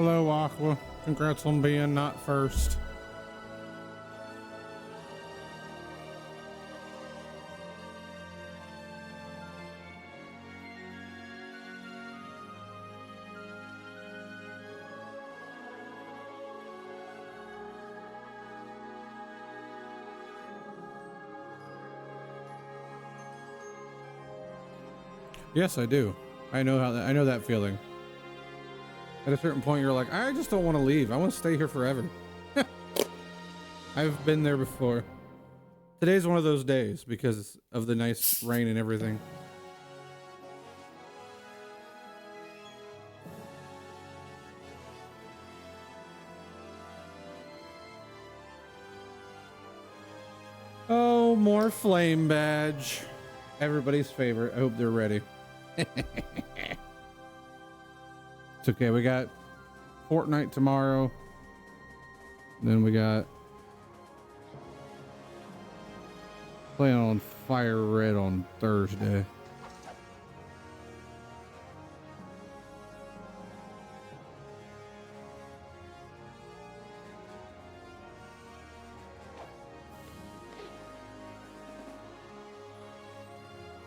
Hello, Aqua. Congrats on being not first. Yes, I do. I know that feeling. At a certain point, you're like, I just don't want to leave. I want to stay here forever. I've been there before. Today's one of those days because of the nice rain and everything. Oh, more flame badge. Everybody's favorite. I hope they're ready. It's okay. We got Fortnite tomorrow. Then we got playing on Fire Red on Thursday.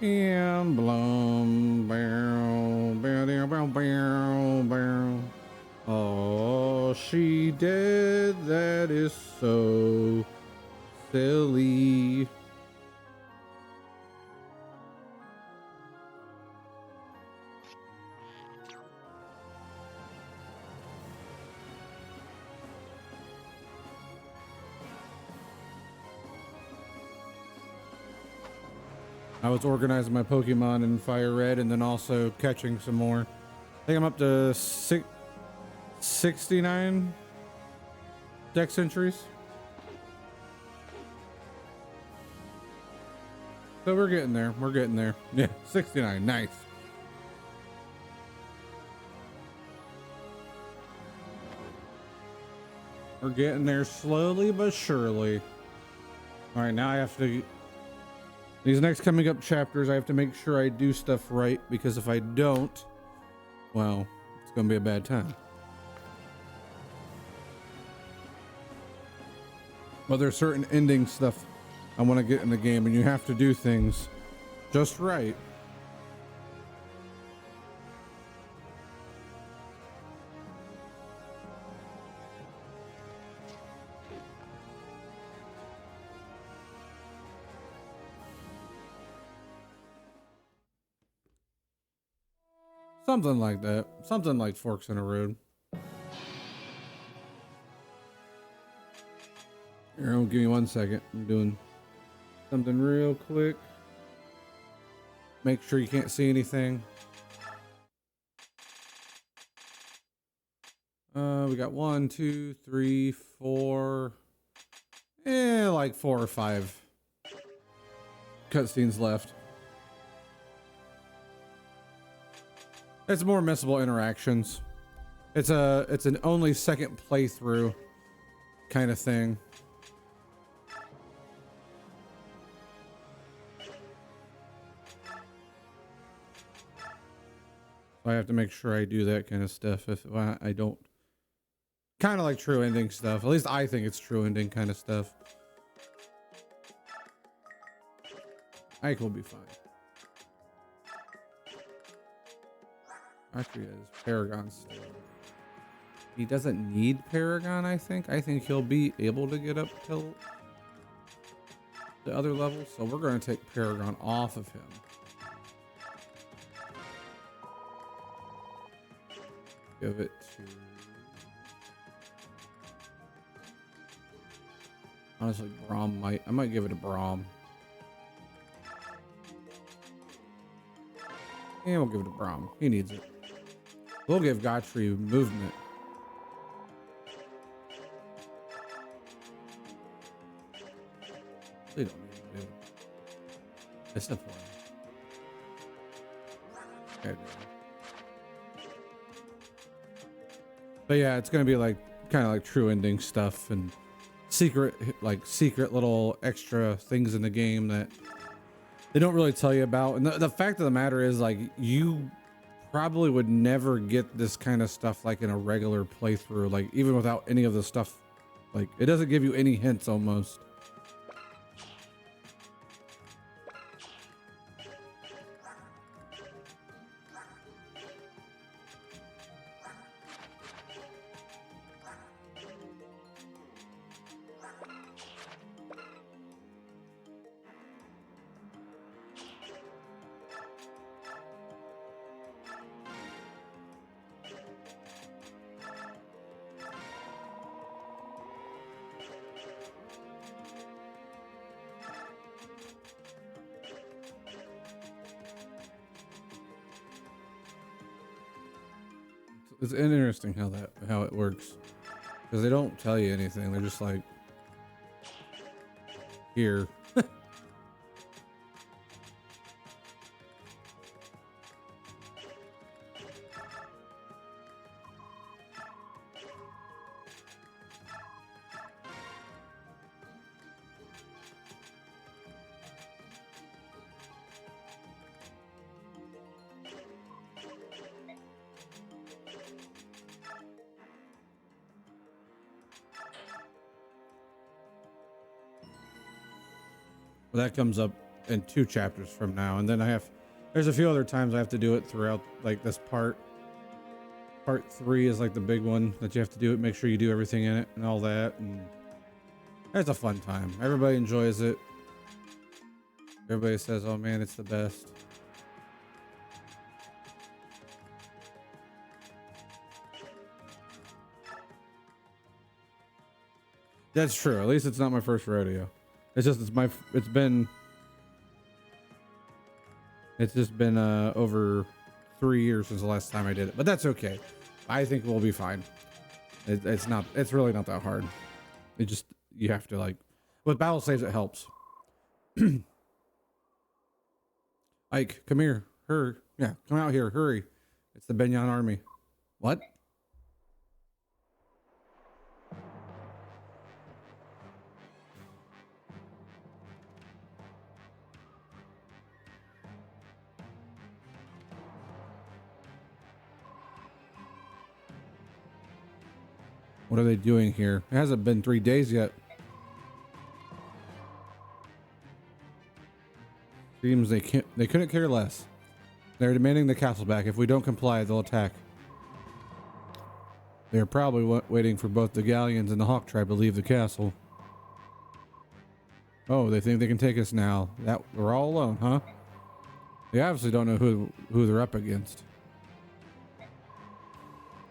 Emblem, bow, bow, bow, bow, bow, bow. Oh, she did. That is so silly. I was organizing my Pokemon in Fire Red and then also catching some more. I think I'm up to 69 dex entries. So we're getting there. We're getting there. Yeah, 69. Nice. We're getting there slowly but surely. All right, now I have to... These next coming up chapters, I have to make sure I do stuff right, because if I don't, well, it's going to be a bad time. Well, there's certain ending stuff I want to get in the game, and you have to do things just right. Something like that. Something like forks in a road. Here, give me 1 second. I'm doing something real quick. Make sure you can't see anything. We got 1, 2, 3, 4. Like 4 or 5 cutscenes left. It's more missable interactions. It's an only second playthrough kind of thing. So I have to make sure I do that kind of stuff. If I don't, kind of like true ending stuff. At least I think it's true ending kind of stuff. Ike will be fine. Actually, his Paragon still. He doesn't need Paragon, I think. I think he'll be able to get up till the other levels. So we're going to take Paragon off of him. Give it to... Honestly, Braum might... I might give it to Braum. Yeah, we'll give it to Braum. He needs it. We'll give Godfrey movement. They don't need to do it. It's the point. Okay. But yeah, it's gonna be like kind of like true ending stuff and secret little extra things in the game that they don't really tell you about. And the fact of the matter is, like, you probably would never get this kind of stuff like in a regular playthrough, like even without any of the stuff. Like it doesn't give you any hints almost. It's interesting how it works, because they don't tell you anything. They're just like, here. Well, that comes up in 2 chapters from now, and then there's a few other times I have to do it throughout, like this part 3 is like the big one that you have to do it, make sure you do everything in it and all that, and it's a fun time. Everybody enjoys it. Everybody says, oh man, it's the best. That's true. At least it's not my first rodeo. It's just it's just been over 3 years since the last time I did it, but that's okay. I think we'll be fine. It's really not that hard. You have to, like, with battle saves it helps. Ike, come here. Hurry. Yeah, come out here. Hurry. It's the Benyan army. What? What are they doing here? It hasn't been 3 days yet. Seems they couldn't care less. They're demanding the castle back. If we don't comply, they'll attack. They're probably waiting for both the Galleons and the Hawk tribe to leave the castle. Oh, they think they can take us now. That we're all alone, huh? They obviously don't know who they're up against.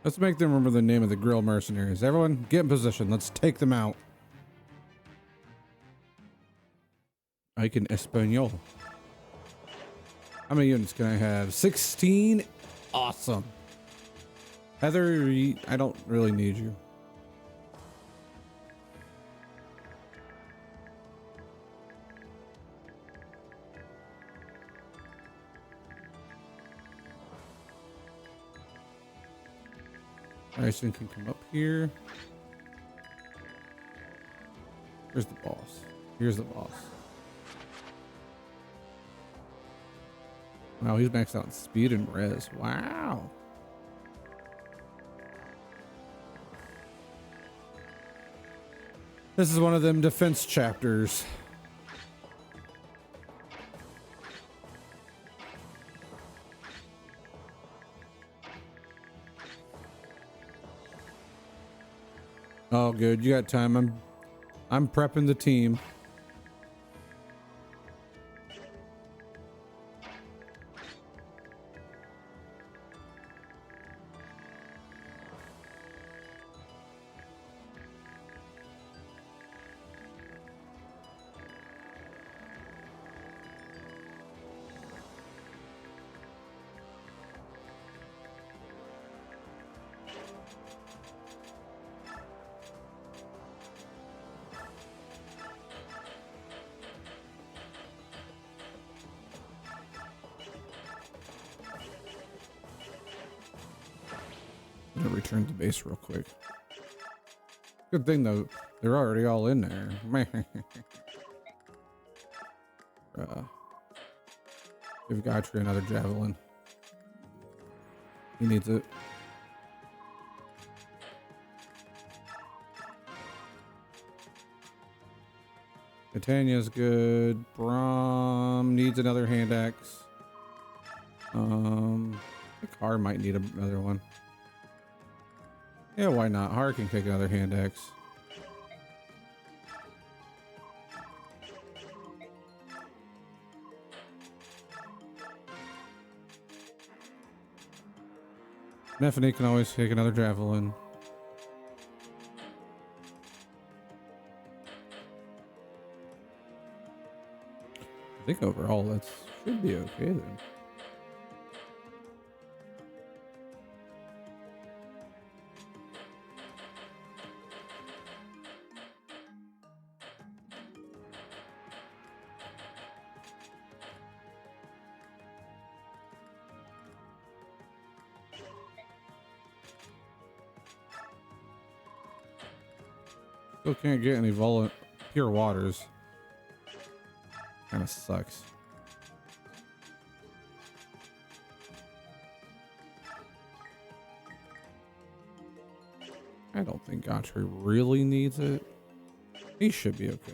Let's make them remember the name of the Grill mercenaries. Everyone, get in position. Let's take them out. I can Espanol. How many units can I have? 16? Awesome. Heather, I don't really need you. Ison can come up here. Here's the boss. Here's the boss. Wow, he's maxed out in speed and res. Wow. This is one of them defense chapters. Oh, good. You got time. I'm prepping the team. I'm gonna return to base real quick. Good thing though, they're already all in there. Give Godfrey another javelin. He needs it. Britannia's good. Brom needs another hand axe. I think Har might need another one. Yeah, why not? Har can take another hand axe. Nephany can always take another javelin. I think overall that should be okay then. Still can't get any pure waters. Kind of sucks. I don't think Gotri really needs it. He should be okay.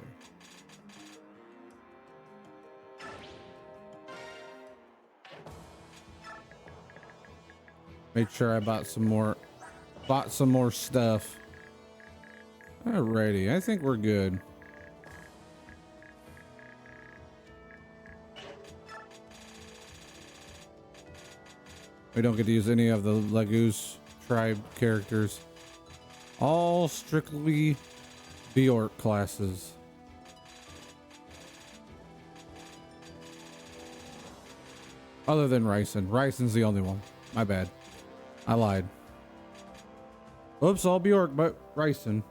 Make sure I bought some more stuff. Alrighty, I think we're good. We don't get to use any of the Lagoose tribe characters. All strictly Bjork classes. Other than Ryson. Ryson's the only one. My bad. I lied. Oops, all Bjork but Ryson.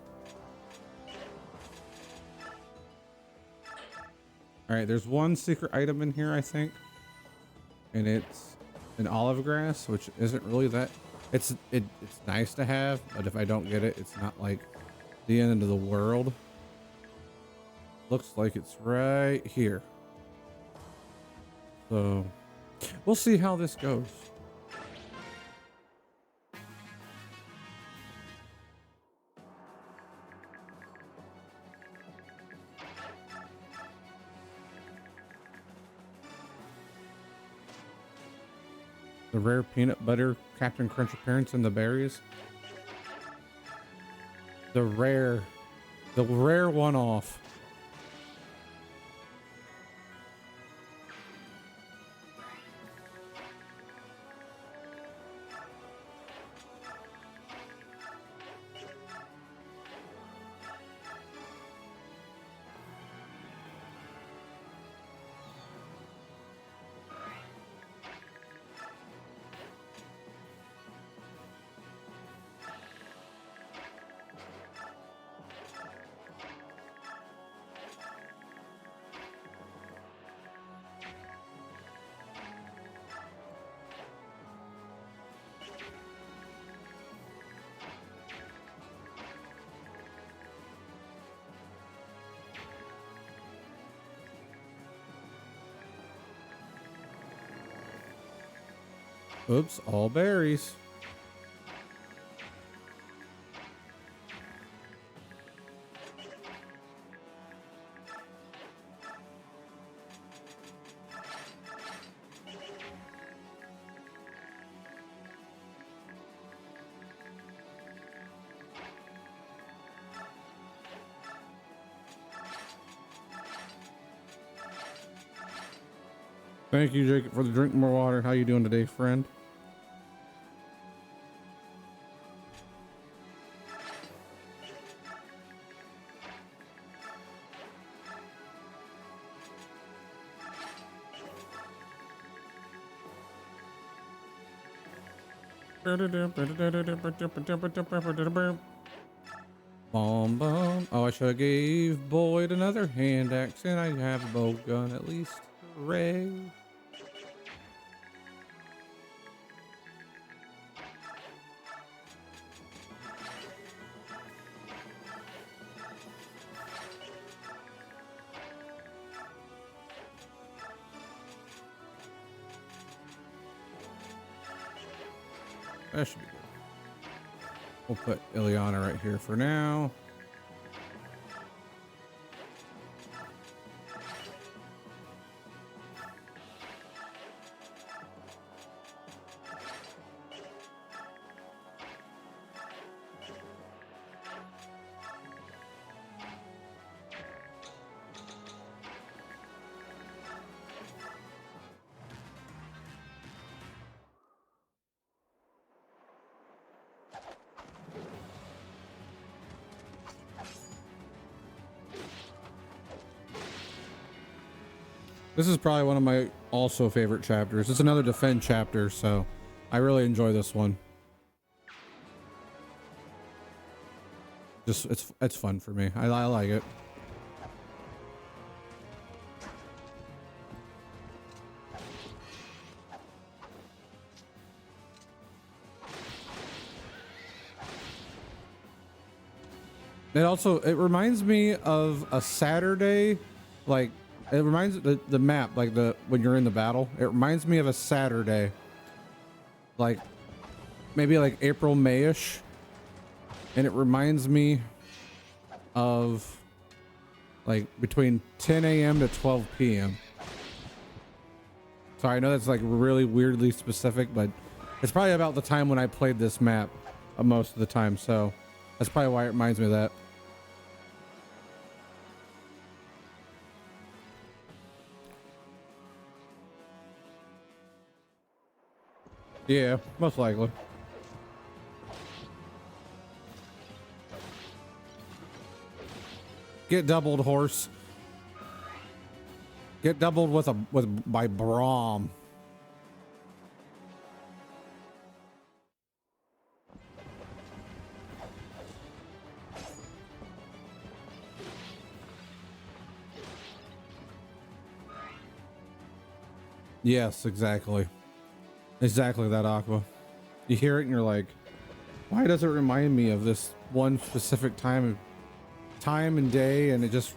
Alright, there's one secret item in here, I think. And it's an olive grass, which isn't really that. It's nice to have, but if I don't get it, it's not like the end of the world. Looks like it's right here. So we'll see how this goes. The rare peanut butter Captain Crunch appearance in the berries. The rare one-off. Oops, all berries. Thank you, Jacob, for the drink more water. How you doing today, friend? Boom, boom. Oh, I should have gave Boyd another hand axe, and I have a bow gun at least. Hooray. That should be good. We'll put Ileana right here for now. This is probably one of my also favorite chapters. It's another defend chapter, so I really enjoy this one. Just it's fun for me. I like it. It reminds me of a Saturday, like it reminds the map, like when you're in the battle, it reminds me of a Saturday, like maybe like April, Mayish, and it reminds me of like between 10 a.m. to 12 p.m. So I know that's like really weirdly specific, but it's probably about the time when I played this map most of the time. So that's probably why it reminds me of that. Yeah, most likely. Get doubled, horse. Get doubled by Braum. Yes, exactly. Exactly that, Aqua. You hear it and you're like, why does it remind me of this one specific time and day? And it just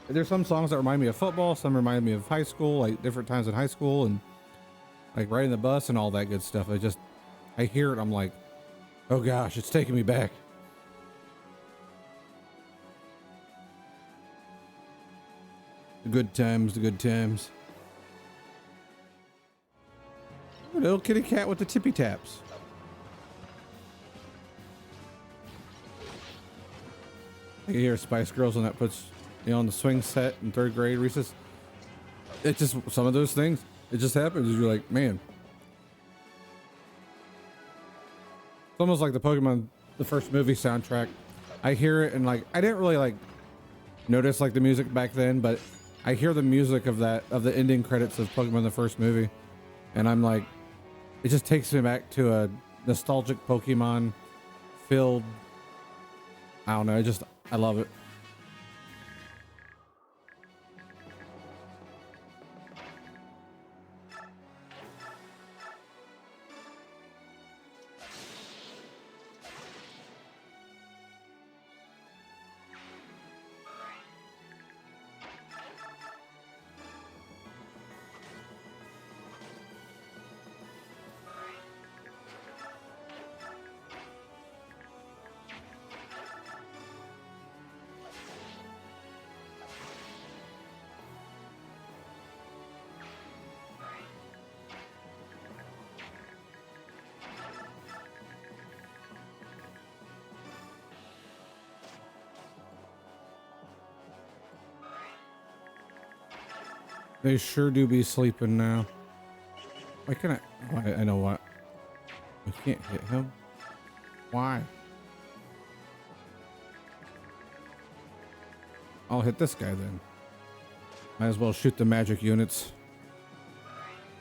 there's some songs that remind me of football, some remind me of high school, like different times in high school and like riding the bus and all that good stuff. I hear it, I'm like, oh gosh, it's taking me back. The good times, the good times. Little kitty cat with the tippy taps. I can hear Spice Girls when that puts, on the swing set in 3rd grade recess. It's just some of those things. It just happens. You're like, man. It's almost like the Pokemon, the first movie soundtrack. I hear it and like, I didn't really like notice like the music back then, but I hear the music of the ending credits of Pokemon the first movie. And I'm like, it just takes me back to a nostalgic Pokemon filled, I don't know, I love it. They sure do be sleeping now. Why can't I know what. I can't hit him. Why? I'll hit this guy then. Might as well shoot the magic units.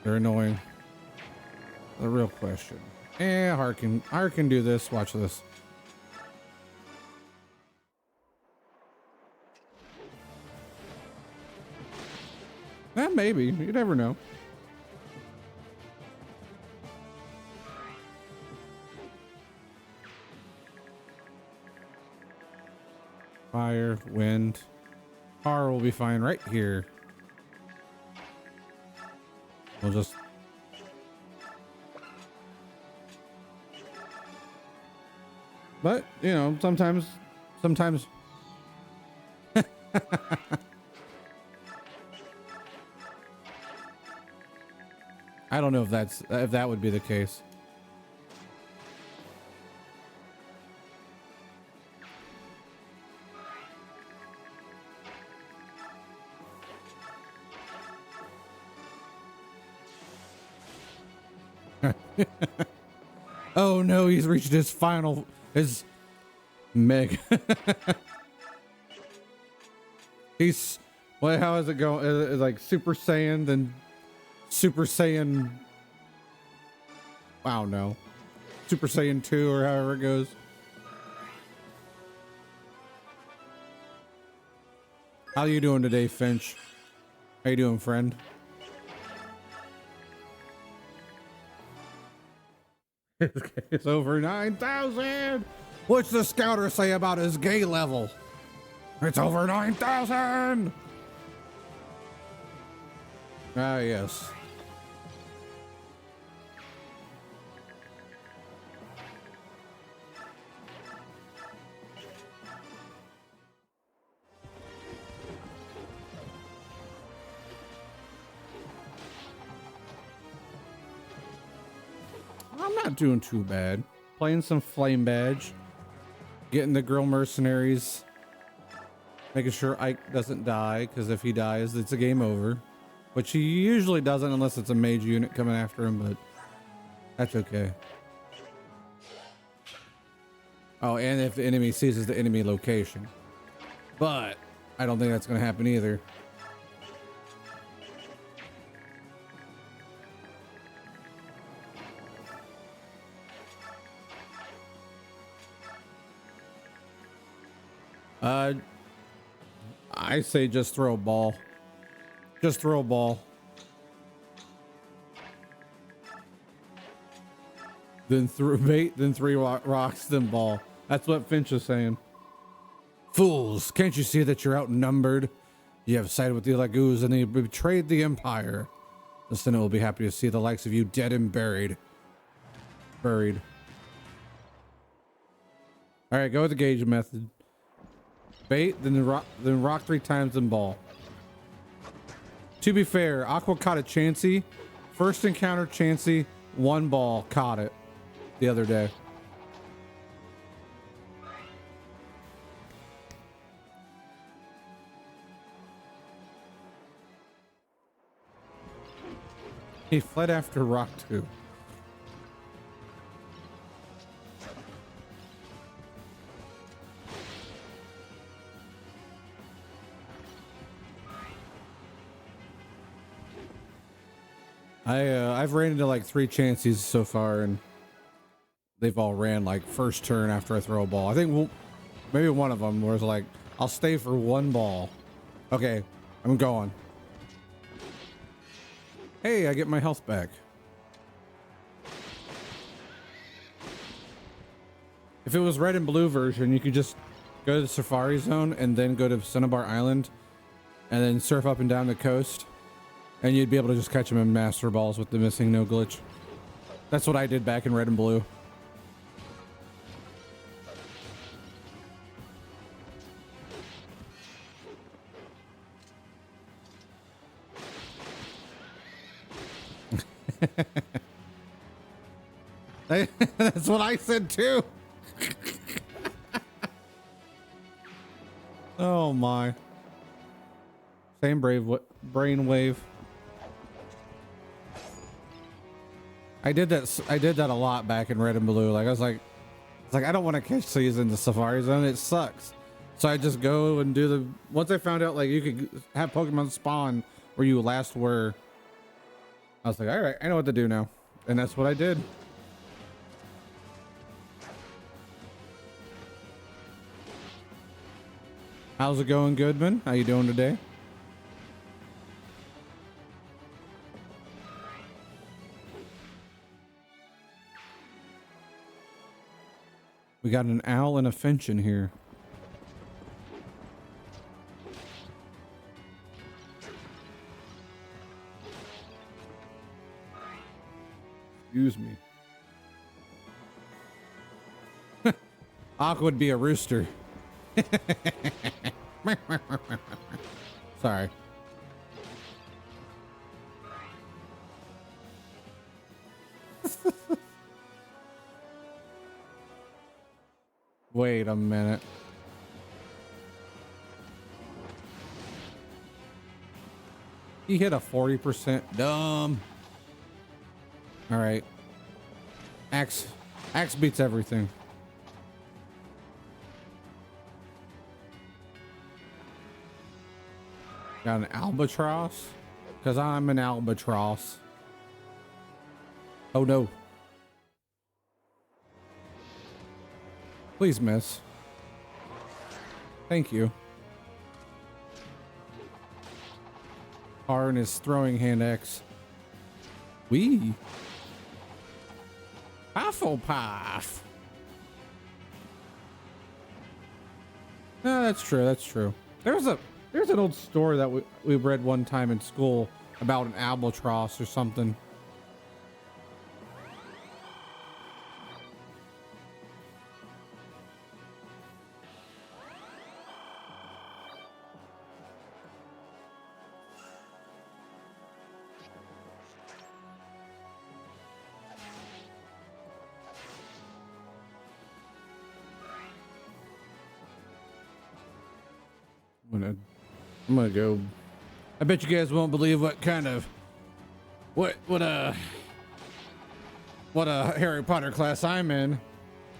They're annoying. The real question. Hard can do this. Watch this. Maybe. You never know. Fire, wind. Power will be fine right here. We'll just... But you know, sometimes. I don't know if that would be the case. Oh no, he's reached his Meg. He's, well, how is it going? Is like Super Saiyan, then Super Saiyan. Wow, no, Super Saiyan 2 or however it goes. How you doing today, Finch? How you doing, friend? It's over 9,000. What's the scouter say about his gay level? It's over 9,000. Ah, yes. I'm not doing too bad. Playing some Flame Badge, getting the girl mercenaries, making sure Ike doesn't die, because if he dies, it's a game over. Which he usually doesn't unless it's a mage unit coming after him, but that's okay. Oh, and if the enemy seizes the enemy location. But I don't think that's going to happen either. I say just throw a ball. Just throw a ball. Then throw bait, then three rocks, then ball. That's what Finch is saying. Fools, can't you see that you're outnumbered? You have sided with the Lagoos and they betrayed the Empire. The Senate will be happy to see the likes of you dead and buried. Buried. All right, go with the gauge method. Bait, then rock 3 times, then ball. To be fair, Aqua caught a Chansey. First encounter Chansey, 1 ball, caught it the other day. He fled after rock 2. I've ran into like 3 Chanseys so far, and they've all ran like first turn after I throw a ball. I think maybe one of them was like, I'll stay for 1 ball. Okay, I'm going. Hey, I get my health back. If it was red and blue version, you could just go to the Safari Zone and then go to Cinnabar Island and then surf up and down the coast. And you'd be able to just catch them in master balls with the missing no glitch. That's what I did back in red and blue. That's what I said too. Oh my. Same brainwave. I did that a lot back in red and blue. Like I was like I don't want to catch these in the Safari Zone. It sucks. So I just go and do the, once I found out like you could have Pokemon spawn where you last were, I was like, all right, I know what to do now. And that's what I did. How's it going, Goodman? How you doing today? We got an owl and a finch in here. Excuse me. Aqua would be a rooster. Sorry. Wait a minute. He hit a 40%. Dumb. All right. Axe beats everything. Got an albatross? Because I'm an albatross. Oh no. Please miss. Thank you. R and his throwing hand X. Wee. Hufflepuff. No, that's true. That's true. There's an old story that we read one time in school about an albatross or something. I'm gonna go. I bet you guys won't believe what a Harry Potter class I'm in.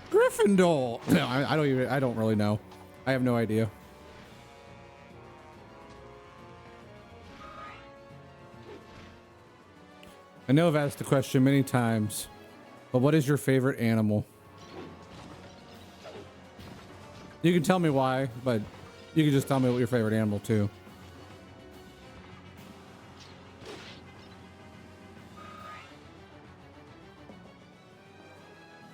Gryffindor. No, I don't really know. I have no idea. I know I've asked the question many times, but what is your favorite animal? You can tell me why, but you can just tell me what your favorite animal too.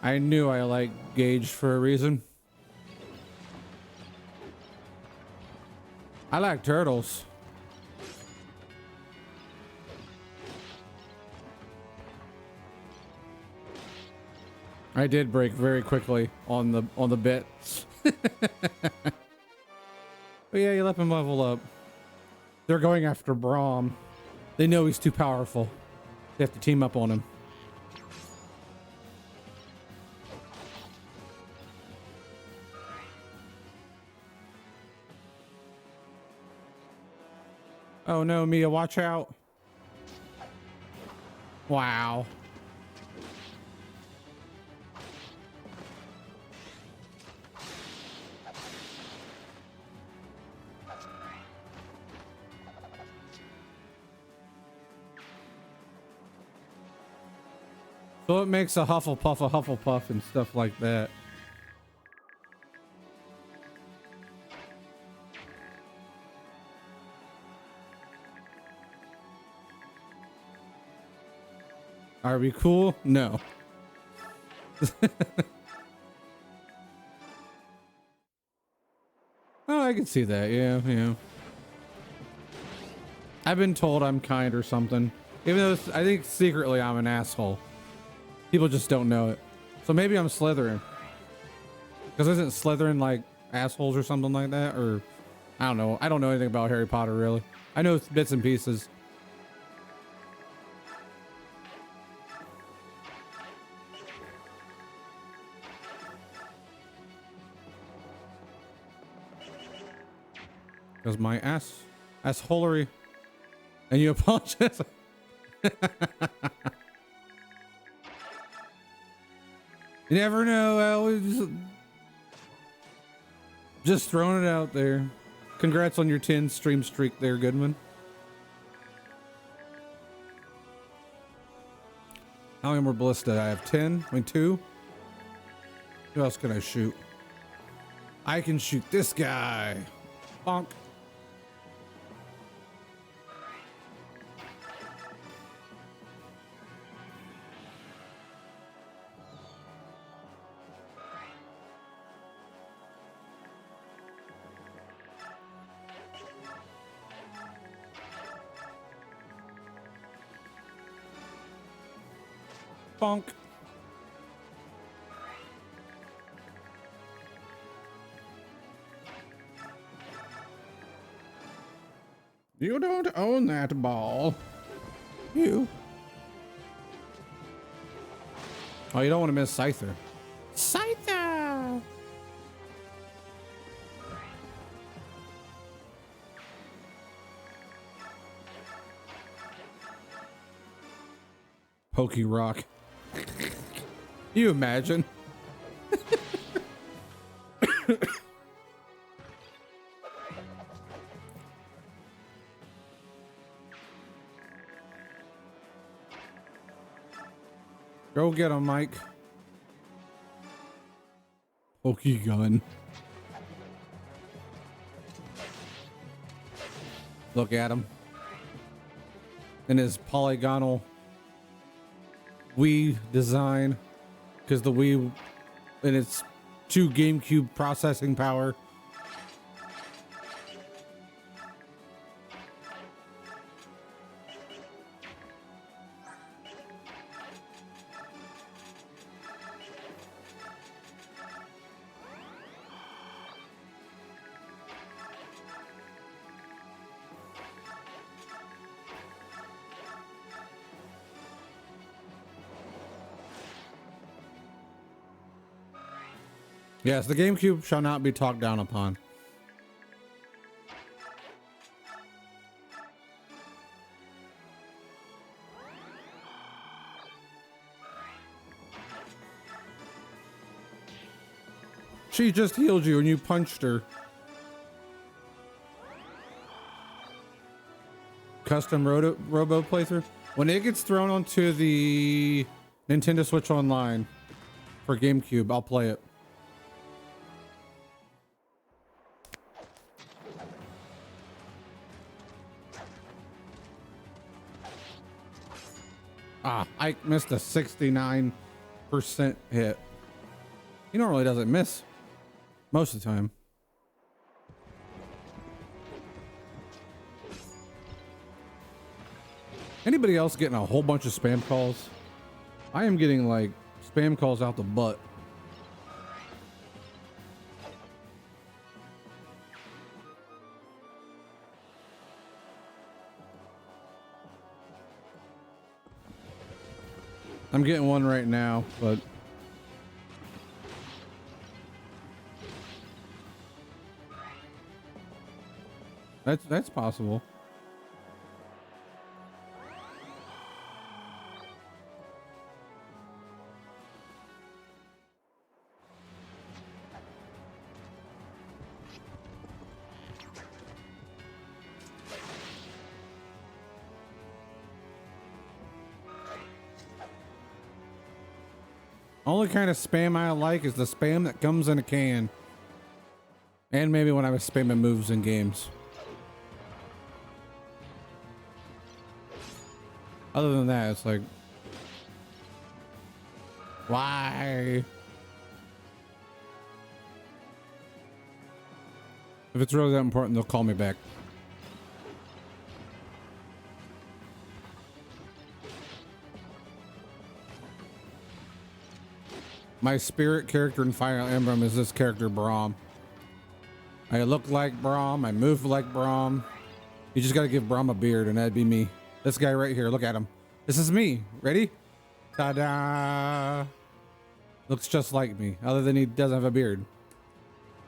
I knew I liked Gage for a reason. I like turtles. I did break very quickly on the bit. But yeah, you let him level up. They're going after Braum. They know he's too powerful. They have to team up on him. Oh no, Mia, watch out. Wow. So it makes a Hufflepuff and stuff like that. Are we cool? No. Oh, I can see that. Yeah, yeah. I've been told I'm kind or something. Even though I think secretly I'm an asshole. People just don't know it. So maybe I'm Slytherin. Because isn't Slytherin like assholes or something like that? Or I don't know. I don't know anything about Harry Potter really. I know bits and pieces. Because my assholery. And you apologize. You never know. I always just throwing it out there. Congrats on your 10 stream streak there, Goodman. How many more ballista? I have 10. I mean 2. Who else can I shoot? I can shoot this guy. Bonk. Bonk. You don't own that ball. You. Oh, you don't want to miss Scyther. Scyther! Pokey Rock. You imagine? Go get him, Mike. Pokey gun. Look at him. In his polygonal Wii design. Because the Wii and its 2 GameCube processing power. Yes, the GameCube shall not be talked down upon. She just healed you and you punched her. Custom Robo playthrough. When it gets thrown onto the Nintendo Switch Online for GameCube, I'll play it. Ah, I missed a 69% hit. He normally doesn't miss most of the time. Anybody else getting a whole bunch of spam calls? I am getting like spam calls out the butt. I'm getting one right now, but that's possible. Only kind of spam I like is the spam that comes in a can. And maybe when I was spamming moves in games. Other than that, it's like, why? If it's really that important, they'll call me back. My spirit character in Fire Emblem is this character, Braum. I look like Braum. I move like Braum. You just gotta give Braum a beard and that'd be me. This guy right here, look at him. This is me. Ready? Ta-da! Looks just like me, other than he doesn't have a beard.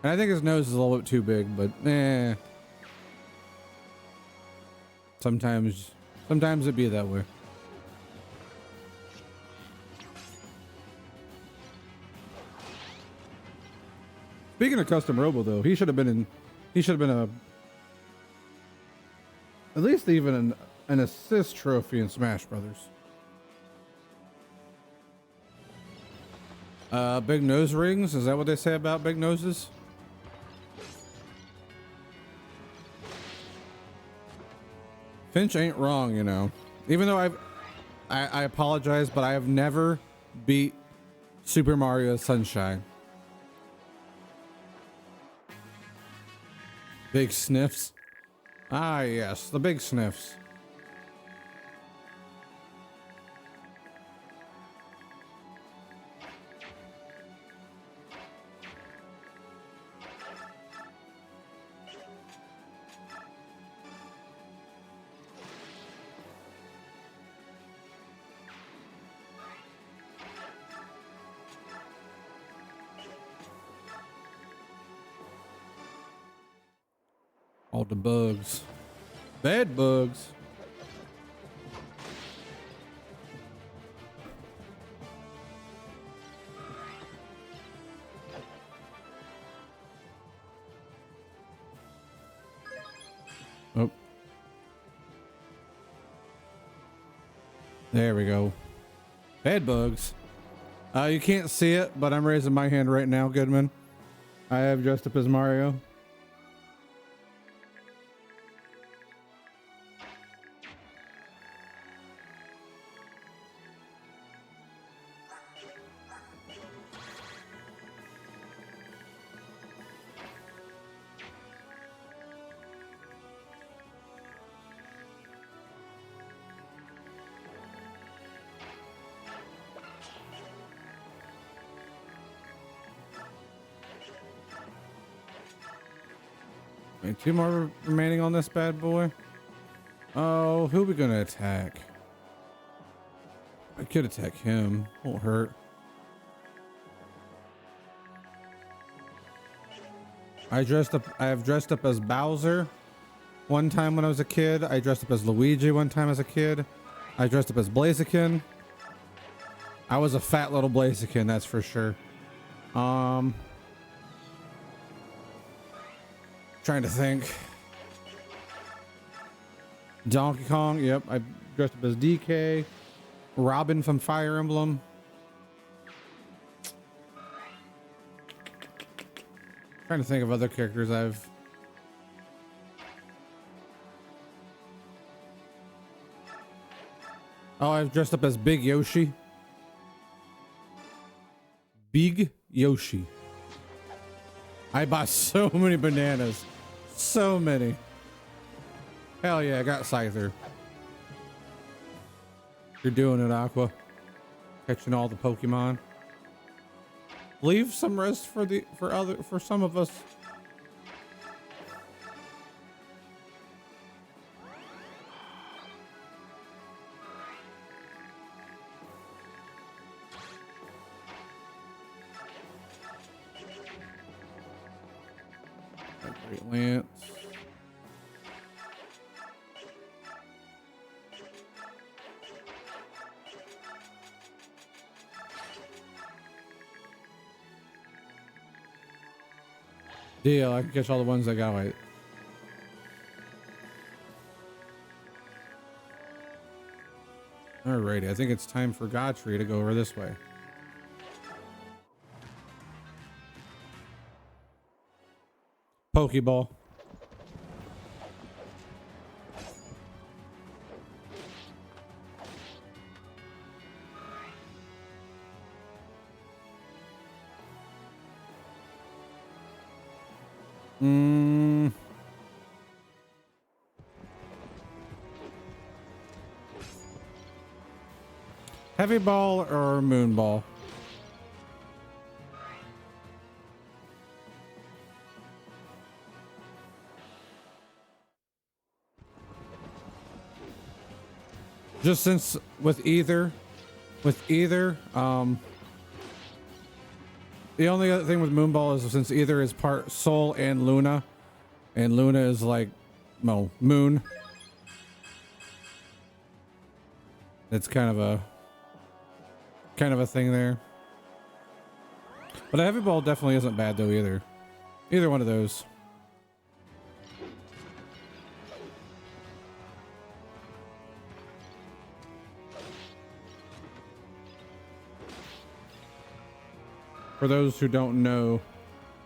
And I think his nose is a little bit too big, but eh. Sometimes it'd be that way. Speaking of custom Robo, though, he should have been at least even an assist trophy in Smash Brothers. Big nose rings, is that what they say about big noses? Finch ain't wrong, you know. Even though I apologize, but I have never beat Super Mario Sunshine. Big sniffs. Ah, yes, the big sniffs. All the bugs. Bad bugs. Oh. There we go. Bad bugs. You can't see it, but I'm raising my hand right now, Goodman. I have dressed up as Mario. Okay, 2 more remaining on this bad boy. Oh, who are we gonna attack? I could attack him. Won't hurt. I have dressed up as Bowser one time when I was a kid. I dressed up as Luigi one time as a kid. I dressed up as Blaziken. I was a fat little Blaziken, that's for sure. Trying to think. Donkey Kong, yep. I dressed up as DK. Robin from Fire Emblem. Trying to think of other characters I've... Oh, I've dressed up as Big Yoshi. Big Yoshi. I bought so many bananas. So many. Hell yeah, I got Scyther. You're doing it, Aqua. Catching all the Pokemon. Leave some rest for some of us. Great Lance. Deal, I can catch all the ones that got right. Alrighty, I think it's time for Godfrey to go over this way. Pokeball. Heavy ball or moon ball? Just since with either, the only other thing with Moonball is since either is part Soul and Luna is like, no, Moon. It's kind of a thing there. But a heavy ball definitely isn't bad though either. Either one of those. For those who don't know,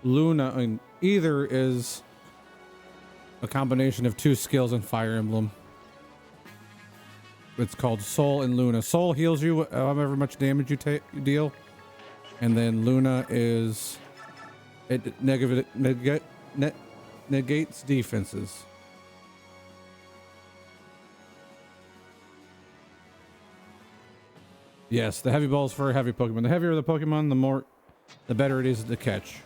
Luna and either is a combination of 2 skills in Fire Emblem. It's called Soul and Luna. Soul heals you however much damage you deal, and then Luna is negates defenses. Yes, the heavy ball is for heavy Pokemon. The heavier the Pokemon, the better it is to catch.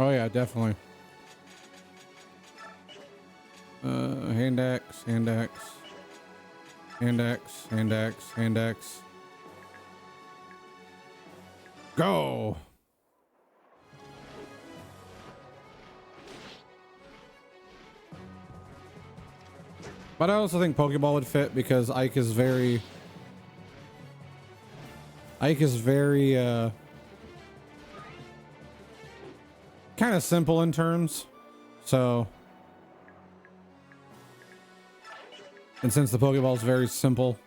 Oh yeah, definitely. Hand axe, hand axe, hand axe, hand axe, hand axe. Go. But I also think Pokeball would fit because Ike is very kind of simple in terms. So, and since the Pokeball is very simple,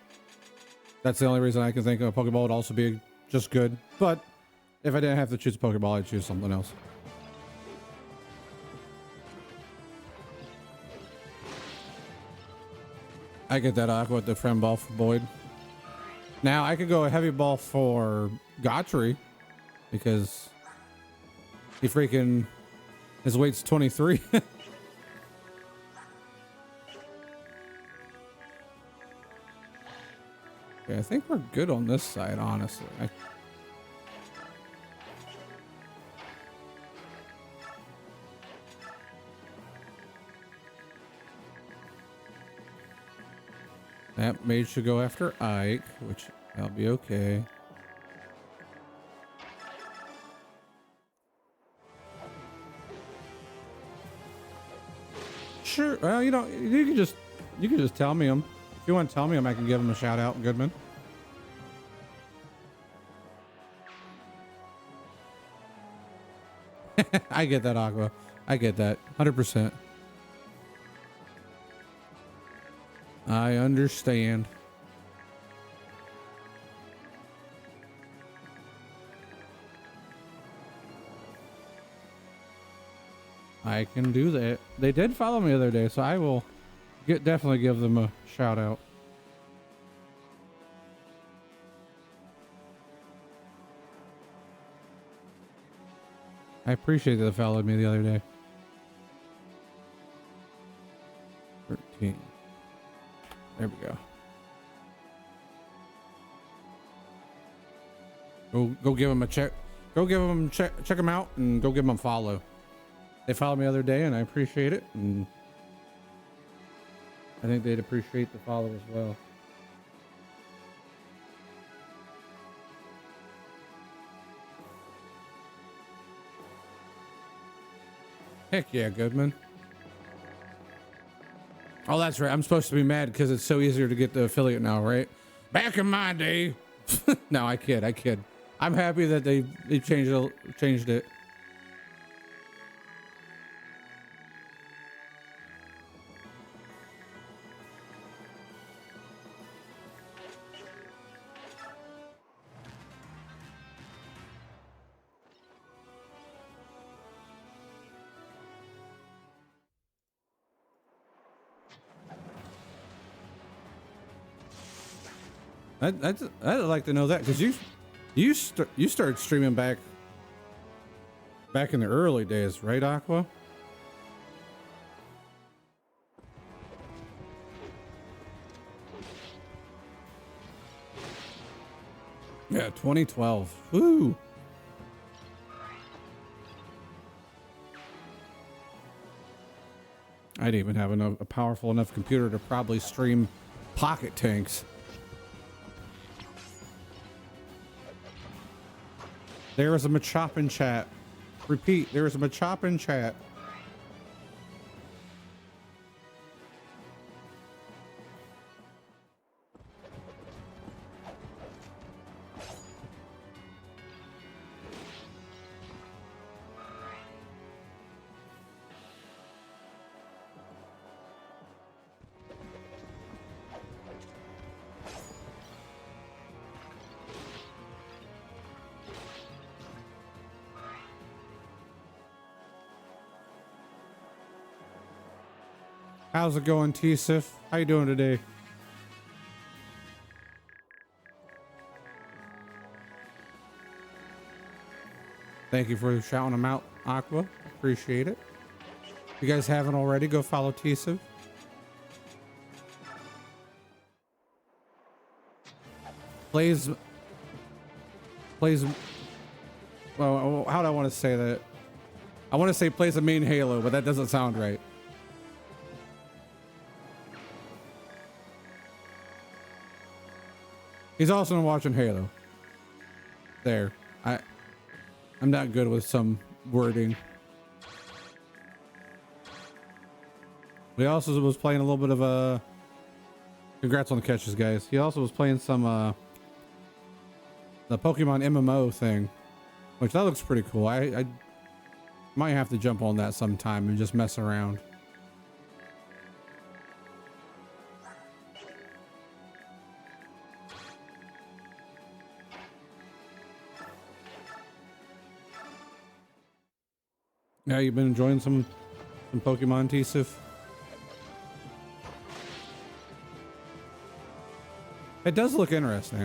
that's the only reason I can think a Pokeball would also be just good. But if I didn't have to choose a Pokeball, I'd choose something else. I get that Aqua with the friend ball for Boyd. Now I could go a heavy ball for Gotry because he freaking, his weight's 23. Okay, I think we're good on this side, honestly. That mage should go after Ike, which I'll be okay. Sure. Well, you know, you can just tell me him. If you want to tell me him, I can give him a shout out, Goodman. I get that, Aqua. I get that. 100%. I understand. I can do that. They did follow me the other day, so I will definitely give them a shout out. I appreciate that they followed me the other day. 13. There we go. Go give them a check. Go give them check them out and go give them a follow. They followed me the other day and I appreciate it, and I think they'd appreciate the follow as well. Heck yeah, Goodman. Oh, that's right. I'm supposed to be mad because it's so easier to get the affiliate now, right? Back in my day. No, I kid. I'm happy that they changed it. I'd like to know that because you started streaming back in the early days, right, Aqua? Yeah, 2012. Woo! I didn't even have a powerful enough computer to probably stream Pocket Tanks. There is a Machop in chat. Repeat, there is a Machop in chat. How's it going, T-Sif? How you doing today? Thank you for shouting them out, Aqua. Appreciate it. If you guys haven't already, go follow T-Sif. Plays. Well, how do I want to say that? I want to say plays the main Halo, but that doesn't sound right. He's also watching Halo. There. I'm not good with some wording. We also was playing a little bit of a. Congrats on the catches, guys. He also was playing some the Pokemon MMO thing, which that looks pretty cool. I might have to jump on that sometime and just mess around. Yeah, you've been enjoying some Pokemon, Tisif? It does look interesting.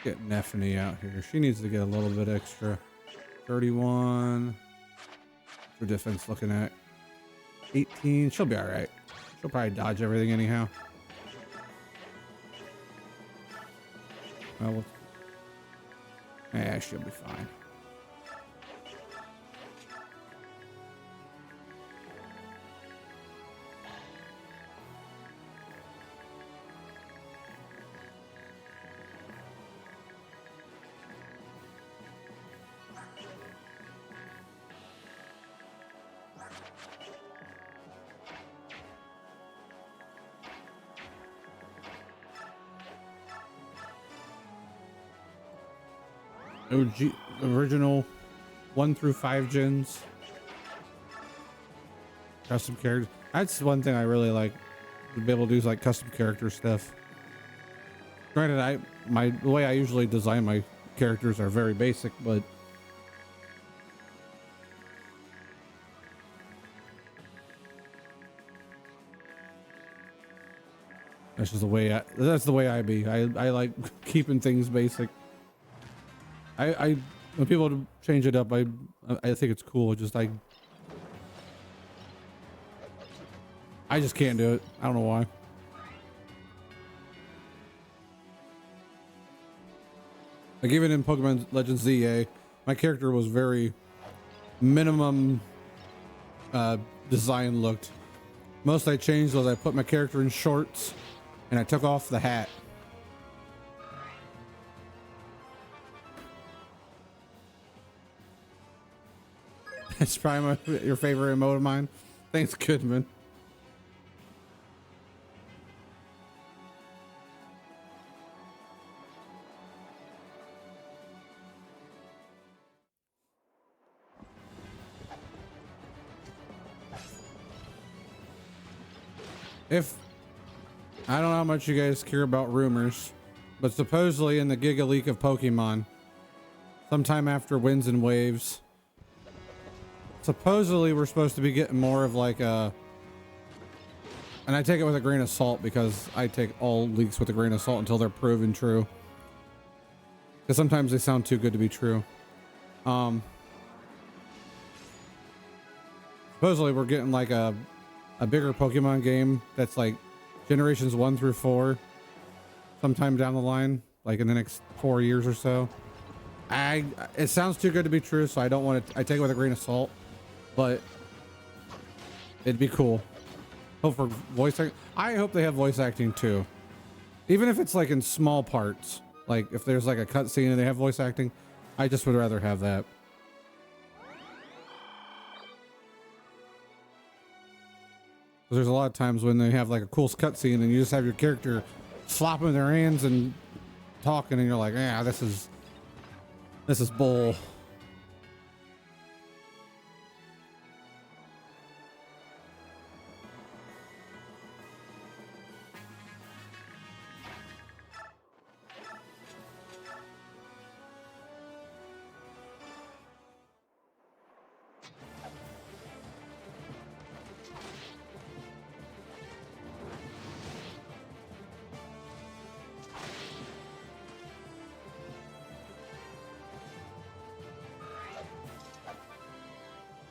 Get Neffany out here. She needs to get a little bit extra. 31 for defense, looking at 18. She'll be all right. She'll probably dodge everything anyhow. Well, yeah, she'll be fine. OG original 1 through 5 gens. Custom characters. That's one thing I really like to be able to do, is like custom character stuff. Granted, the way I usually design my characters are very basic, but that's just the way I be. I like keeping things basic. When people change it up, I think it's cool. Just I just can't do it. I don't know why. Like even in Pokemon Legends ZA, my character was very minimum design looked. Most I changed was I put my character in shorts and I took off the hat. It's probably your favorite emote of mine. Thanks, Goodman. I don't know how much you guys care about rumors, but supposedly in the Giga Leak of Pokemon, sometime after Winds and Waves, supposedly we're supposed to be getting more of like a, and I take it with a grain of salt because I take all leaks with a grain of salt until they're proven true, because sometimes they sound too good to be true. Supposedly we're getting like a bigger Pokemon game that's like generations 1 through 4 sometime down the line, like in the next 4 years or so. It sounds too good to be true, so I don't want to, I take it with a grain of salt, but it'd be cool. Hope for voice acting. I hope they have voice acting too, even if it's like in small parts. Like if there's like a cutscene and they have voice acting, I just would rather have that. There's a lot of times when they have like a cool cutscene and you just have your character flopping their hands and talking, and you're like, yeah, this is bull.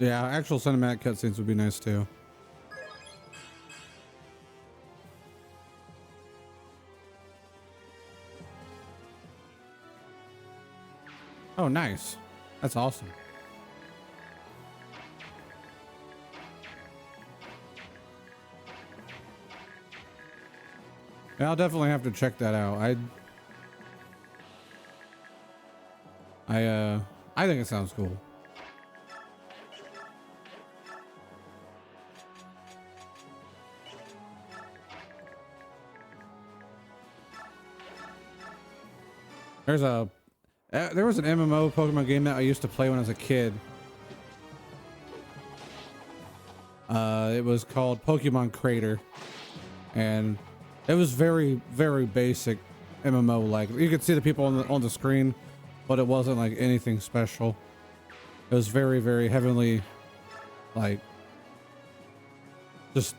Yeah, actual cinematic cutscenes would be nice too. Oh, nice. That's awesome. Yeah, I'll definitely have to check that out. I think it sounds cool. There was an MMO Pokemon game that I used to play when I was a kid. It was called Pokemon Crater, and it was very, very basic MMO. Like, you could see the people on the screen, but it wasn't like anything special. It was very, very heavily, like, just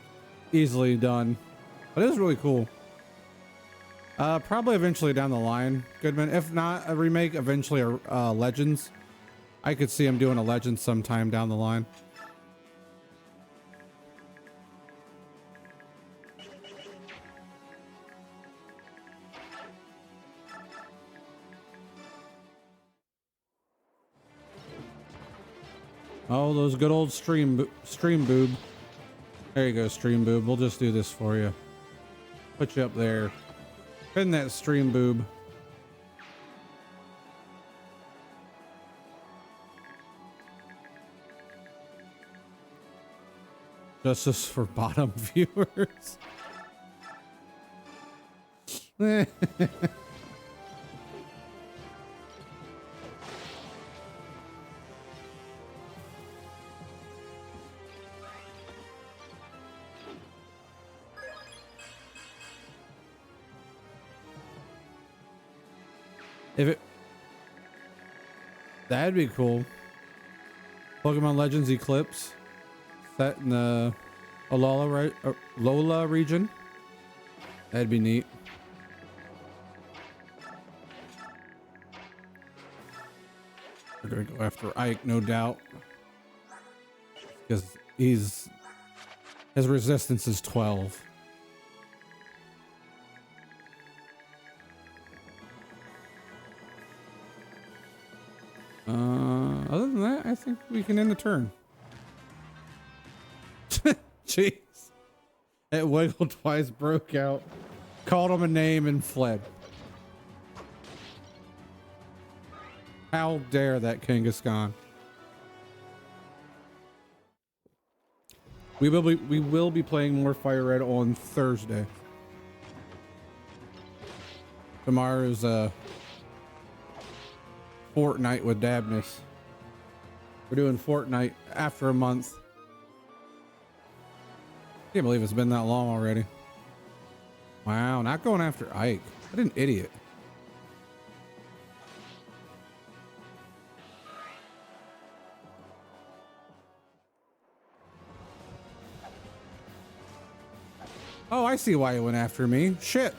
easily done, but it was really cool. Probably eventually down the line, Goodman. If not a remake, eventually a Legends. I could see him doing a Legends sometime down the line. Oh, those good old stream boob. There you go, stream boob. We'll just do this for you. Put you up there. Pin that stream boob. Justice for bottom viewers. If it, that'd be cool. Pokemon Legends Eclipse set in the Alola region. That'd be neat. We're gonna go after Ike, no doubt, because his resistance is 12. Other than that, I think we can end the turn. Jeez. It wiggled twice, broke out, called him a name, and fled. How dare that Kangaskhan? We will be playing more Fire Red on Thursday. Tomorrow's Fortnite with Dabness. We're doing Fortnite after a month. Can't believe it's been that long already. Wow, not going after Ike. What an idiot. Oh, I see why he went after me. Shit.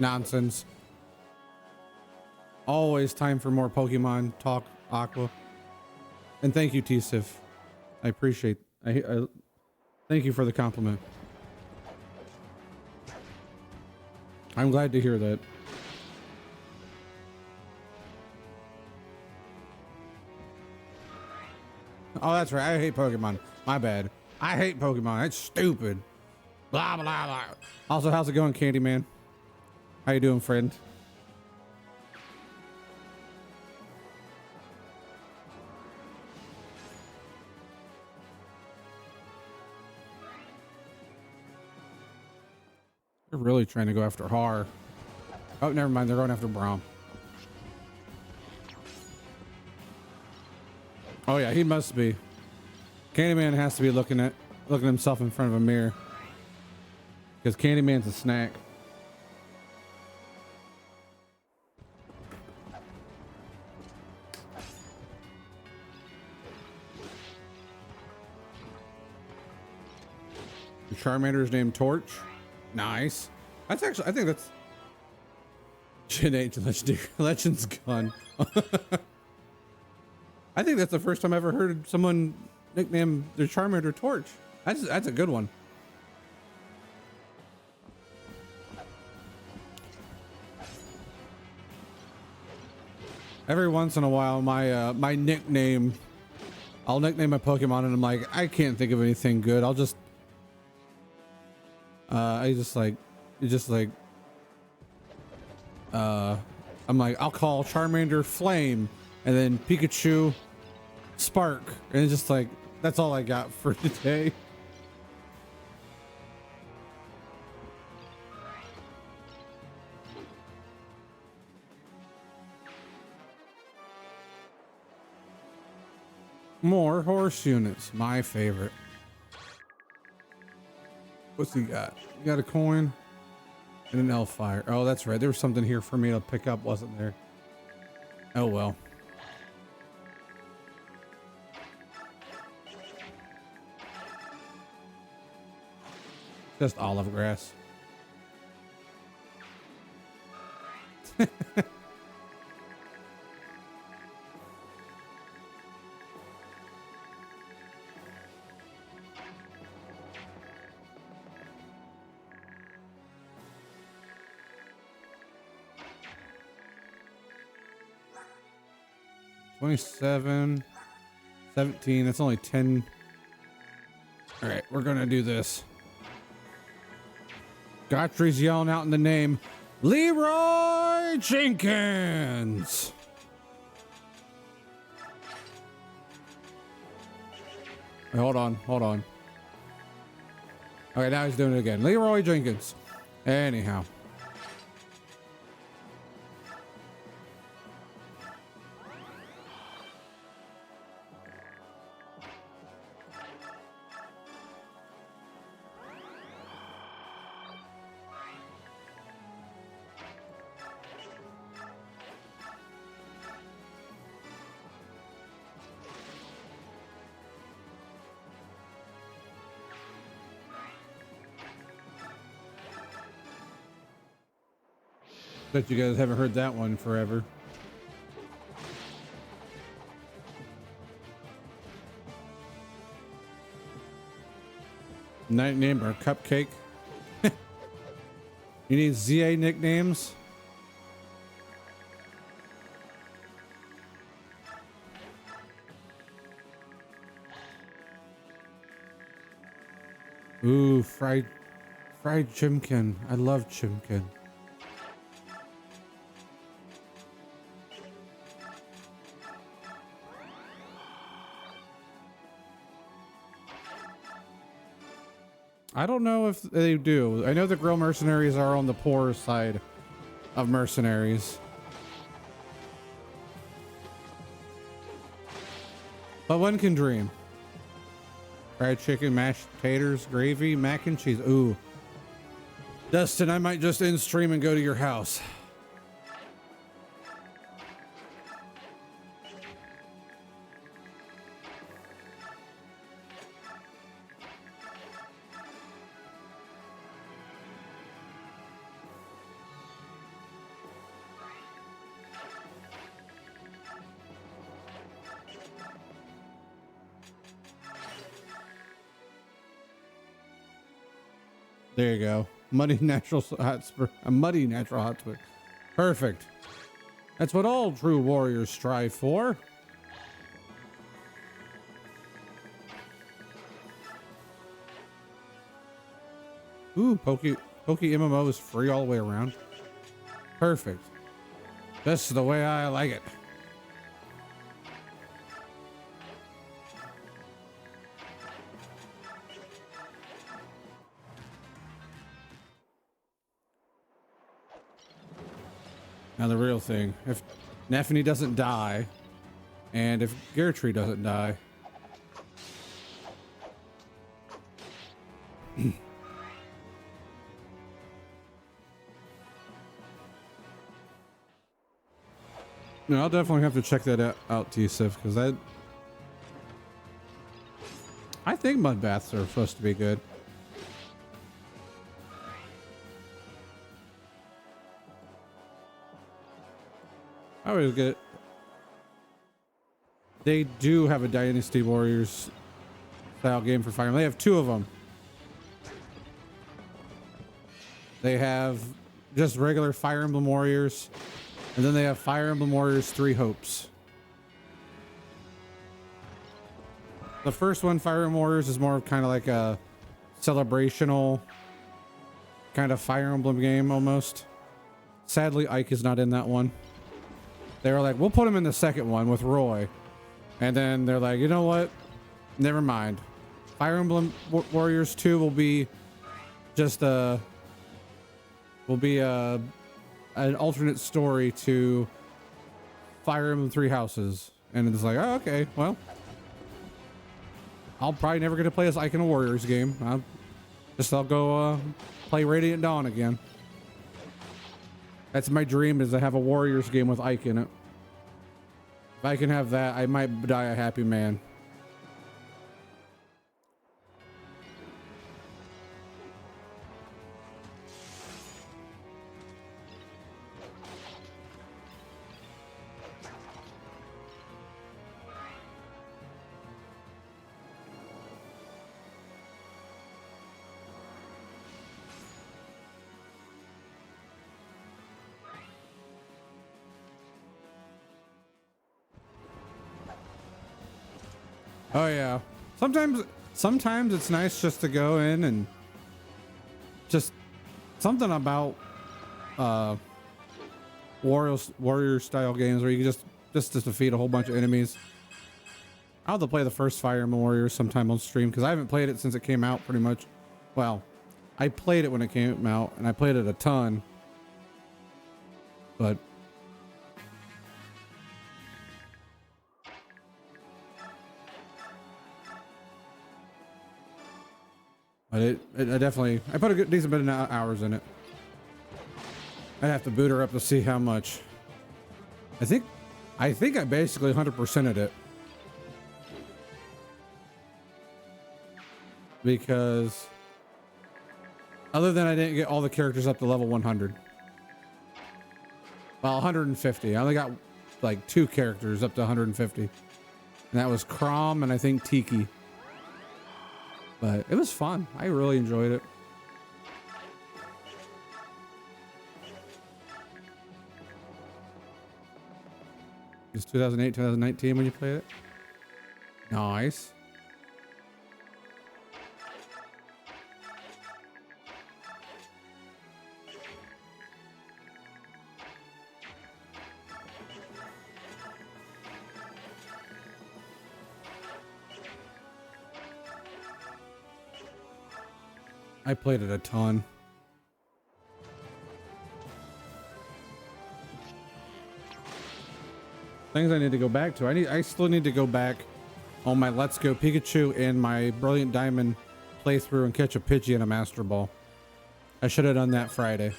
Nonsense. Always time for more Pokemon talk, Aqua. And thank you, T-Sif. I appreciate. I thank you for the compliment. I'm glad to hear that. Oh, that's right. I hate Pokemon. My bad. I hate Pokemon. It's stupid. Blah, blah, blah. Also, how's it going, Candyman? How you doing, friend? They're really trying to go after Har. Oh, never mind. They're going after Braum. Oh yeah, he must be. Candyman has to be looking himself in front of a mirror. Because Candyman's a snack. The Charmander's named Torch. Nice. That's actually, I think that's Gen 8 Legendary Legends gun. I think that's the first time I ever heard someone nickname their Charmander Torch. That's a good one. Every once in a while, my nickname, I'll nickname my Pokemon, and I'm like, I can't think of anything good. I'll just, I'm like, I'll call Charmander Flame, and then Pikachu Spark, and it's just like, that's all I got for today. More horse units, my favorite. What's he got? You got a coin and an Elfire. Oh, that's right. There was something here for me to pick up, wasn't there? Oh well. Just olive grass. 27, 17, that's only 10. All right, we're gonna do this. Godfrey's yelling out in the name, Leroy Jenkins. Wait, hold on. Okay, now he's doing it again. Leroy Jenkins. Anyhow. Bet you guys haven't heard that one forever. Nickname or Cupcake? You need ZA nicknames? Ooh, fried chimkin. I love chimkin. I don't know if they do. I know the grill mercenaries are on the poorer side of mercenaries. But one can dream. Fried chicken, mashed potatoes, gravy, mac and cheese. Ooh. Dustin, I might just end stream and go to your house. There you go. Muddy natural hot spring. A muddy natural hot spring. Perfect. That's what all true warriors strive for. Ooh, Poke MMO is free all the way around. Perfect. That's the way I like it. Now the real thing, if Neffany doesn't die, and if Gertrude doesn't die, no, I'll definitely have to check that out, T-Sif, because I think mud baths are supposed to be good. I always get. They do have a Dynasty Warriors style game for Fire Emblem. They have two of them. They have just regular Fire Emblem Warriors, and then they have Fire Emblem Warriors 3 Hopes. The first one, Fire Emblem Warriors, is more of kind of like a celebrational kind of Fire Emblem game almost. Sadly, Ike is not in that one. They were like, we'll put him in the second one with Roy. And then they're like, you know what? Never mind. Fire Emblem Warriors 2 will be just an alternate story to Fire Emblem 3 Houses. And it's like, oh, okay, well, I'll probably never get to play as Ike in a Warriors game. I'll go play Radiant Dawn again. That's my dream, is to have a Warriors game with Ike in it. If I can have that, I might die a happy man. Oh yeah. Sometimes it's nice just to go in and just something about warrior style games where you can just defeat a whole bunch of enemies. I'll have to play the first Fire Emblem Warriors sometime on stream because I haven't played it since it came out pretty much. Well, I played it when it came out and I played it a ton. But I put a decent bit of hours in it. I'd have to boot her up to see how much. I think I basically 100%ed it. Because other than I didn't get all the characters up to level 100. Well, 150. I only got like 2 characters up to 150. And that was Crom and I think Tiki. But it was fun. I really enjoyed it. It was 2008, 2019 when you played it? Nice. I played it a ton. Things I need to go back to. I still need to go back on my Let's Go Pikachu and my Brilliant Diamond playthrough and catch a Pidgey and a Master Ball. I should have done that Friday.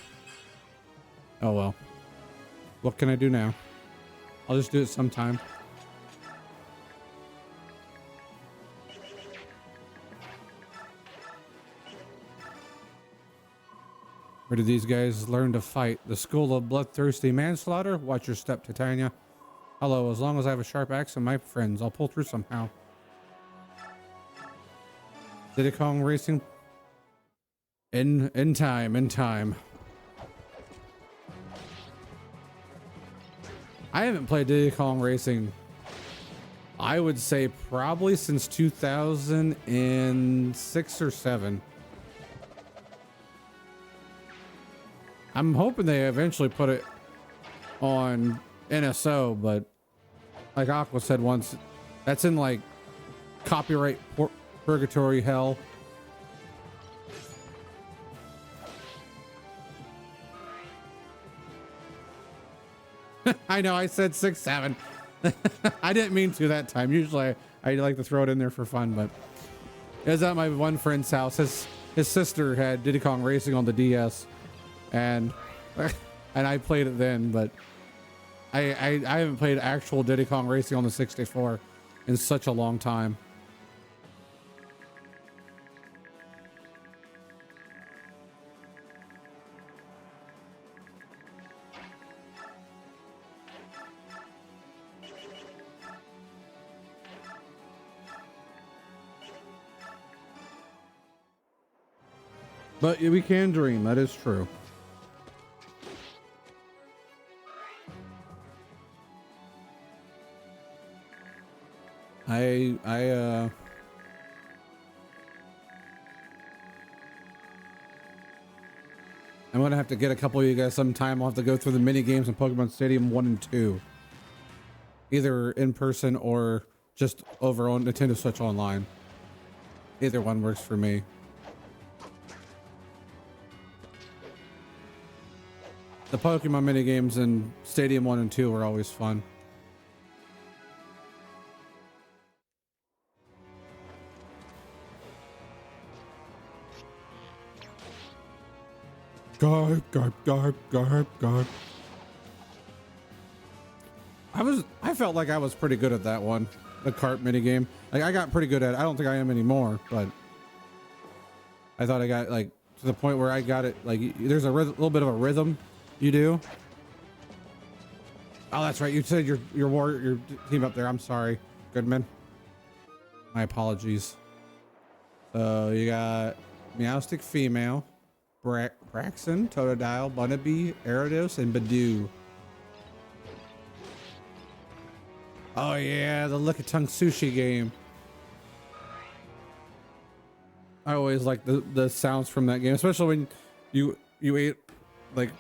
Oh well. What can I do now? I'll just do it sometime. Where did these guys learn to fight? The school of bloodthirsty manslaughter? Watch your step, Titania. Hello, as long as I have a sharp axe and my friends, I'll pull through somehow. Diddy Kong Racing? In time. I haven't played Diddy Kong Racing, I would say probably since 2006 or 7. I'm hoping they eventually put it on NSO, but like Aqua said once, that's in like copyright purgatory hell. I know I said 6, 7. I didn't mean to that time. Usually I like to throw it in there for fun, but it was at my one friend's house. His sister had Diddy Kong Racing on the DS. And I played it then, but I haven't played actual Diddy Kong Racing on the 64 in such a long time. But we can dream. That is true. I'm gonna have to get a couple of you guys sometime. I'll have to go through the mini games in Pokemon Stadium 1 and 2. Either in person or just over on Nintendo Switch Online. Either one works for me. The Pokemon mini games in Stadium 1 and 2 were always fun. Garp, garp, garp, garp, garp. I felt like I was pretty good at that one, the cart mini game. Like I got pretty good at it. I don't think I am anymore, but I thought I got like to the point where I got it. Like there's a little bit of a rhythm you do. Oh, that's right. You said your team up there. I'm sorry, Goodman. My apologies. So you got Meowstic female, Braxton, Totodile, Bunnelby, Gyarados, and Badoo. Oh yeah, the Lickitung sushi game. I always like the sounds from that game, especially when you ate like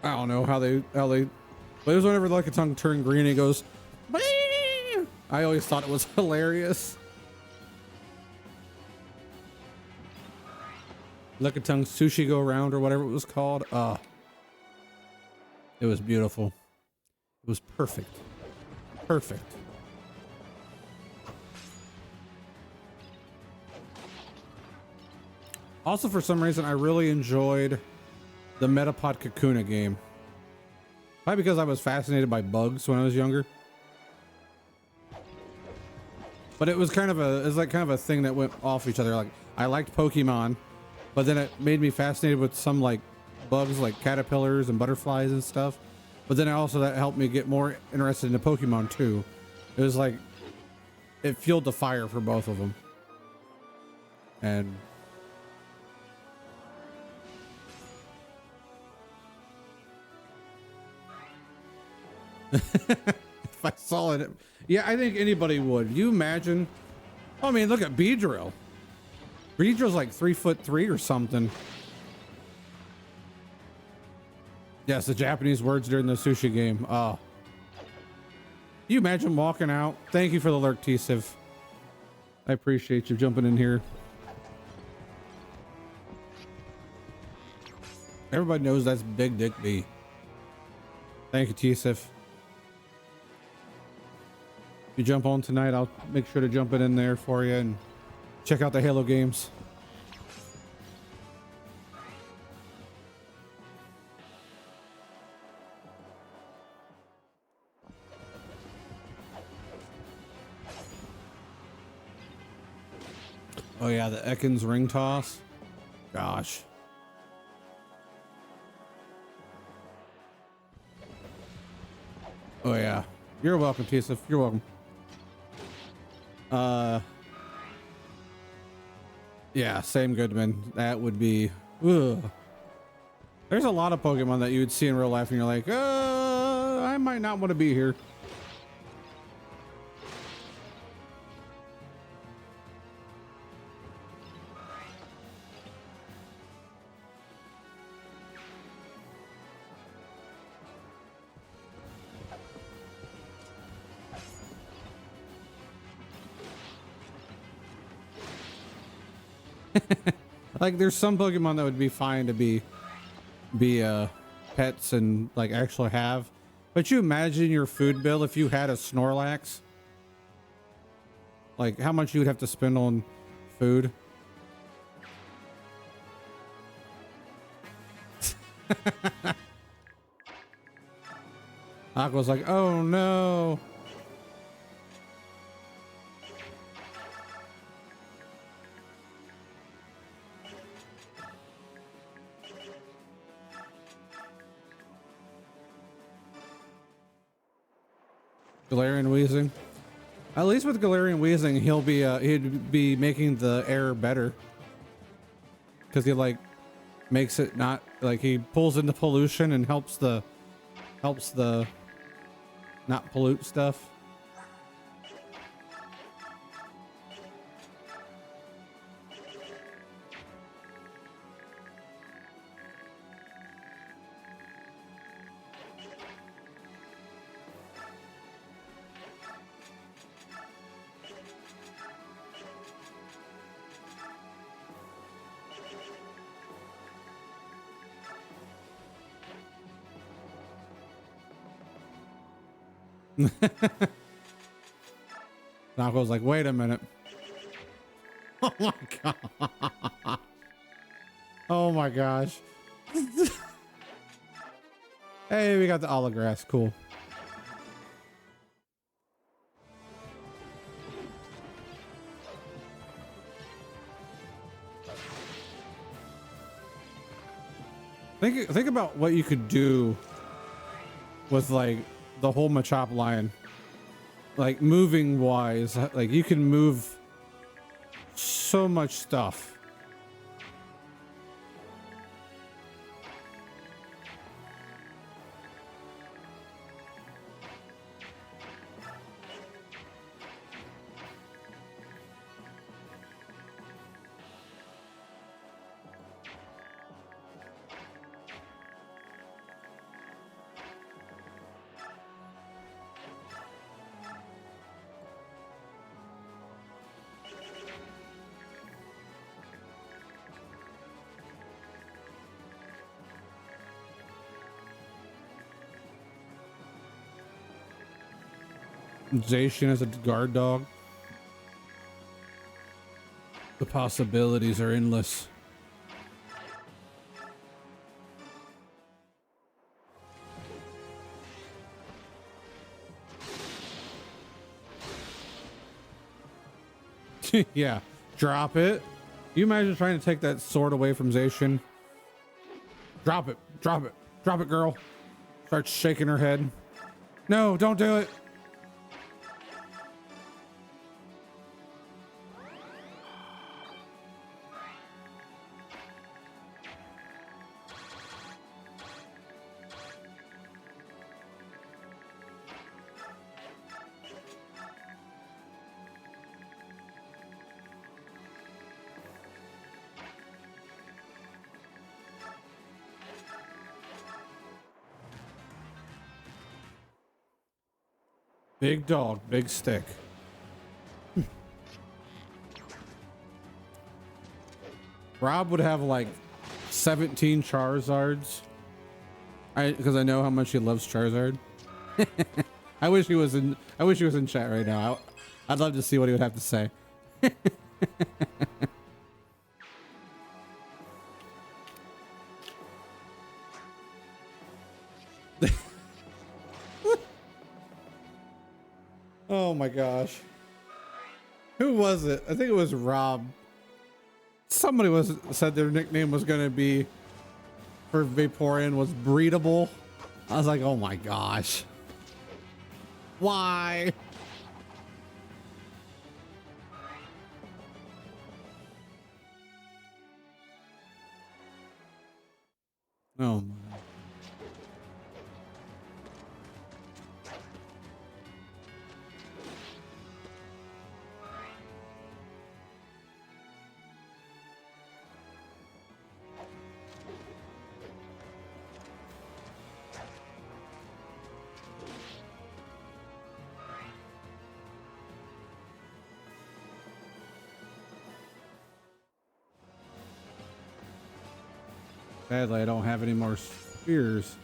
I don't know how they but it was whenever the Lickitung turned green and it goes Bee! I always thought it was hilarious. Lickitung sushi go round or whatever it was called. It was beautiful. It was perfect. Perfect. Also, for some reason, I really enjoyed the Metapod Kakuna game. Probably because I was fascinated by bugs when I was younger. But it was kind of a thing that went off each other. Like I liked Pokemon, but then it made me fascinated with some like bugs like caterpillars and butterflies and stuff. But then also that helped me get more interested in the Pokemon too. It was like, it fueled the fire for both of them. And if I saw it, yeah, I think anybody would. You imagine? Oh, I mean, look at Beedrill. Beedrill's like 3'3" or something. Yes, the Japanese words during the sushi game. You imagine walking out? Thank you for the lurk, T-Civ. I appreciate you jumping in here. Everybody knows that's Big Dick B. Thank you, T-Civ. If you jump on tonight, I'll make sure to jump it in there for you and check out the Halo games. Oh yeah, the Ekans ring toss. Gosh. Oh yeah. You're welcome, Tisif. You're welcome. Yeah, same Goodman. That would be ugh. There's a lot of Pokemon that you would see in real life and you're like, I might not want to be here. Like there's some Pokemon that would be fine to be pets and like actually have, but you imagine your food bill if you had a Snorlax, like how much you would have to spend on food. Aqua's like, oh no. Galarian Weezing. At least with Galarian Weezing, he'd be making the air better. because he like makes it not like he pulls in the pollution and helps the not pollute stuff. Nako's like, wait a minute. Oh my god. Oh my gosh. Hey, we got the allgrass. Cool. Think about what you could do with like the whole Machop line. Like moving wise, like you can move so much stuff. Zacian as a guard dog. The possibilities are endless. Yeah, drop it. You imagine trying to take that sword away from Zacian? Drop it, drop it, drop it, girl. Starts shaking her head. No, don't do it. Big dog, big stick. Rob would have like 17 Charizards. Because I know how much he loves Charizard. I wish he was in chat right now. I'd love to see what he would have to say. Oh my gosh. Who was it? I think it was Rob. Somebody said their nickname was gonna be for Vaporeon was breedable. I was like, oh my gosh. Why? Oh my. Sadly, I don't have any more spears.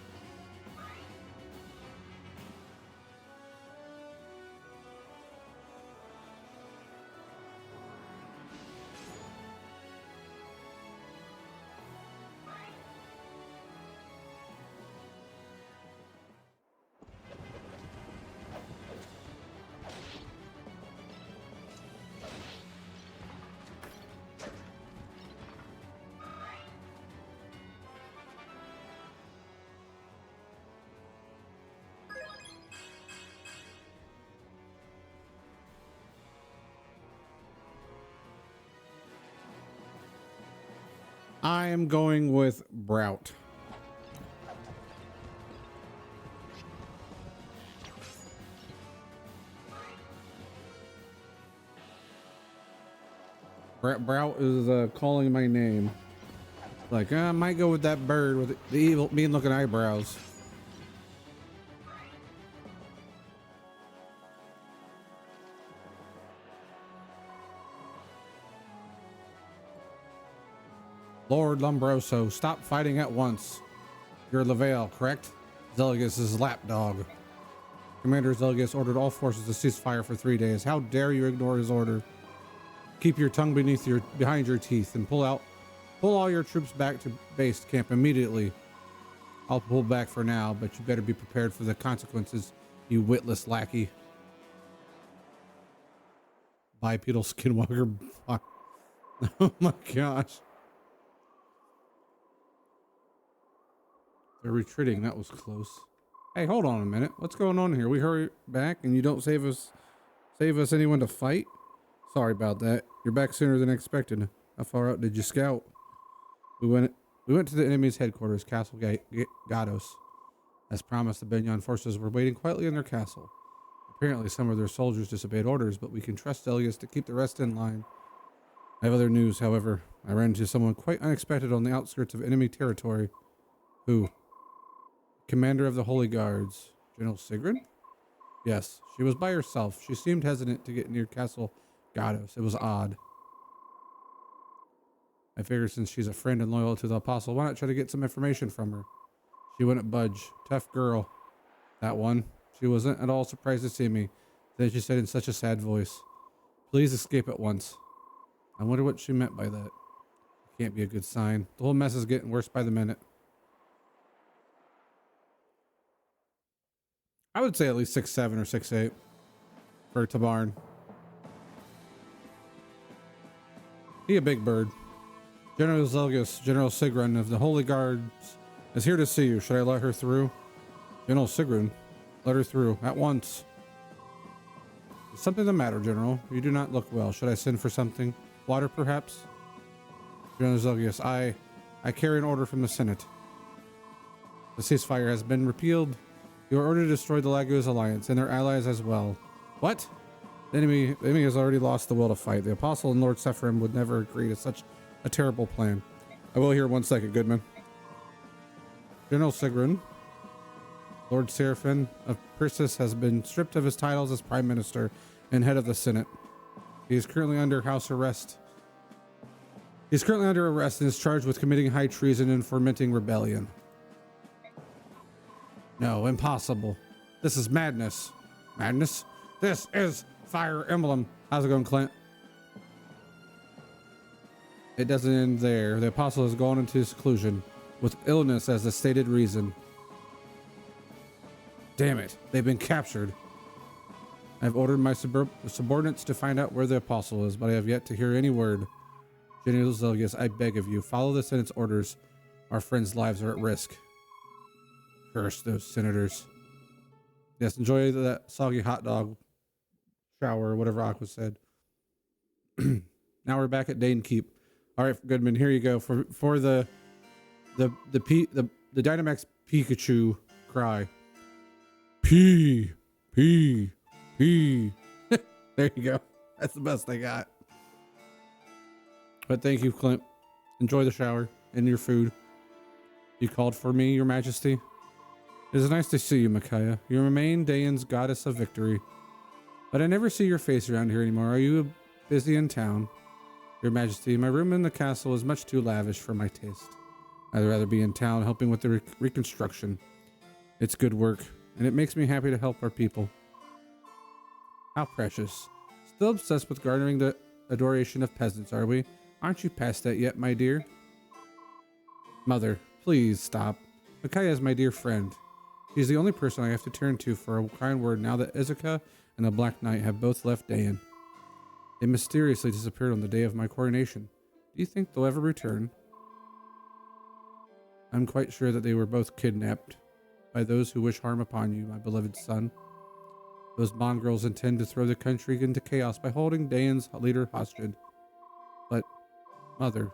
I am going with Brout. Brout is calling my name. Like, I might go with that bird with the evil, mean looking eyebrows. Lord Lombroso, stop fighting at once. You're Lavelle, correct? Zelgus' lapdog. Commander Zelgus ordered all forces to cease fire for 3 days. How dare you ignore his order? Keep your tongue behind your teeth and pull all your troops back to base camp immediately. I'll pull back for now, but you better be prepared for the consequences, you witless lackey. Bipedal skinwalker. Oh my gosh. They're retreating. That was close. Hey, hold on a minute. What's going on here? We hurry back and you don't save us anyone to fight? Sorry about that. You're back sooner than expected. How far out did you scout? We went to the enemy's headquarters, Castle Gatos. As promised, the Benyon forces were waiting quietly in their castle. Apparently, some of their soldiers disobeyed orders, but we can trust Elias to keep the rest in line. I have other news, however. I ran into someone quite unexpected on the outskirts of enemy territory. Who? Commander of the Holy Guards. General Sigrun? Yes, she was by herself. She seemed hesitant to get near Castle Gatos. It was odd. I figured since she's a friend and loyal to the Apostle, why not try to get some information from her? She wouldn't budge. Tough girl. That one. She wasn't at all surprised to see me. Then she said in such a sad voice, "Please escape at once." I wonder what she meant by that. Can't be a good sign. The whole mess is getting worse by the minute. I would say at least 6'7" or 6'8" for Tabarn. He a big bird. General Zelgus, General Sigrun of the Holy Guards is here to see you. Should I let her through? General Sigrun, let her through at once. Is something the matter, General? You do not look well. Should I send for something? Water, perhaps? General Zelgus, I carry an order from the Senate. The ceasefire has been repealed. You are ordered to destroy the Lagos Alliance and their allies as well. What? The enemy has already lost the will to fight. The Apostle and Lord Sephirim would never agree to such a terrible plan. I will hear 1 second, Goodman. General Sigrun, Lord Seraphim of Persis has been stripped of his titles as Prime Minister and head of the Senate. He is currently under house arrest. He is currently under arrest and is charged with committing high treason and fomenting rebellion. No, impossible. This is madness. Madness? This is Fire Emblem. How's it going, Clint? It doesn't end there. The Apostle has gone into seclusion with illness as the stated reason. Damn it. They've been captured. I've ordered my subordinates to find out where the Apostle is, but I have yet to hear any word. General Zelgus, I beg of you, follow the Senate's orders. Our friends' lives are at risk. Curse those senators. Yes, enjoy that soggy hot dog shower or whatever Aqua said. Now we're back at Dane Keep. All right, Goodman, here you go for the Dynamax Pikachu cry. P. There you go. That's the best I got. But thank you, Clint. Enjoy the shower and your food. You called for me, Your Majesty. It is nice to see you, Micaiah. You remain Dayan's goddess of victory. But I never see your face around here anymore. Are you busy in town? Your Majesty, my room in the castle is much too lavish for my taste. I'd rather be in town helping with the reconstruction. It's good work, and it makes me happy to help our people. How precious. Still obsessed with garnering the adoration of peasants, are we? Aren't you past that yet, my dear? Mother, please stop. Micaiah is my dear friend. He's the only person I have to turn to for a kind word now that Izuka and the Black Knight have both left Dayan. They mysteriously disappeared on the day of my coronation. Do you think they'll ever return? I'm quite sure that they were both kidnapped by those who wish harm upon you, my beloved son. Those mongrels intend to throw the country into chaos by holding Dayan's leader hostage. But, Mother,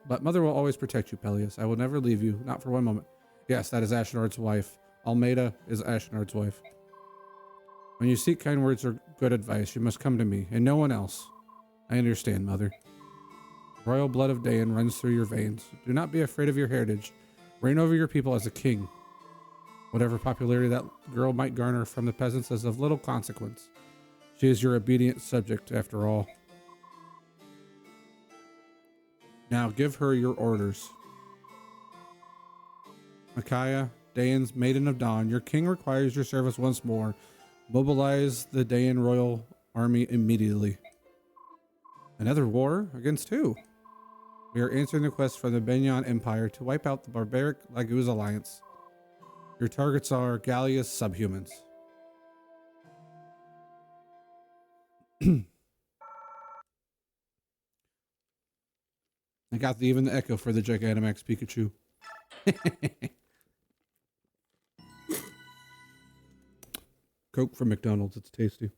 But Mother will always protect you, Peleus. I will never leave you, not for one moment. Yes, that is Ashnard's wife. Almeida is Ashnard's wife. When you seek kind words or good advice, you must come to me, and no one else. I understand, Mother. Royal blood of Dayan runs through your veins. Do not be afraid of your heritage. Reign over your people as a king. Whatever popularity that girl might garner from the peasants is of little consequence. She is your obedient subject, after all. Now give her your orders. Micaiah, Dayan's Maiden of Dawn, your king requires your service once more. Mobilize the Dayan royal army immediately. Another war? Against who? We are answering the quest from the Benyan Empire to wipe out the barbaric Laguz Alliance. Your targets are Gallia's subhumans. I got even the echo for the Gigantamax Pikachu. Coke from McDonald's, it's tasty.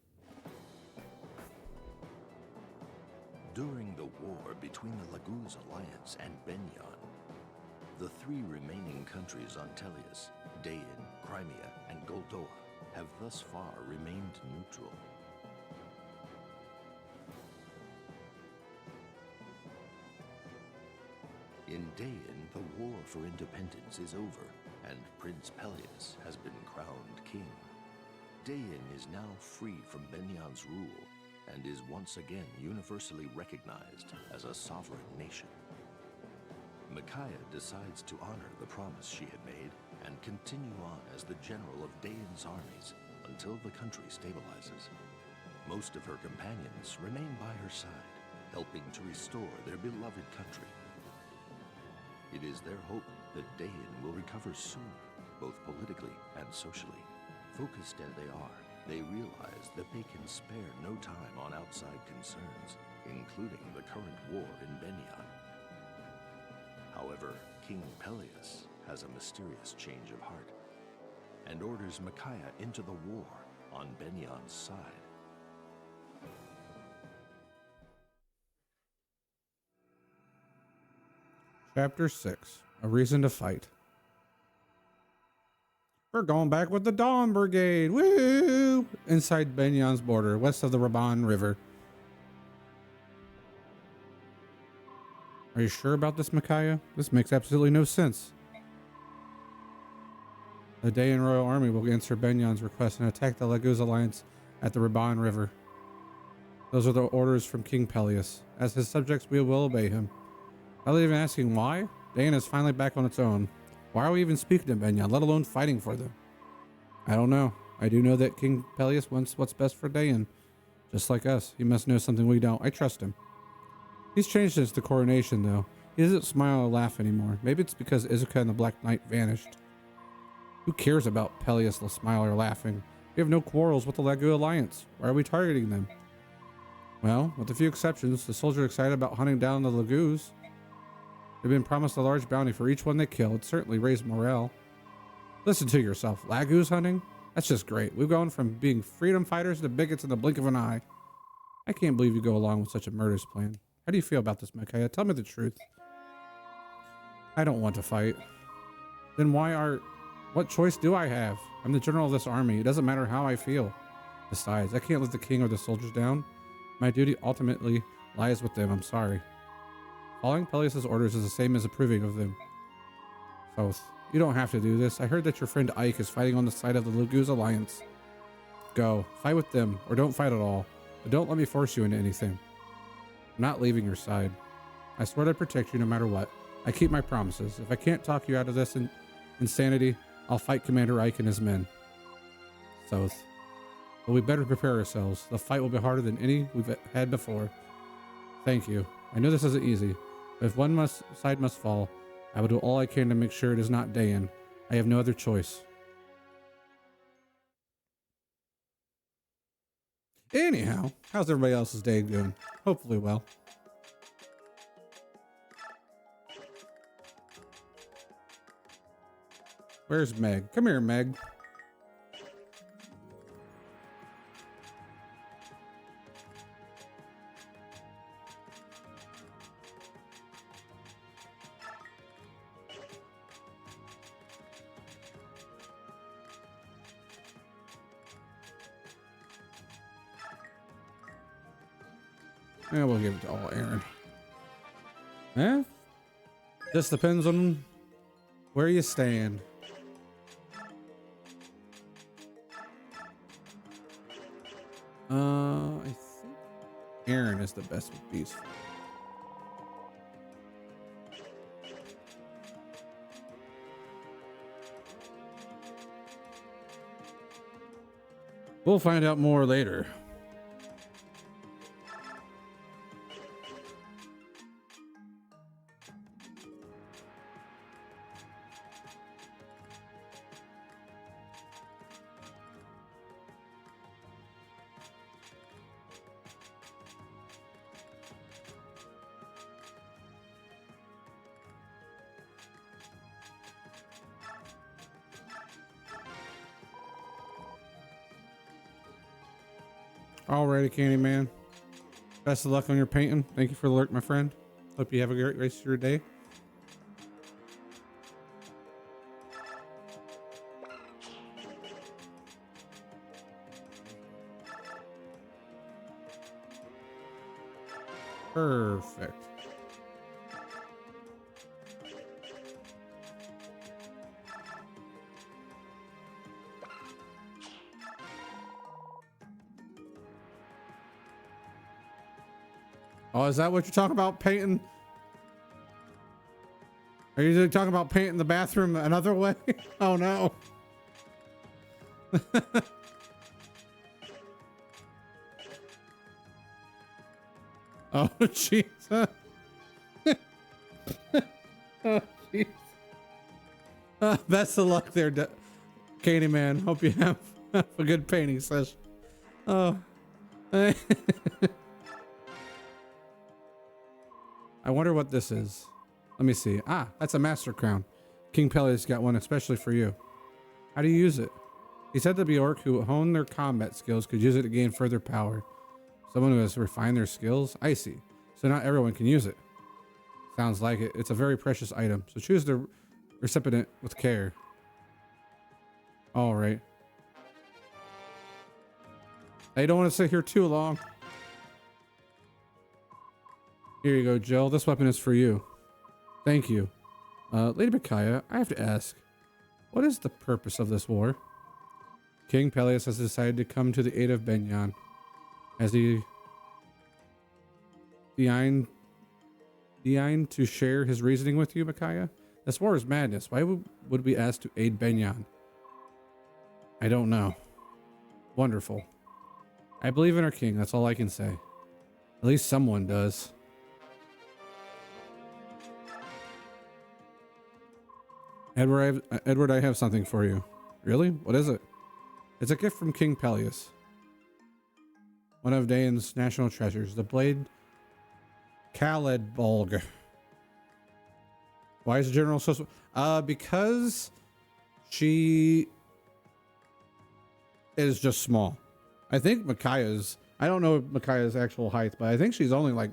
During the war between the Laguz Alliance and Benyan, the three remaining countries on Tellius, Dayan, Crimea, and Goldoa, have thus far remained neutral. In Dayan, the war for independence is over, and Prince Peleus has been crowned king. Dayan is now free from Benyan's rule, and is once again universally recognized as a sovereign nation. Micaiah decides to honor the promise she had made and continue on as the general of Dayan's armies until the country stabilizes. Most of her companions remain by her side, helping to restore their beloved country. It is their hope that Dayan will recover soon, both politically and socially. Focused as they are, they realize that they can spare no time on outside concerns, including the current war in Benyan. However, King Peleus has a mysterious change of heart and orders Micaiah into the war on Benyan's side. Chapter 6, A Reason to Fight. We're going back with the Dawn Brigade. Woo! Inside Benyan's border, west of the Raban River. Are you sure about this, Micaiah? This makes absolutely no sense. The Dayan Royal Army will answer Benyan's request and attack the Laguz Alliance at the Raban River. Those are the orders from King Peleus. As his subjects, we will obey him. Without even asking why, Dayan is finally back on its own. Why are we even speaking to Benyan, let alone fighting for them? I don't know. I do know that King Peleus wants what's best for Dayan. Just like us, he must know something we don't. I trust him. He's changed since the coronation, though. He doesn't smile or laugh anymore. Maybe it's because Izuka and the Black Knight vanished. Who cares about Peleus' smile or laughing? We have no quarrels with the Laguz Alliance. Why are we targeting them? Well, with a few exceptions, the soldiers are excited about hunting down the Laguz. They've been promised a large bounty for each one they kill. It certainly raised morale. Listen to yourself. Laguz hunting? That's just great. We've gone from being freedom fighters to bigots in the blink of an eye. I can't believe you go along with such a murderous plan. How do you feel about this, Micaiah? Tell me the truth. I don't want to fight. Then what choice do I have? I'm the general of this army. It doesn't matter how I feel. Besides, I can't let the king or the soldiers down. My duty ultimately lies with them. I'm sorry. Following Peleus' orders is the same as approving of them. Thoth, you don't have to do this. I heard that your friend Ike is fighting on the side of the Laguz Alliance. Go, fight with them, or don't fight at all. But don't let me force you into anything. I'm not leaving your side. I swear to protect you no matter what. I keep my promises. If I can't talk you out of this insanity, I'll fight Commander Ike and his men. Thoth, but we better prepare ourselves. The fight will be harder than any we've had before. Thank you. I know this isn't easy. But if one side must fall, I will do all I can to make sure it is not Dayan. I have no other choice. Anyhow, how's everybody else's day going? Hopefully well. Where's Meg? Come here, Meg. We'll give it to all Aaron. Eh? Just depends on where you stand. I think Aaron is the best with these. We'll find out more later. Alrighty, Candyman. Best of luck on your painting. Thank you for the alert, my friend. Hope you have a great rest of your day. Perfect. Oh, is that what you're talking about, painting? Are you talking about painting the bathroom another way? Oh no. Oh jeez. Oh jeez. Best of luck there, Katie man. Hope you have a good painting session. Oh. I wonder what this is. Let me see. Ah, that's a master crown. King Peleus got one especially for you. How do you use it? He said the Bjork who honed their combat skills could use it to gain further power. Someone who has refined their skills? I see. So not everyone can use it. Sounds like it. It's a very precious item, so choose the recipient with care. All right. I don't want to sit here too long. Here you go, Jill. This weapon is for you. Thank you. Lady Micaiah, I have to ask, what is the purpose of this war? King Peleus has decided to come to the aid of Benyon. Has he deigned to share his reasoning with you, Micaiah? This war is madness. Why would we ask to aid Benyon? I don't know. Wonderful. I believe in our king. That's all I can say. At least someone does. Edward, I have something for you. Really? What is it? It's a gift from King Peleus. One of Dane's national treasures, the blade Khaledbolg. Why is the general so... because she is just small. I think Micaiah's... I don't know Micaiah's actual height, but I think she's only like...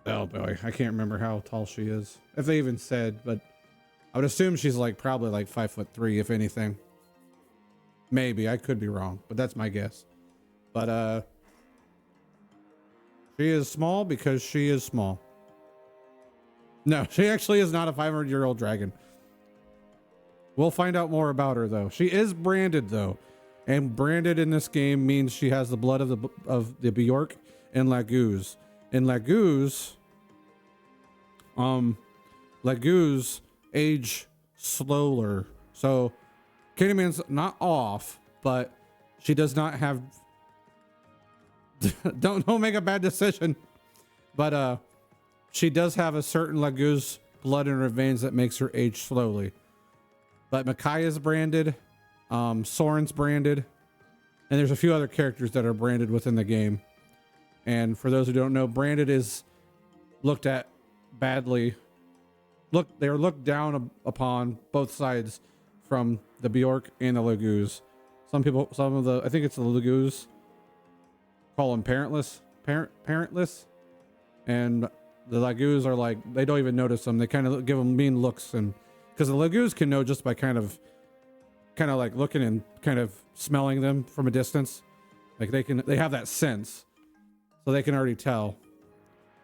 Oh boy, I can't remember how tall she is. If they even said, but... I would assume she's like probably like 5'3", if anything. Maybe, I could be wrong, but that's my guess. But she is small because she is small. No, she actually is not a 500-year-old dragon. We'll find out more about her though. She is branded though, and branded in this game means she has the blood of the Bjork and Laguz. And Laguz, age slower, so Candyman's not off, but she does not have don't make a bad decision, but she does have a certain Laguz blood in her veins that makes her age slowly. But Micaiah's branded, Soren's branded, and there's a few other characters that are branded within the game. And for those who don't know, branded is looked at badly. They are looked down upon both sides from the Bjork and the Laguz. I think it's the Laguz call them parentless, and the Laguz are like, they don't even notice them. They kind of give them mean looks, and because the Laguz can know just by kind of like looking and kind of smelling them from a distance. Like they have that sense. so they can already tell.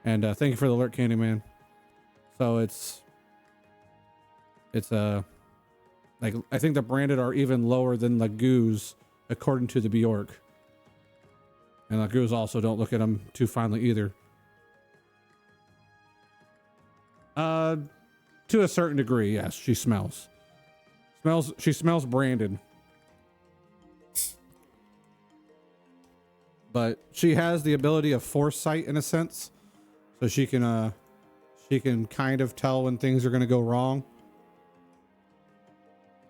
And thank you for the alert, Candyman. So it's like, I think the branded are even lower than the goos according to the Bjork. And the goos also don't look at them too fondly either. To a certain degree, yes, she smells. She smells branded. But she has the ability of foresight in a sense. So she can kind of tell when things are going to go wrong.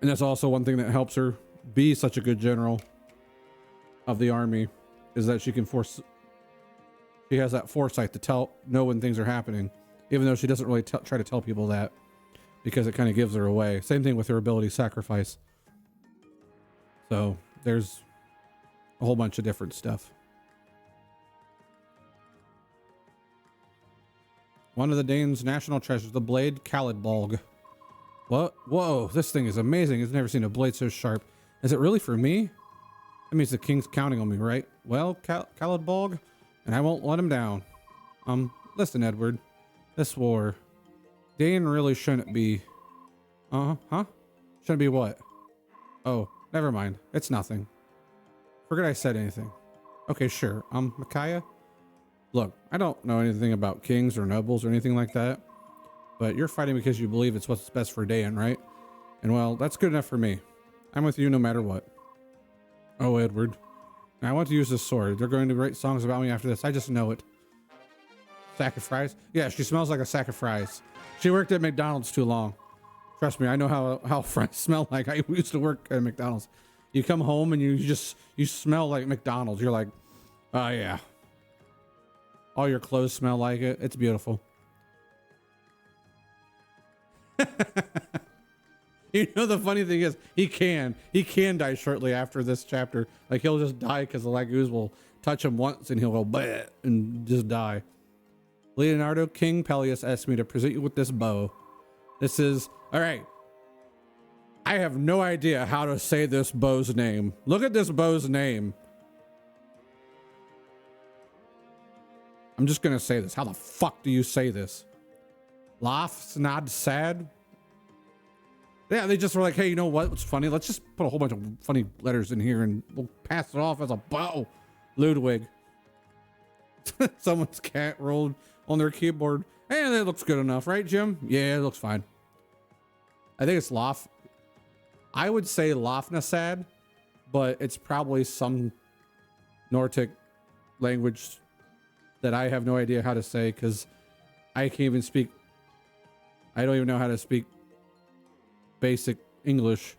And that's also one thing that helps her be such a good general of the army, is that she has that foresight to know when things are happening, even though she doesn't really try to tell people that, because it kind of gives her away. Same thing with her ability sacrifice. So there's a whole bunch of different stuff. One of the Danes' national treasures, the blade Caladbolg. What? Whoa, this thing is amazing. I've never seen a blade so sharp. Is it really for me? That means the king's counting on me, right? Well, Caladbolg, and I won't let him down. Listen, Edward. This war, Dane really shouldn't be... Huh? Shouldn't be what? Oh, never mind. It's nothing. Forget I said anything. Okay, sure. Micaiah? Look, I don't know anything about kings or nobles or anything like that, but you're fighting because you believe it's what's best for Dan, right? And well, that's good enough for me. I'm with you no matter what. Oh, Edward. I want to use this sword. They're going to write songs about me after this. I just know it. Sack of fries? Yeah, she smells like a sack of fries. She worked at McDonald's too long. Trust me, I know how fries smell like. I used to work at McDonald's. You come home and you smell like McDonald's. You're like, oh yeah. All your clothes smell like it. It's beautiful. You know, the funny thing is, he can die shortly after this chapter. Like, he'll just die because the Lagoos will touch him once and he'll go bleh and just die. Leonardo, King Pelias asked me to present you with this bow. This is, all right. I have no idea how to say this bow's name. Look at this bow's name. I'm just going to say this. How the fuck do you say this? Lafsnad Sad? Yeah, they just were like, hey, you know what? What's funny? Let's just put a whole bunch of funny letters in here and we'll pass it off as a bow. Ludwig. Someone's cat rolled on their keyboard. And it looks good enough, right, Jim? Yeah, it looks fine. I think it's I would say Lafnasad, but it's probably some Nordic language that I have no idea how to say, because I can't even speak. I don't even know how to speak basic English.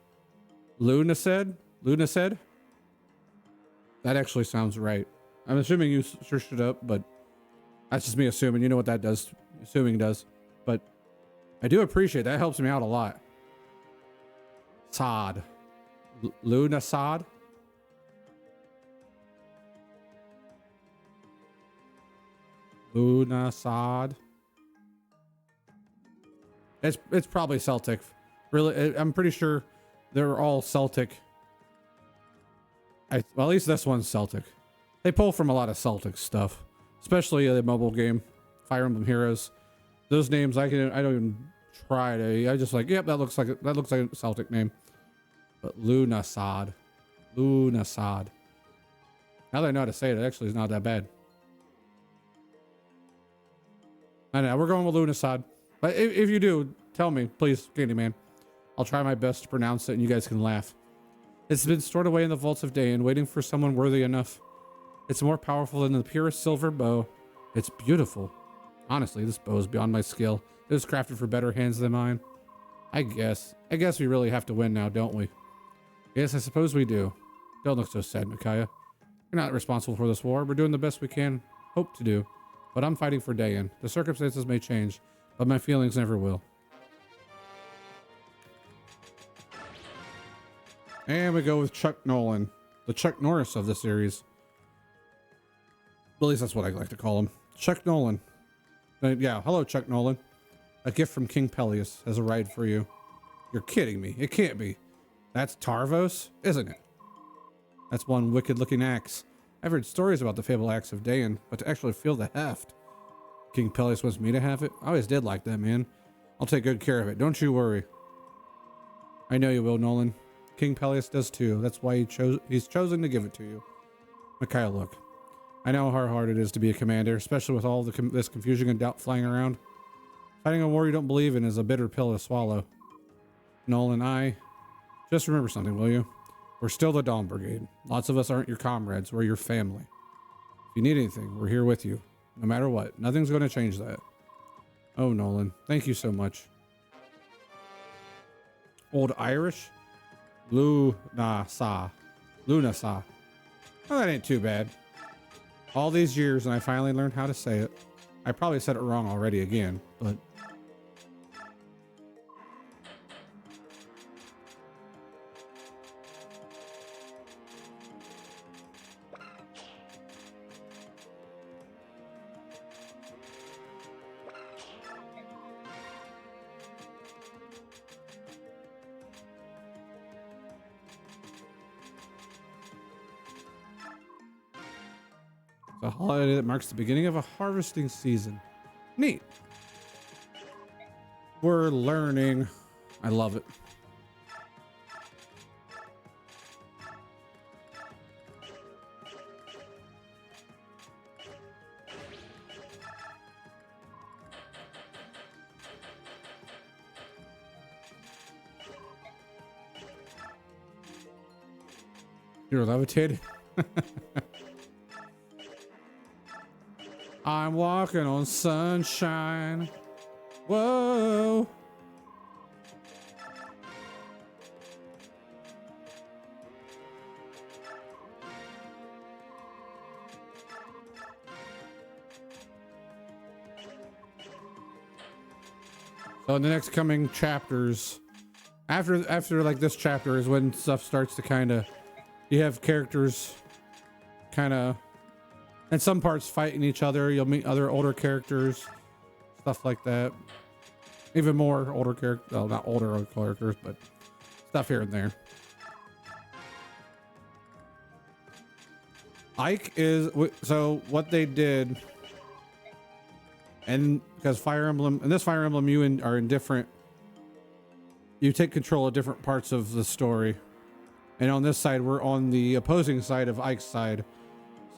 Lunased? That actually sounds right. I'm assuming you searched it up, but that's just me assuming. You know what that does. Assuming does. But I do appreciate that. It helps me out a lot. Sod. Lunasad? Lunasad. It's probably Celtic. Really, I'm pretty sure they're all Celtic. Well, at least this one's Celtic. They pull from a lot of Celtic stuff, especially the mobile game, Fire Emblem Heroes. Those names I don't even try to. I just like, yep, that looks like a Celtic name. But Lunasad. Now that I know how to say it, actually is not that bad. I know we're going with Lunasad, but if you do, tell me, please, Candyman. I'll try my best to pronounce it, and you guys can laugh. It's been stored away in the vaults of Dayan, waiting for someone worthy enough. It's more powerful than the purest silver bow. It's beautiful. Honestly, this bow is beyond my skill. It was crafted for better hands than mine. I guess we really have to win now, don't we? Yes, I suppose we do. Don't look so sad, Micaiah. You're not responsible for this war. We're doing the best we can, hope to do. But I'm fighting for Dayan. The circumstances may change, but my feelings never will. And we go with Chuck Nolan, the Chuck Norris of the series. At least that's what I like to call him. Chuck Nolan. Yeah, hello, Chuck Nolan. A gift from King Pelias as a ride for you. You're kidding me. It can't be. That's Tarvos, isn't it? That's one wicked-looking axe. I've heard stories about the fabled axe of Dayan, but to actually feel the heft. King Pelias wants me to have it. I always did like that, man. I'll take good care of it. Don't you worry. I know you will, Nolan. King Pelias does too. That's why he's chosen to give it to you. Micaiah, look. I know how hard it is to be a commander, especially with all this confusion and doubt flying around. Fighting a war you don't believe in is a bitter pill to swallow. Nolan, just remember something, will you? We're still the Dawn Brigade. Lots of us aren't your comrades. We're your family. If you need anything, we're here with you. No matter what. Nothing's going to change that. Oh, Nolan. Thank you so much. Old Irish? Lunasa. Oh, that ain't too bad. All these years and I finally learned how to say it. I probably said it wrong already again, but... a holiday that marks the beginning of a harvesting season. Neat. We're learning. I love it. You're levitating. I'm walking on sunshine. Whoa. So in the next coming chapters, after like this chapter is when stuff starts to kind of, you have characters kind of in some parts fighting each other. You'll meet other older characters, stuff like that. Even more older characters, well, not older characters, but stuff here and there. Ike is, so what they did, and because Fire Emblem, in this Fire Emblem, you are in different, you take control of different parts of the story. And on this side, we're on the opposing side of Ike's side.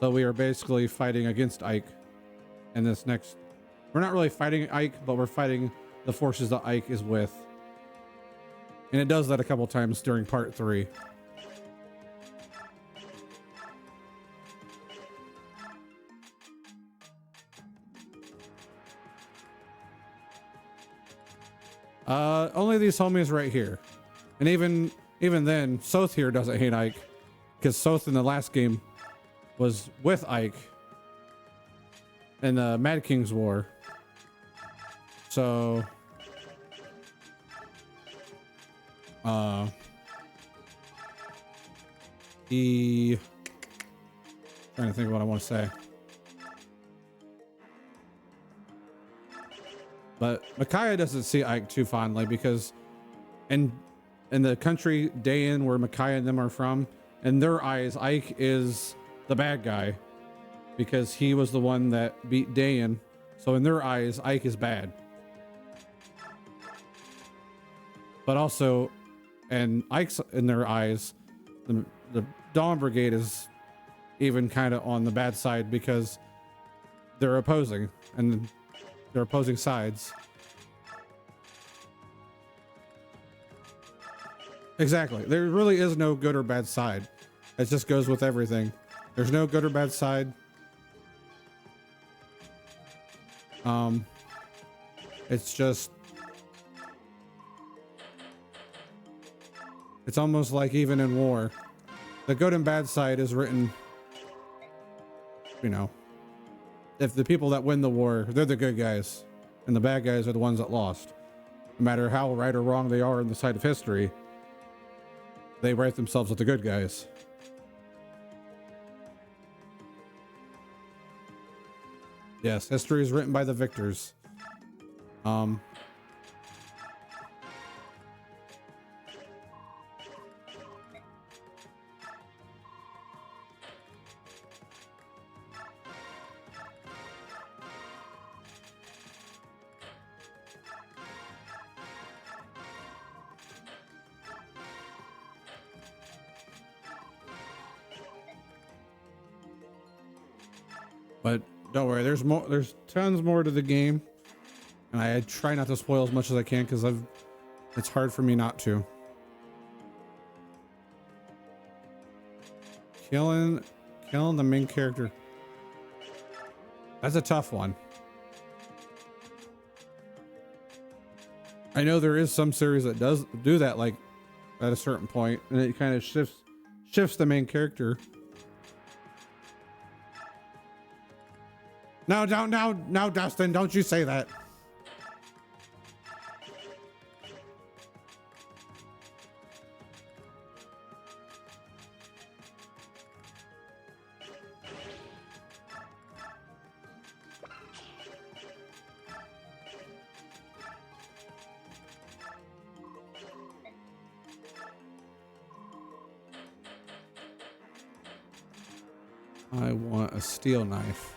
So we are basically fighting against Ike. And this next, we're not really fighting Ike, but we're fighting the forces that Ike is with. And it does that a couple times during part 3. Only these homies right here. And even then, Soth here doesn't hate Ike, because Soth in the last game was with Ike in the Mad King's War. So, trying to think of what I want to say. But Micaiah doesn't see Ike too fondly because in the country Dayan, where Micaiah and them are from, in their eyes, Ike is the bad guy because he was the one that beat Dayan. So in their eyes, Ike is bad. But also, in Ike's, in their eyes, the Dawn Brigade is even kind of on the bad side because they're opposing and they're opposing sides. Exactly. There really is no good or bad side. It just goes with everything. There's no good or bad side. It's just, it's almost like even in war, the good and bad side is written, you know, if the people that win the war, they're the good guys and the bad guys are the ones that lost. No matter how right or wrong they are in the side of history, they write themselves as the good guys. Yes, history is written by the victors. But don't worry, there's more. There's tons more to the game, and I try not to spoil as much as I can because it's hard for me not to. Killing the main character. That's a tough one. I know there is some series that does do that, like at a certain point, and it kind of shifts the main character. No, Dustin, don't you say that. I want a steel knife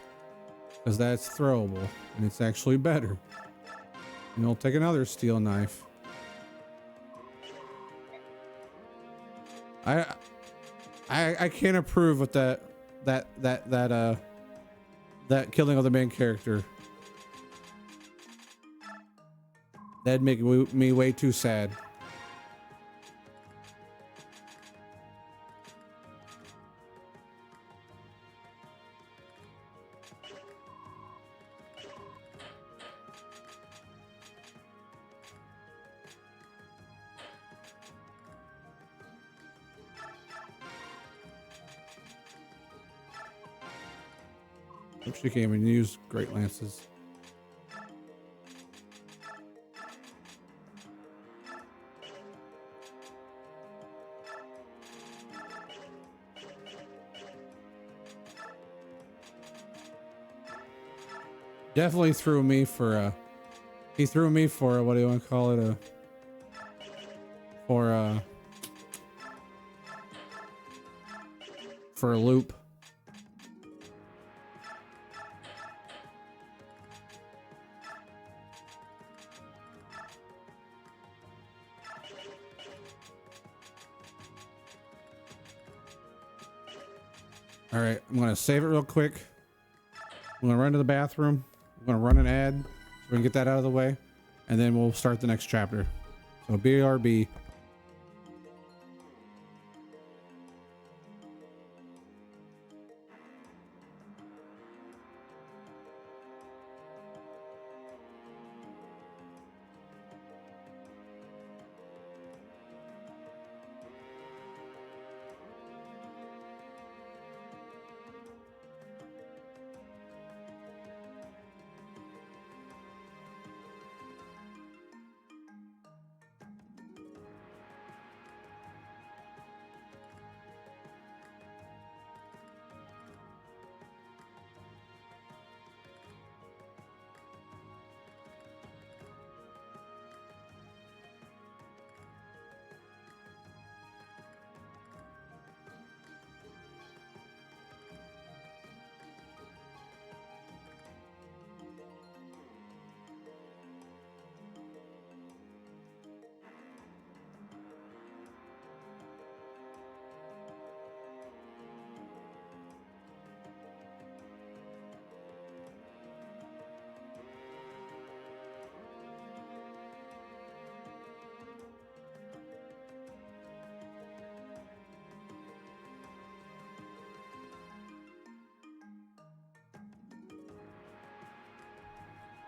because that's throwable and it's actually better. And I'll take another steel knife. I can't approve with that killing of the main character. That'd make me way too sad. She can't even use great lances. Definitely threw me for he threw me for what do you want to call it, for a loop. All right, I'm gonna save it real quick. I'm gonna run to the bathroom. I'm gonna run an ad so we can get that out of the way, and then we'll start the next chapter. So BRB.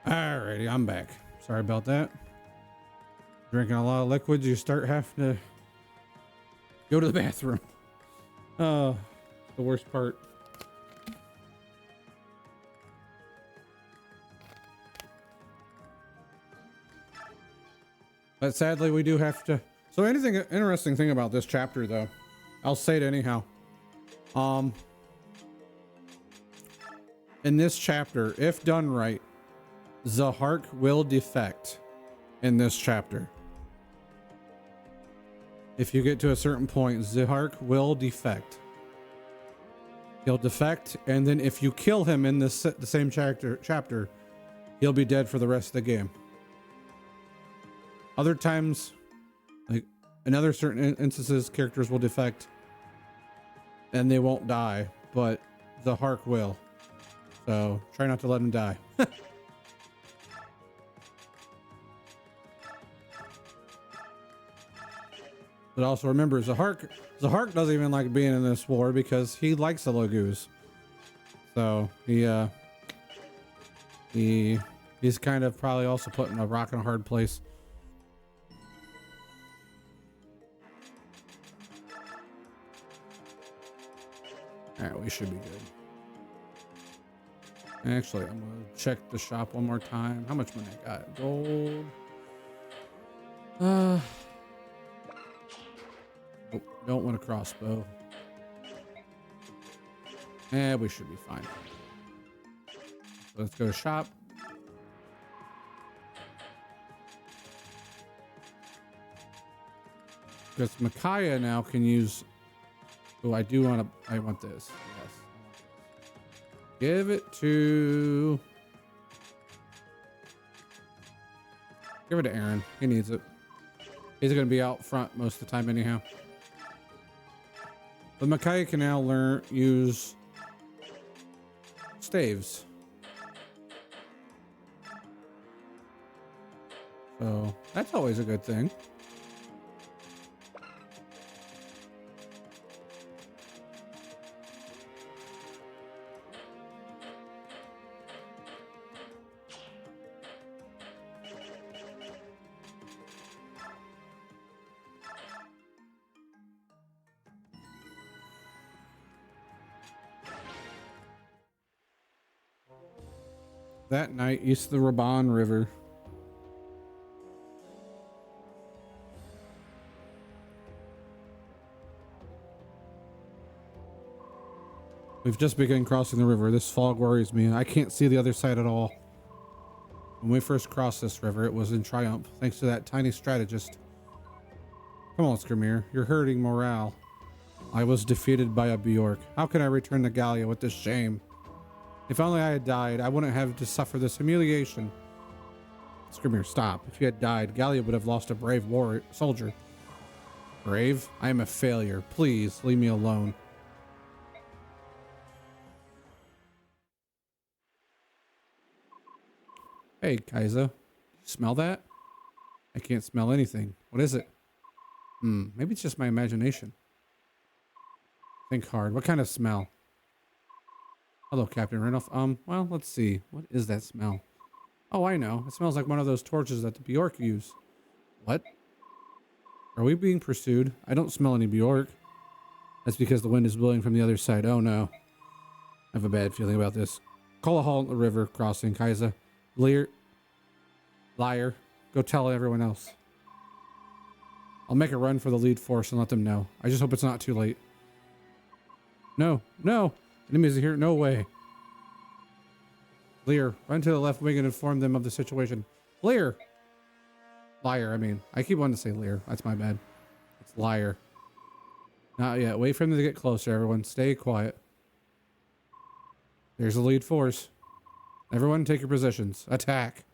Alrighty, I'm back. Sorry about that. Drinking a lot of liquids, you start having to go to the bathroom. The worst part. But sadly, we do have to. So anything interesting thing about this chapter, though, I'll say it anyhow. In this chapter, if done right, Zahark will defect in this chapter. If you get to a certain point, Zahark will defect. He'll defect, and then if you kill him in the same chapter, he'll be dead for the rest of the game. Other times, like in other certain instances, characters will defect and they won't die, but Zahark will. So try not to let him die. But also remember, Zahark doesn't even like being in this war because he likes the Lagoos. So he's kind of probably also put in a rock and a hard place. All right, we should be good. Actually, I'm gonna check the shop one more time. How much money I got? Gold. Oh, don't want a crossbow. We should be fine. Let's go to shop. Because Micaiah now can use. Oh, I want this. Yes. Give it to Aaron. He needs it. He's going to be out front most of the time anyhow. But Micaiah can now use staves. So that's always a good thing. That night, east of the Raban River. We've just begun crossing the river. This fog worries me. I can't see the other side at all. When we first crossed this river, it was in triumph, thanks to that tiny strategist. Come on, Skirmir. You're hurting morale. I was defeated by a Bjork. How can I return to Gallia with this shame? If only I had died, I wouldn't have to suffer this humiliation. Skirmir, stop. If you had died, Gallia would have lost a brave soldier. Brave? I am a failure. Please, leave me alone. Hey, Kaiser. You smell that? I can't smell anything. What is it? Maybe it's just my imagination. Think hard. What kind of smell? Hello, Captain Randolph. Well, let's see. What is that smell? Oh, I know. It smells like one of those torches that the Bjork use. What? Are we being pursued? I don't smell any Bjork. That's because the wind is blowing from the other side. Oh, no. I have a bad feeling about this. Call a halt at the river crossing, Kaiser. Liar. Go tell everyone else. I'll make a run for the lead force and let them know. I just hope it's not too late. No. Enemies are here. No way. Lear, run to the left wing and inform them of the situation. Lear! Liar, I mean. I keep wanting to say Lear. That's my bad. It's liar. Not yet. Wait for them to get closer, everyone. Stay quiet. There's the lead force. Everyone take your positions. Attack.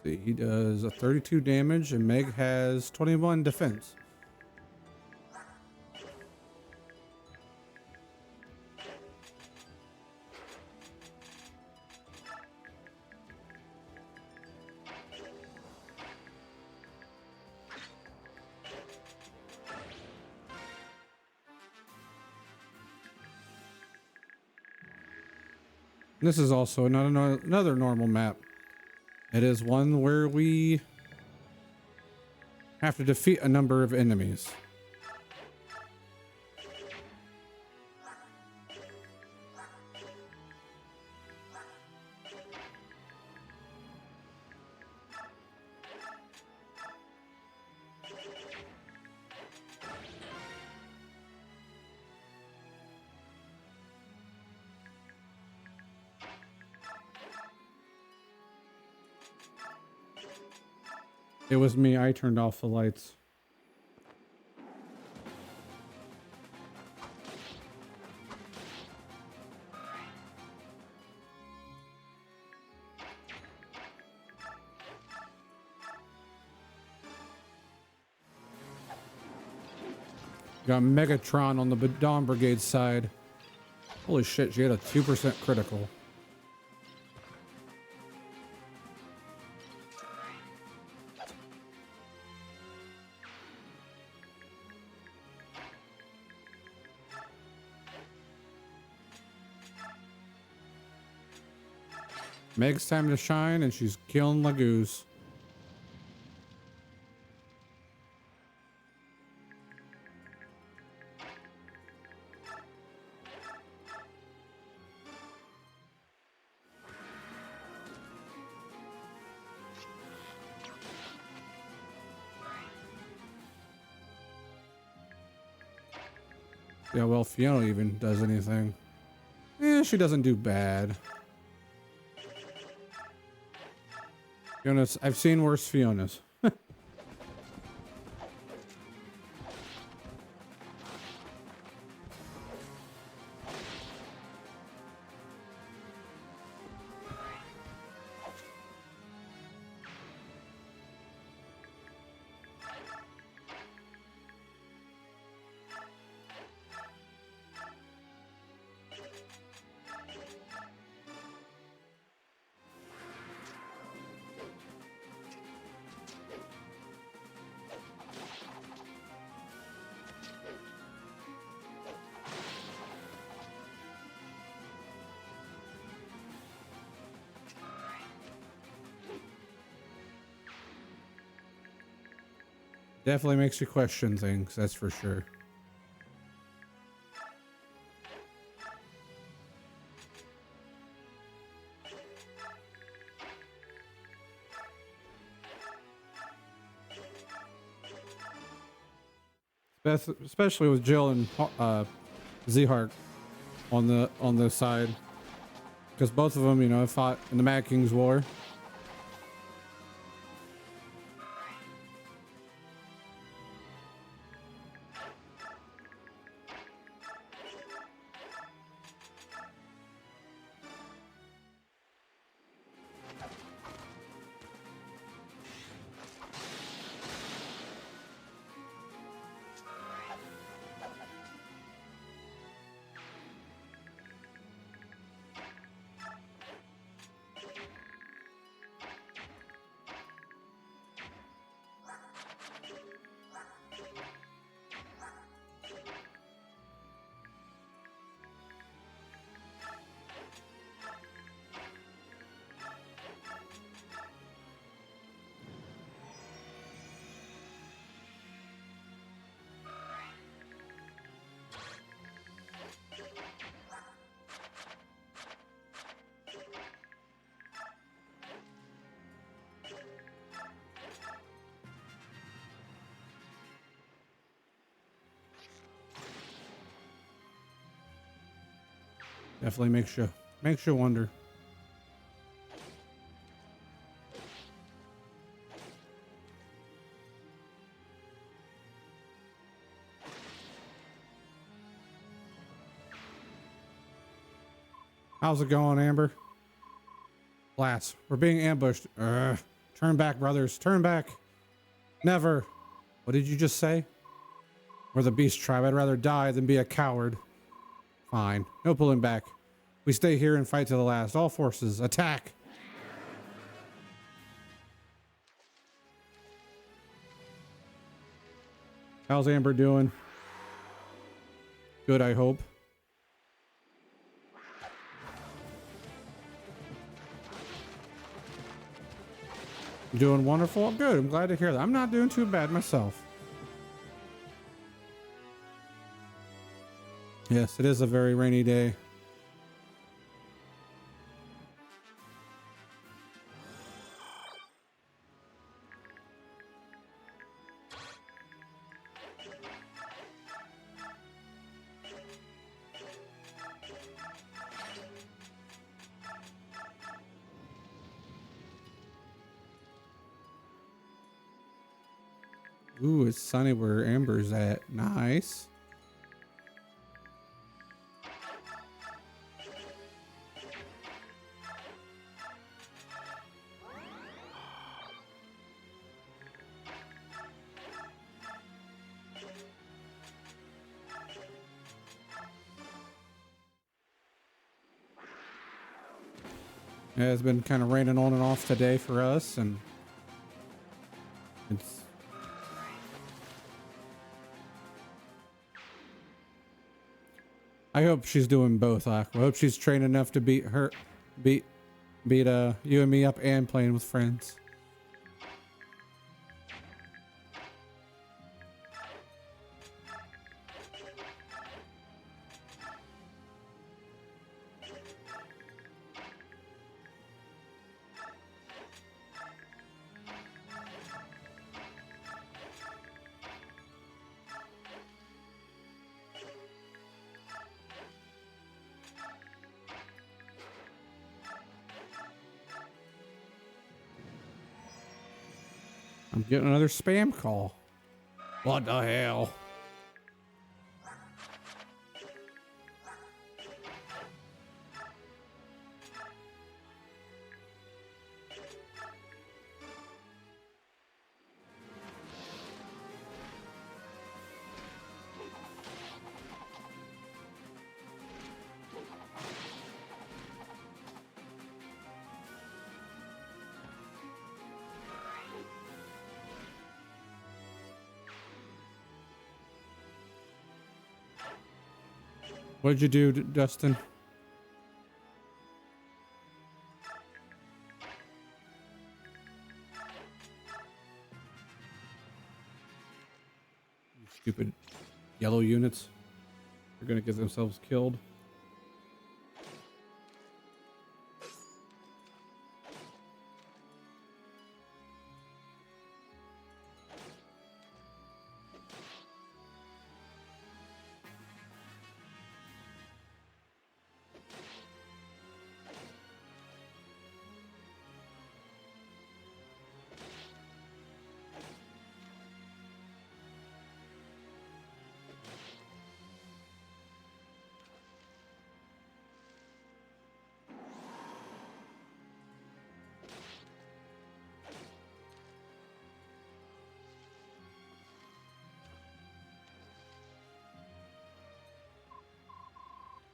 See, he does a 32 damage and Meg has 21 defense. This is also another normal map. It is one where we have to defeat a number of enemies. It was me. I turned off the lights. Got Megatron on the Dawn Brigade side. Holy shit, she had a 2% critical. Meg's time to shine, and she's killing Lagoos. Yeah, well, Fiona even does anything. She doesn't do bad. Fiona's, I've seen worse Fionas. Definitely makes you question things, that's for sure. Especially with Jill and Zehart on the side, because both of them, you know, have fought in the Mad King's War. Definitely makes you wonder. How's it going, Amber? Blast. We're being ambushed. Turn back, brothers. Turn back. Never. What did you just say? We're the Beast Tribe. I'd rather die than be a coward. Fine. No pulling back. We stay here and fight to the last. All forces, attack. How's Amber doing? Good, I hope. Doing wonderful. Good. I'm glad to hear that. I'm not doing too bad myself. Yes, it is a very rainy day. Ooh, it's sunny where Amber's at. Nice. Yeah, it's been kind of raining on and off today for us, and it's I hope she's doing both, Aqua. I hope she's trained enough to beat you and me up and playing with friends. I'm getting another spam call. What the hell? What'd you do, Dustin? You stupid yellow units. They're gonna get themselves killed.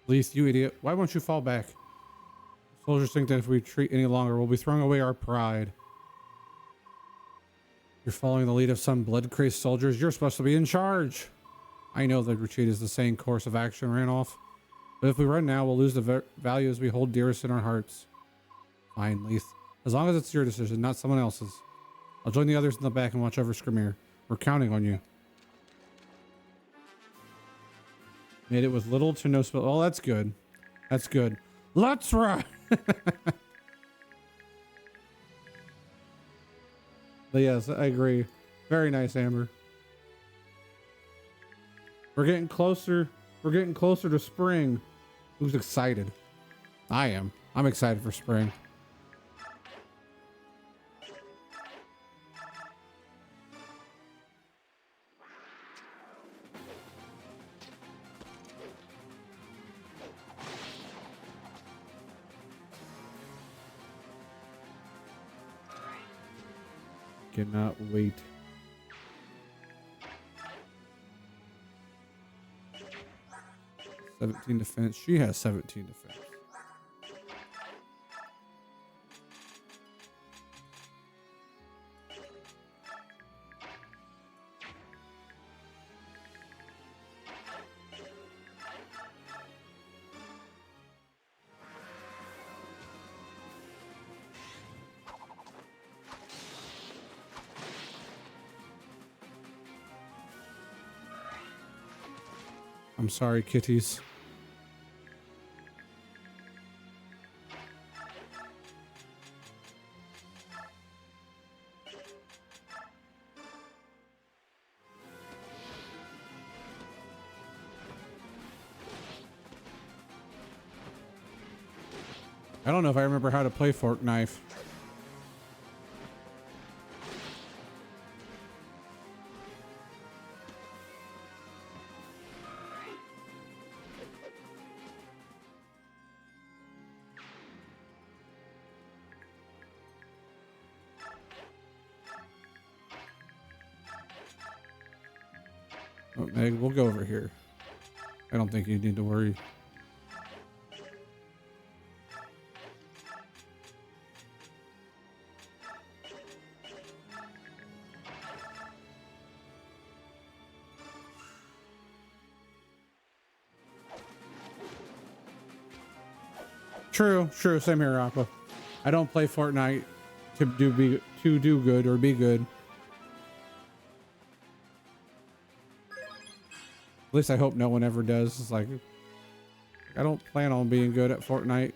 Least, you idiot. Why won't you fall back? Soldiers think that if we retreat any longer, we'll be throwing away our pride. You're following the lead of some blood-crazed soldiers. You're supposed to be in charge. I know the retreat is the same course of action ran off, but if we run now, we'll lose the values we hold dearest in our hearts. Fine, Leith. As long as it's your decision, not someone else's. I'll join the others in the back and watch over Skrimir. We're counting on you. Made it with little to no spill. Oh, that's good. That's good. Let's ride. But yes, I agree. Very nice, Amber. We're getting closer. We're getting closer to spring. Who's excited? I am. I'm excited for spring. Cannot wait. "17 defense." She has 17 defense. I'm sorry, kitties. I don't know if I remember how to play fork knife. Oh, Meg, we'll go over here. I don't think you need to worry. True, true. Same here, Aqua. I don't play Fortnite to do good or be good. At least I hope no one ever does. It's like, I don't plan on being good at Fortnite.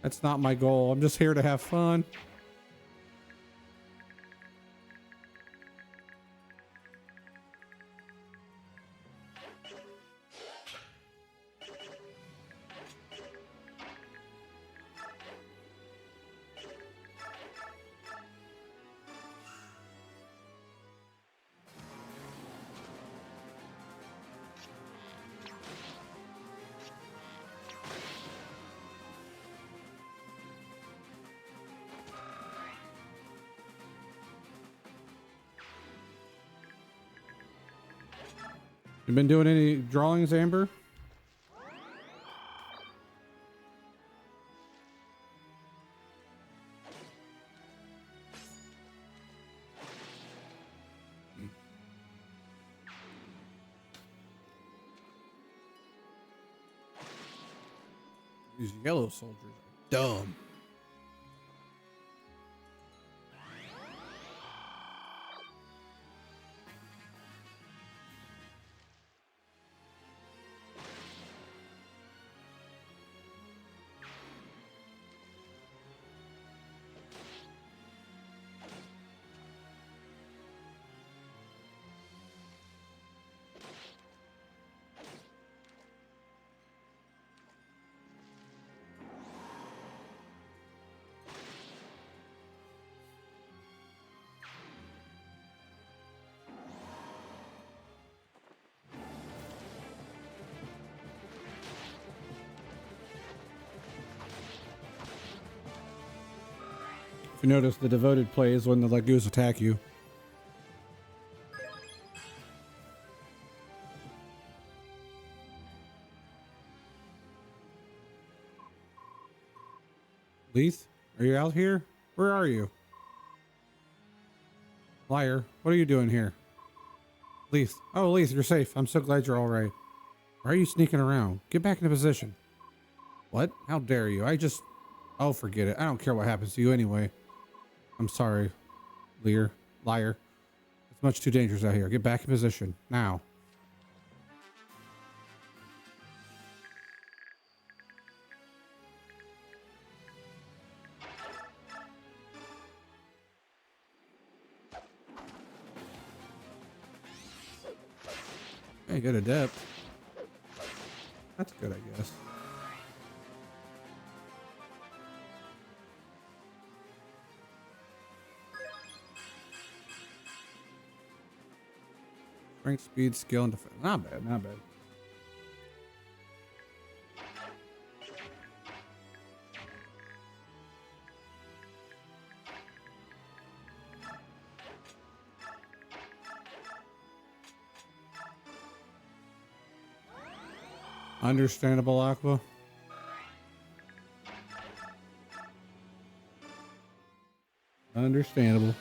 That's not my goal. I'm just here to have fun. You been doing any drawings, Amber? These yellow soldiers are dumb. If you notice, the devoted play is when the Legus attack you. Leith, are you out here? Where are you? Liar, what are you doing here? Leith. Oh, Leith, you're safe. I'm so glad you're all right. Why are you sneaking around? Get back into position. What? How dare you? Oh, forget it. I don't care what happens to you anyway. I'm sorry, liar. It's much too dangerous out here. Get back in position now. Hey, good adept. That's good, I guess. Strength, speed, skill, and defense. Not bad, not bad. Understandable, Aqua. Understandable.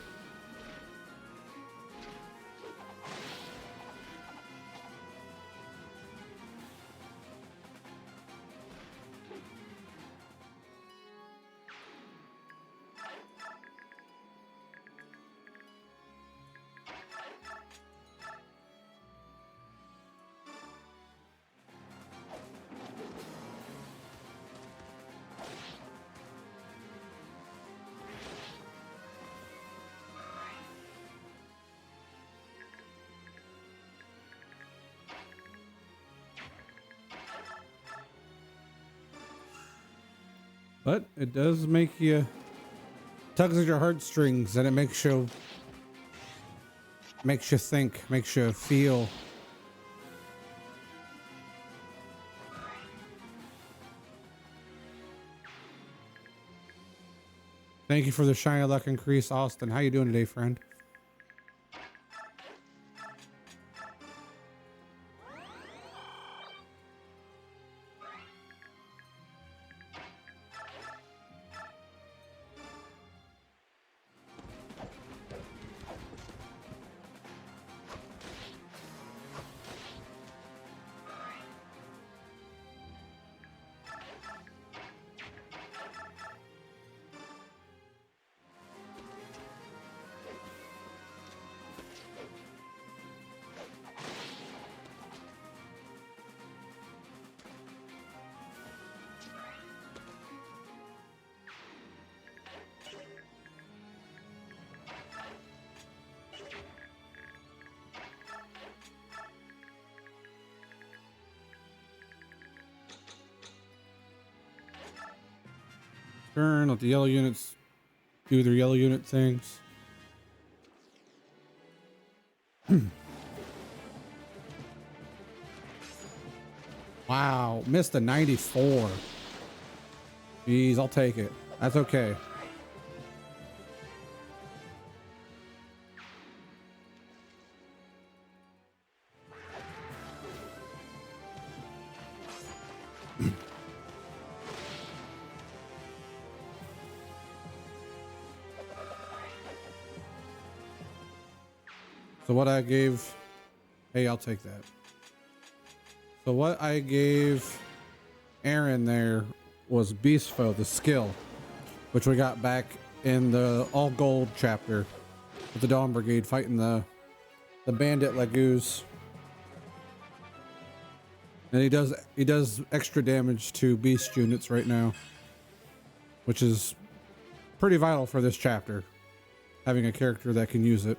But it does make you tugs at your heartstrings, and it makes you think, makes you feel. Thank you for the shiny luck increase, Austin. How you doing today, friend? Turn, let the yellow units do their yellow unit things. Wow, missed a 94. Jeez, I'll take it. That's okay. So what I gave, hey, I'll take that. So what I gave Aaron there was Beast Foe, the skill, which we got back in the all gold chapter with the Dawn Brigade fighting the bandit Lagoos. And he does extra damage to beast units right now, which is pretty vital for this chapter, having a character that can use it.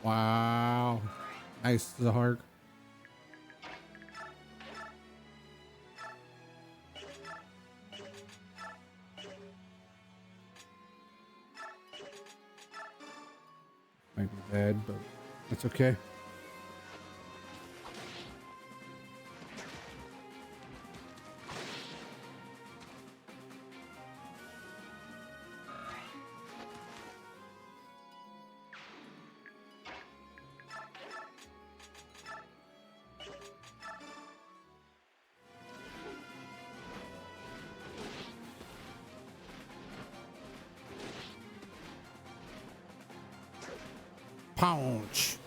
Wow. Nice, Zahark. Might be bad, but that's okay. Punch.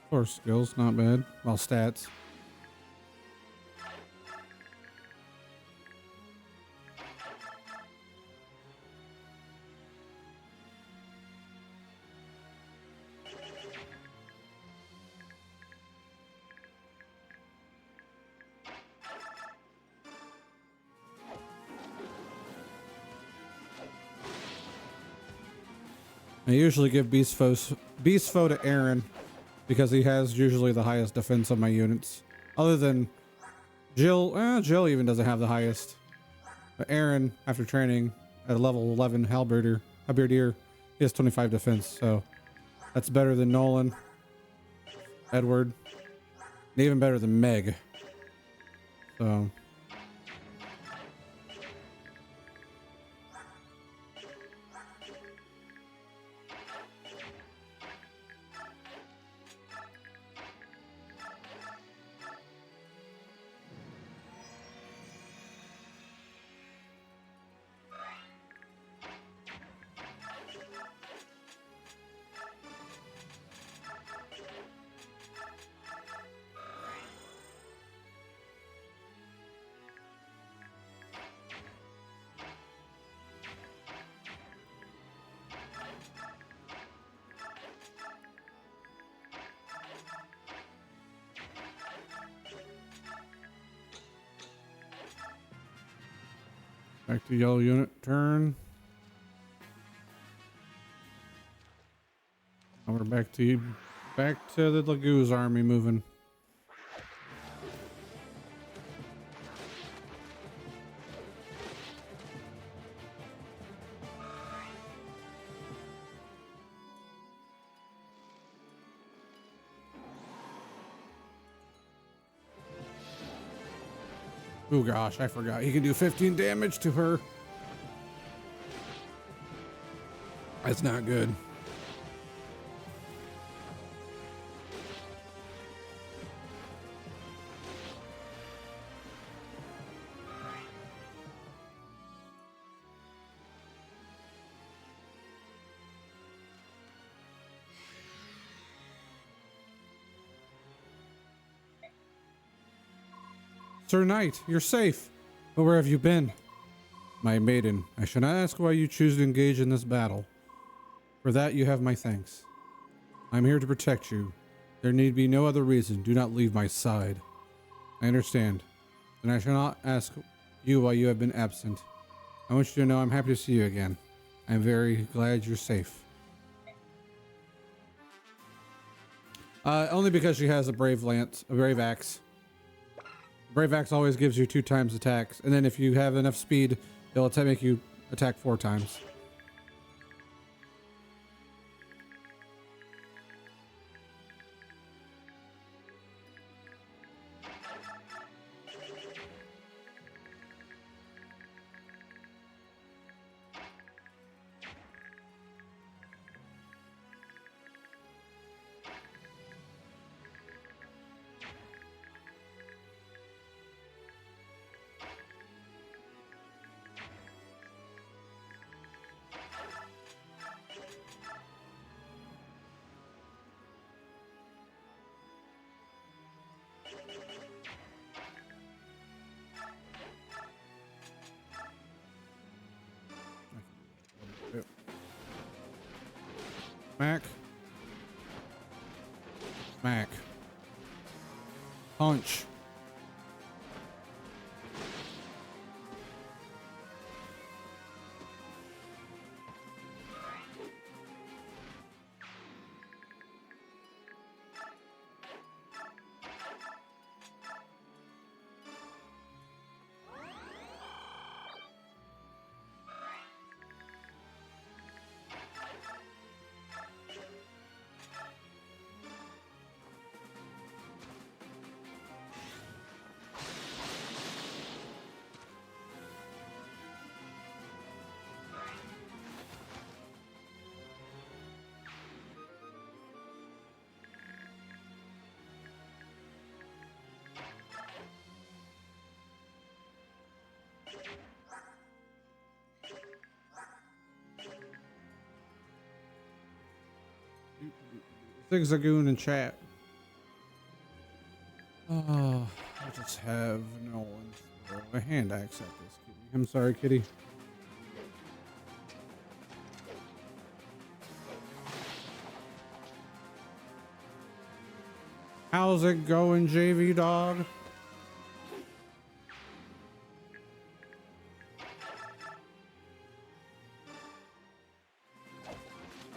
Or skills, not bad. Well, stats. I usually give Beast Foe to Aaron because he has usually the highest defense of my units. Other than Jill, Jill even doesn't have the highest. But Aaron, after training at a level 11 halberdier, he has 25 defense, so that's better than Nolan, Edward, and even better than Meg. So. Back to yellow unit turn. Now we're back to the Lagoos army moving. Oh gosh, I forgot. He can do 15 damage to her. That's not good. Sir Knight, you're safe. But where have you been? My maiden, I shall not ask why you choose to engage in this battle. For that you have my thanks. I am here to protect you. There need be no other reason. Do not leave my side. I understand. Then I shall not ask you why you have been absent. I want you to know I'm happy to see you again. I'm very glad you're safe. Only because she has a brave lance, a brave axe. Brave axe always gives you 2 times attacks, and then if you have enough speed, it'll make you attack 4 times. Smack. Smack. Punch. Zigzagoon in chat. Oh, I just have no one throw a hand axe at this kitty. I'm sorry, kitty. How's it going, JV dog?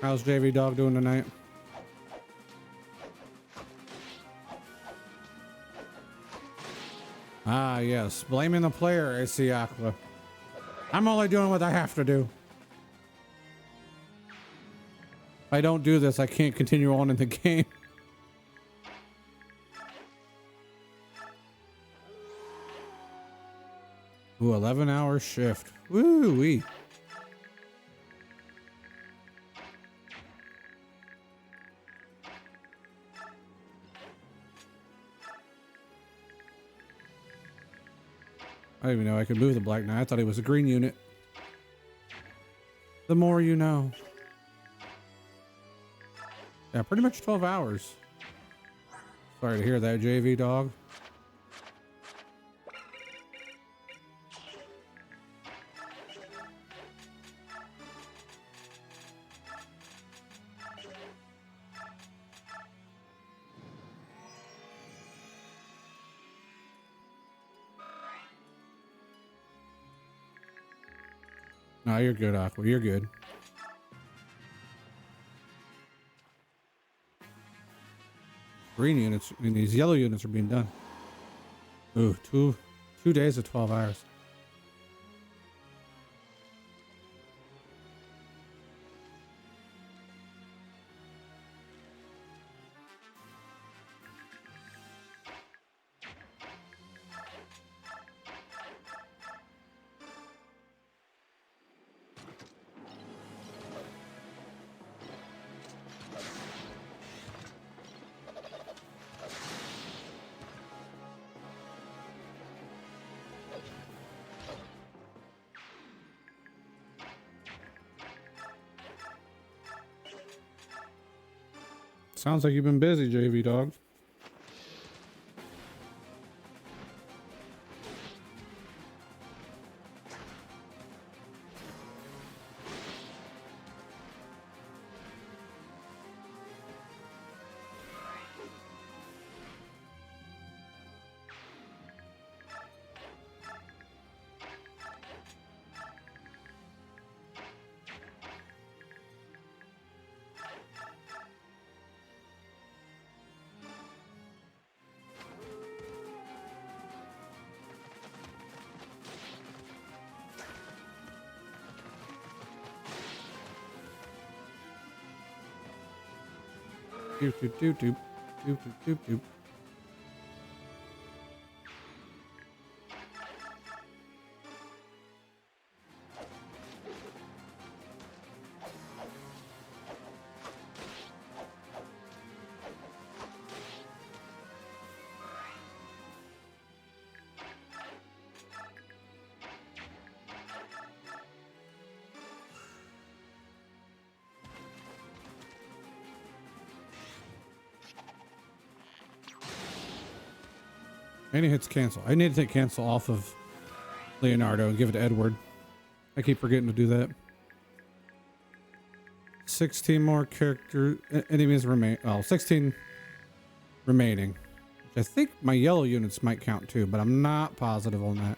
How's JV dog doing tonight? Ah, yes. Blaming the player, I see, Aqua. I'm only doing what I have to do. If I don't do this, I can't continue on in the game. Ooh, 11-hour shift. Woo-wee. I didn't even know I could move the Black Knight. I thought he was a green unit. The more you know. Yeah, pretty much 12 hours. Sorry to hear that, JV dog. No, you're good, Aqua. You're good. Green units, I mean, these yellow units are being done. Ooh, two days of 12 hours. Sounds like you've been busy, JV dog. Doop, doop, doop, doop. Doop, doop, doop, doop. And he hits cancel. I need to take cancel off of Leonardo and give it to Edward. I keep forgetting to do that. 16 more character enemies remain. Oh, 16 remaining. I think my yellow units might count too, but I'm not positive on that.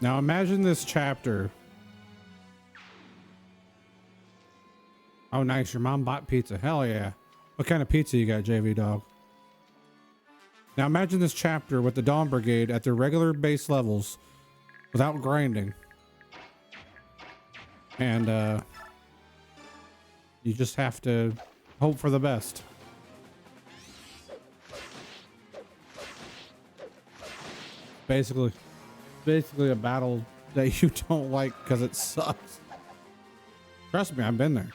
Now imagine this chapter. Oh, nice. Your mom bought pizza. Hell yeah. What kind of pizza you got, JV Dog? Now imagine this chapter with the Dawn Brigade at their regular base levels without grinding. And you just have to hope for the best. Basically a battle that you don't like because it sucks. Trust me, I've been there.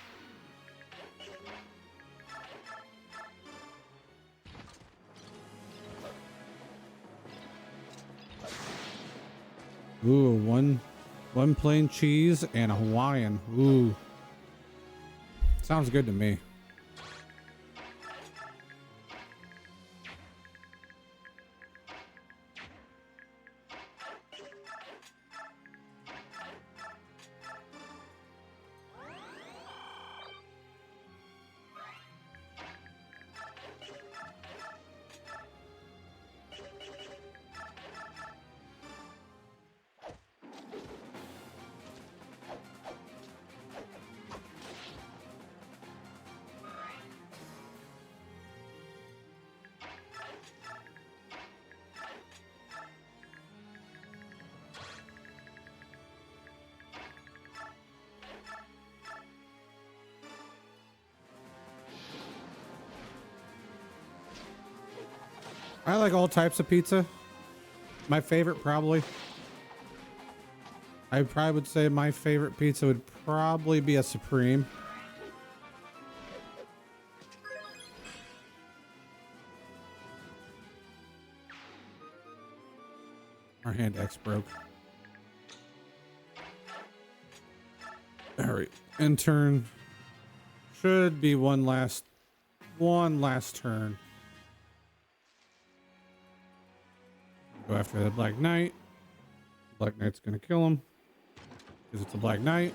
Ooh, one plain cheese and a Hawaiian. Ooh, sounds good to me. I like all types of pizza. My favorite I probably would say my favorite pizza would probably be a Supreme. Our hand X broke. All right, intern should be one last turn. Go after the Black Knight. Black Knight's gonna kill him because it's a Black Knight.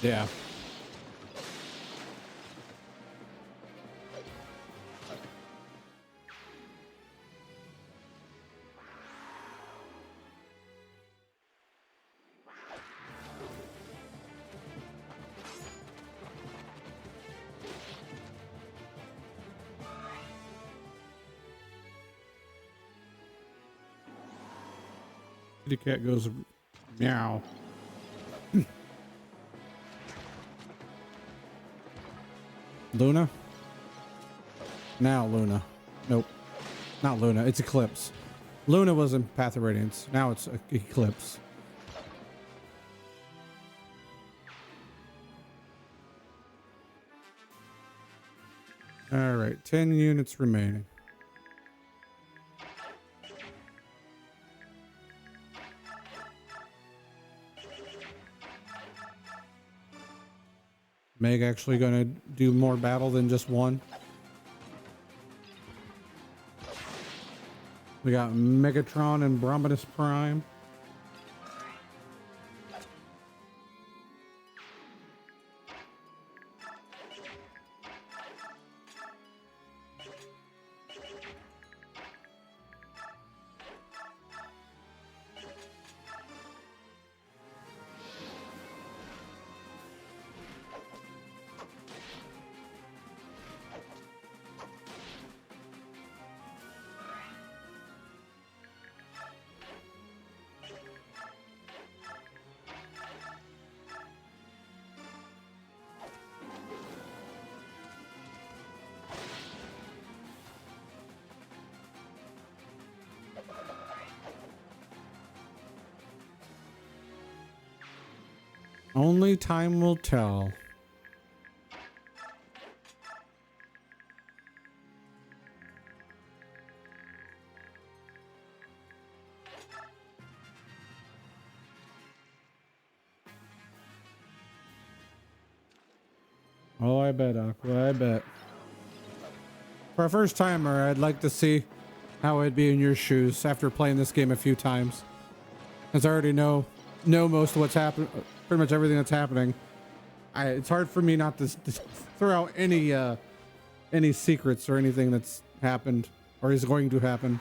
Yeah. The cat goes meow. Luna? Now Luna. Nope. Not Luna. It's Eclipse. Luna was in Path of Radiance. Now it's Eclipse. All right. 10 units remaining. Meg actually gonna do more battle than just one. We got Megatron and Bromidus Prime. Only time will tell. Oh, I bet, Aqua, I bet. For a first timer, I'd like to see how it'd be in your shoes after playing this game a few times. As I already know most of what's happening, pretty much everything that's happening. It's hard for me not to throw out any secrets or anything that's happened or is going to happen.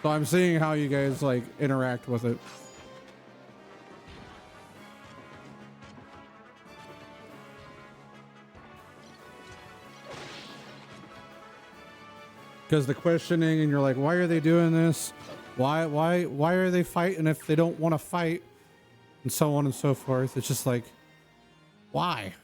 So I'm seeing how you guys like interact with it. Because the questioning and you're like, why are they doing this? Why are they fighting if they don't want to fight? And so on and so forth. It's just like, why?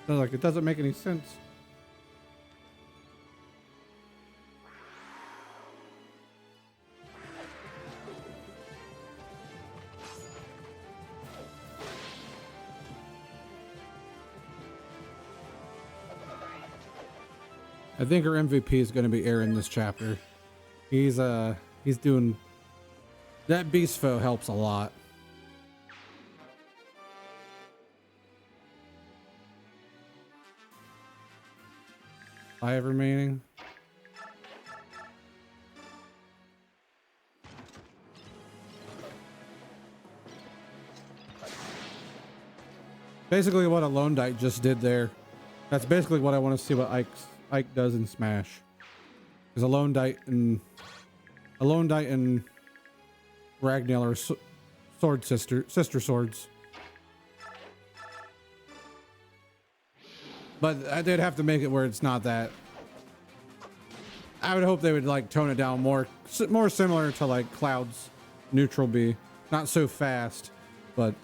They're like, it doesn't make any sense. I think our MVP is going to be Aaron this chapter. He's doing that. Beast foe helps a lot. 5 remaining. Basically what a lone dite just did there. That's basically what I want to see what Ike does in Smash. Because a lone dite and Ragnail are sword sister swords. But I did have to make it where it's not that. I would hope they would like tone it down more similar to like Cloud's neutral B. Not so fast, but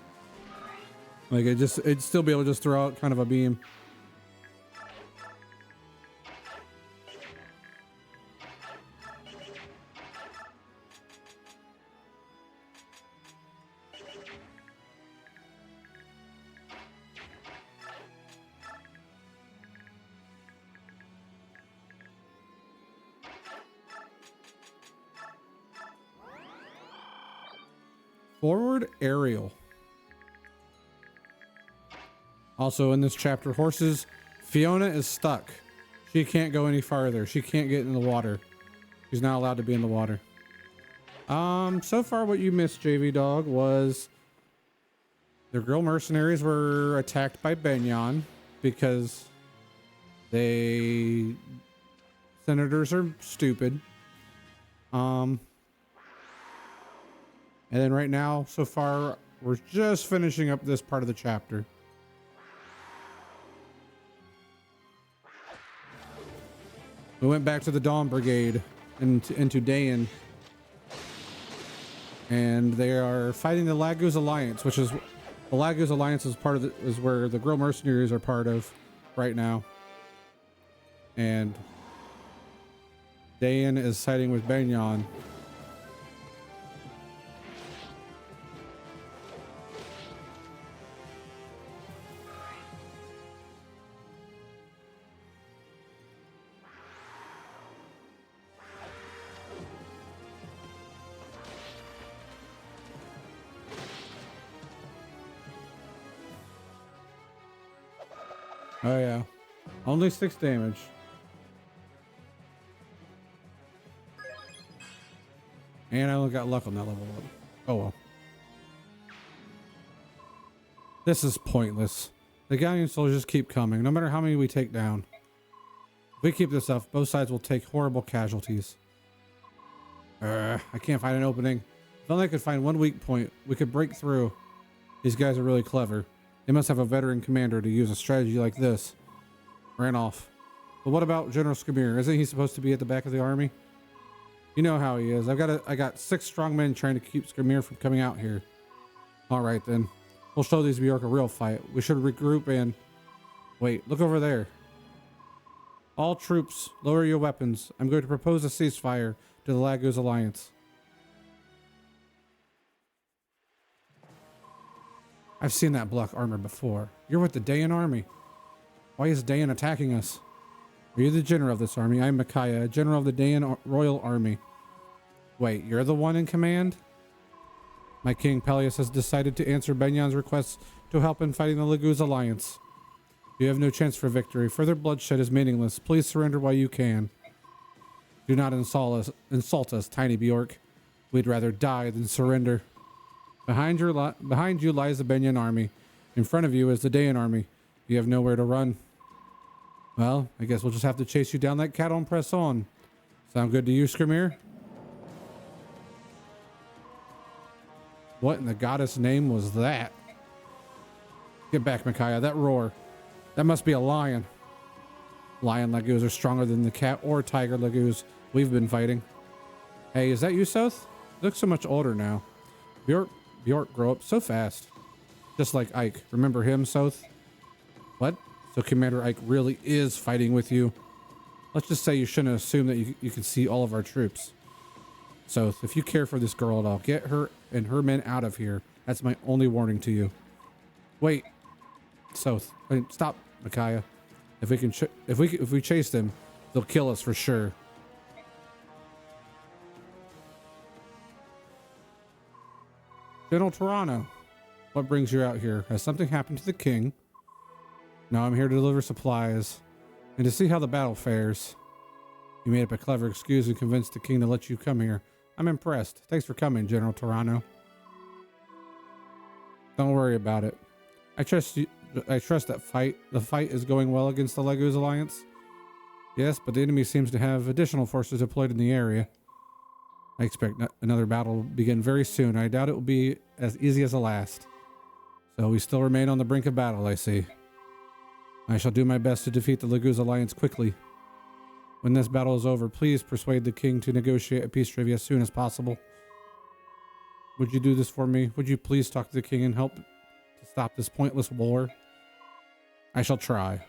like it'd still be able to just throw out kind of a beam. Forward aerial. Also in this chapter, horses, Fiona is stuck. She can't go any farther. She can't get in the water. She's not allowed to be in the water. So far what you missed, JV Dog, was the girl mercenaries were attacked by Benyon because senators are stupid. And then right now, so far, we're just finishing up this part of the chapter. We went back to the Dawn Brigade into Dayan. And they are fighting the Laguz Alliance, which is the Laguz Alliance is is where the Grill Mercenaries are part of right now. And Dayan is siding with Benyon. Oh yeah. Only 6 damage. And I only got luck on that level up. Oh well. This is pointless. The galleon soldiers keep coming, no matter how many we take down. If we keep this up, both sides will take horrible casualties. I can't find an opening. If only I could find one weak point, we could break through. These guys are really clever. They must have a veteran commander to use a strategy like this. Ran off. But what about General Skrimir? Isn't he supposed to be at the back of the army? You know how he is. I got 6 strong men trying to keep Skrimir from coming out here. All right then. We'll show these Bjork a real fight. We should regroup and... Wait, look over there. All troops, lower your weapons. I'm going to propose a ceasefire to the Laguz Alliance. I've seen that black armor before. You're with the Dayan army. Why is Dayan attacking us? Are you the general of this army? I'm Micaiah, general of the Dayan Royal Army. Wait, you're the one in command? My king Peleus has decided to answer Benyan's request to help in fighting the Laguz Alliance. You have no chance for victory. Further bloodshed is meaningless. Please surrender while you can. Do not insult us, tiny Bjork. We'd rather die than surrender. Behind you lies the Benyan army. In front of you is the Dayan army. You have nowhere to run. Well, I guess we'll just have to chase you down that cattle and press on. Sound good to you, Skrimir? What in the goddess name was that? Get back, Micaiah. That roar. That must be a lion. Lion Laguz are stronger than the cat or tiger Laguz we've been fighting. Hey, is that you, Soth? You look so much older now. Bjork grew up so fast. Just like Ike. Remember him, Soth? What? So Commander Ike really is fighting with you? Let's just say you shouldn't assume that you can see all of our troops. Soth, if you care for this girl at all, get her and her men out of here. That's my only warning to you. Wait. Soth, stop, Micaiah. If we chase them, they'll kill us for sure. General Toronto, what brings you out here? Has something happened to the king? No, I'm here to deliver supplies and to see how the battle fares. You made up a clever excuse and convinced the king to let you come here. I'm impressed. Thanks for coming, General Toronto. Don't worry about it. I trust you. I trust that the fight is going well against the Laguz Alliance. Yes, but the enemy seems to have additional forces deployed in the area. I expect another battle will begin very soon. I doubt it will be as easy as the last. So we still remain on the brink of battle, I see. I shall do my best to defeat the Laguz Alliance quickly. When this battle is over, please persuade the king to negotiate a peace treaty as soon as possible. Would you do this for me? Would you please talk to the king and help to stop this pointless war? I shall try.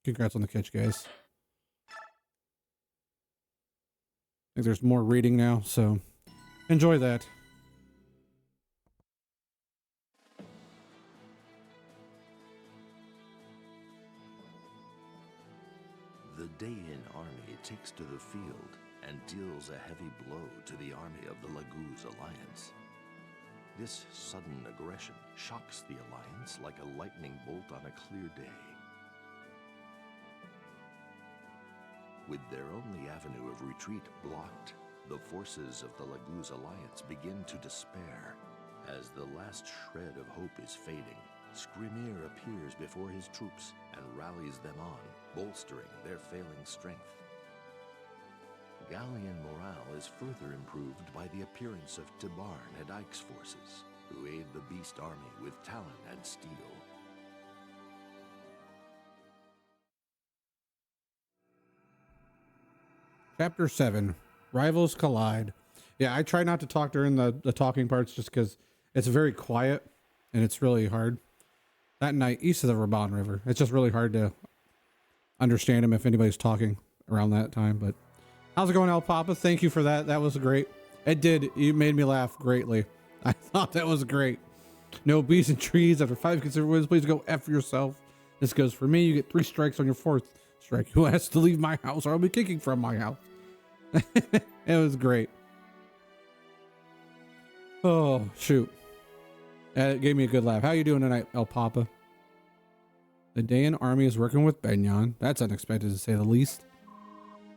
Congrats on the catch, guys. I think there's more reading now, so enjoy that. The Dayan army takes to the field and deals a heavy blow to the army of the Laguz Alliance. This sudden aggression shocks the Alliance like a lightning bolt on a clear day. With their only avenue of retreat blocked, the forces of the Laguz Alliance begin to despair. As the last shred of hope is fading, Skrimir appears before his troops and rallies them on, bolstering their failing strength. Galleon morale is further improved by the appearance of Tibarn and Ike's forces, who aid the Beast Army with talon and steel. Chapter 7, Rivals Collide. Yeah, I try not to talk during the talking parts just because it's very quiet and it's really hard. That night, east of the Raban River, it's just really hard to understand him if anybody's talking around that time. But how's it going, El Papa? Thank you for that. That was great. It did. You made me laugh greatly. I thought that was great. No bees and trees after 5 consecutive wins. Please go F yourself. This goes for me. You get 3 strikes on your 4th strike. Who has to leave my house or I'll be kicking from my house. It was great. Oh, shoot. It gave me a good laugh. How you doing tonight, El Papa? The Dayan army is working with Benyon. That's unexpected to say the least.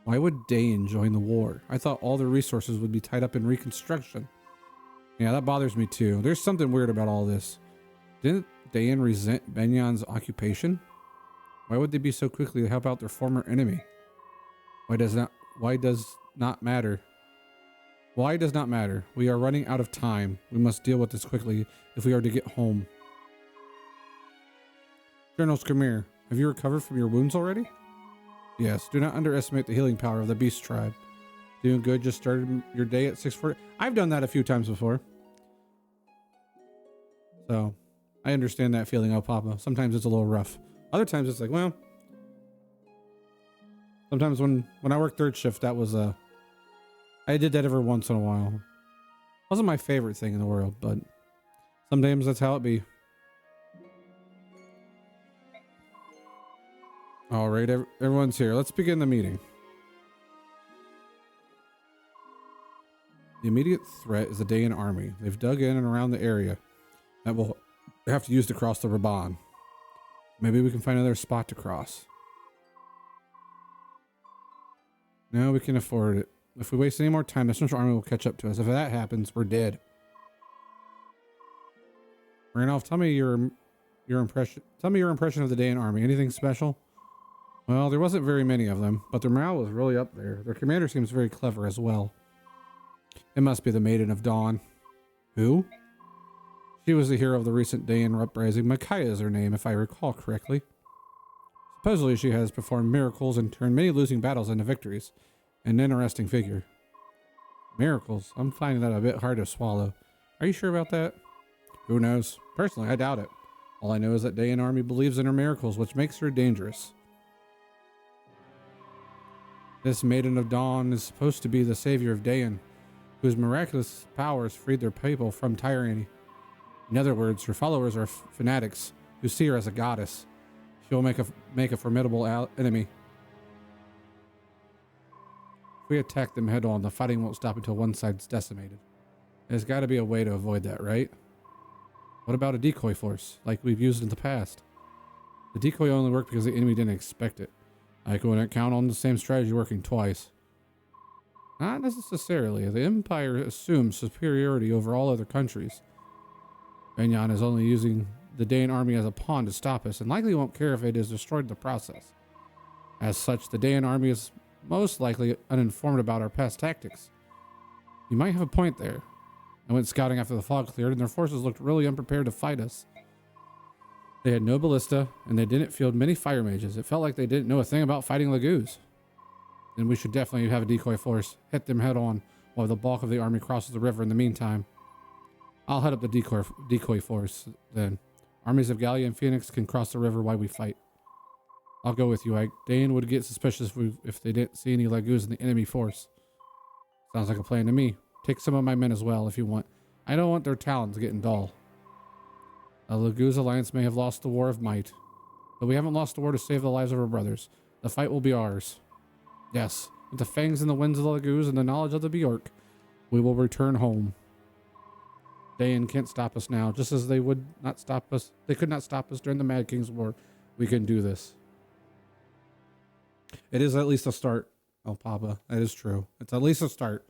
Why would Dayan join the war? I thought all their resources would be tied up in reconstruction. Yeah, that bothers me too. There's something weird about all this. Didn't Dayan resent Benyon's occupation? Why would they be so quickly to help out their former enemy? Why does not matter? Why does not matter? We are running out of time. We must deal with this quickly if we are to get home. General Skrimir, have you recovered from your wounds already? Yes, do not underestimate the healing power of the beast tribe. Doing good, just started your day at 6:40. I've done that a few times before. So, I understand that feeling, El Papa. Sometimes it's a little rough. Other times it's like, well, sometimes when I worked third shift, that was I did that every once in a while. Wasn't my favorite thing in the world, but sometimes that's how it be. All right, everyone's here. Let's begin the meeting. The immediate threat is the Dayan army. They've dug in and around the area that we'll have to use to cross the Raban. Maybe we can find another spot to cross. No, we can afford it. If we waste any more time, the Central Army will catch up to us. If that happens, we're dead. Randolph, tell me your impression. Tell me your impression of the Dayan army. Anything special? Well, there wasn't very many of them, but their morale was really up there. Their commander seems very clever as well. It must be the Maiden of Dawn. Who? She was the hero of the recent Dayan uprising. Micaiah is her name, if I recall correctly. Supposedly she has performed miracles and turned many losing battles into victories. An interesting figure. Miracles? I'm finding that a bit hard to swallow. Are you sure about that? Who knows? Personally, I doubt it. All I know is that Dayan army believes in her miracles, which makes her dangerous. This Maiden of Dawn is supposed to be the savior of Dayan, whose miraculous powers freed their people from tyranny. In other words, her followers are fanatics who see her as a goddess. She will make a formidable enemy. If we attack them head on, the fighting won't stop until one side's decimated. There's got to be a way to avoid that, right? What about a decoy force, like we've used in the past? The decoy only worked because the enemy didn't expect it. I couldn't count on the same strategy working twice. Not necessarily. The Empire assumes superiority over all other countries. Benyon is only using the Dayan army as a pawn to stop us, and likely won't care if it is destroyed in the process. As such, the Dayan army is most likely uninformed about our past tactics. You might have a point there. I went scouting after the fog cleared, and their forces looked really unprepared to fight us. They had no ballista, and they didn't field many fire mages. It felt like they didn't know a thing about fighting Laguz. Then we should definitely have a decoy force. Hit them head on while the bulk of the army crosses the river in the meantime. I'll head up the decoy force then. Armies of Gallia and Phoenix can cross the river while we fight. I'll go with you, Ike. Dayan would get suspicious if they didn't see any Laguz in the enemy force. Sounds like a plan to me. Take some of my men as well if you want. I don't want their talons getting dull. The Laguz Alliance may have lost the war of might, but we haven't lost the war to save the lives of our brothers. The fight will be ours. Yes, with the fangs in the winds of the Laguz and the knowledge of the Bjork, we will return home. Dayan can't stop us now, just as they would not stop us. They could not stop us during the Mad King's War. We can do this. It is at least a start, El Papa. That is true. It's at least a start.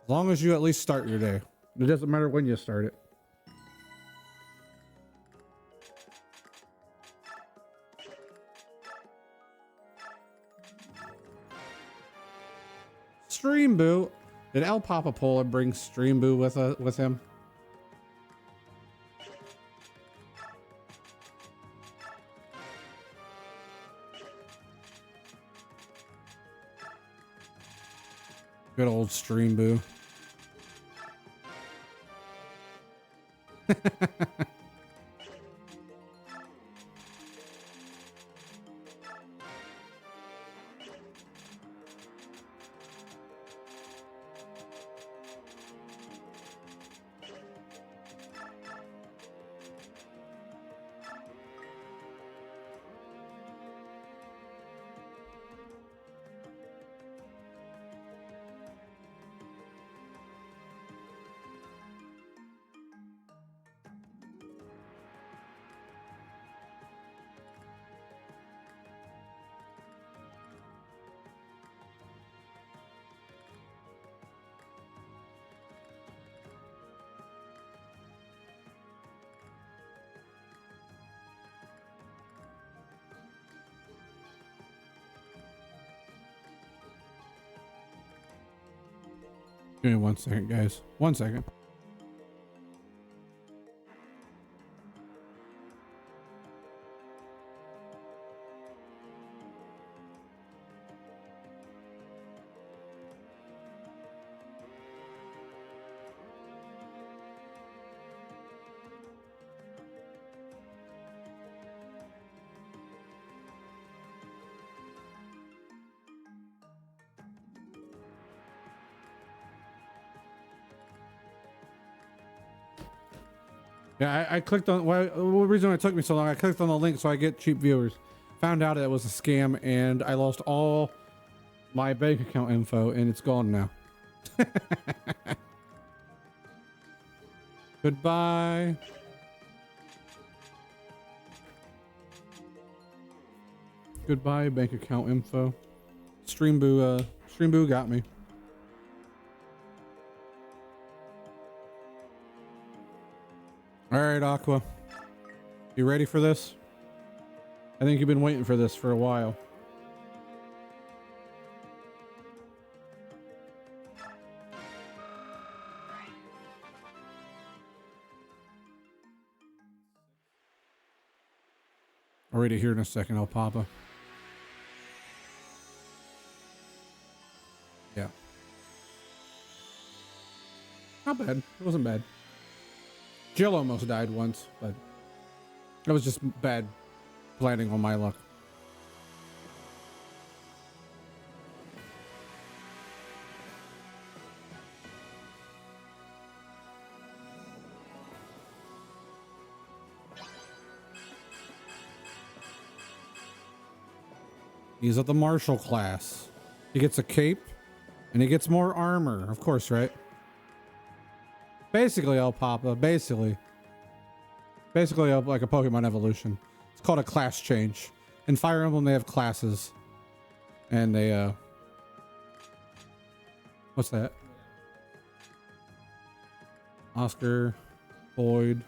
As long as you at least start your day. It doesn't matter when you start it. Stream Boo. Did El Papa Pola bring Stream Boo with him? Good old Stream Boo. Give me 1 second, guys. 1 second. Yeah, I clicked on, well, the reason it took me so long, I clicked on the link so I get cheap viewers. Found out it was a scam and I lost all my bank account info and it's gone now. Goodbye. Goodbye, bank account info. Streamboo got me. All right, Aqua. You ready for this? I think you've been waiting for this for a while. I'll read it here in a second, El Papa. Yeah. Not bad. It wasn't bad. Jill almost died once, but it was just bad planning on my luck. He's of the martial class. He gets a cape and he gets more armor, of course, right? Basically, El Papa, basically like a Pokemon evolution. It's called a class change. In Fire Emblem, they have classes. And they, what's that? Oscar, Boyd,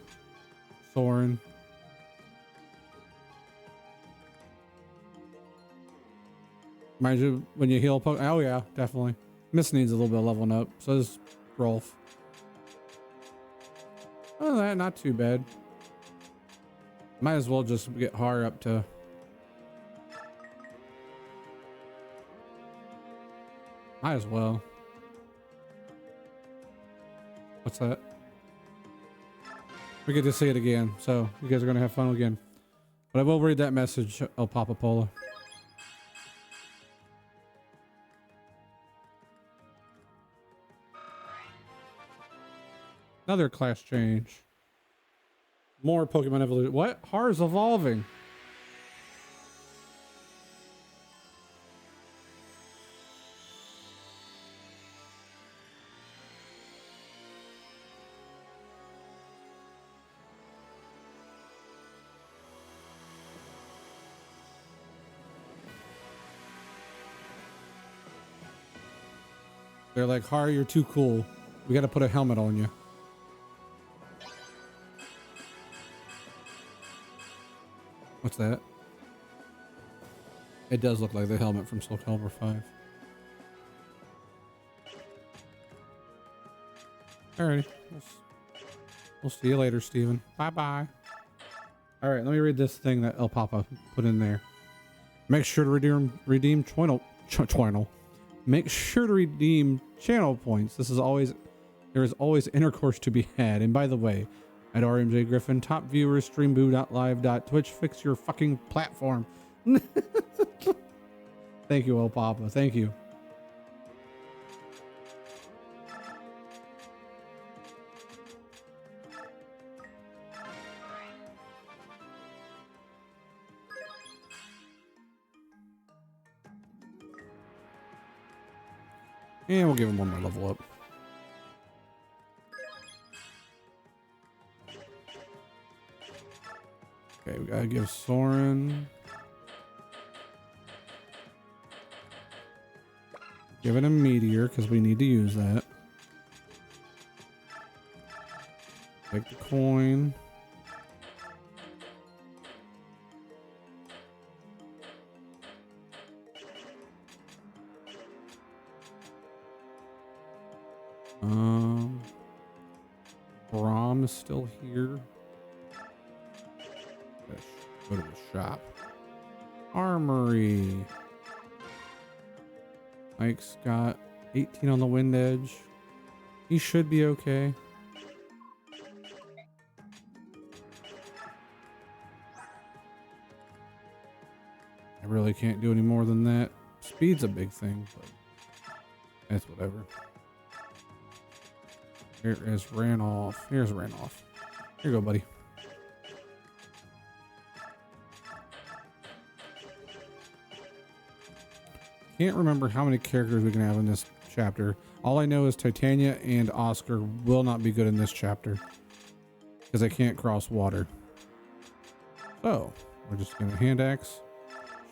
Soren. Mind you, when you heal Pokemon, oh yeah, definitely. Miss needs a little bit of leveling up. So does Rolf. Oh, that not too bad. Might as well just get Har up to. Might as well. What's that? We get to see it again, so you guys are gonna have fun again. But I will read that message, El Papa Pola. Another class change. More Pokemon evolution. What? Har's evolving. They're like, Har, you're too cool. We got to put a helmet on you. What's that? It does look like the helmet from Soul Calibur 5. Alrighty. We'll see you later, Steven. Bye-bye. Alright, let me read this thing that El Papa put in there. Make sure to redeem channel. Make sure to redeem channel points. There is always intercourse to be had. And by the way, at RMJ Griffin, top viewers, streamboo.live.twitch, fix your fucking platform. Thank you, El Papa. Thank you. And we'll give him one more level up. Okay, we gotta give Soren. Give it a meteor because we need to use that. Take the coin. Braum is still here. Let's go to the shop. Armory. Mike's got 18 on the wind edge. He should be okay. I really can't do any more than that. Speed's a big thing, but that's whatever. Here is Randolph. Here's Randolph. Here you go, buddy. Can't remember how many characters we can have in this chapter. All I know is Titania and Oscar will not be good in this chapter because I can't cross water. So we're just gonna hand axe,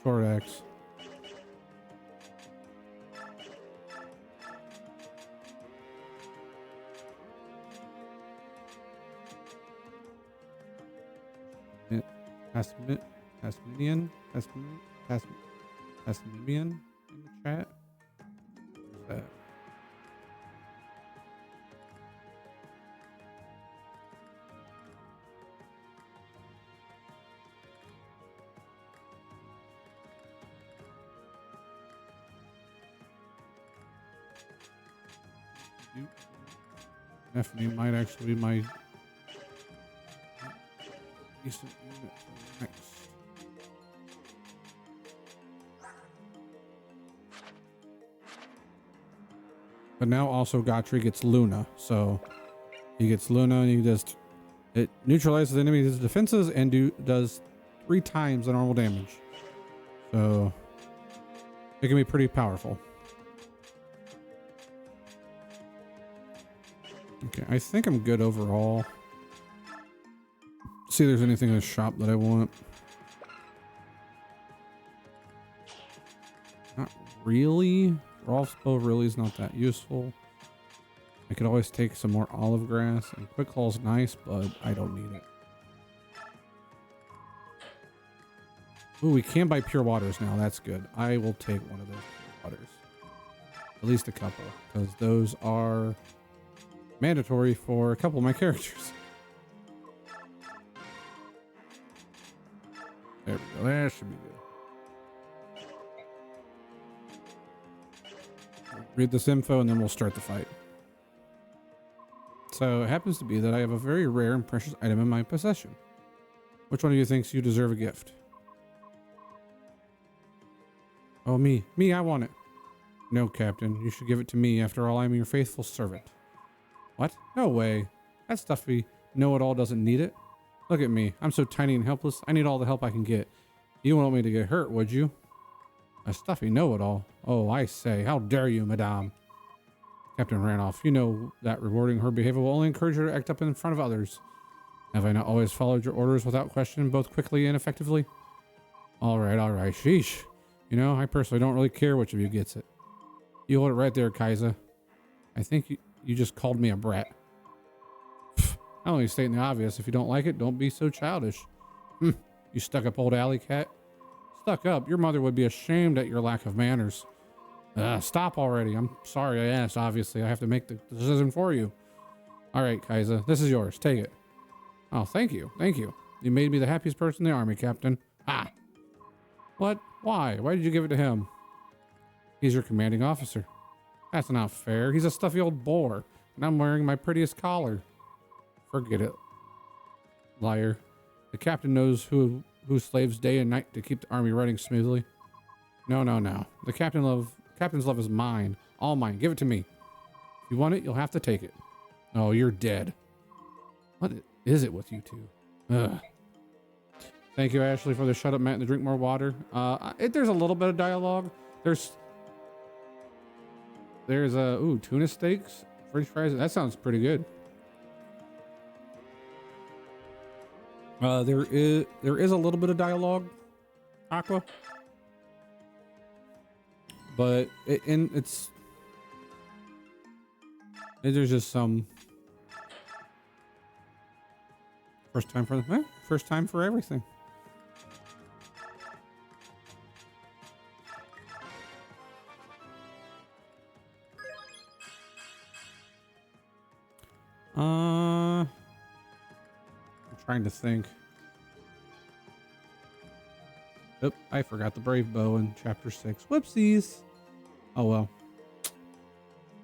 short axe. Tasmanian in the chat. What's that? Stephanie might actually be my decent unit for next. But now also Gotri gets Luna, so he gets Luna and it neutralizes the enemy's defenses and does 3 times the normal damage. So it can be pretty powerful. Okay, I think I'm good overall. See if there's anything in the shop that I want. Not really. Rolf's bow really is not that useful. I could always take some more olive grass, and quick claw's nice, but I don't need it. Ooh, we can buy pure waters now. That's good. I will take one of those pure waters. At least a couple, because those are mandatory for a couple of my characters. There we go. That should be good. Read this info and then we'll start the fight. So it happens to be that I have a very rare and precious item in my possession. Which one of you thinks you deserve a gift? Oh, me. Me, I want it. No, Captain. You should give it to me. After all, I'm your faithful servant. What? No way. That stuffy know-it-all doesn't need it. Look at me. I'm so tiny and helpless. I need all the help I can get. You wouldn't want me to get hurt, would you? A stuffy know-it-all. Oh, I say. How dare you, madame? Captain Randolph, you know that rewarding her behavior will only encourage her to act up in front of others. Have I not always followed your orders without question, both quickly and effectively? All right. Sheesh. You know, I personally don't really care which of you gets it. You hold it right there, Kaiser. I think you just called me a brat. I'm only stating the obvious. If you don't like it, don't be so childish. You stuck-up old alley cat. Stuck up? Your mother would be ashamed at your lack of manners. Stop already. I'm sorry I asked. Obviously, I have to make the decision for you. All right, Kaiser, this is yours. Take it. Oh, thank you. Thank you. You made me the happiest person in the army, Captain. Ah. What? Why? Why did you give it to him? He's your commanding officer. That's not fair. He's a stuffy old bore, and I'm wearing my prettiest collar. Forget it, liar. The captain knows who slaves day and night to keep the army running smoothly. No. The captain's love is mine. All mine. Give it to me. If you want it, you'll have to take it. Oh, you're dead. What is it with you two? Ugh. Thank you, Ashley, for the shut up, Matt, and the drink more water. There's a little bit of dialogue. There's tuna steaks, French fries. That sounds pretty good. There is a little bit of dialogue, Aqua, but there's just some first time for everything. I'm trying to think. Oop, I forgot the brave bow in chapter 6. Whoopsies. Oh well.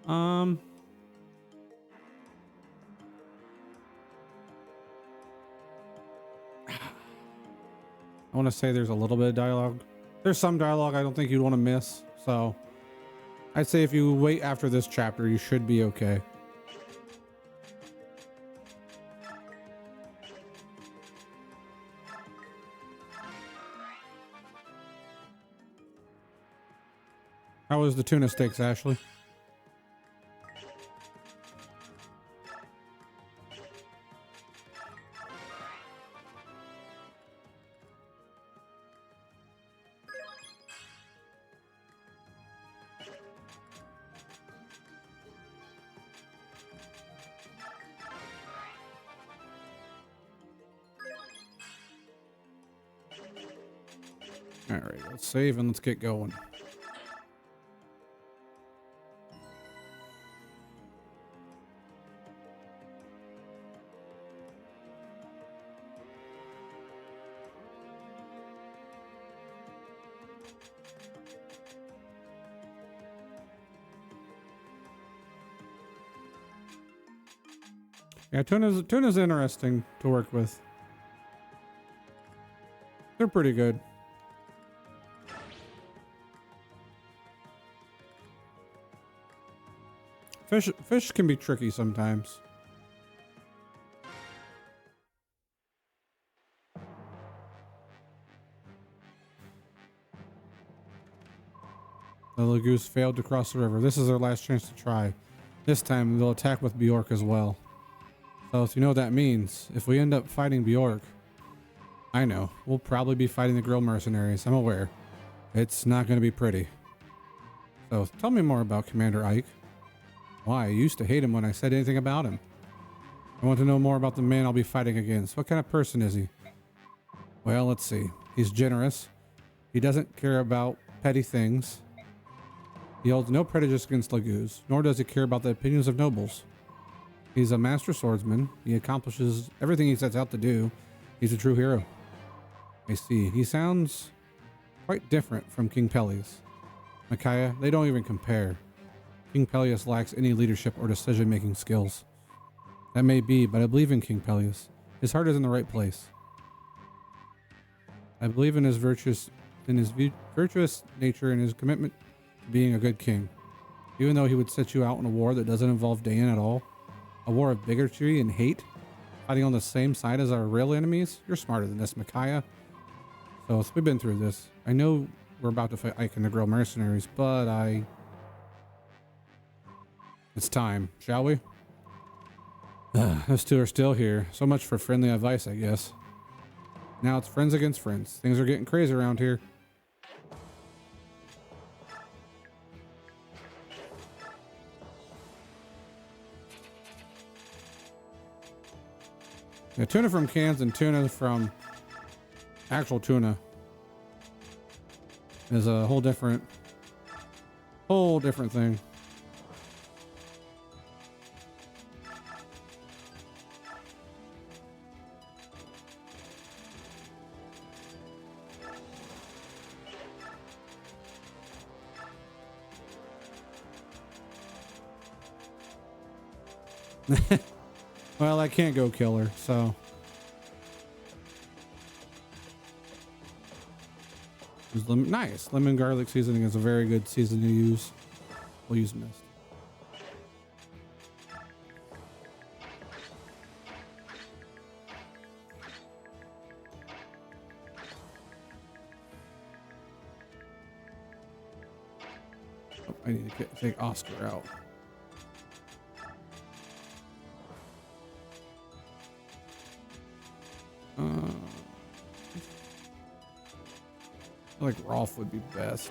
I want to say there's a little bit of dialogue. There's some dialogue I don't think you'd want to miss. So I'd say if you wait after this chapter, you should be okay. How was the tuna steaks, Ashley? All right, let's save and let's get going. Yeah, tuna's interesting to work with. They're pretty good. Fish can be tricky sometimes. The Lagoose failed to cross the river. This is their last chance to try. This time they'll attack with Bjork as well. So if you know what that means, if we end up fighting Bjork, I know, we'll probably be fighting the Grill Mercenaries. I'm aware. It's not going to be pretty. So tell me more about Commander Ike. Why, I used to hate him when I said anything about him. I want to know more about the man I'll be fighting against. What kind of person is he? Well, let's see. He's generous. He doesn't care about petty things. He holds no prejudice against Lagoos, nor does he care about the opinions of nobles. He's a master swordsman. He accomplishes everything he sets out to do. He's a true hero. I see. He sounds quite different from King Pelias. Micaiah, they don't even compare. King Pelias lacks any leadership or decision-making skills. That may be, but I believe in King Pelias. His heart is in the right place. I believe in his virtuous nature and his commitment to being a good king. Even though he would set you out in a war that doesn't involve Dayan at all, a war of bigotry and hate, fighting on the same side as our real enemies, you're smarter than this, Micaiah. So we've been through this. I know we're about to fight Ike and the Grill Mercenaries, but it's time, shall we? Those two are still here. So much for friendly advice, I guess. Now it's friends against friends. Things are getting crazy around here. Yeah, tuna from cans and tuna from actual tuna is a whole different thing. Well, I can't go kill her, so. Nice. Lemon garlic seasoning is a very good season to use. We'll use mist. Oh, I need to take Oscar out. I feel like Rolf would be best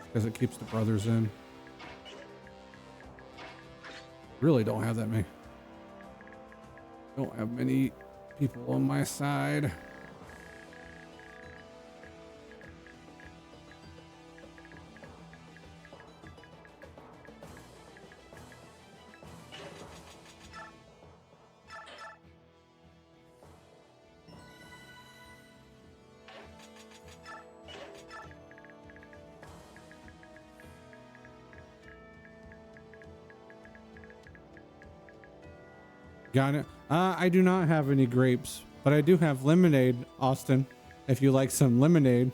because it keeps the brothers in. Really don't have that many. Don't have many people on my side. Got it. I do not have any grapes, but I do have lemonade, Austin. If you like some lemonade.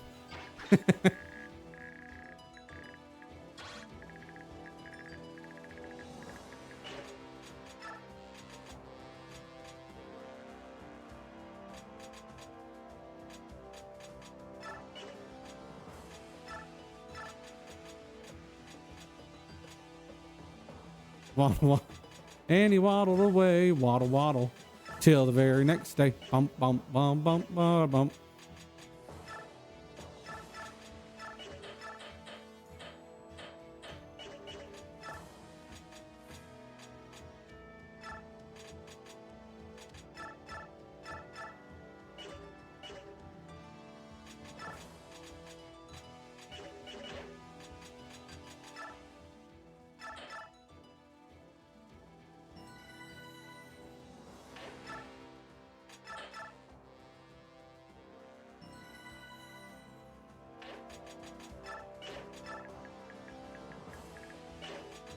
Waddle, waddle. And he waddled away, waddle, waddle, till the very next day. Bump, bump, bump, bump, bump, bump.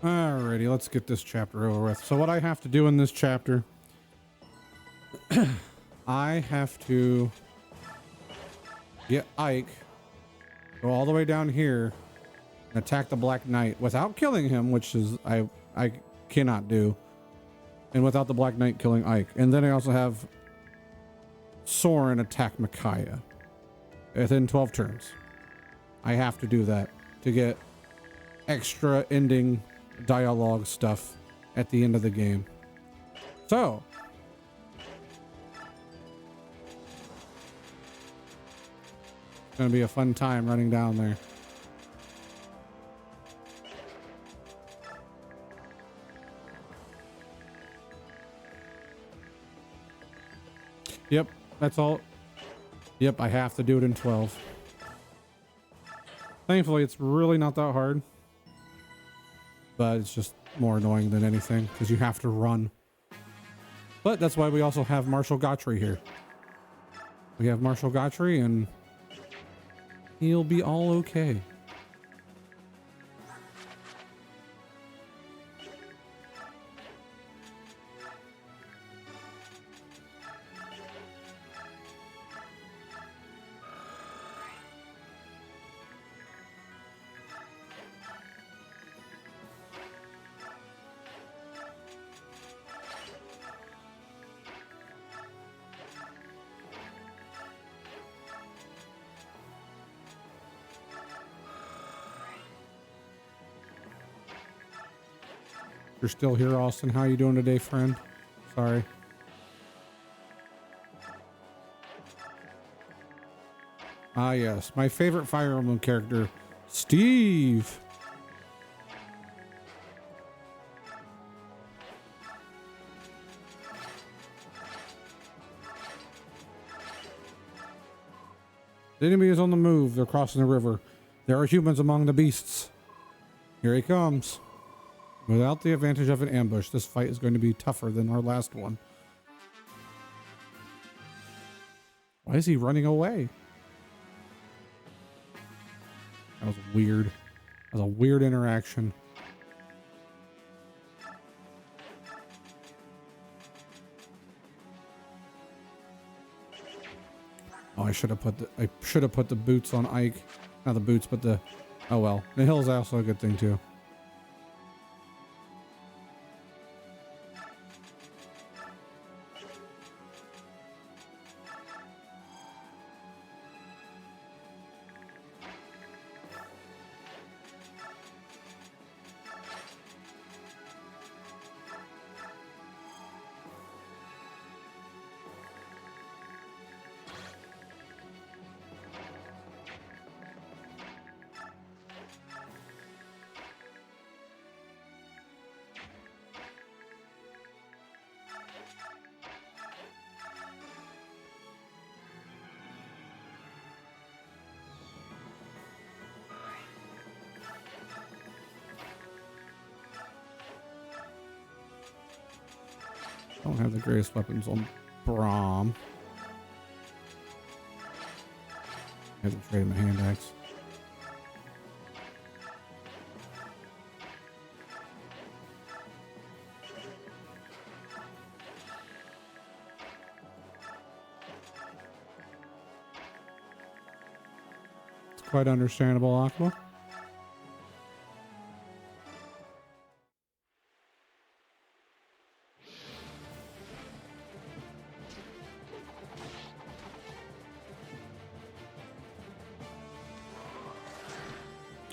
Alrighty, let's get this chapter over with. So what I have to do in this chapter, I have to get Ike, go all the way down here, and attack the Black Knight without killing him, which is I cannot do, and without the Black Knight killing Ike. And then I also have Soren attack Micaiah within 12 turns. I have to do that to get extra ending dialogue stuff at the end of the game. So it's gonna be a fun time running down there. Yep, that's all. Yep, I have to do it in 12. Thankfully, it's really not that hard. But it's just more annoying than anything because you have to run. But that's why we also have Marshal Gotry here. We have Marshal Gotry and he'll be all okay. You're still here, Austin. How you doing today, friend? Sorry. Ah, yes. My favorite Fire Emblem character, Steve. The enemy is on the move. They're crossing the river. There are humans among the beasts. Here he comes. Without the advantage of an ambush, this fight is going to be tougher than our last one. Why is he running away? That was weird. That was a weird interaction. Oh, I should have put the boots on Ike. Not the boots, but the... Oh well. The hill's also a good thing too. I don't have the greatest weapons on Braum. I have to trade him a hand axe. Quite understandable, Aqua.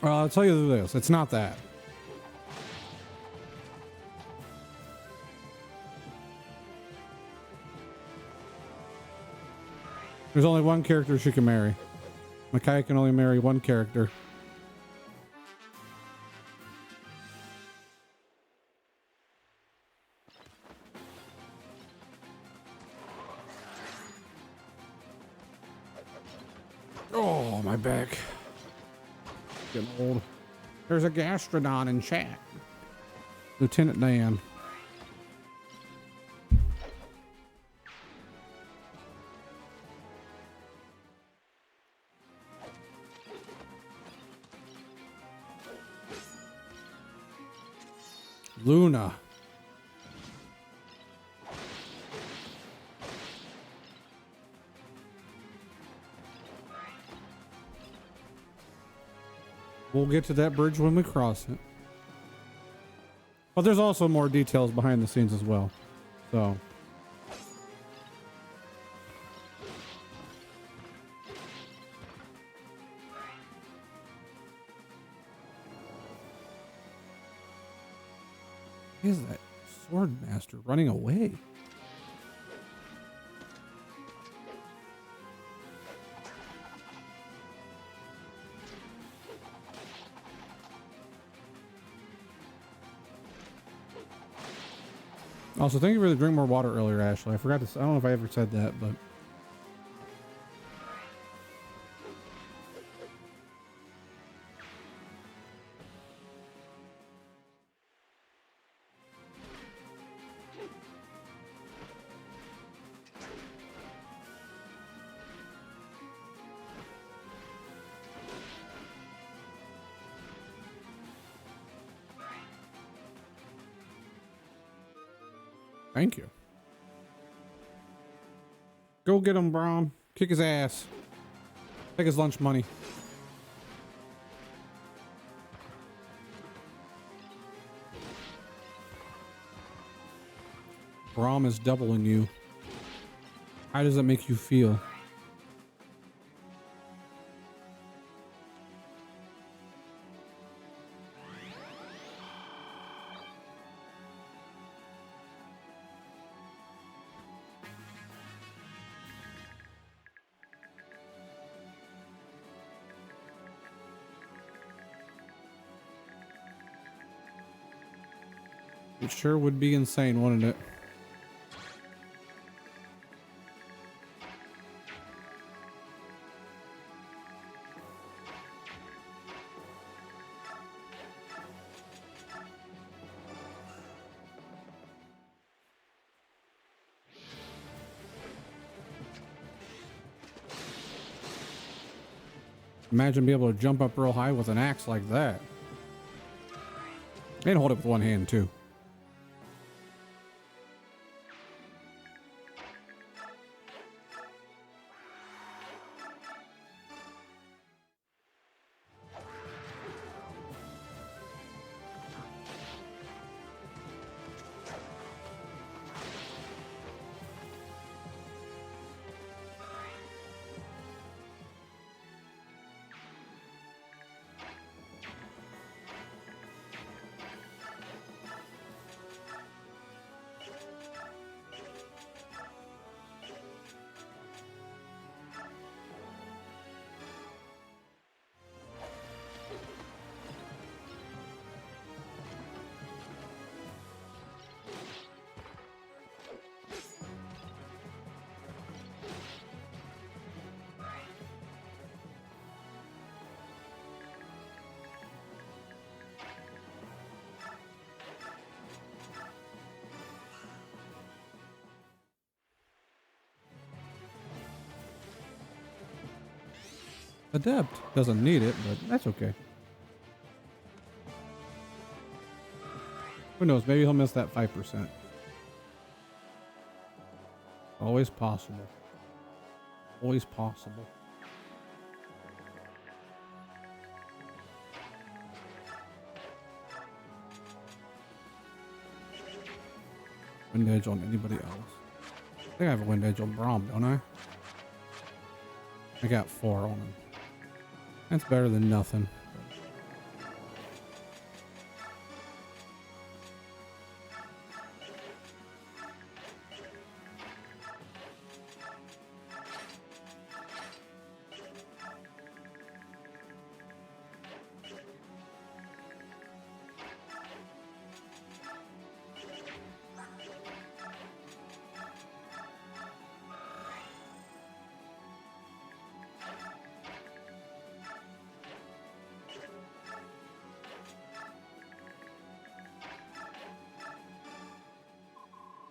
Well, I'll tell you this. It's not that. There's only one character she can marry. Makai can only marry one character. Oh, my back. Getting old. There's a gastrodon in chat. Lieutenant Dan. Luna. We'll get to that bridge when we cross it. But there's also more details behind the scenes as well. So. What is that sword master running away? Also, thank you for the drink more water earlier, Ashley. I forgot to. I don't know if I ever said that, but. Thank you. Go get him, Braum. Kick his ass. Take his lunch money. Braum is doubling you. How does that make you feel? It sure would be insane, wouldn't it? Imagine being able to jump up real high with an axe like that. And hold it with one hand too. Adept doesn't need it, but that's okay. Who knows? Maybe he'll miss that 5%. Always possible. Always possible. wind edge on anybody else. I think I have a wind edge on Braum, don't I? I got 4 on him. That's better than nothing.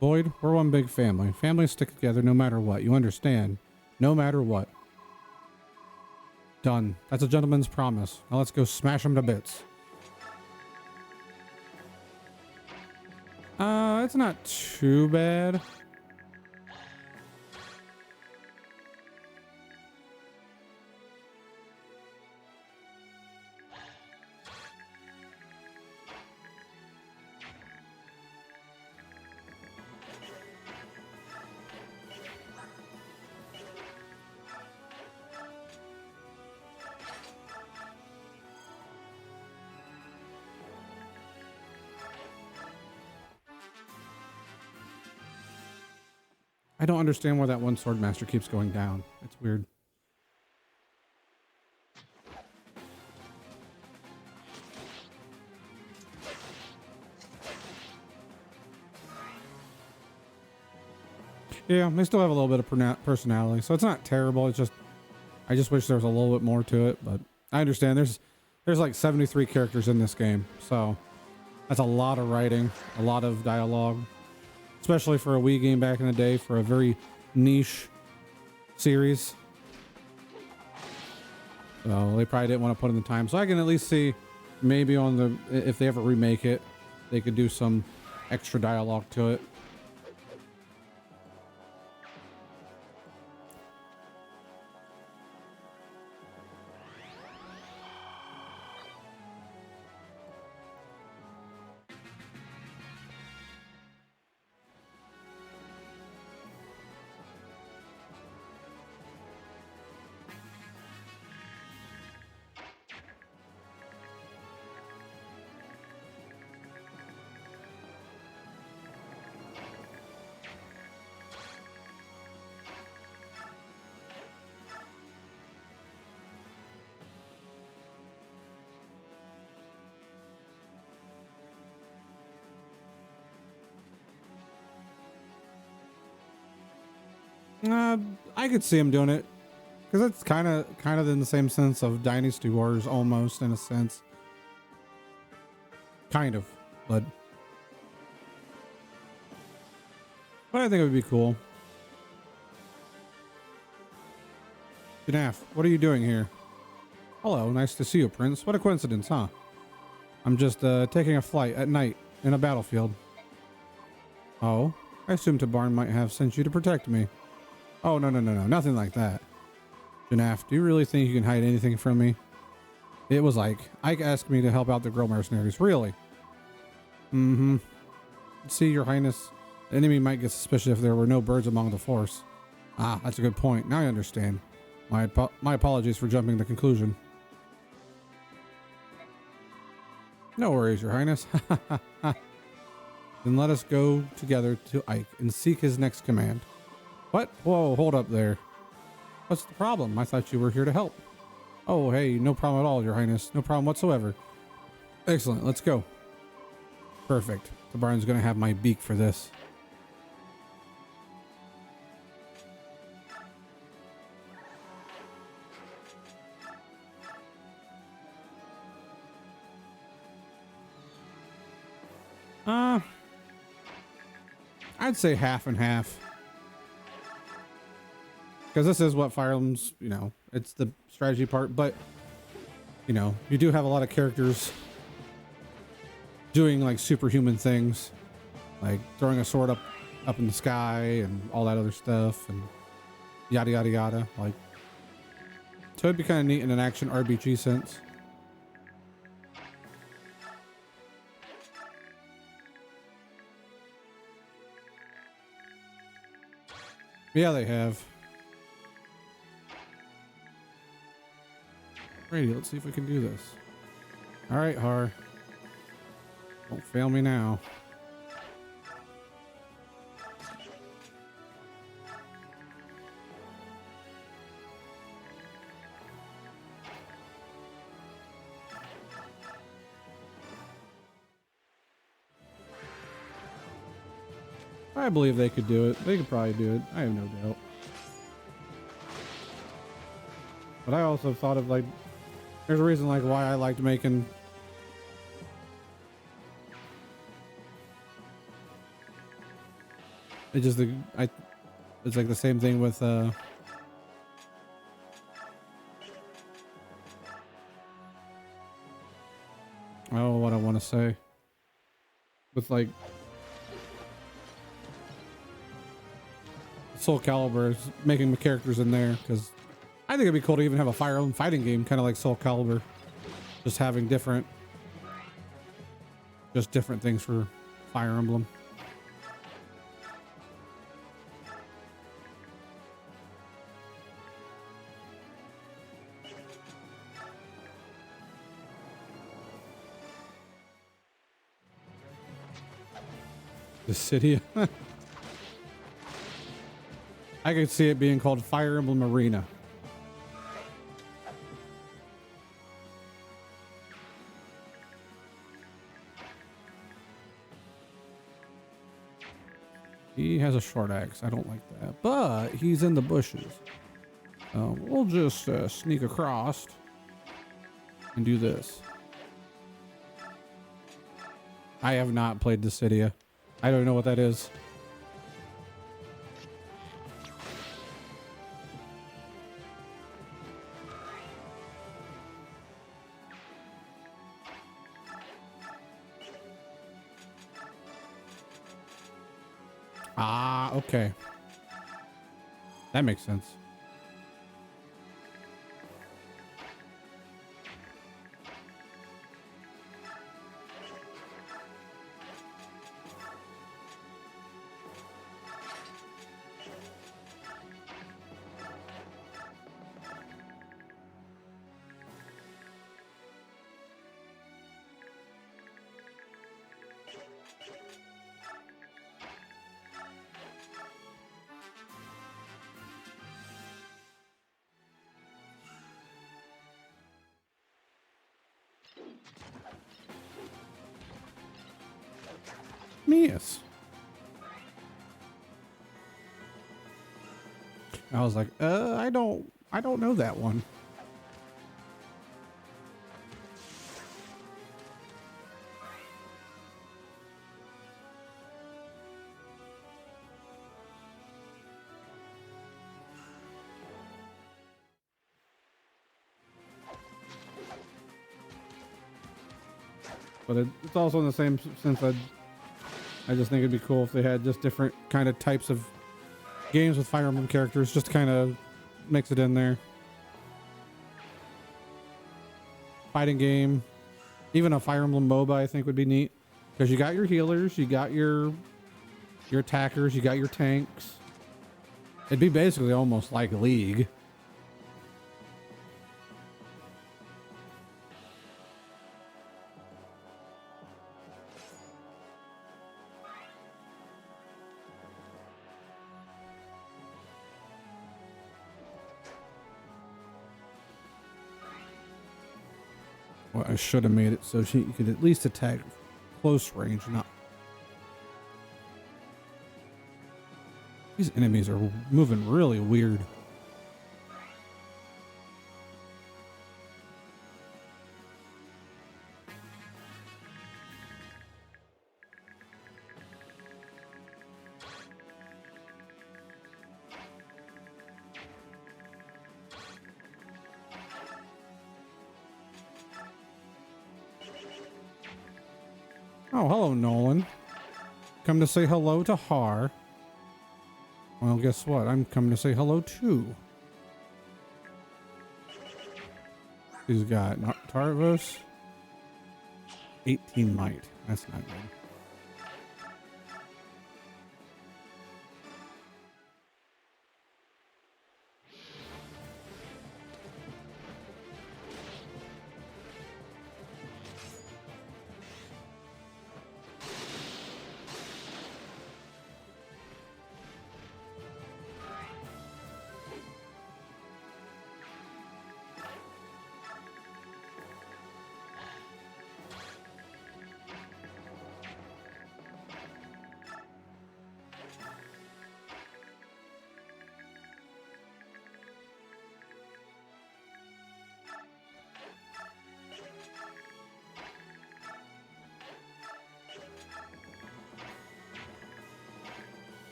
Boyd, we're one big family. Families stick together no matter what. You understand? No matter what. Done. That's a gentleman's promise. Now let's go smash them to bits. It's not too bad. I don't understand why that one sword master keeps going down. It's weird. Yeah, they still have a little bit of personality, so it's not terrible. It's just, I just wish there was a little bit more to it, but I understand there's like 73 characters in this game, so that's a lot of writing, a lot of dialogue, especially for a Wii game back in the day, for a very niche series. So they probably didn't want to put in the time. So I can at least see maybe on the, if they ever remake it, they could do some extra dialogue to it. I could see him doing it because it's kind of in the same sense of Dynasty Wars, almost in a sense. Kind of, but I think it would be cool. Janaf, what are you doing here? Hello, nice to see you, Prince. What a coincidence, huh? I'm just taking a flight at night in a battlefield. Oh, I assumed Tabarn might have sent you to protect me. Oh, no, nothing like that. Janaf, do you really think you can hide anything from me? It was like, Ike asked me to help out the girl mercenaries. Really? Mm-hmm. See, Your Highness, the enemy might get suspicious if there were no birds among the force. Ah, that's a good point. Now I understand. My apologies for jumping to the conclusion. No worries, Your Highness. Then let us go together to Ike and seek his next command. What? Whoa, hold up there. What's the problem? I thought you were here to help. Oh, hey, no problem at all, Your Highness. No problem whatsoever. Excellent, let's go. Perfect. The Barn's gonna have my beak for this. I'd say half and half. Because this is what Fire Emblem's, you know, it's the strategy part, but, you know, you do have a lot of characters doing like superhuman things, like throwing a sword up in the sky and all that other stuff and yada yada yada. Like, so it'd be kind of neat in an action RPG sense. Yeah, they have. Alrighty, let's see if we can do this. All right, Har. Don't fail me now. I believe they could do it. They could probably do it. I have no doubt. But I also thought of like, there's a reason like why I liked making. It's just it's like the same thing with oh, what I want to say with like Soul Calibur, making the characters in there, because I think it'd be cool to even have a Fire Emblem fighting game, kind of like Soul Calibur, just having different things for Fire Emblem. The city. I could see it being called Fire Emblem Arena. He has a short axe. I don't like that, but he's in the bushes. We'll just sneak across and do this. I have not played Dissidia. I don't know what that is. Ah, okay. That makes sense. Yes. I was like, I don't know that one. But it's also in the same sense I just think it'd be cool if they had just different kind of types of games with Fire Emblem characters, just to kind of mix it in there. Fighting game, even a Fire Emblem MOBA, I think would be neat, because you got your healers, you got your attackers, you got your tanks. It'd be basically almost like League. Well, I should have made it so you could at least attack close range, not. These enemies are moving really weird. Oh, hello, Nolan. Come to say hello to Har. Well, guess what? I'm coming to say hello too. He's got Tarvos. 18 might. That's not good.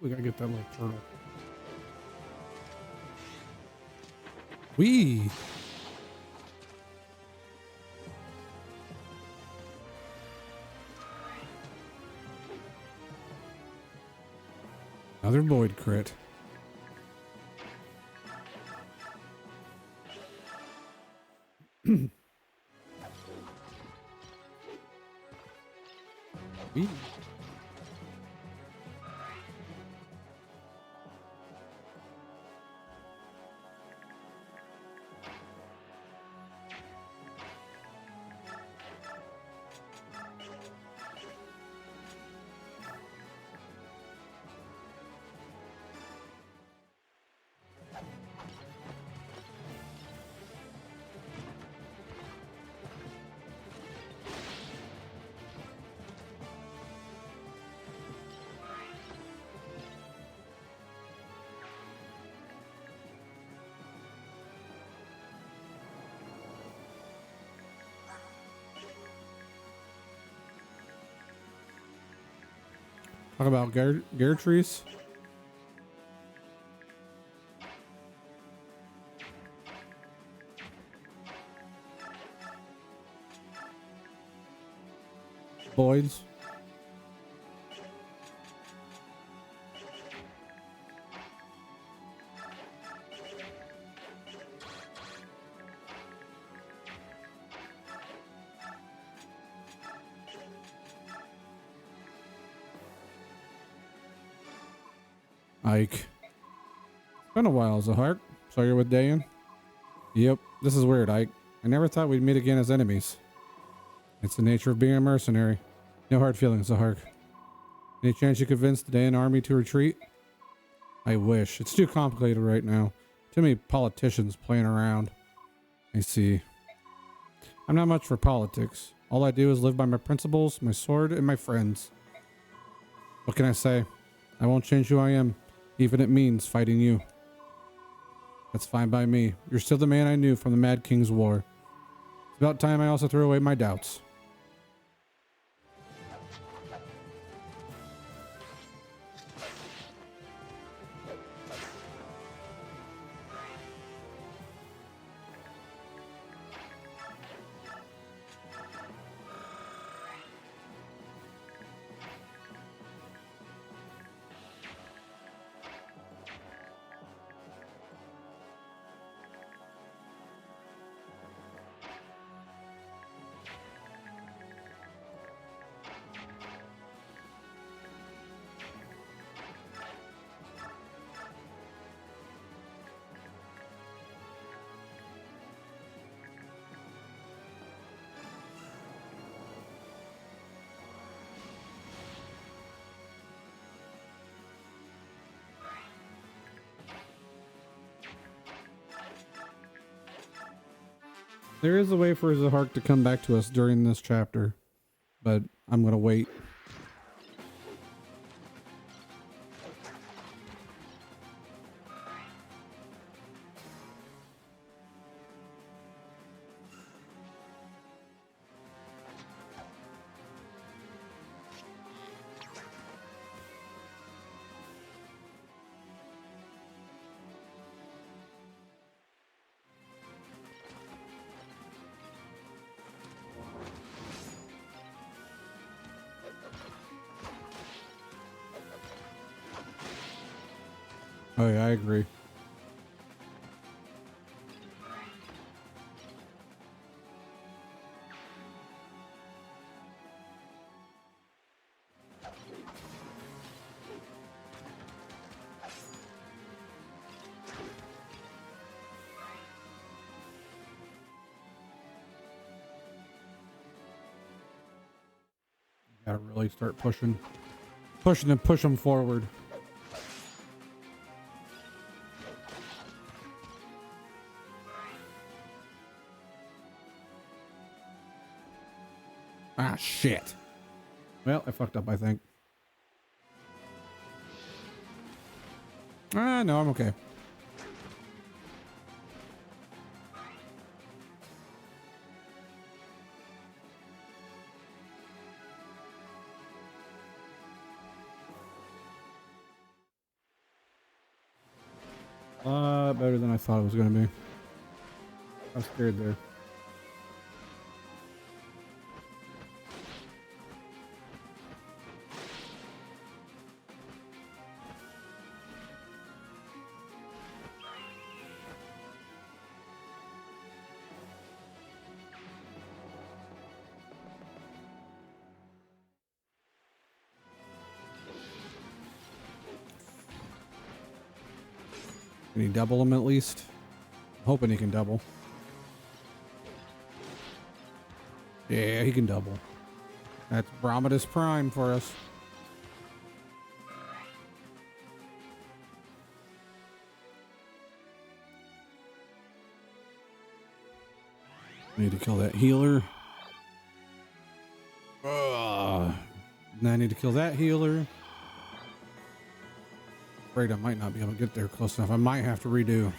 We gotta get that little turtle. Wee. Another void crit. Wee. Talk about Gertrude. Boyd's. Ike. It's been a while, Zahart. So you're with Dayan? Yep. This is weird, Ike. I never thought we'd meet again as enemies. It's the nature of being a mercenary. No hard feelings, Zahart. Any chance you convince the Dayan army to retreat? I wish. It's too complicated right now. Too many politicians playing around. I see. I'm not much for politics. All I do is live by my principles, my sword, and my friends. What can I say? I won't change who I am, even if it means fighting you. That's fine by me. You're still the man I knew from the Mad King's War. It's about time I also threw away my doubts. There is a way for Zahart to come back to us during this chapter, but I'm going to wait. Oh yeah, I agree. Gotta really start pushing and push them forward. Ah, shit. Well, I fucked up, I think. Ah, no, I'm okay. A lot better than I thought it was going to be. I was scared there. Can he double him at least? I'm hoping he can double. Yeah, he can double. That's Bromidus Prime for us. Need to kill that healer. Now I need to kill that healer. Afraid I might not be able to get there close enough. I might have to redo.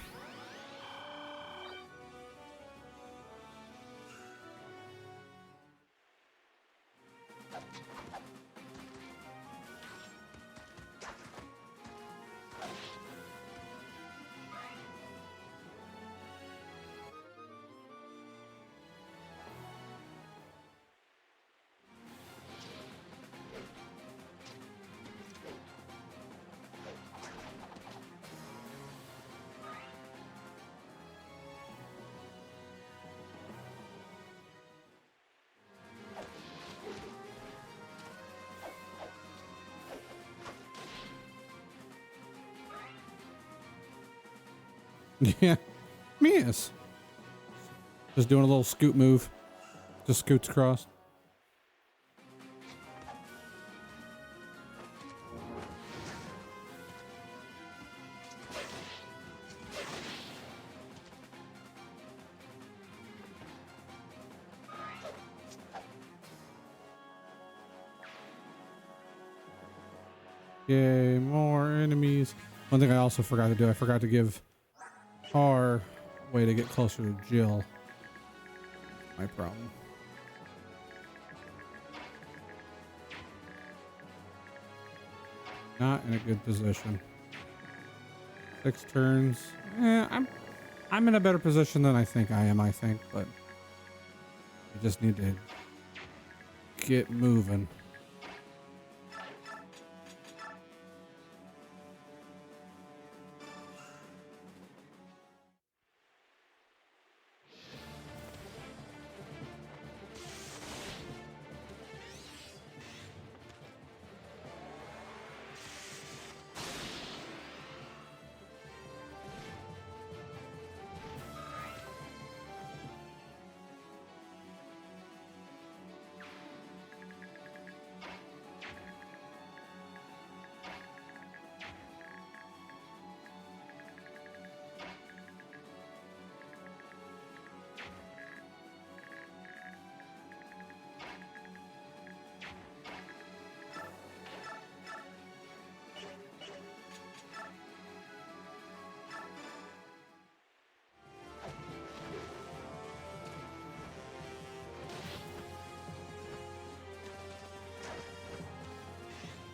Yeah, miss. Just doing a little scoot move. Just scoots across. Yay, more enemies. One thing I also forgot to do, I forgot to give our way to get closer to Jill. My problem. Not in a good position. 6 turns. I'm in a better position than I think I am, but I just need to get moving.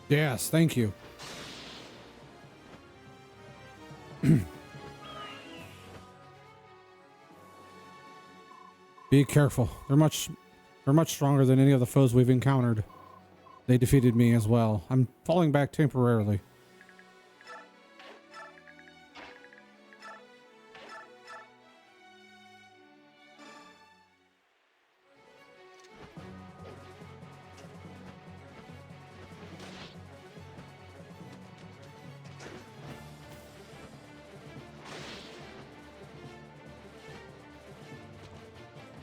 Yes, thank you. Be careful. They're much stronger than any of the foes we've encountered. They defeated me as well. I'm falling back temporarily.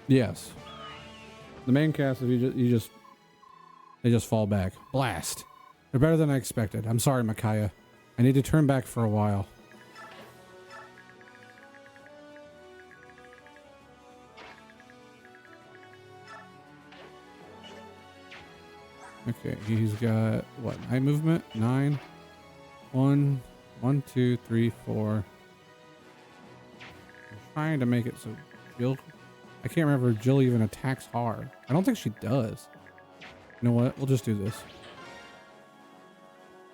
Yes. The main cast, if they just fall back. Blast. They're better than I expected. I'm sorry, Micaiah. I need to turn back for a while. Okay, he's got what? 9 movement? 9. 1, 1, 2, 3, 4. I'm trying to make it so Jill. I can't remember if Jill even attacks hard. I don't think she does. You know what? We'll just do this.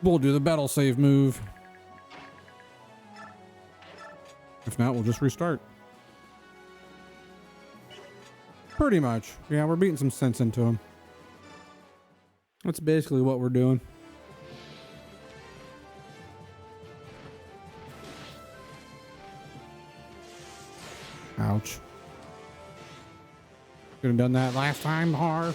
We'll do the battle save move. If not, we'll just restart. Pretty much. Yeah, we're beating some sense into him. That's basically what we're doing. Ouch. Could have done that last time, Har.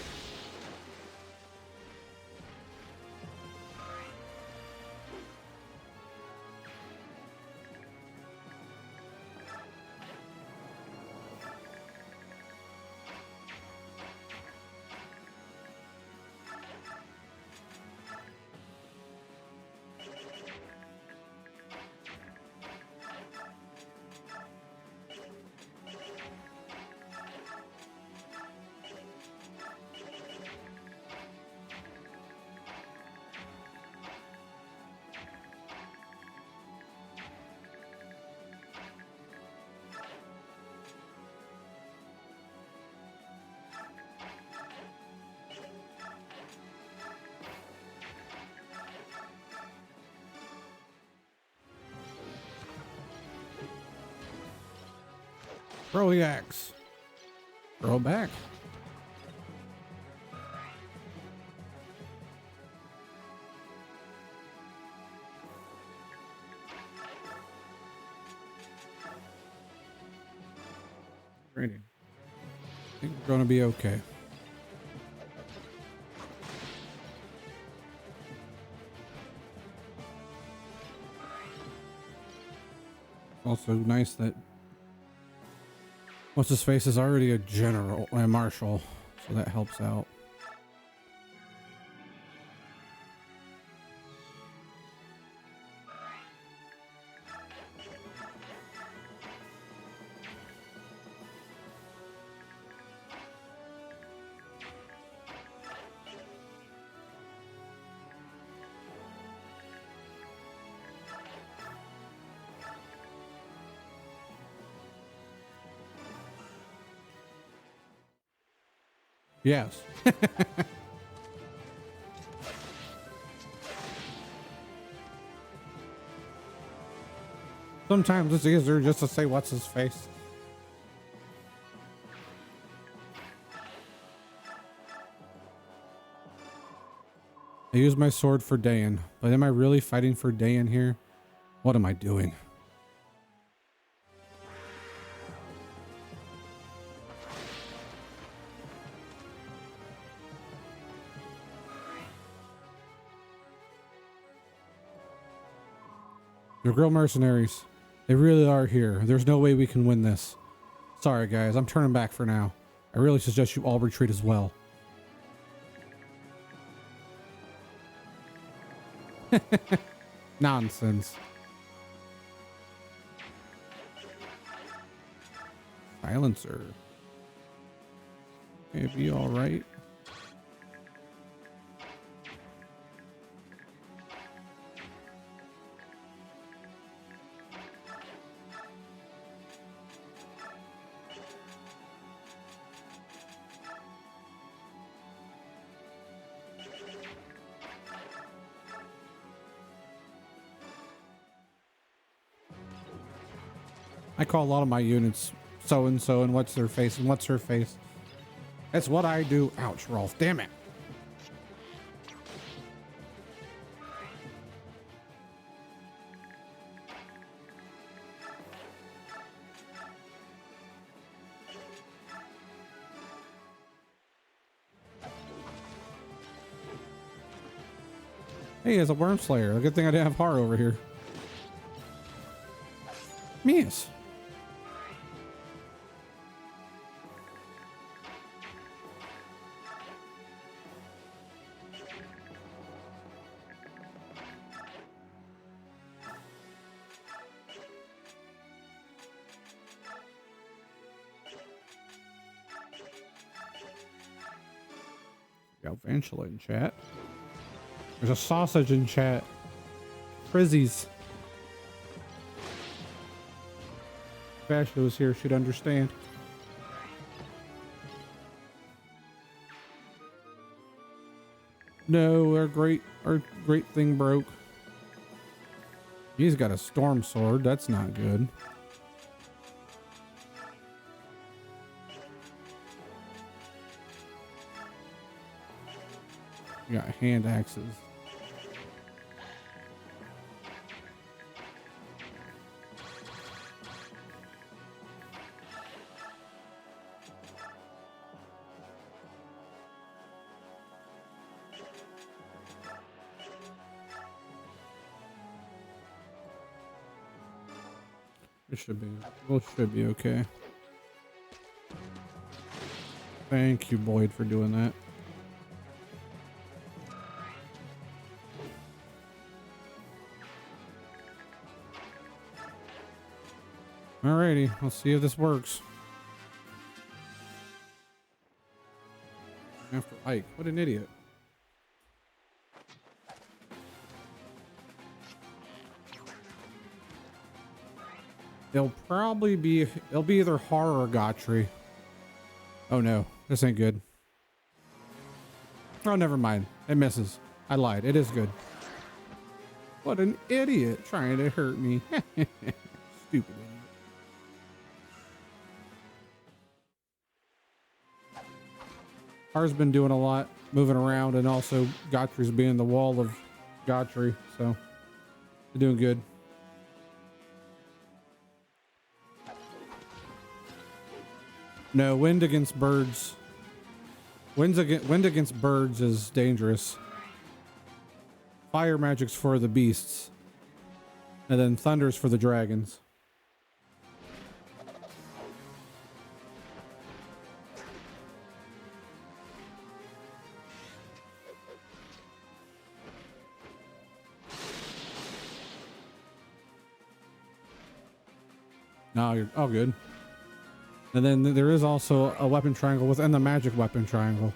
Throw the axe. Throw it back. Ready. I think we're going to be okay. Also nice that what's his face is already a general, a marshal, so that helps out. Yes. Sometimes it's easier just to say what's his face. I use my sword for Dayan, but am I really fighting for Dayan here? What am I doing? The girl mercenaries. They really are here. There's no way we can win this. Sorry guys, I'm turning back for now. I really suggest you all retreat as well. Nonsense. Silencer. Maybe all right. I call a lot of my units so-and-so and what's their face and what's her face. That's what I do. Ouch, Rolf. Damn it. Hey, it's a worm slayer. A good thing I didn't have Har over here. Yes. Got Vantula in chat. There's a sausage in chat. Frizzies. If Ashley was here, she'd understand. No, our great thing broke. He's got a storm sword. That's not good. We got hand axes. It should be. Well, should be okay. Thank you, Boyd, for doing that. Alrighty, let's see if this works. After Ike, what an idiot. It'll be either Har or Gotri. Oh no, this ain't good. Oh, never mind. It misses. I lied. It is good. What an idiot trying to hurt me. Stupid idiot. Har's been doing a lot, moving around, and also Gotri's being the wall of Gotri, so they're doing good. No, wind against birds. Wind against birds is dangerous. Fire magic's for the beasts. And then thunder's for the dragons. No, you're all good. And then there is also a weapon triangle within the magic weapon triangle.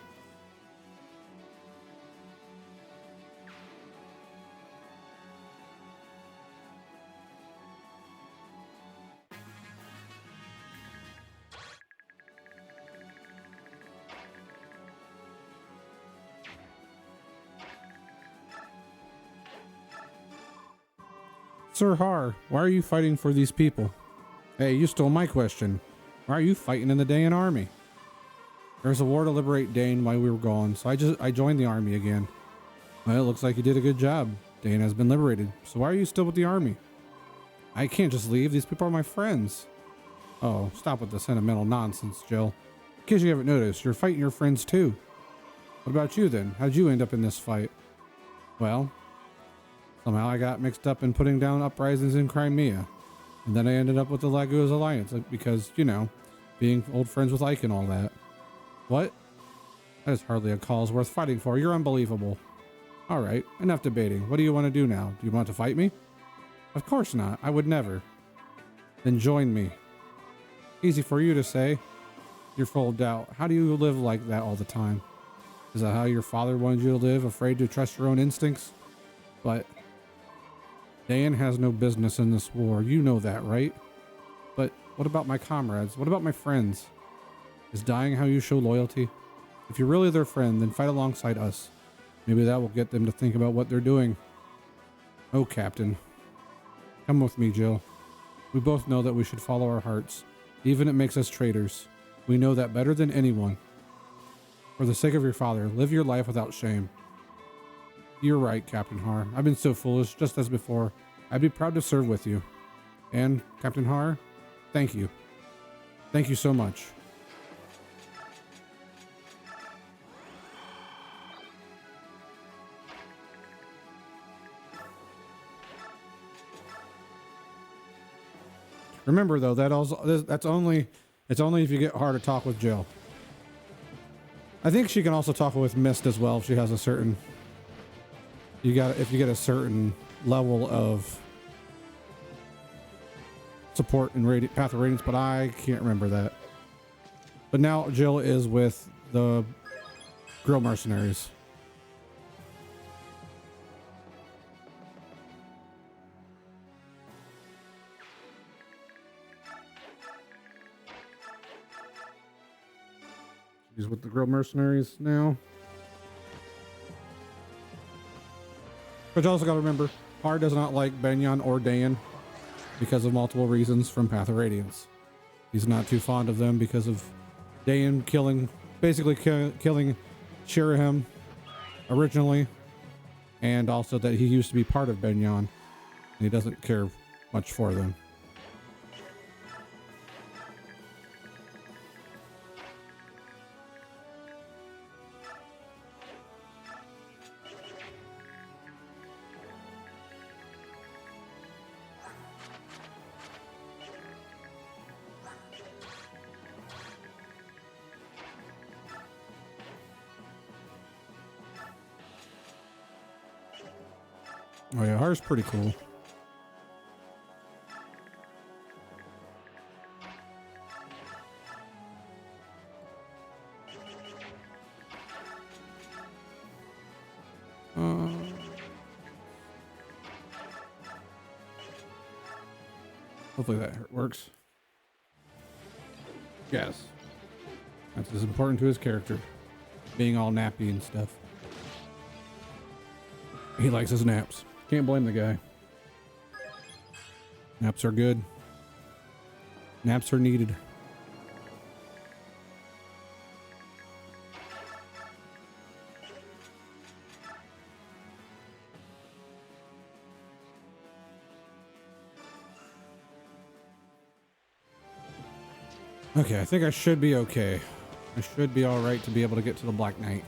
Sir Har, why are you fighting for these people? Hey, you stole my question. Why are you fighting in the Dayan army? There's a war to liberate Dane while we were gone, so I joined the army again. Well, it looks like you did a good job. Dane has been liberated, so why are you still with the army? I can't just leave. These people are my friends. Oh, stop with the sentimental nonsense, Jill. In case you haven't noticed, you're fighting your friends too. What about you then? How'd you end up in this fight? Well, somehow I got mixed up in putting down uprisings in Crimea. And then I ended up with the Lagos Alliance because, you know, being old friends with Ike and all that. What? That is hardly a cause worth fighting for. You're unbelievable. All right, enough debating. What do you want to do now? Do you want to fight me? Of course not. I would never. Then join me. Easy for you to say. You're full of doubt. How do you live like that all the time? Is that how your father wanted you to live, afraid to trust your own instincts? But Dan has no business in this war. You know that, right? But what about my comrades? What about my friends? Is dying how you show loyalty? If you're really their friend, then fight alongside us. Maybe that will get them to think about what they're doing. Oh, Captain. Come with me, Jill. We both know that we should follow our hearts, even if it makes us traitors. We know that better than anyone. For the sake of your father, live your life without shame. You're right, Captain Har. I've been so foolish, just as before. I'd be proud to serve with you. And, Captain Har, thank you. Thank you so much. Remember, though, it's only if you get Har to talk with Jill. I think she can also talk with Mist as well if she has a certain... if you get a certain level of support in Path of Radiance, but I can't remember that. But now Jill is with the Grill Mercenaries. She's with the Grill Mercenaries now. But you also got to remember, Har does not like Benyon or Dayan because of multiple reasons from Path of Radiance. He's not too fond of them because of Dayan killing Shirahim originally, and also that he used to be part of Benyon, and he doesn't care much for them. Oh yeah, Har's pretty cool. Hopefully that works. Yes. That's as important to his character. Being all nappy and stuff. He likes his naps. Can't blame the guy. Naps are good. Naps are needed. Okay, I think I should be okay. I should be all right to be able to get to the Black Knight.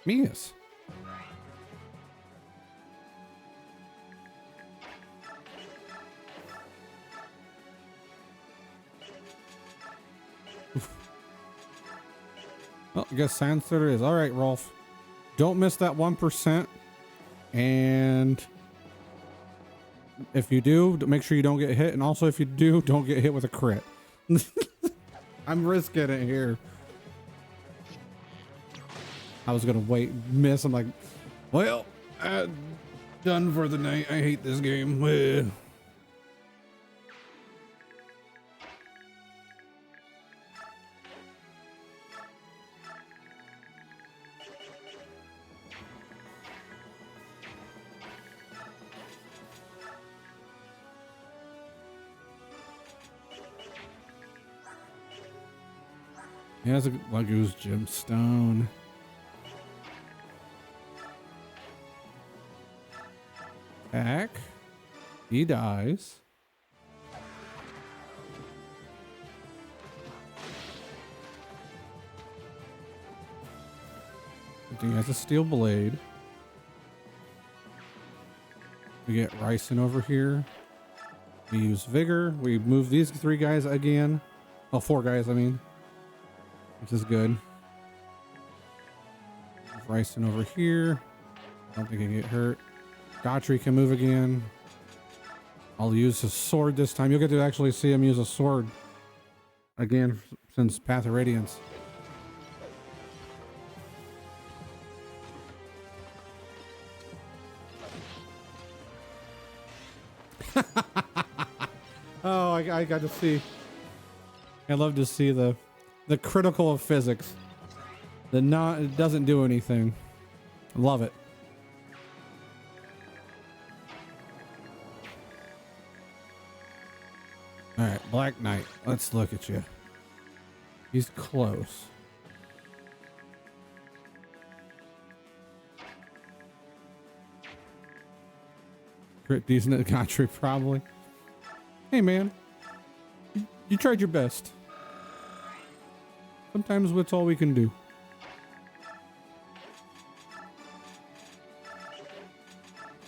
Yes. Well, I guess science there it is. All right, Rolf. Don't miss that 1%. And if you do, make sure you don't get hit. And also, if you do, don't get hit with a crit. I'm risking it here. I was gonna miss. I'm like, well, done for the night. I hate this game. He has a Lagoose gemstone. Attack. He dies. He has a steel blade. We get Ryson over here. We use Vigor. We move these 3 guys again. Oh, 4 guys, I mean. Which is good. Move Ryson over here. I don't think he can get hurt. Gotri can move again. I'll use his sword this time. You'll get to actually see him use a sword again since Path of Radiance. Oh, I got to see. I love to see the critical of physics. It doesn't do anything. Love it. All right, Black Knight. Let's look at you. He's close. Crit decent at country, probably. Hey, man. You tried your best. Sometimes that's all we can do.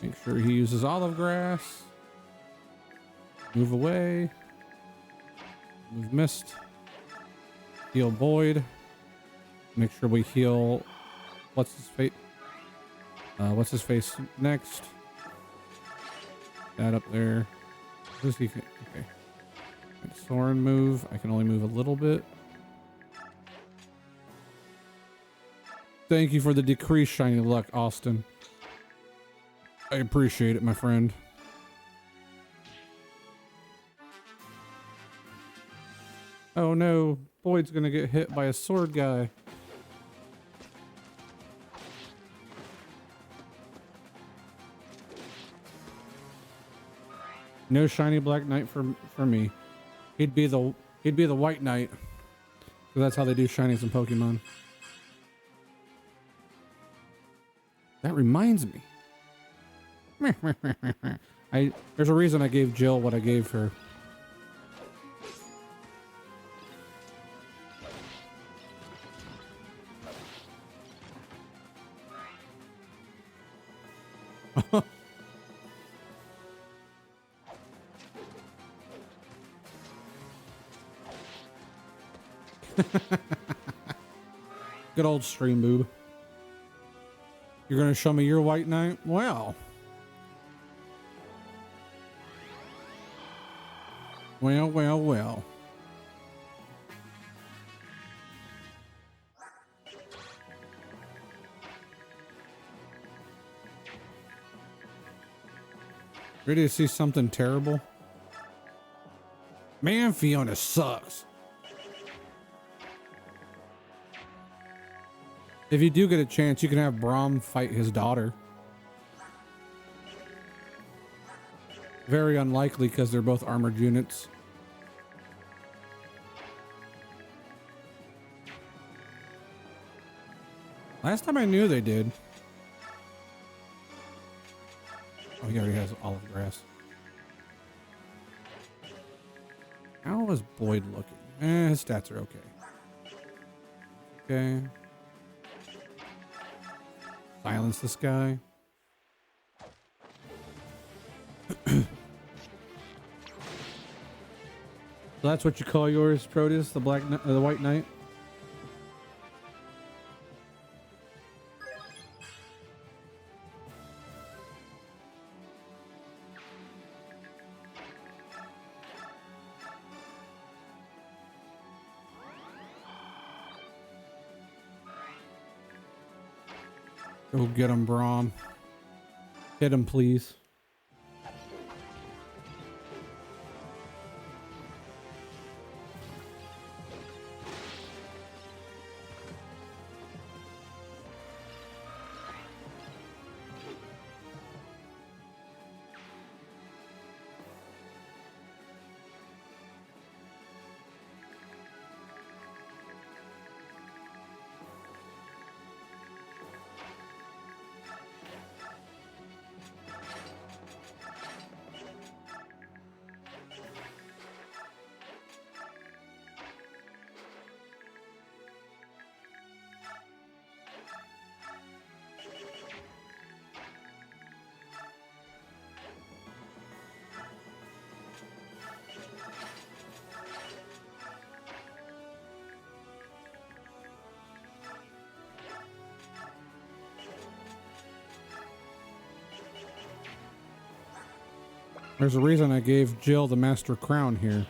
Make sure he uses olive grass. Move away. Move mist. Heal Boyd. Make sure we heal. What's his fate? What's his face next? That up there. Who's he? Okay. Soren move. I can only move a little bit. Thank you for the decreased shiny luck, Austin. I appreciate it, my friend. Oh no, Boyd's gonna get hit by a sword guy. No shiny black knight for me. He'd be the white knight. So that's how they do shinies in Pokemon. That reminds me. There's a reason I gave Jill what I gave her. Good old stream boob. You're gonna show me your white knight? Well. Well, well, well. Ready to see something terrible? Man, Fiona sucks. If you do get a chance, you can have Braum fight his daughter. Very unlikely because they're both armored units. Last time I knew they did. Oh, he already has olive grass. How is Boyd looking? His stats are okay. Okay. Silence this guy. So that's what you call yours, Proteus, the the white knight. Go get him, Braum. Hit him, please. There's a reason I gave Jill the Master Crown here.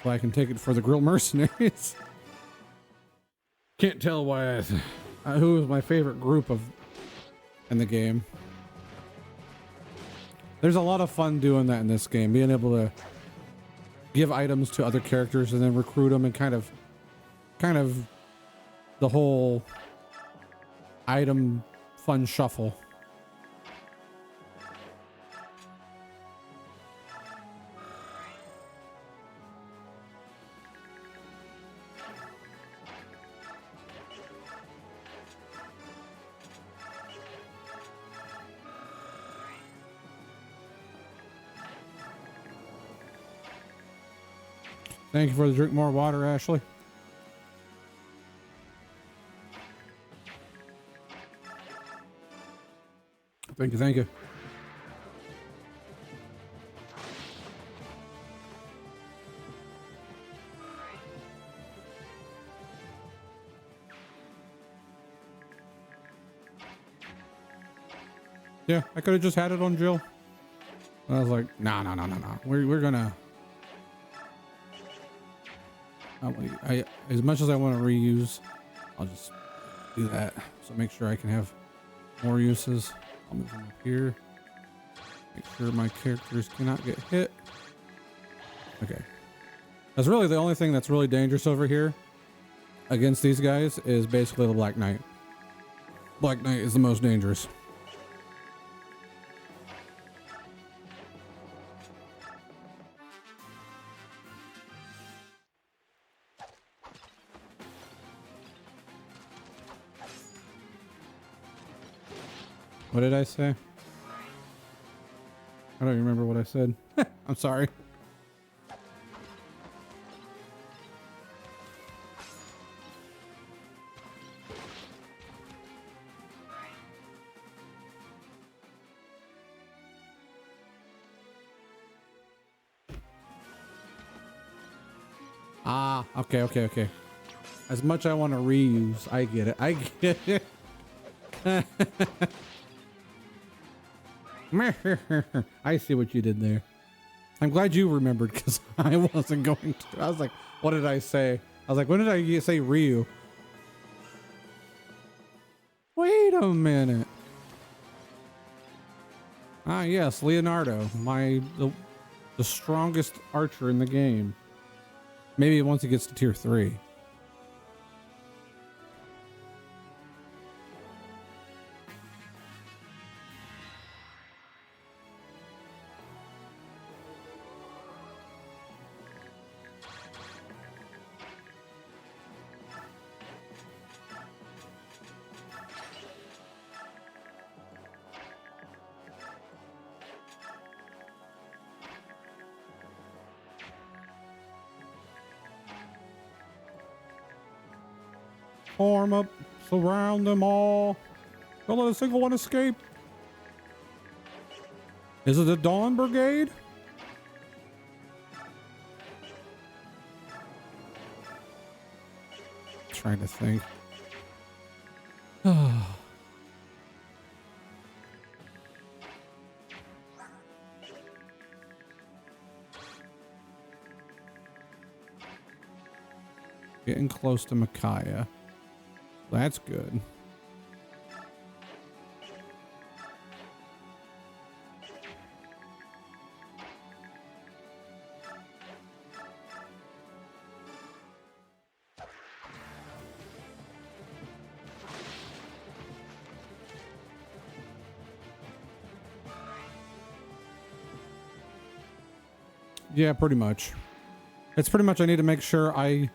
So I can take it for the Grill Mercenaries. Can't tell why who was my favorite group in the game. There's a lot of fun doing that in this game. Being able to give items to other characters and then recruit them and kind of the whole item fun shuffle. Thank you for the drink more water, Ashley. Thank you, thank you. Yeah, I could have just had it on Jill. I was like, no. We're gonna. As much as I want to reuse, I'll just do that. So make sure I can have more uses. I'll move them up here. Make sure my characters cannot get hit. Okay. That's really the only thing that's really dangerous over here against these guys is basically the Black Knight. Black Knight is the most dangerous. What did I say? I don't remember what I said. I'm sorry. Ah, okay. As much I want to reuse, I get it. I get it. I see what you did there. I'm glad you remembered because I wasn't going to. I was like, what did I say? I was like, when did I say Ryu? Wait a minute. Ah, yes, Leonardo, the strongest archer in the game. Maybe once it gets to tier 3. Form up, surround them all. Don't let a single one escape. Is it the Dawn Brigade? Trying to think. Getting close to Micaiah. That's good. Yeah, pretty much. It's pretty much I need to make sure I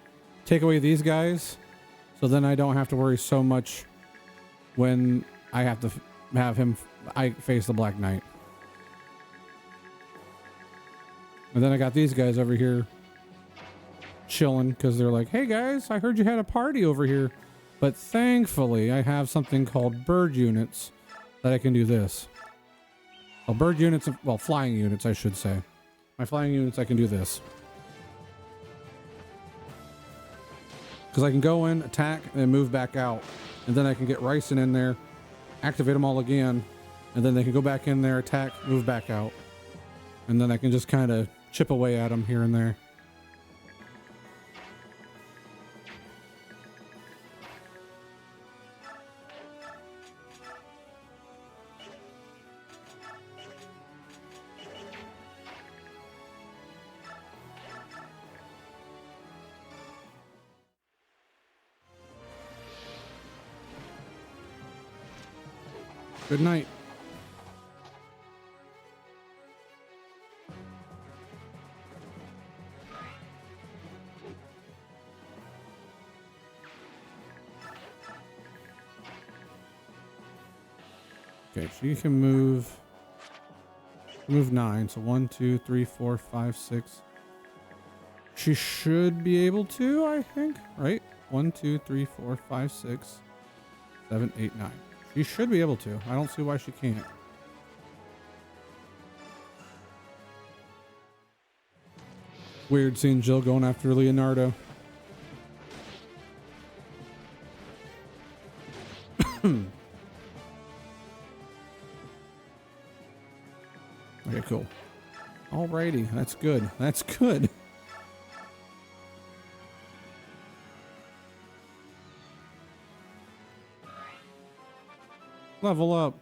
take away these guys. So then I don't have to worry so much when I have to have him, I face the Black Knight. And then I got these guys over here chilling because they're like, hey guys, I heard you had a party over here. But thankfully I have something called bird units that I can do this. Well, bird units, well, flying units, I should say. My flying units, I can do this. Because I can go in, attack, and then move back out. And then I can get Ryson in there, activate them all again, and then they can go back in there, attack, move back out. And then I can just kind of chip away at them here and there. Good night. Okay, she can move 9. So 1, 2, 3, 4, 5, 6. She should be able to, I think, right? 1, 2, 3, 4, 5, 6, 7, 8, 9. She should be able to. I don't see why she can't. Weird seeing Jill going after Leonardo. Okay, cool. Alrighty, that's good. That's good. Level up.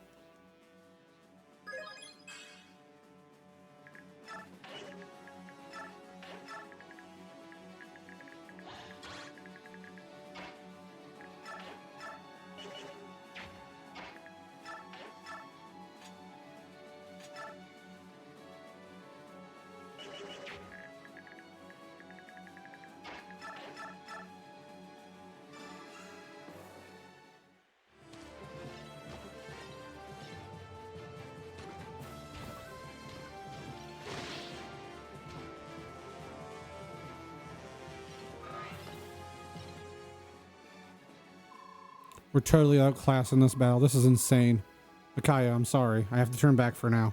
We're totally outclassed in this battle. This is insane. Micaiah, I'm sorry. I have to turn back for now.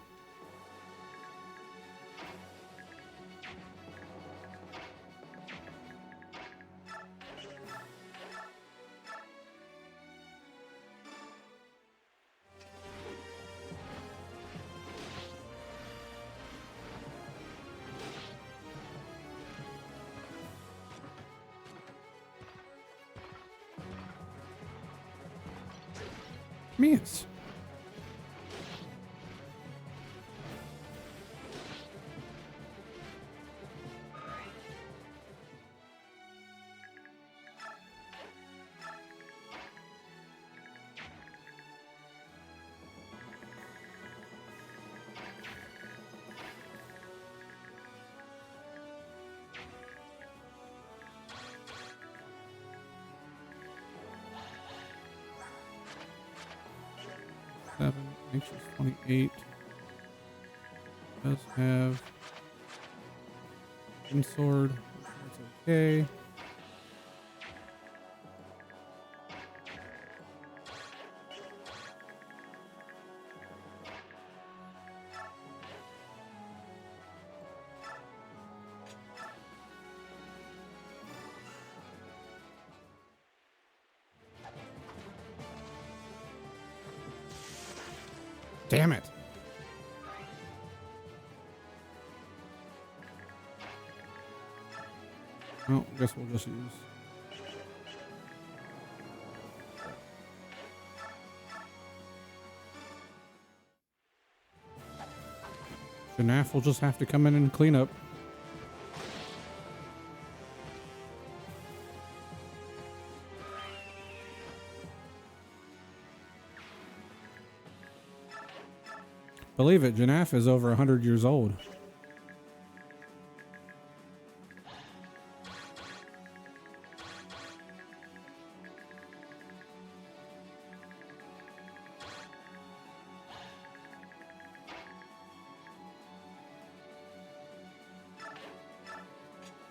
Miss. Anxious 28 does have sword. That's okay. Damn it. Well, I guess we'll just use. Janaf will just have to come in and clean up. Believe it, Janaf is over 100 years old.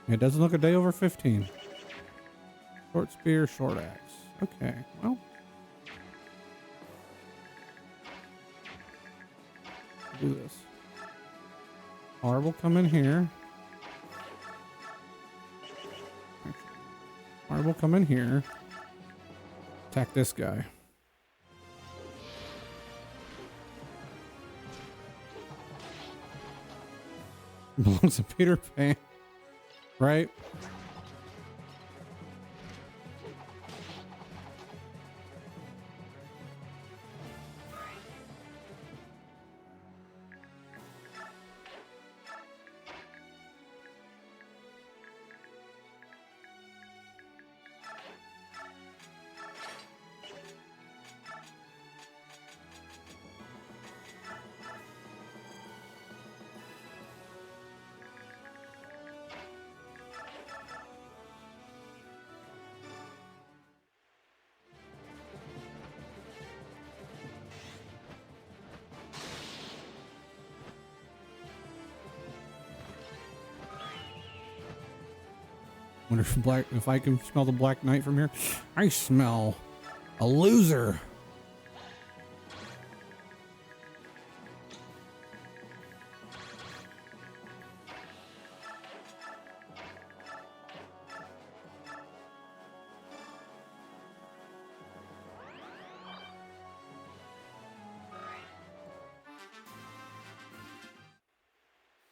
It doesn't look a day over 15. Short spear, short axe. Okay, well. Do this. R will come in here. R will come in here. Attack this guy. Belongs to Peter Pan. Right? Wonder if I can smell the Black Knight from here. I smell a loser.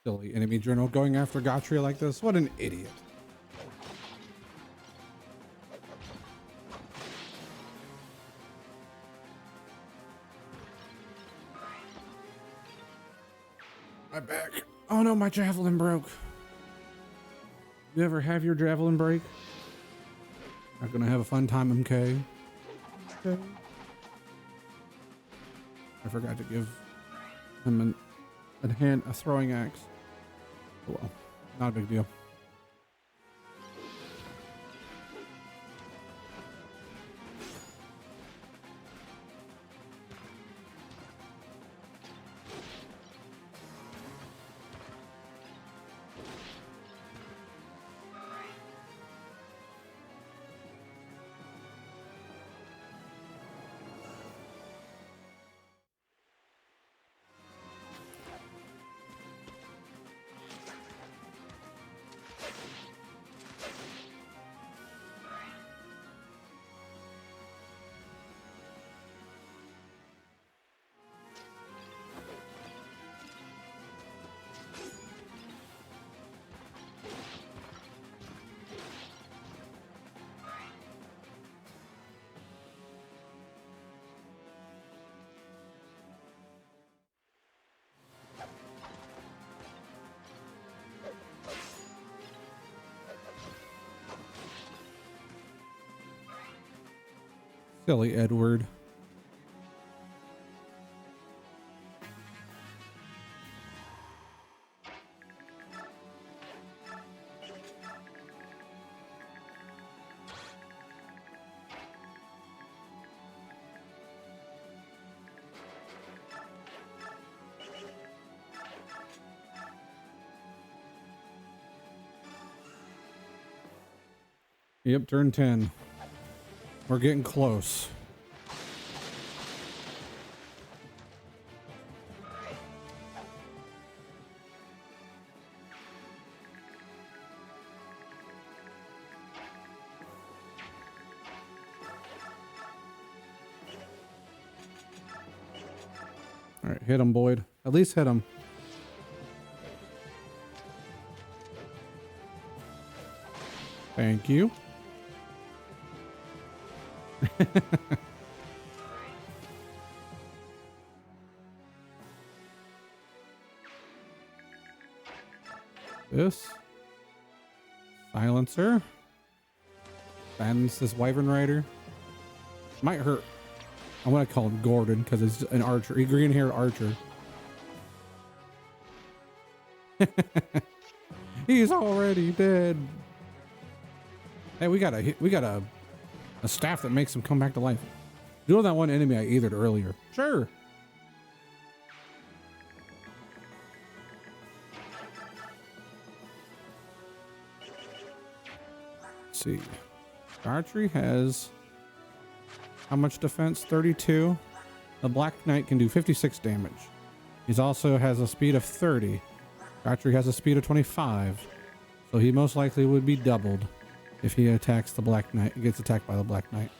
Silly enemy general going after Gotria like this. What an idiot. right back. Oh no, my javelin broke. You ever have your javelin break? Not gonna have a fun time, MK. Okay. I forgot to give him a throwing axe. Oh, well, not a big deal. Silly Edward. Yep, turn 10. We're getting close. All right, hit him, Boyd. At least hit him. Thank you. This silencer. Bans this wyvern rider. Might hurt. I want to call him Gordon because it's an archer, a green-haired archer. He's already dead. Hey, we got a staff that makes him come back to life. Do that one enemy I ethered earlier. Sure. Let's see. Archery has how much defense? 32. The Black Knight can do 56 damage. He also has a speed of 30. Archery has a speed of 25. So he most likely would be doubled if he attacks the Black Knight, gets attacked by the Black Knight.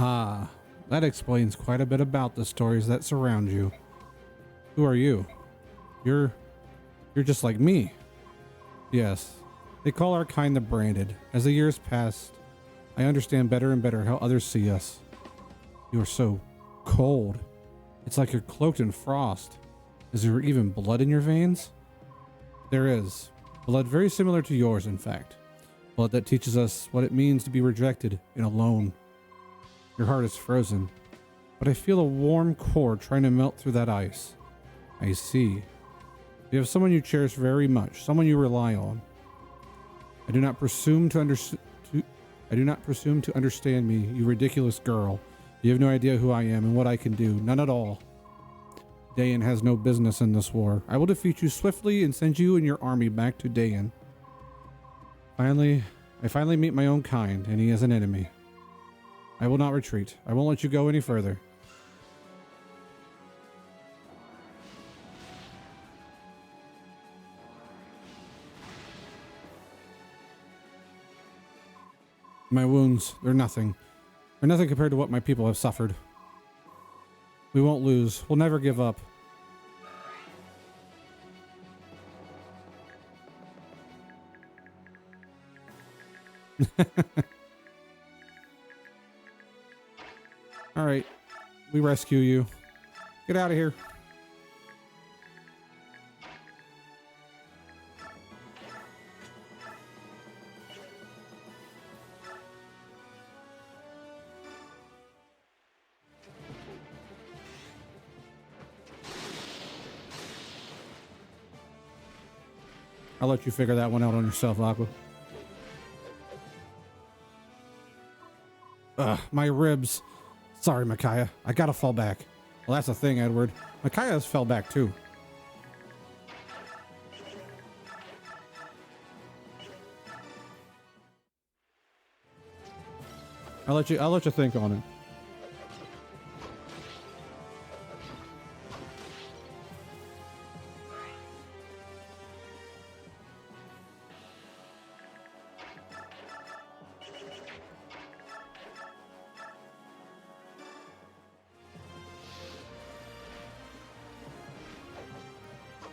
Ah, that explains quite a bit about the stories that surround you. Who are you? You're just like me. Yes, they call our kind the branded. As the years pass, I understand better and better how others see us. You are so cold. It's like you're cloaked in frost. Is there even blood in your veins? There is. Blood very similar to yours, in fact. Blood that teaches us what it means to be rejected and alone. Your heart is frozen, but I feel a warm core trying to melt through that ice. I see. You have someone you cherish very much, someone you rely on. I do not presume to I do not presume to understand me, you ridiculous girl. You have no idea who I am and what I can do. None at all. Dayan has no business in this war. I will defeat you swiftly and send you and your army back to Dayan. I finally meet my own kind, and he is an enemy. I will not retreat. I won't let you go any further. My wounds, they're nothing. They're nothing compared to what my people have suffered. We won't lose. We'll never give up. All right. We rescue you. Get out of here. I'll let you figure that one out on yourself, Aqua. Ugh, my ribs. Sorry, Micaiah. I gotta fall back. Well, that's the thing, Edward. Micaiah has fell back too. I'll let you think on it.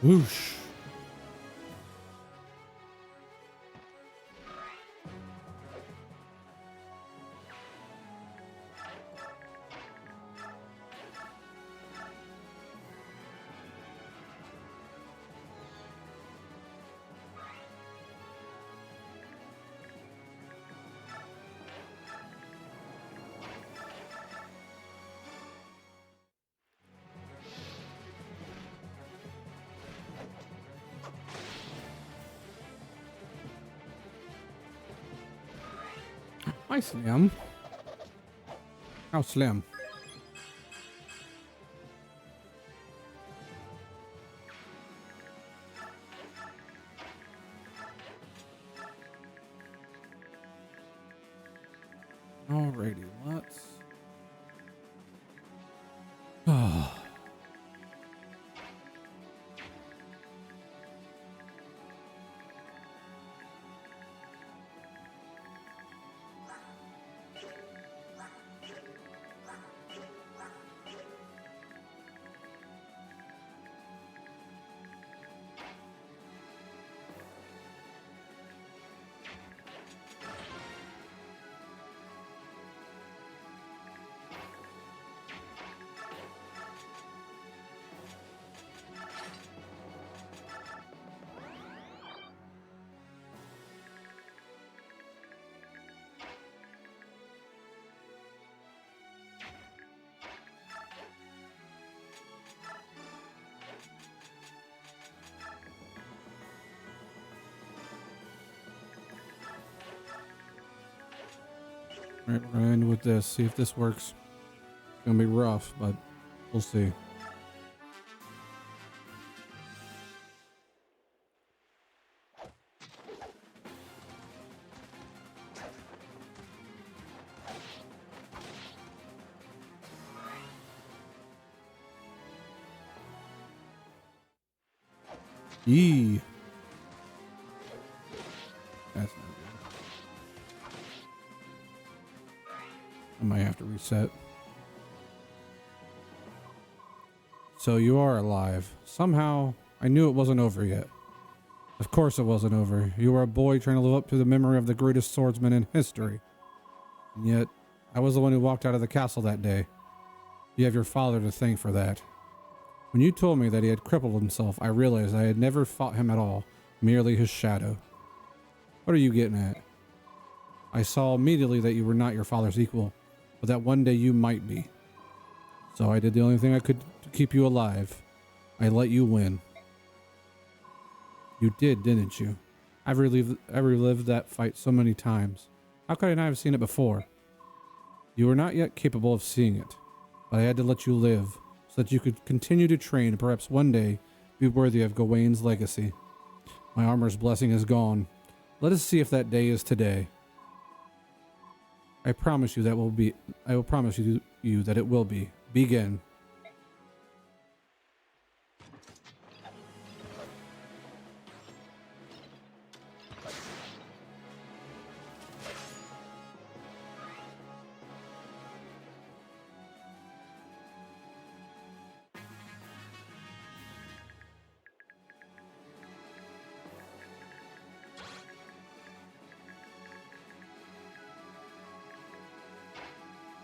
Whoosh. Hi, Slim. How Slim? Alrighty, let's... Oh. Alright, we're gonna end with this. See if this works. It's gonna be rough, but we'll see. Yee. That's not good. I might have to reset. So you are alive. Somehow, I knew it wasn't over yet. Of course it wasn't over. You were a boy trying to live up to the memory of the greatest swordsman in history. And yet, I was the one who walked out of the castle that day. You have your father to thank for that. When you told me that he had crippled himself, I realized I had never fought him at all, merely his shadow. What are you getting at? I saw immediately that you were not your father's equal, but that one day you might be. So I did the only thing I could to keep you alive. I let you win. You did, didn't you? I've relived that fight so many times. How could I not have seen it before? You were not yet capable of seeing it, but I had to let you live so that you could continue to train and perhaps one day be worthy of Gawain's legacy. My armor's blessing is gone. Let us see if that day is today. I promise you that will be. I will promise you that it will be. Begin.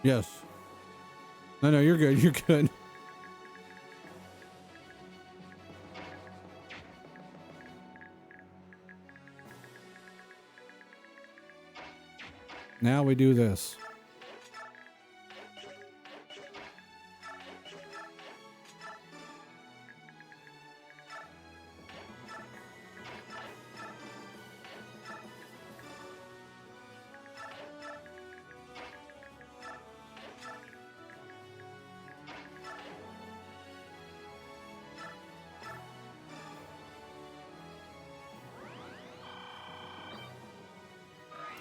Yes. No, you're good. You're good. Now we do this.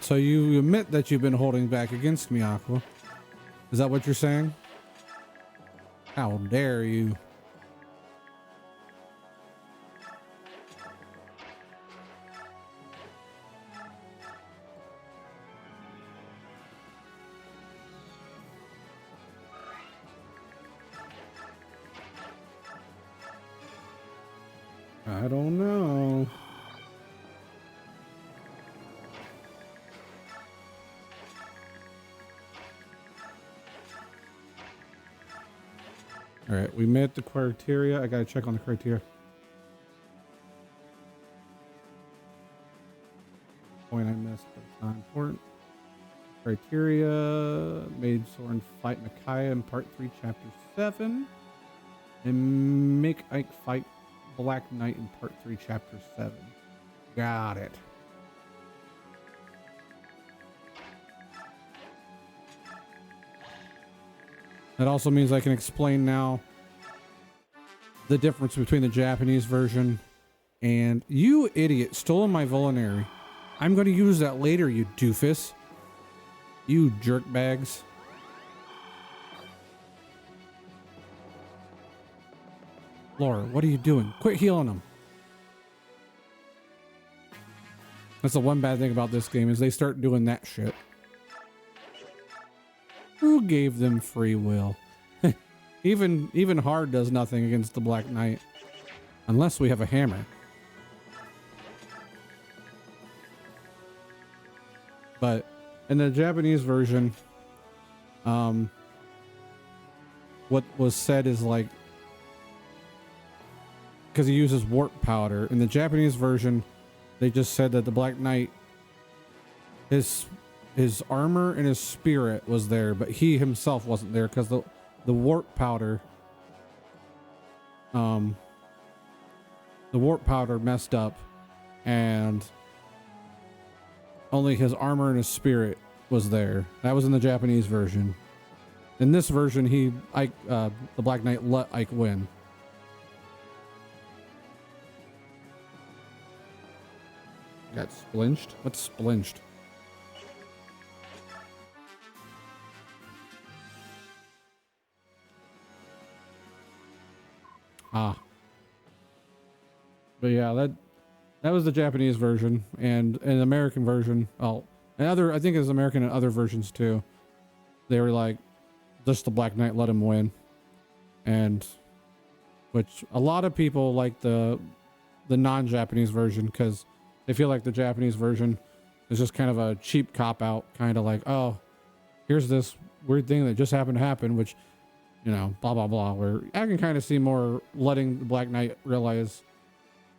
So you admit that you've been holding back against me, Aqua. Is that what you're saying? How dare you? I don't know. All right, we met the criteria. I gotta check on the criteria. Point I missed, but it's not important. Criteria: made Soren fight Micaiah in Part 3, Chapter 7, and make Ike fight Black Knight in Part 3, Chapter 7. Got it. That also means I can explain now the difference between the Japanese version and you idiot stolen my Volinary. I'm going to use that later, you doofus. You jerkbags. Laura, what are you doing? Quit healing them. That's the one bad thing about this game is they start doing that shit. Who gave them free will? Even hard does nothing against the Black Knight. Unless we have a hammer. But in the Japanese version, what was said is like, because he uses warp powder. In the Japanese version, they just said that the Black Knight, his armor and his spirit was there, but he himself wasn't there because the warp powder, the warp powder messed up, and only his armor and his spirit was there. That was in the Japanese version. In this version, the Black Knight let Ike win. Got splinched? What's splinched? Ah. But yeah, that was the Japanese version, and an American version. Oh, I think it's American and other versions too. They were like, just the Black Knight let him win, and which a lot of people like the non-Japanese version because they feel like the Japanese version is just kind of a cheap cop out, kind of like, oh, here's this weird thing that just happened to happen, which, you know, blah blah blah. Where I can kind of see more letting the Black Knight realize,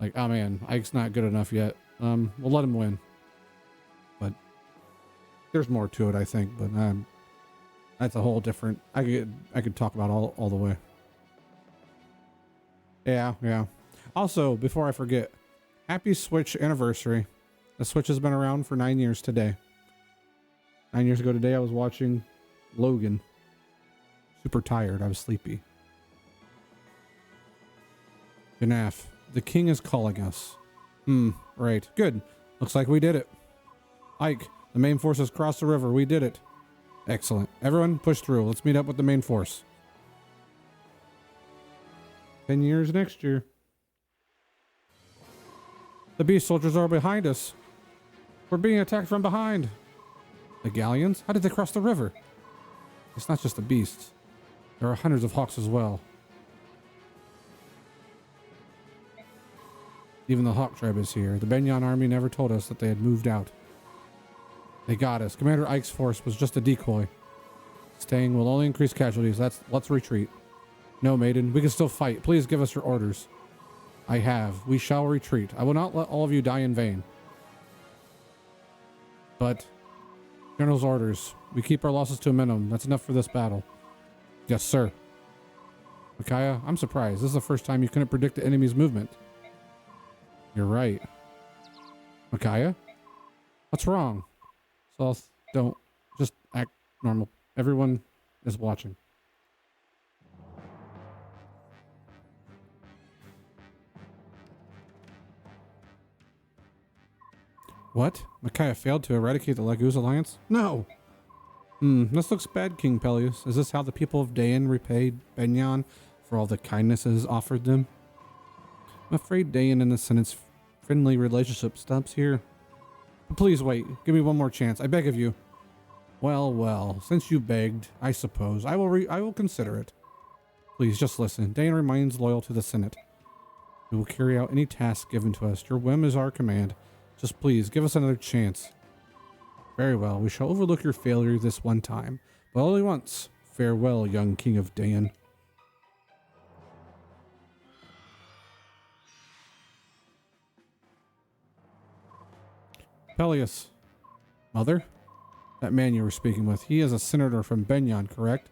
like, oh man, Ike's not good enough yet. We'll let him win. But there's more to it, I think. But that's a whole different. I could talk about all the way. Yeah. Also, before I forget, happy Switch anniversary. The Switch has been around for 9 years today. 9 years ago today, I was watching Logan. Super tired. I was sleepy. Ganaf, the king is calling us. Right. Good. Looks like we did it. Ike, the main force has crossed the river. We did it. Excellent. Everyone, push through. Let's meet up with the main force. 10 years next year. The beast soldiers are behind us. We're being attacked from behind. The galleons? How did they cross the river? It's not just the beasts. There are hundreds of hawks as well. Even the hawk tribe is here. The Benyon army never told us that they had moved out. They got us. Commander Ike's force was just a decoy. Staying will only increase casualties. Let's retreat. No, maiden. We can still fight. Please give us your orders. I have. We shall retreat. I will not let all of you die in vain. But General's orders. We keep our losses to a minimum. That's enough for this battle. Yes, sir. Micaiah, I'm surprised. This is the first time you couldn't predict the enemy's movement. You're right. Micaiah? What's wrong? Sloth, don't. Just act normal. Everyone is watching. What? Micaiah failed to eradicate the Laguz Alliance? No! This looks bad, King Peleus. Is this how the people of Dayan repaid Benyon for all the kindnesses offered them? I'm afraid Dayan and the Senate's friendly relationship stops here. But please wait. Give me one more chance. I beg of you. Well, since you begged, I suppose, I will consider it. Please, just listen. Dayan remains loyal to the Senate. We will carry out any task given to us. Your whim is our command. Just please, give us another chance. Very well, we shall overlook your failure this one time, but only once. Farewell, young king of Dayan. Peleus. Mother? That man you were speaking with, he is a senator from Benyon, correct?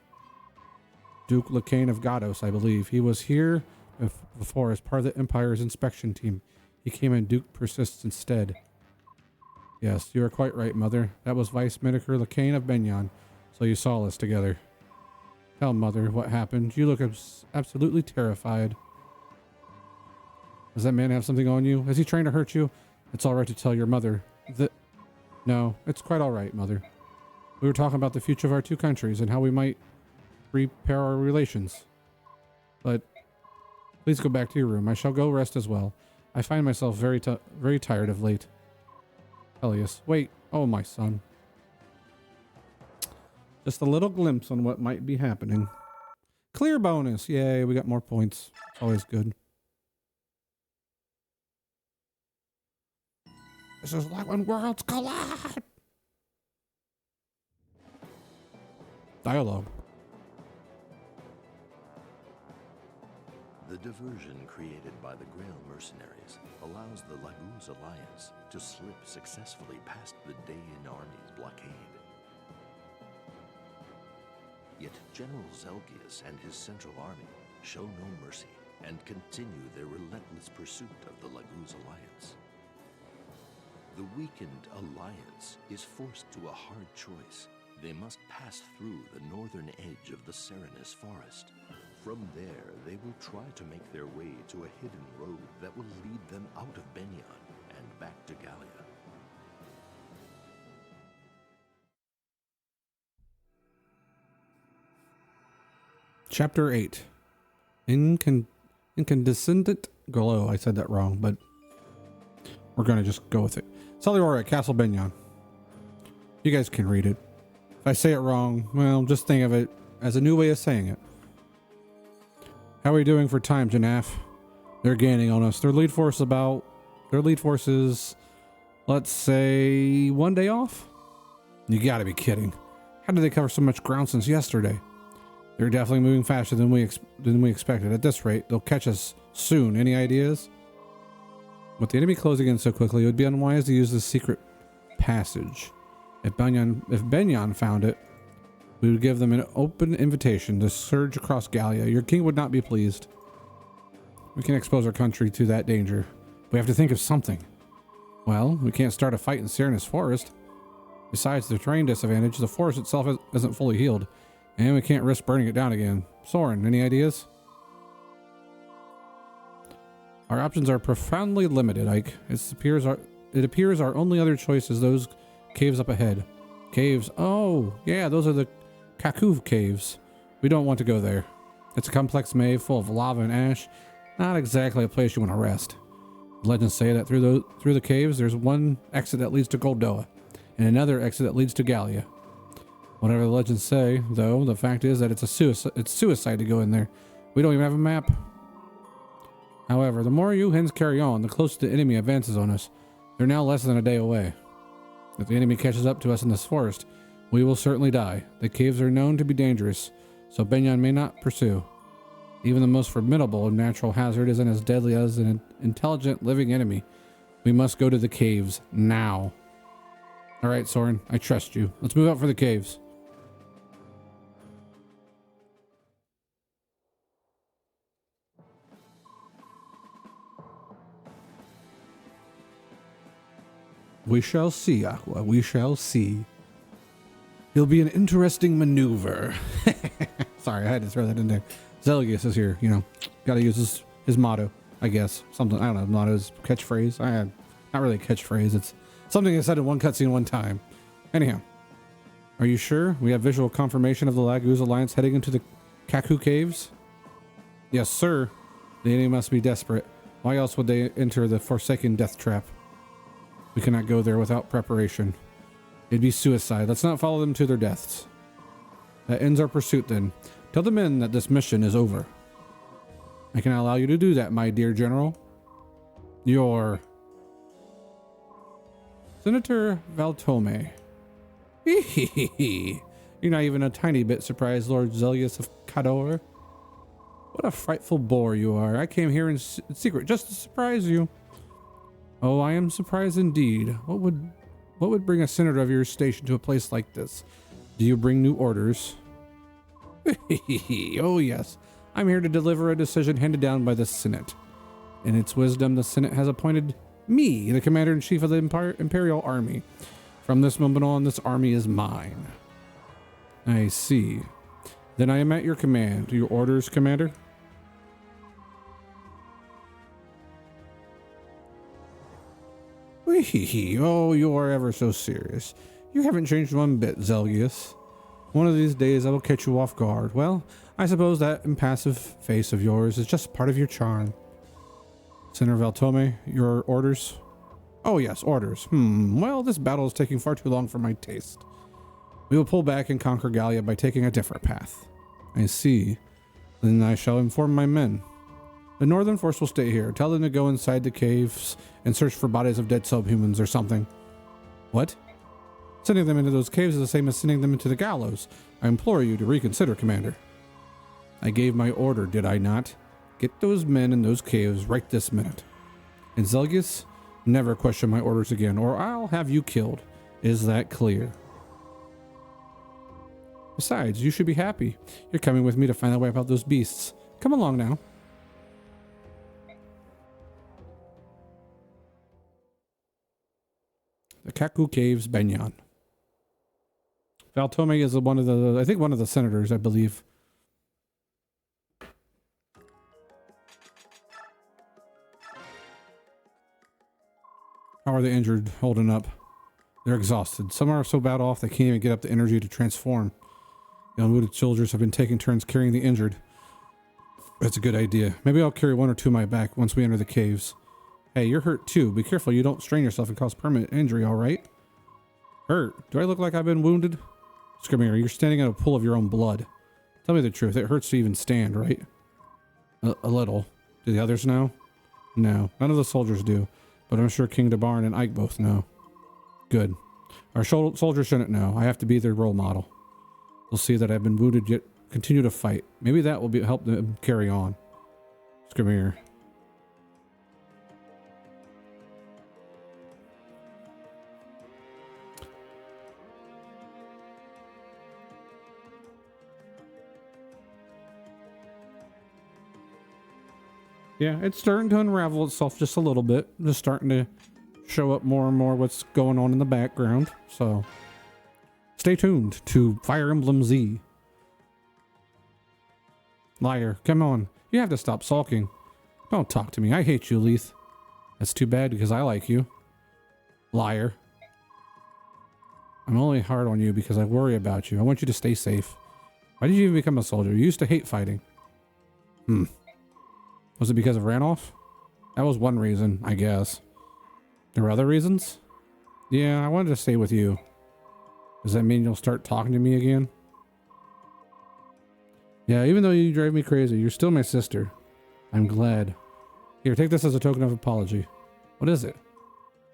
Duke Lacane of Gados, I believe. He was here before as part of the Empire's inspection team. He came in Duke persists instead. Yes, you are quite right, Mother. That was Vice Minister Lacane of Benyon, so you saw us together. Tell Mother what happened. You look absolutely terrified. Does that man have something on you? Is he trying to hurt you? It's all right to tell your mother. No, it's quite all right, Mother. We were talking about the future of our two countries and how we might repair our relations. But please go back to your room. I shall go rest as well. I find myself very tired of late. Peleus, wait. Oh, my son. Just a little glimpse on what might be happening. Clear bonus. Yay, we got more points. It's always good. This is like when worlds collide. Dialogue. The diversion created by the Grail mercenaries allows the Laguz Alliance to slip successfully past the Dayan army's blockade. Yet General Zelgius and his central army show no mercy and continue their relentless pursuit of the Laguz Alliance. The weakened alliance is forced to a hard choice. They must pass through the northern edge of the Serenus forest. From there, they will try to make their way to a hidden road that will lead them out of Benyon and back to Gallia. Chapter 8. Incandescent glow. I said that wrong, but we're going to just go with it. Saliora at Castle Benyon. You guys can read it. If I say it wrong, well, just think of it as a new way of saying it. How are we doing for time, Janaf? They're gaining on us. Their lead force is, let's say, 1 day off? You gotta be kidding. How did they cover so much ground since yesterday? They're definitely moving faster than we expected. At this rate, they'll catch us soon. Any ideas? With the enemy closing in so quickly, it would be unwise to use the secret passage. If Benyon found it, we would give them an open invitation to surge across Gallia. Your king would not be pleased. We can expose our country to that danger. We have to think of something. Well, we can't start a fight in Serenus Forest. Besides the terrain disadvantage, the forest itself isn't fully healed, and we can't risk burning it down again. Soren, any ideas? Our options are profoundly limited, Ike. It appears our only other choice is those caves up ahead. Caves? Oh, yeah, those are the Kaku caves. We don't want to go there. It's a complex maze full of lava and ash. Not exactly a place you want to rest. Legends say that through the caves, there's one exit that leads to Goldoa, and another exit that leads to Gallia. Whatever the legends say, though, the fact is that it's suicide to go in there. We don't even have a map. However, the more you hens carry on, the closer the enemy advances on us. They're now less than a day away. If the enemy catches up to us in this forest, we will certainly die. The caves are known to be dangerous, so Benyon may not pursue. Even the most formidable natural hazard isn't as deadly as an intelligent living enemy. We must go to the caves now. All right, Soren, I trust you. Let's move out for the caves. We shall see, Aqua. We shall see. It'll be an interesting maneuver. Sorry, I had to throw that in there. Zelgius is here, you know. Gotta use his motto, I guess. Something, I don't know, motto is catchphrase. Not really a catchphrase. It's something I said in one cutscene one time. Anyhow, are you sure? We have visual confirmation of the Laguz Alliance heading into the Kaku Caves? Yes, sir. The enemy must be desperate. Why else would they enter the Forsaken Death Trap? We cannot go there without preparation. It'd be suicide. Let's not follow them to their deaths. That ends our pursuit then. Tell the men that this mission is over. I cannot allow you to do that, my dear General. You're Senator Valtome. You're not even a tiny bit surprised, Lord Zelgius of Cador. What a frightful bore you are. I came here in secret just to surprise you. Oh, I am surprised indeed. What would bring a senator of your station to a place like this? Do you bring new orders? Oh yes, I'm here to deliver a decision handed down by the Senate. In its wisdom, the Senate has appointed me the Commander-in-Chief of the Imperial Army. From this moment on, this army is mine. I see. Then I am at your command. Your orders, Commander? Oh, you are ever so serious. You haven't changed one bit, Zelgius. One of these days I will catch you off guard. Well, I suppose that impassive face of yours is just part of your charm. Senator Valtome, your orders? Oh yes, orders. Well, this battle is taking far too long for my taste. We will pull back and conquer Gallia by taking a different path. I see. Then I shall inform my men. The northern force will stay here. Tell them to go inside the caves and search for bodies of dead subhumans or something. What? Sending them into those caves is the same as sending them into the gallows. I implore you to reconsider, Commander. I gave my order, did I not? Get those men in those caves right this minute. And Zelgius, never question my orders again, or I'll have you killed. Is that clear? Besides, you should be happy. You're coming with me to finally wipe out those beasts. Come along now. The Kaku Caves, Benyon. Valtome is one of the senators, I believe. How are the injured holding up? They're exhausted. Some are so bad off they can't even get up the energy to transform. The unwounded soldiers have been taking turns carrying the injured. That's a good idea. Maybe I'll carry one or two on my back once we enter the caves. Hey, you're hurt too. Be careful you don't strain yourself and cause permanent injury, alright? Hurt? Do I look like I've been wounded? Scrimmere, you're standing in a pool of your own blood. Tell me the truth. It hurts to even stand, right? A little. Do the others know? No, none of the soldiers do. But I'm sure King Debarn and Ike both know. Good. Our soldiers shouldn't know. I have to be their role model. They'll see that I've been wounded yet continue to fight. Maybe that will help them carry on. Scrimmere. Yeah, it's starting to unravel itself just a little bit. Just starting to show up more and more what's going on in the background. So Stay tuned to Fire Emblem Z. Liar, come on. You have to stop sulking. Don't talk to me. I hate you, Leith. That's too bad because I like you. Liar. I'm only hard on you because I worry about you. I want you to stay safe. Why did you even become a soldier? You used to hate fighting. Was it because of Ranoff? That was one reason, I guess. There were other reasons? Yeah, I wanted to stay with you. Does that mean you'll start talking to me again? Yeah, even though you drive me crazy, you're still my sister. I'm glad. Here, take this as a token of apology. What is it?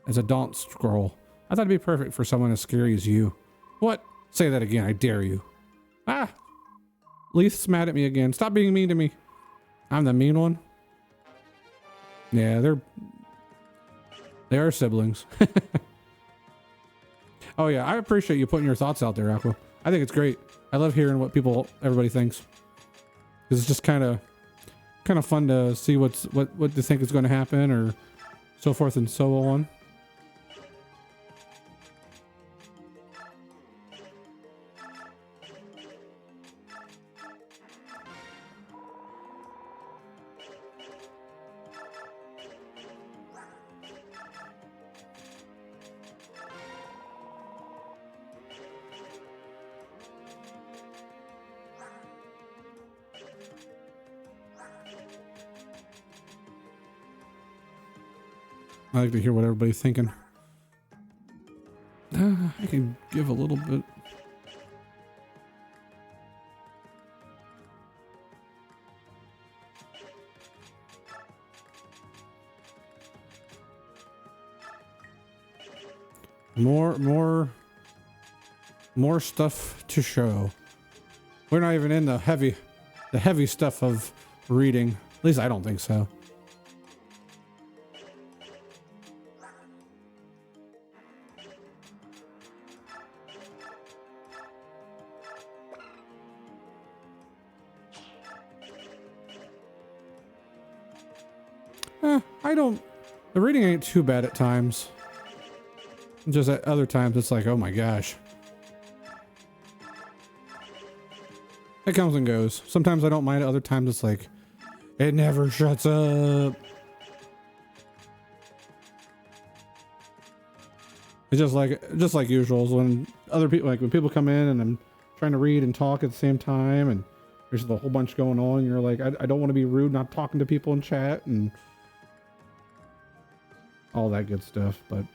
It's a daunt scroll. I thought it'd be perfect for someone as scary as you. What? Say that again, I dare you. Ah! Leith's mad at me again. Stop being mean to me. I'm the mean one? Yeah, they are siblings. Oh yeah, I appreciate you putting your thoughts out there, Aqua. I think it's great. I love hearing what everybody thinks. Because it's just kind of fun to see what they think is going to happen, or so forth and so on. I like to hear what everybody's thinking. I can give a little bit. More stuff to show. We're not even in the heavy stuff of reading. At least I don't think so. The reading ain't too bad at times. Just at other times, it's like, oh my gosh. It comes and goes. Sometimes I don't mind it. Other times it's like, it never shuts up. It's just like usual. When other people, when people come in and I'm trying to read and talk at the same time, and there's a whole bunch going on, and you're like, I don't want to be rude, not talking to people in chat and all that good stuff, but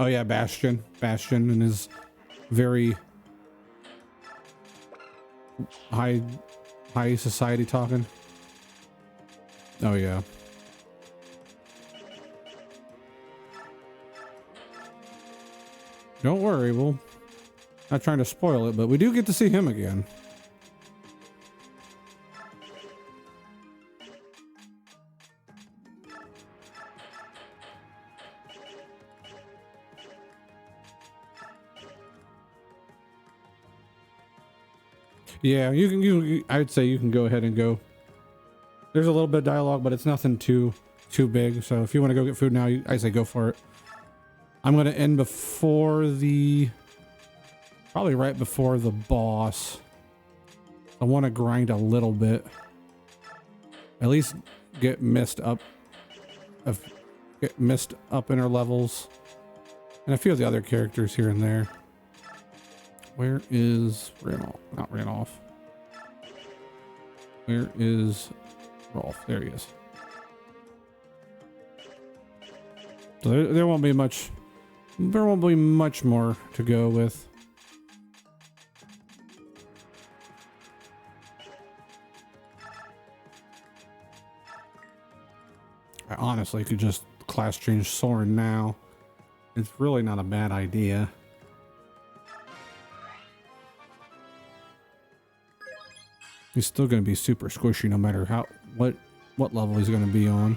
oh yeah, Bastion and his very high society talking. Oh yeah. Don't worry, we'll not trying to spoil it, but we do get to see him again. Yeah, I'd say you can go ahead and go. There's a little bit of dialogue, but it's nothing too big. So if you want to go get food now, I say go for it. I'm going to end probably right before the boss. I want to grind a little bit. At least get mist up in our levels. And a few of the other characters here and there. Where is Randolph? Not Randolph. Where is Rolf? There he is. So there won't be much. There won't be much more to go with. I honestly could just class change Soren now. It's really not a bad idea. He's still going to be super squishy no matter what level he's going to be on.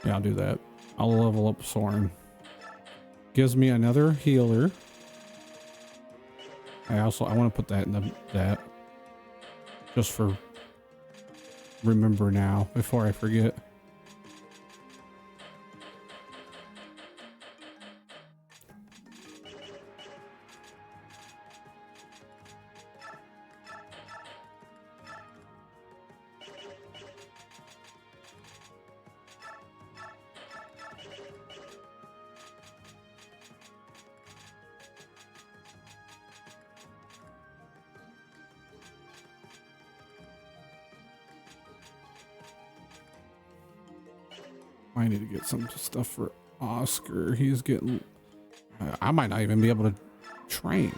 Yeah, I'll do that. I'll level up Soren. Gives me another healer. I want to put that in that just for remember now before I forget. I need to get some stuff for Oscar. He's getting... I might not even be able to train.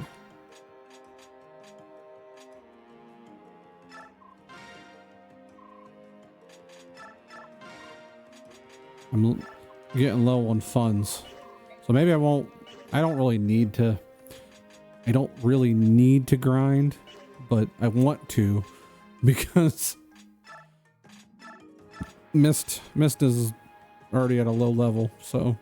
I'm getting low on funds. So maybe I won't... I don't really need to grind, but I want to because Mist is already at a low level, so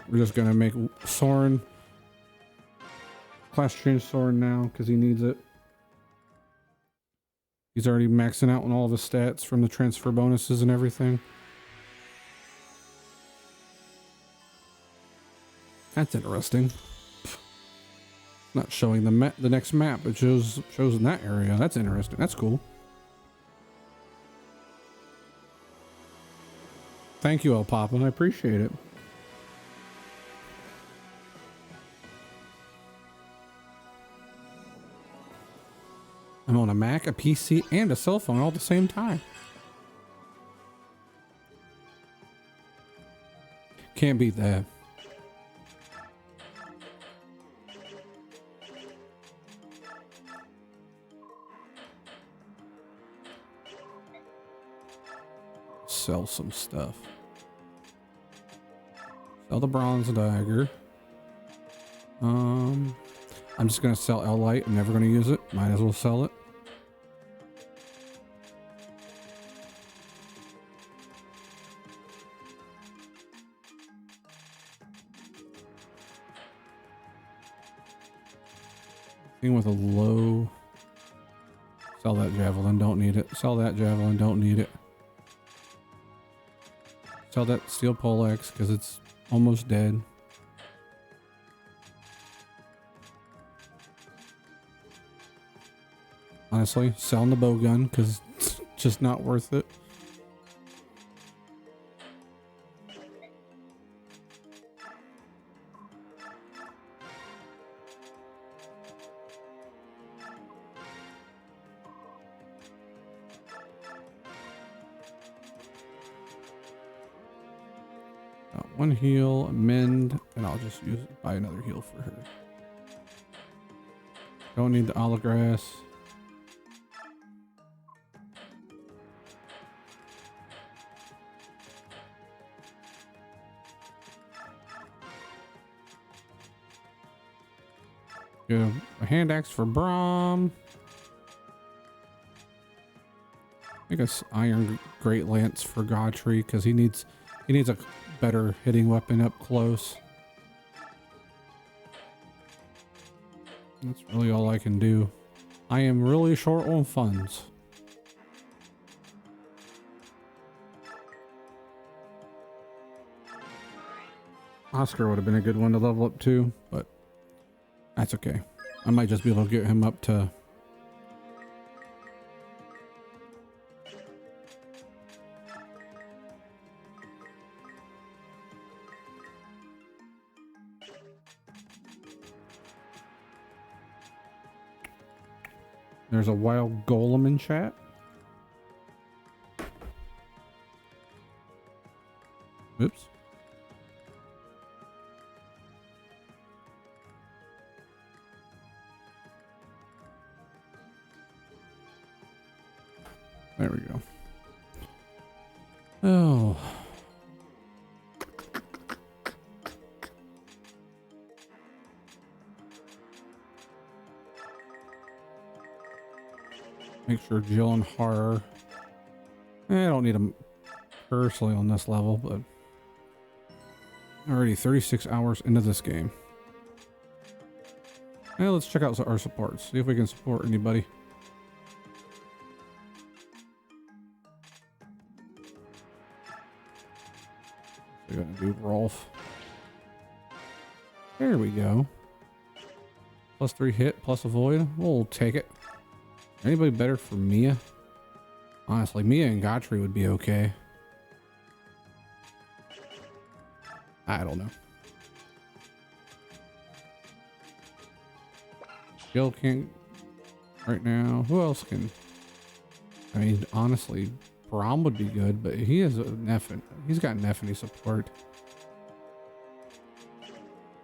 we're just gonna make Soren class change Soren now because he needs it. He's already maxing out on all of his stats from the transfer bonuses and everything. That's interesting. Not showing the next map. It shows in that area. That's interesting. That's cool. Thank you, El Papa. I appreciate it. I'm on a Mac, a PC, and a cell phone all at the same time. Can't beat that. Sell some stuff. Sell the bronze dagger. I'm just gonna sell L-Light. I'm never gonna use it. Might as well sell it. Thing with a low. Sell that javelin. Don't need it. Sell that javelin. Don't need it. Sell that steel poleaxe because it's almost dead. Honestly, selling the bow gun because it's just not worth it. One heal, mend, and I'll just buy another heal for her. Don't need the allgrass. Get a hand axe for Braum. I guess iron great lance for Godfrey because he needs a better hitting weapon up close. That's really all I can do. I am really short on funds. Oscar would have been a good one to level up too, but that's okay. I might just be able to get him up to... There's a wild golem in chat. Oops. There we go. Oh. Make sure Jill and Horror I don't need them personally on this level, but already 36 hours into this game. Now let's check out our supports. See if we can support anybody. We're gonna do Rolf. There we go. +3 hit, plus avoid. We'll take it. Anybody better for Mia? Honestly, Mia and Gotri would be okay. I don't know. Jill can't right now. Who else can? I mean, honestly, Braum would be good, but he has a Neffen. He's got Neffany support.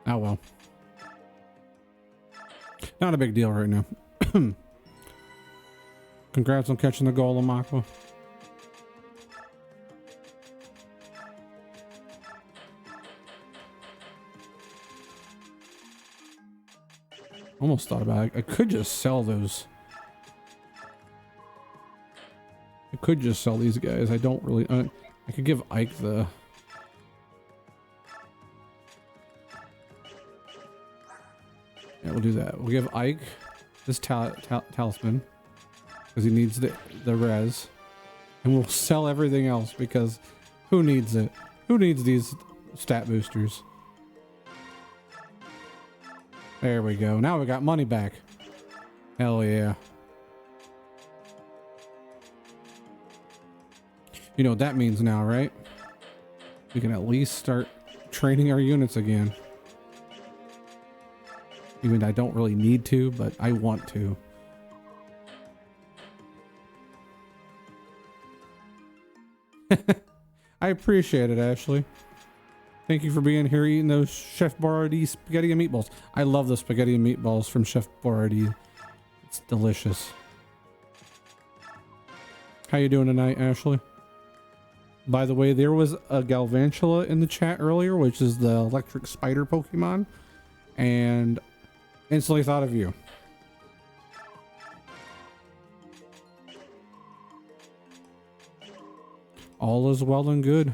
Oh well. Not a big deal right now. Congrats on catching the golem, Aqua. Almost thought about it. I could just sell those. I could just sell these guys. I don't really. I could give Ike the. Yeah, we'll do that. We'll give Ike this talisman because he needs the res, and we'll sell everything else because who needs it? Who needs these stat boosters? There we go. Now we got money back. Hell yeah. You know what that means now, right? We can at least start training our units again. Even I don't really need to, but I want to. I appreciate it, Ashley. Thank you for being here eating those Chef Boyardee spaghetti and meatballs. I love the spaghetti and meatballs from Chef Boyardee. It's delicious. How you doing tonight, Ashley? By the way, there was a Galvantula in the chat earlier, which is the electric spider Pokemon, and instantly thought of you. All is well and good.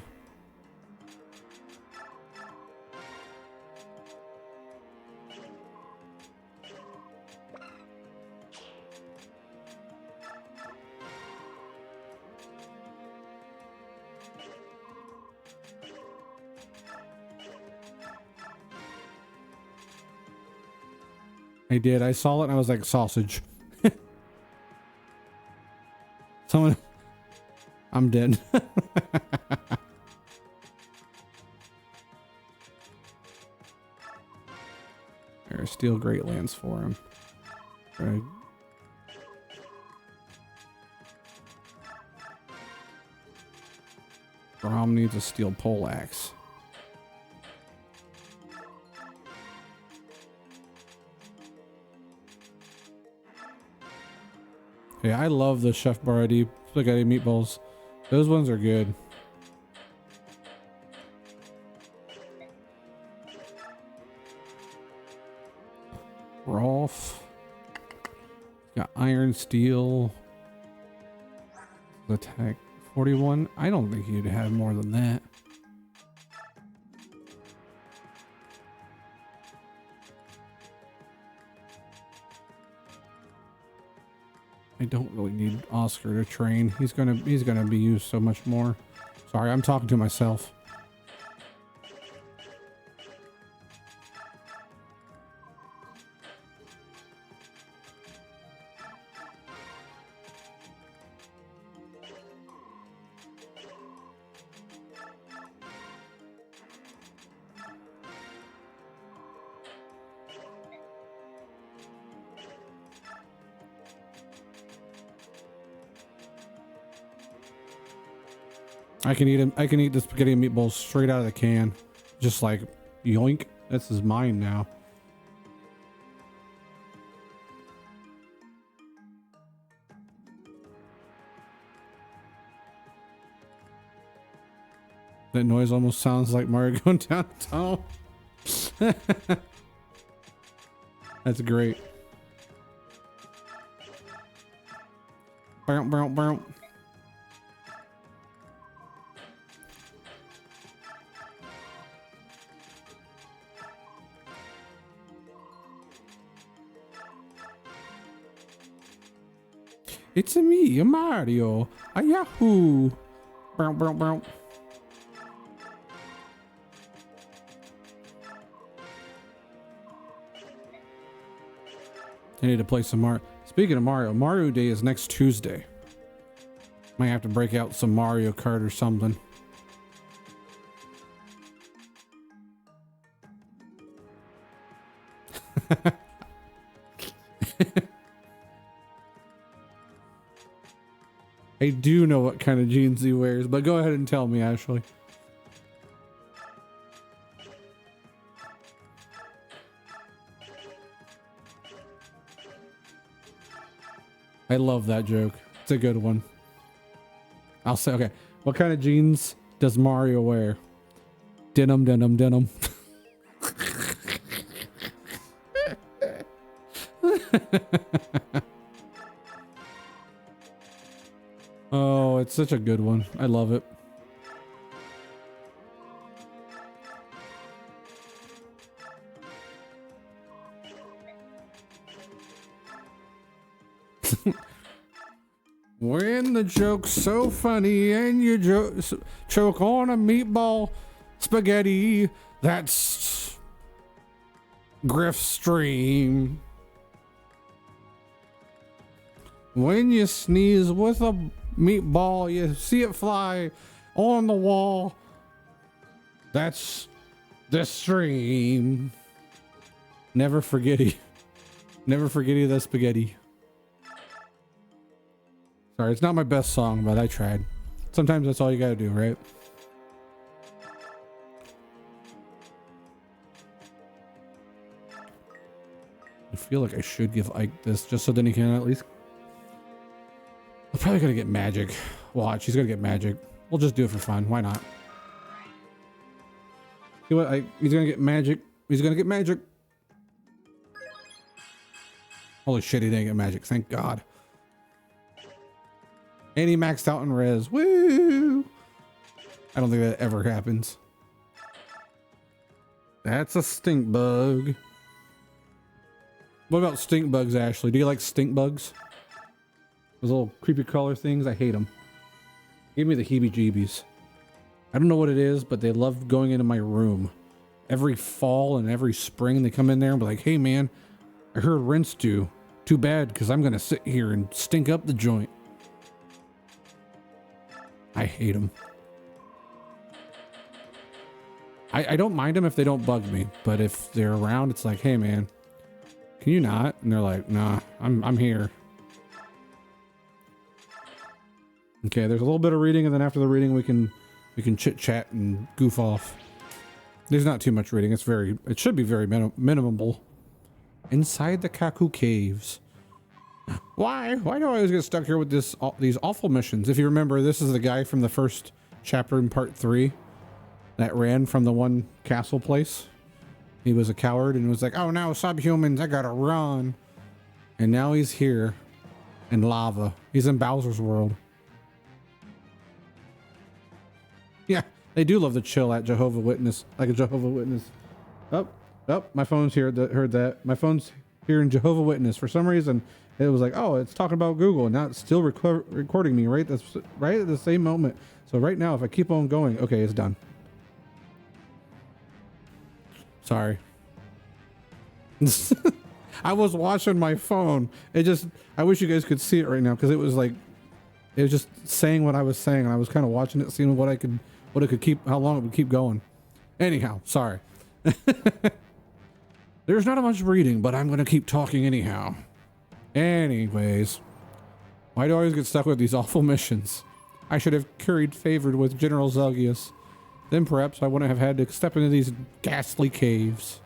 I did. I saw it and I was like, sausage. Someone. I'm dead. There, steal Great Lands for him. Right. Braum needs a steel pole axe. Yeah, I love the Chef Boyardee spaghetti meatballs. Those ones are good. Rolf. Got iron, steel. Attack 41. I don't think you'd have more than that. I don't really need Oscar to train. He's gonna be used so much more. Sorry, I'm talking to myself. I can eat him. I can eat the spaghetti and meatballs straight out of the can. Just like, yoink. This is mine now. That noise almost sounds like Mario going down the tunnel. That's great. Bow, bow, bow. It's me, Mario. A Yahoo. Bow, bow, bow. I need to play some Mario. Speaking of Mario, Mario Day is next Tuesday. Might have to break out some Mario Kart or something. I do know what kind of jeans he wears, but go ahead and tell me, Ashley. I love that joke. It's a good one. I'll say, okay, what kind of jeans does Mario wear? Denim, denim, denim. Oh, it's such a good one. I love it. When the joke's so funny and you choke on a meatball spaghetti, that's Griff Stream. When you sneeze with a meatball, you see it fly on the wall, that's the stream. Never forgetty. Never forgetty the spaghetti. Sorry, it's not my best song, but I tried. Sometimes that's all you gotta do, right? I feel like I should give Ike this just so then he can at least... I'm probably gonna get magic. Watch, he's gonna get magic. We'll just do it for fun. Why not? See what? He's gonna get magic. He's gonna get magic. Holy shit, he didn't get magic. Thank God. And he maxed out in res. Woo! I don't think that ever happens. That's a stink bug. What about stink bugs, Ashley? Do you like stink bugs? Those little creepy crawler things? I hate them. Give me the heebie-jeebies. I don't know what it is, but they love going into my room. Every fall and every spring they come in there and be like, hey man, I heard rinse due. Too bad, because I'm going to sit here and stink up the joint. I hate them. I don't mind them if they don't bug me, but if they're around, it's like, hey man, can you not? And they're like, nah, I'm here. Okay, there's a little bit of reading, and then after the reading, we can chit chat and goof off. There's not too much reading. It should be very minimal. Inside the Kaku Caves. Why do I always get stuck here with these awful missions? If you remember, this is the guy from the first chapter in part 3 that ran from the one castle place. He was a coward and was like, oh no, subhumans, I gotta run. And now he's here in lava. He's in Bowser's world. Yeah, they do love to chill at Jehovah's Witness, like a Jehovah's Witness. Oh, my phone's here. Heard that. My phone's here in Jehovah's Witness. For some reason, it was like, oh, it's talking about Google. Now it's still recording me right at the same moment. So right now, if I keep on going, okay, it's done. Sorry. I was watching my phone. I wish you guys could see it right now because it was just saying what I was saying, and I was kind of watching it, seeing what it could keep, how long it would keep going. Anyhow, sorry. There's not much reading, but I'm going to keep talking anyhow. Anyways, why do I always get stuck with these awful missions? I should have curried favored with General Zelgius. Then perhaps I wouldn't have had to step into these ghastly caves.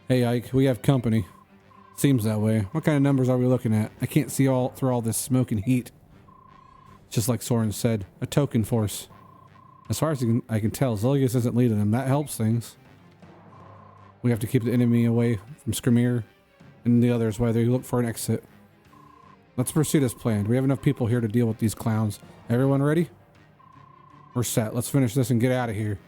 Hey Ike, we have company. Seems that way. What kind of numbers are we looking at? I can't see through all this smoke and heat. Just like Soren said, a token force. As far as I can tell, Zelgius isn't leading them. That helps things. We have to keep the enemy away from Skrimir and the others while they look for an exit. Let's proceed as planned. We have enough people here to deal with these clowns. Everyone ready? We're set. Let's finish this and get out of here.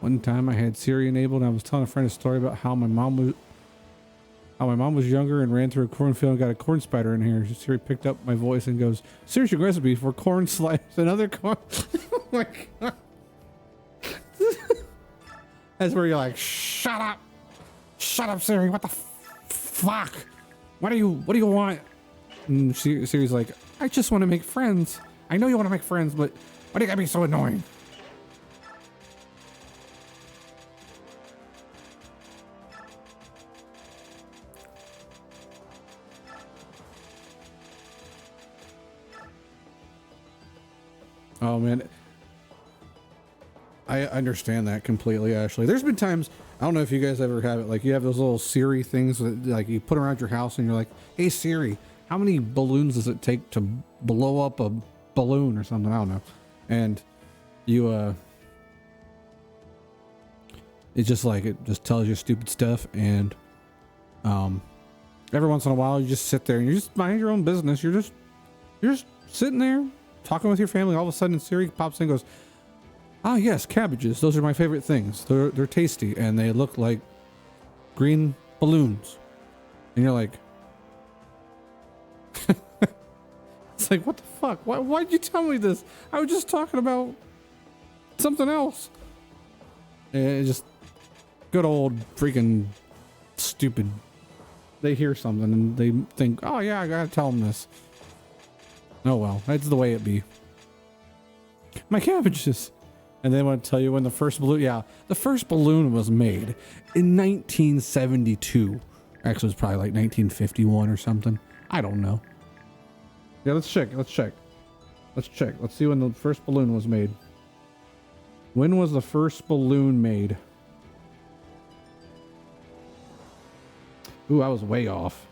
One time I had Siri enabled and I was telling a friend a story about how my mom was younger and ran through a cornfield and got a corn spider in here. Siri picked up my voice and goes, "Search your recipe for corn slice and other corn." Oh my god. That's where you're like, shut up, Siri. What the fuck? What do you want? And Siri's like, I just want to make friends. I know you want to make friends, but why do you gotta be so annoying? Oh man, I understand that completely. Ashley, there's been times, I don't know if you guys ever have it, like you have those little Siri things that like you put around your house and you're like, hey Siri, how many balloons does it take to blow up a balloon or something? I don't know. And you it's just like, it just tells you stupid stuff. And every once in a while you just sit there and you just mind your own business. You're just sitting there talking with your family. All of a sudden Siri pops in and goes, ah yes, cabbages, those are my favorite things. They're tasty and they look like green balloons. And you're like, it's like, what the fuck? Why'd you tell me this? I was just talking about something else. And it just, good old freaking stupid. They hear something and they think, oh yeah, I gotta tell them this. Oh well, that's the way it be. My cabbages. And they want to tell you when the first balloon, the first balloon was made in 1972. Actually, it was probably like 1951 or something. I don't know. Yeah, let's check. Let's see when the first balloon was made. When was the first balloon made? Ooh, I was way off.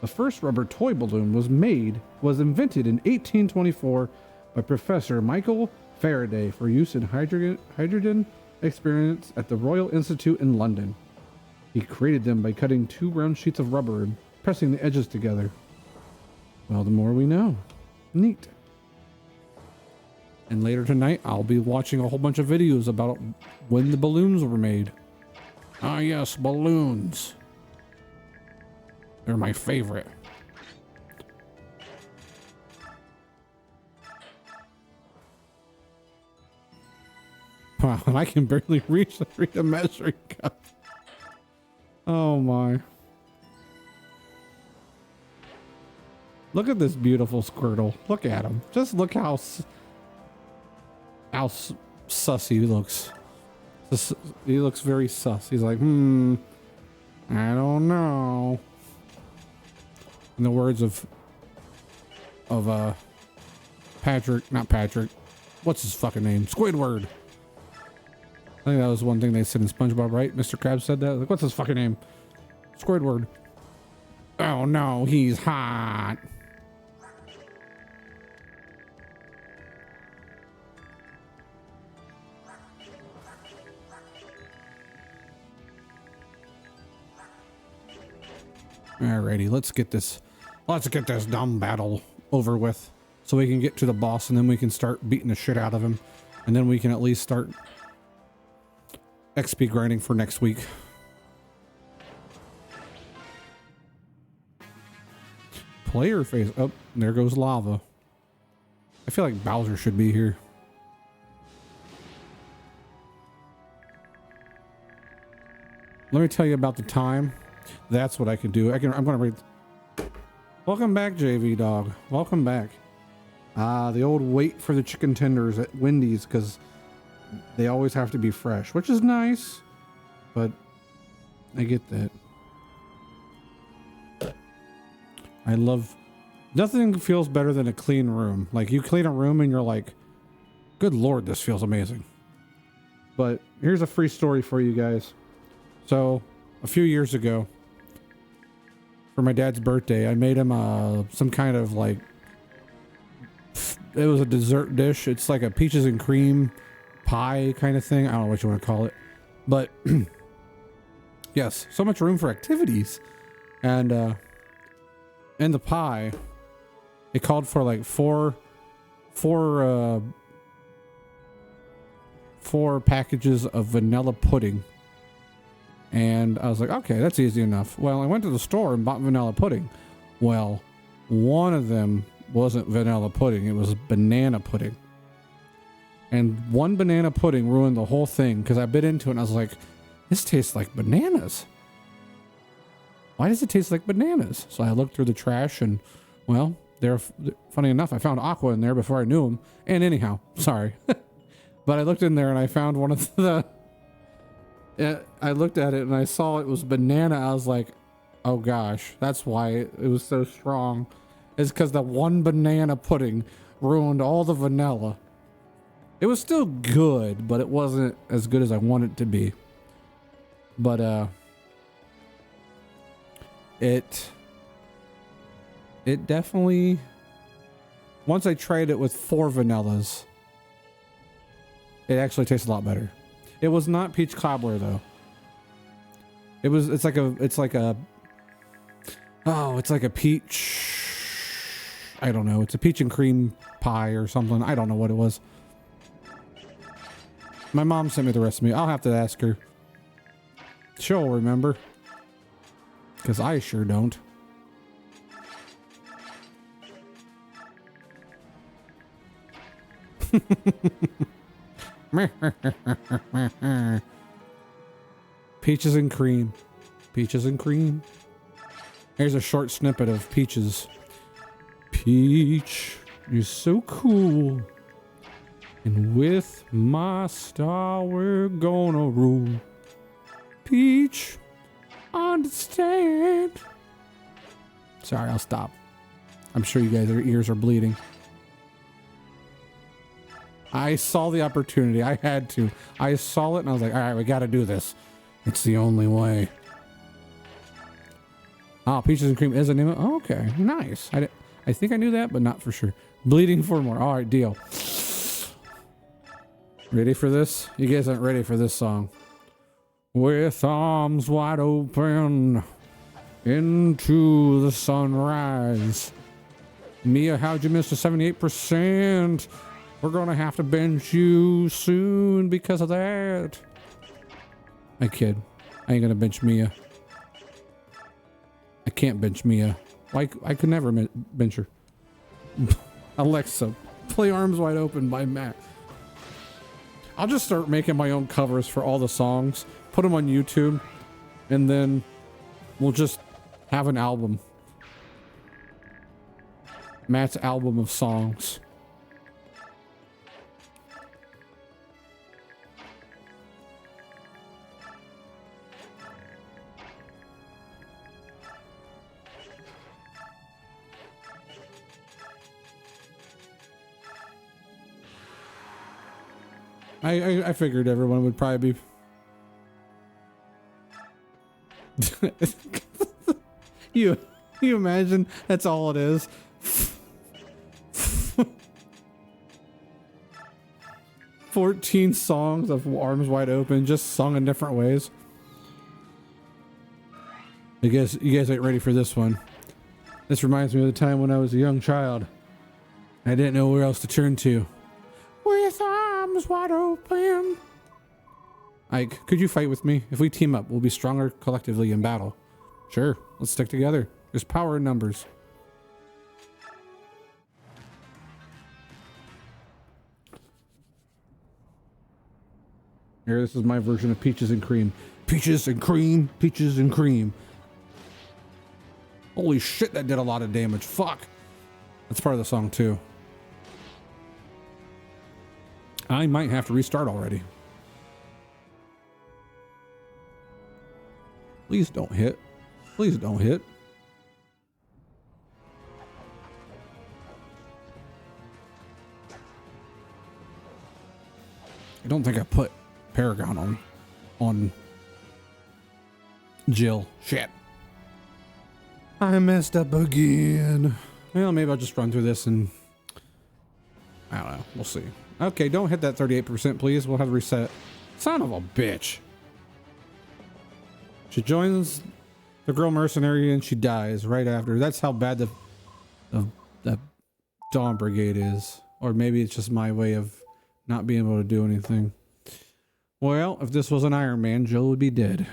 The first rubber toy balloon was invented in 1824 by Professor Michael Faraday for use in hydrogen experiments at the Royal Institute in London. He created them by cutting 2 round sheets of rubber and pressing the edges together. Well, the more we know. Neat. And later tonight, I'll be watching a whole bunch of videos about when the balloons were made. Ah yes, balloons. They're my favorite. Wow, and I can barely reach the measuring cup. Oh my. Look at this beautiful Squirtle. Look at him. Just look how sus he looks. He looks very sus. He's like, I don't know. In the words of Patrick, not Patrick. What's his fucking name? Squidward. I think that was one thing they said in SpongeBob, right? Mr. Krabs said that. Like, what's his fucking name? Squidward. Oh no, he's hot. Alrighty, let's get this dumb battle over with so we can get to the boss and then we can start beating the shit out of him. And then we can at least start XP grinding for next week. Player phase. Oh, there goes lava. I feel like Bowser should be here. Let me tell you about the time. That's what I can do. I'm gonna read. Welcome back, JV Dog. Welcome back. The old wait for the chicken tenders at Wendy's because they always have to be fresh, which is nice, but I get that. I love, nothing feels better than a clean room. Like you clean a room and you're like, good Lord, this feels amazing. But here's a free story for you guys. So a few years ago, for my dad's birthday, I made him some kind of like, it was a dessert dish. It's like a peaches and cream pie kind of thing. I don't know what you want to call it, but yes, so much room for activities. And in the pie, it called for like four 4 packages of vanilla pudding. And I was like, okay, that's easy enough. Well, I went to the store and bought vanilla pudding. Well, one of them wasn't vanilla pudding. It was banana pudding. And one banana pudding ruined the whole thing because I bit into it and I was like, this tastes like bananas. Why does it taste like bananas? So I looked through the trash and, well, funny enough, I found Aqua in there before I knew him. And anyhow, sorry. But I looked in there and I found one of the... I looked at it and I saw it was banana. I was like, oh gosh, that's why it was so strong. It's because the one banana pudding ruined all the vanilla. It was still good, but it wasn't as good as I wanted it to be. But it definitely, once I tried it with 4 vanillas, it actually tastes a lot better. It was not peach cobbler though. It's like a peach, I don't know. It's a peach and cream pie or something. I don't know what it was. My mom sent me the recipe. I'll have to ask her. She'll remember. Because I sure don't. Peaches and cream. Peaches and cream. Here's a short snippet of Peaches. Peach, you're so cool. And with my star, we're gonna rule. Peach, understand. Sorry, I'll stop. I'm sure you guys, your ears are bleeding. I saw the opportunity. I had to. I saw it and I was like, all right, we got to do this. It's the only way. Oh, Peaches and Cream is a name. Oh, okay, nice. I think I knew that, but not for sure. Bleeding for more. All right, deal. Ready for this? You guys aren't ready for this song. With arms wide open into the sunrise. Mia, how'd you miss the 78%? We're gonna have to bench you soon because of that. I kid. I ain't gonna bench Mia. I can't bench Mia. I could never bench her. Alexa, play Arms Wide Open by Matt. I'll just start making my own covers for all the songs, put them on YouTube, and then we'll just have an album. Matt's album of songs. I figured everyone would probably be... you imagine that's all it is? 14 songs of Arms Wide Open, just sung in different ways. I guess you guys ain't ready for this one. This reminds me of the time when I was a young child. I didn't know where else to turn to. With arms wide open. Ike, could you fight with me? If we team up, we'll be stronger collectively in battle. Sure, let's stick together. There's power in numbers. Here, this is my version of Peaches and Cream. Peaches and Cream, Peaches and Cream. Holy shit, that did a lot of damage. Fuck. That's part of the song too. I might have to restart already. Please don't hit. Please don't hit. I don't think I put Paragon on Jill. Shit. I messed up again. Well, maybe I'll just run through this and I don't know. We'll see. Okay, don't hit that 38%, please. We'll have to reset. Son of a bitch. She joins the girl mercenary and she dies right after. That's how bad the Dawn Brigade is. Or maybe it's just my way of not being able to do anything. Well, if this was an Iron Man, Jill would be dead.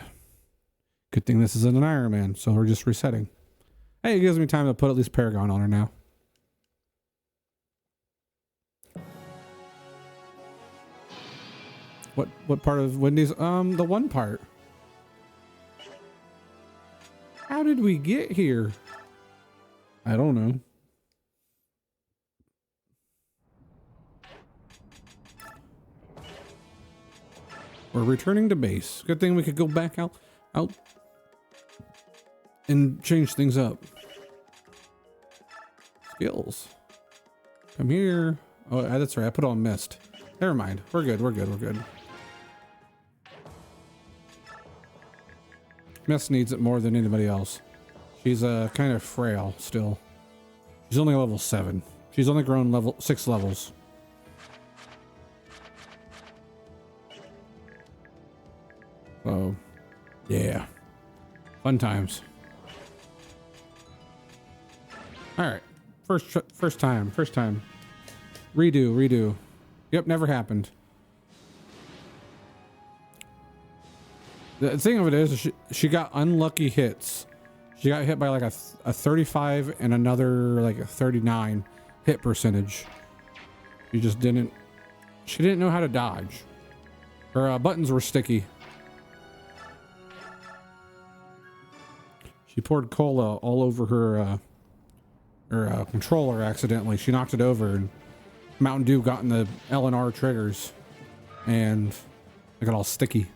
Good thing this isn't an Iron Man, so we're just resetting. Hey, it gives me time to put at least Paragon on her now. What part of Wendy's? The one part. How did we get here? I don't know. We're returning to base. Good thing we could go back out and change things up. Skills. Come here. Oh, that's right. I put on mist. Never mind. We're good. We're good. We're good. Mist needs it more than anybody else. She's kind of frail still. She's only level 7. She's only grown 6 levels. Oh, yeah. Fun times. All right. First time. Redo. Yep, never happened. The thing of it is, she got unlucky hits. She got hit by like a 35 and another like a 39 hit percentage. She didn't know how to dodge. Her buttons were sticky. She poured cola all over her controller accidentally. She knocked it over and Mountain Dew got in the L and R triggers and it got all sticky.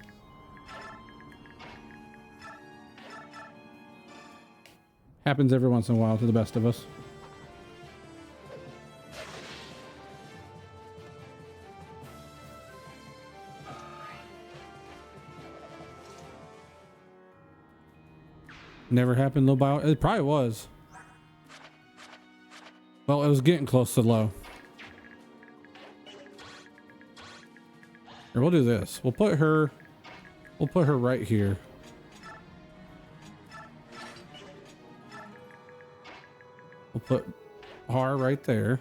Happens every once in a while to the best of us. Never happened low bio. It probably was. Well, it was getting close to low. Here, we'll do this. We'll put her right here. We'll put Har right there.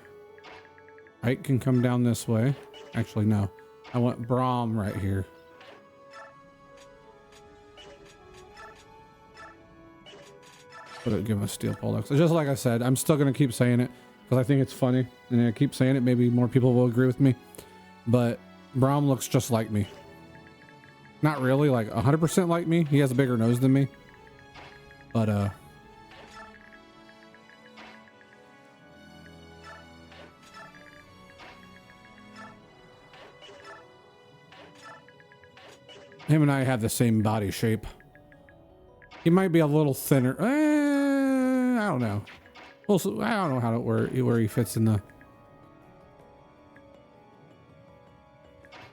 Ike can come down this way. Actually, no. I want Braum right here. Give him a steel poleaxe. Just like I said, I'm still going to keep saying it because I think it's funny. And I keep saying it. Maybe more people will agree with me. But Braum looks just like me. Not really like 100% like me. He has a bigger nose than me. But, him and I have the same body shape. He might be a little thinner. I don't know. Also, I don't know where he fits in the.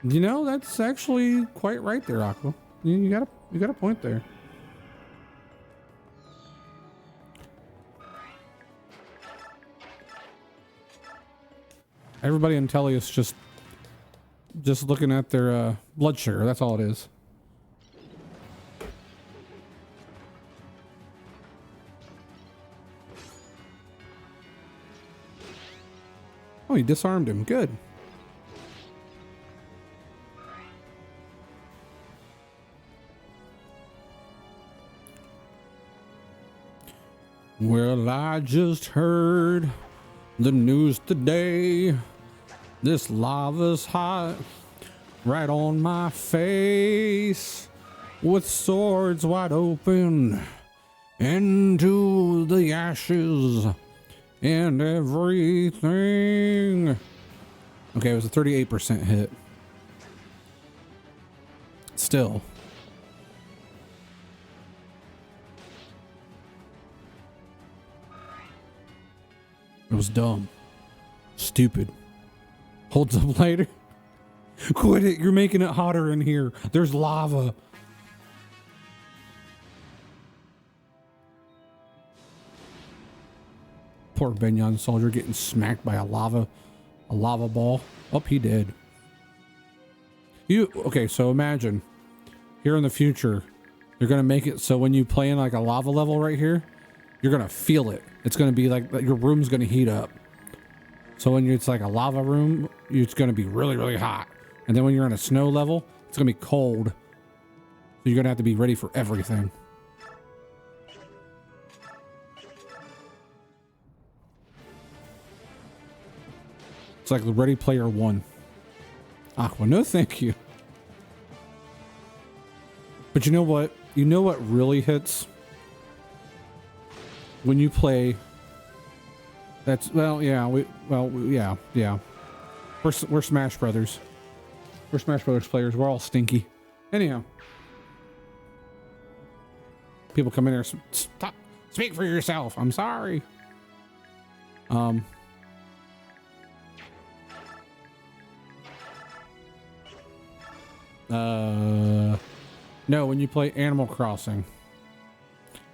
You know, that's actually quite right there, Aqua. You got a point there. Everybody in Telly is just looking at their blood sugar. That's all it is. Oh, he disarmed him. Good. Well, I just heard the news today. This lava's hot right on my face with swords wide open into the ashes and everything. Okay, it was a 38% hit. Still. It was dumb. Stupid. Holds up later. Quit it. You're making it hotter in here. There's lava. Poor Benyon soldier getting smacked by a lava ball. Oh, he did. Okay, so imagine here in the future, you're going to make it so when you play in like a lava level right here, you're going to feel it. It's going to be like your room's going to heat up. So when it's like a lava room, it's going to be really, really hot. And then when you're in a snow level, It's gonna be cold. So you're gonna have to be ready for everything. It's like the Ready Player One. Aqua, no thank you. But you know what? You know what really hits? When you play... That's... Well, yeah. Yeah. We're Smash Brothers. We're Smash Brothers players. We're all stinky. Anyhow. People come in here... Stop! Speak for yourself! I'm sorry. No, when you play Animal Crossing.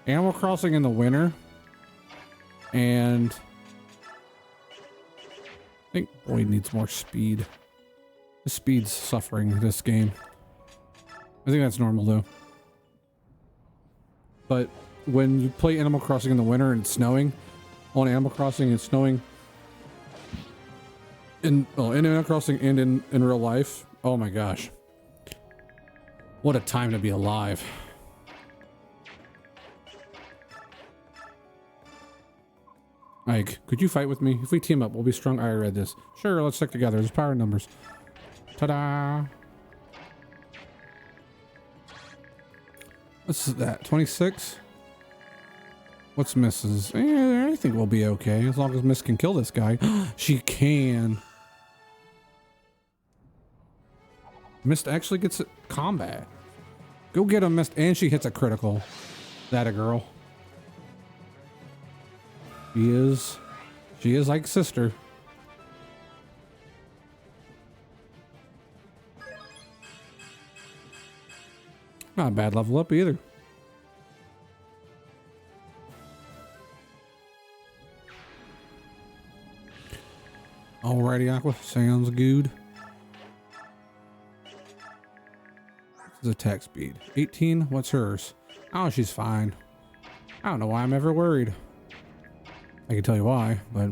Animal Crossing in the winter. And I think Boyd needs more speed. The speed's suffering this game. I think that's normal though. But when you play Animal Crossing in the winter and it's snowing, on Animal Crossing it's snowing in Animal Crossing and in real life. Oh my gosh. What a time to be alive. Ike, could you fight with me? If we team up, we'll be strong. I read this. Sure, let's stick together. There's power in numbers. Ta-da! What's that? 26? What's Mrs.? I think we'll be okay as long as Miss can kill this guy. She can. Mist actually gets combat. Go get him, Mist. And she hits a critical. That a girl. She is like sister. Not a bad level up either. Alrighty, Aqua. Sounds good. This is attack speed. 18. What's hers? Oh, she's fine. I don't know why I'm ever worried. I can tell you why, but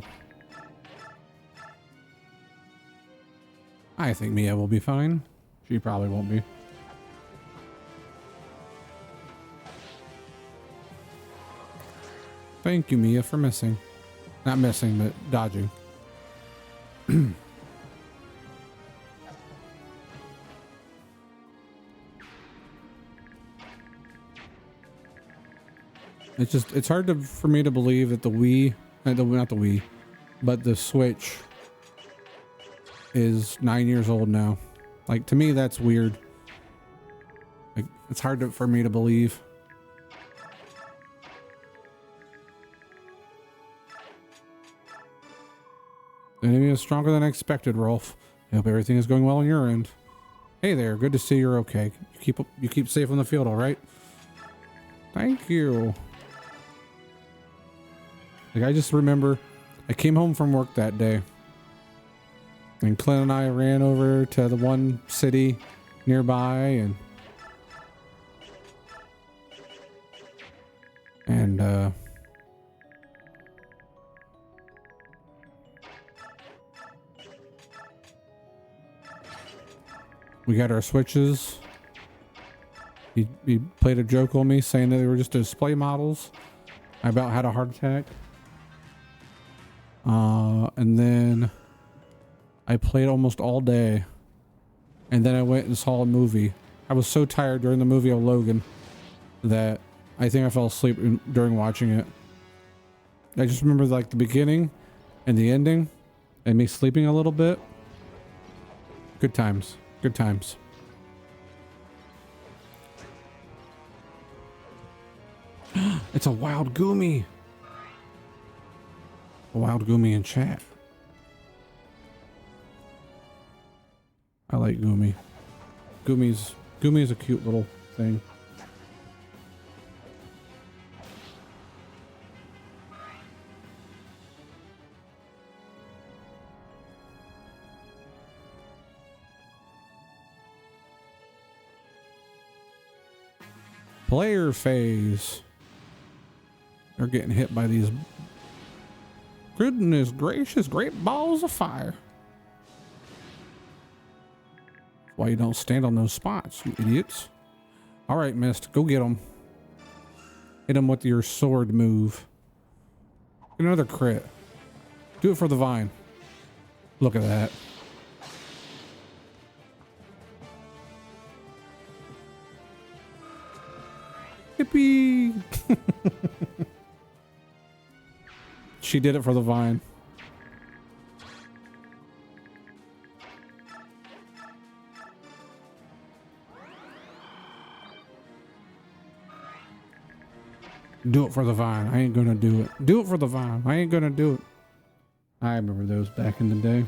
I think Mia will be fine. She probably won't be. Thank you, Mia, for missing. Not missing, but dodging. It's hard for me to believe that the Wii, not the Wii, but the Switch is 9 years old now. Like, to me, that's weird. Like, it's hard for me to believe. The enemy is stronger than I expected, Rolf. I hope everything is going well on your end. Hey there, good to see you're okay. You keep safe on the field, all right? Thank you. Like, I just remember I came home from work that day and Clint and I ran over to the one city nearby and we got our Switches. He played a joke on me saying that they were just display models. I about had a heart attack. And then I played almost all day. And then I went and saw a movie. I was so tired during the movie of Logan that I think I fell asleep during watching it. I just remember like the beginning and the ending and me sleeping a little bit. Good times. Good times. It's a wild Goomy. A wild Goomy in chat. I like Goomy. Goomy is a cute little thing. Player phase. They're getting hit by these goodness gracious great balls of fire. Why you don't stand on those spots, you idiots. All right, Mist, go get him. Hit him with your sword move. Get another crit. Do it for the vine. Look at that. Yippee! She did it for the vine. Do it for the vine. I ain't gonna do it. Do it for the vine. I ain't gonna do it. I remember those back in the day.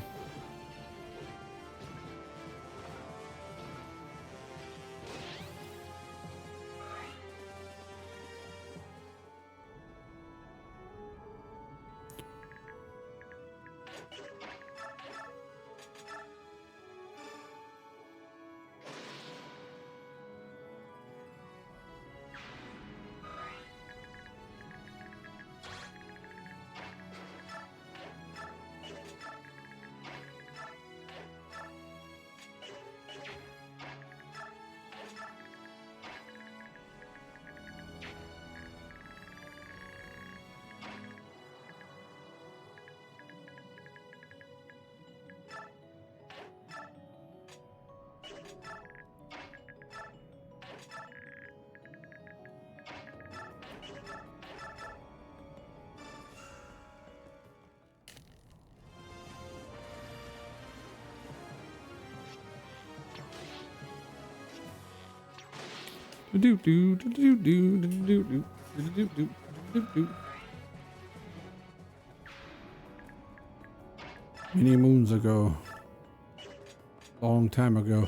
Do do do do do do do do do do do do. Many moons ago, long time ago.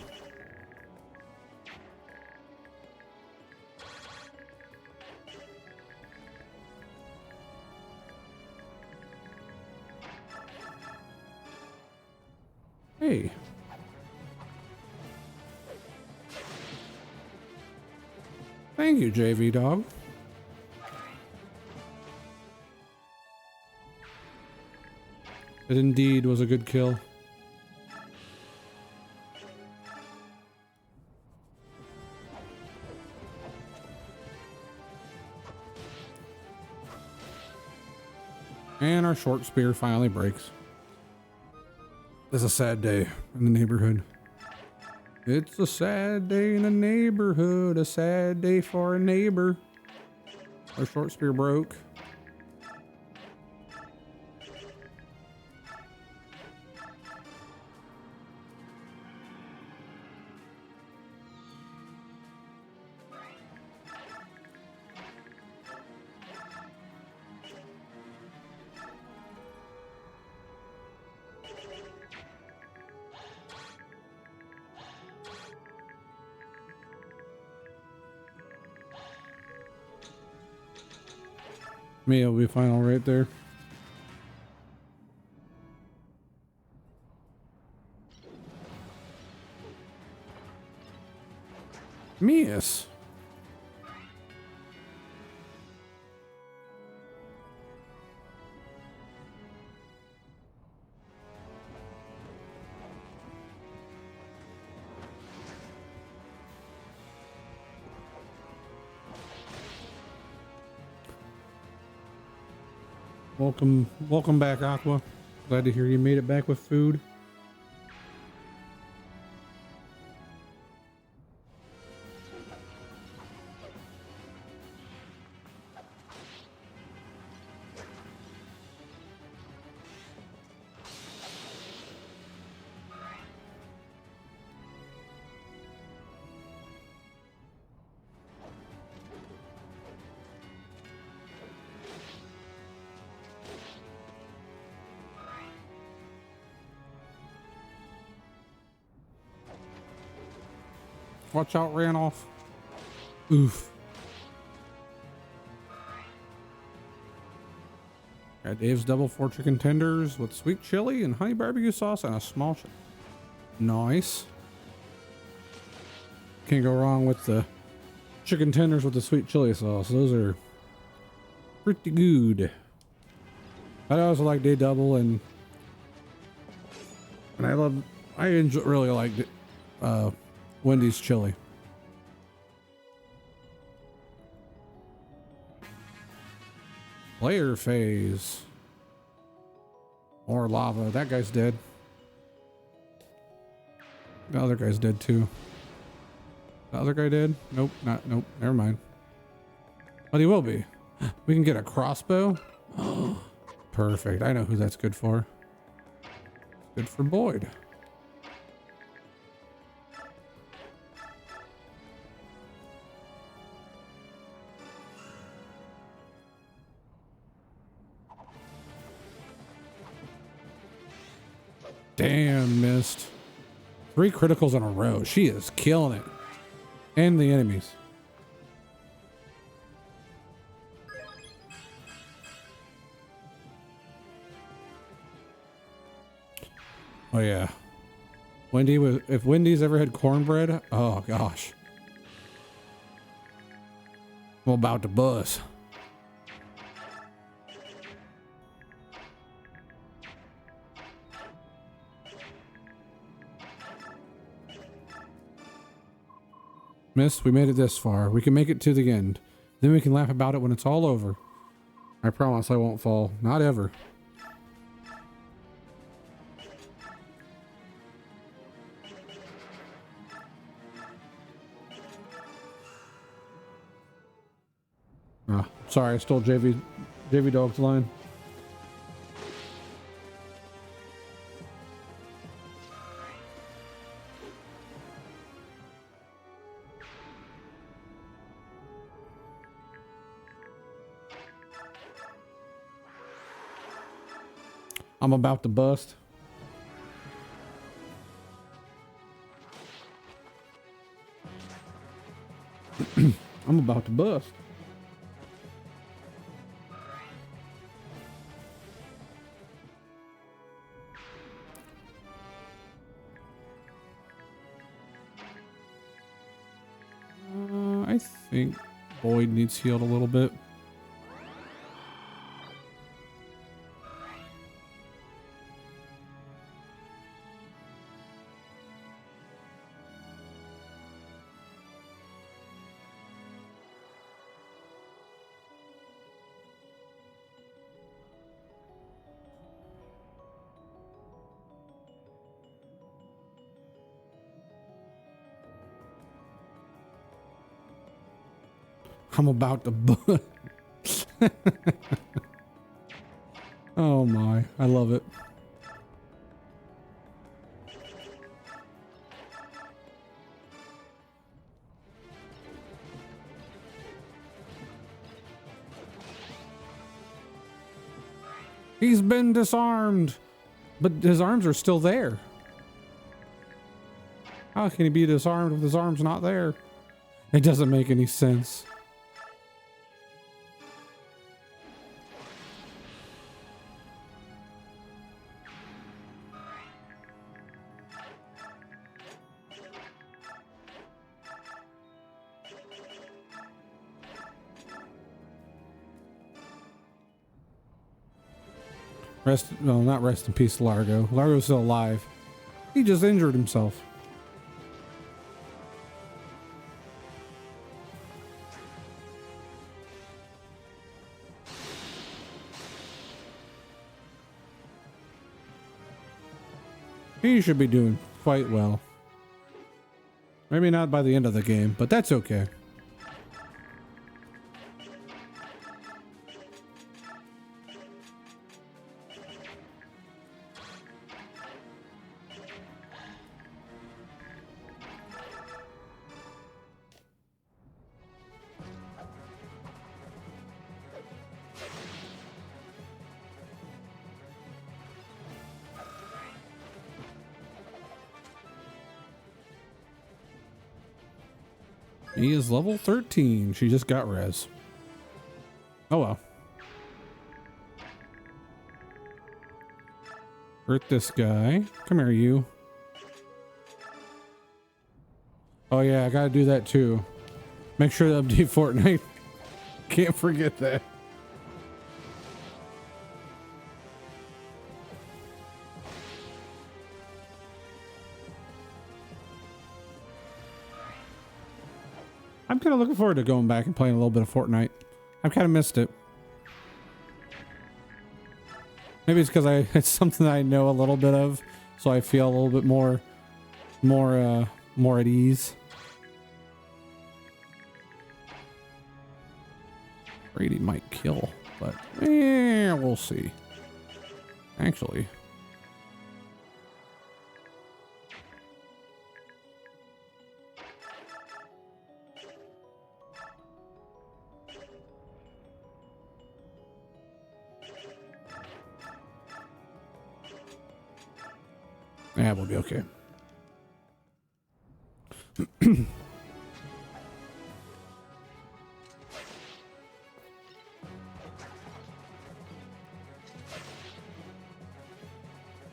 Hey. Thank you, JV Dog. It indeed was a good kill. And our short spear finally breaks. It's a sad day in the neighborhood. It's a sad day in the neighborhood, a sad day for a neighbor. Our short spear broke. Me, it'll be final right there. Miss. Welcome back, Aqua. Glad to hear you made it back with food. Watch out, ran off. Oof. Got Dave's double 4 chicken tenders with sweet chili and honey barbecue sauce and a small nice. Can't go wrong with the chicken tenders with the sweet chili sauce. Those are pretty good. I also like day double, and I really liked it. Wendy's chili. Player phase. More lava. That guy's dead. The other guy's dead too. The other guy dead? Nope, not, nope, never mind. But he will be. We can get a crossbow. Perfect. I know who that's good for. Good for Boyd. Damn, missed. 3 criticals in a row. She is killing it. And the enemies. Oh yeah. Wendy was, if Wendy's ever had cornbread, oh gosh. I'm about to buzz. Miss, we made it this far. We can make it to the end. Then we can laugh about it when it's all over. I promise I won't fall. Not ever. Ah, sorry, I stole JV Dog's line. I'm about to bust. I'm about to bust. I think Boyd needs healed a little bit. I'm about to bust. Oh my, I love it. He's been disarmed, but his arms are still there. How can he be disarmed if his arm's not there? It doesn't make any sense. Well, not rest in peace, Largo. Largo's still alive. He just injured himself. He should be doing quite well. Maybe not by the end of the game, but that's okay. He is level 13. She just got res. Oh well. Hurt this guy. Come here, you. Oh yeah, I gotta do that too. Make sure to update Fortnite. Can't forget that. I'm kind of looking forward to going back and playing a little bit of Fortnite. I've kind of missed it. Maybe it's because it's something that I know a little bit of, so I feel a little bit more at ease. Brady might kill, but we'll see. Actually. Yeah, we'll be okay.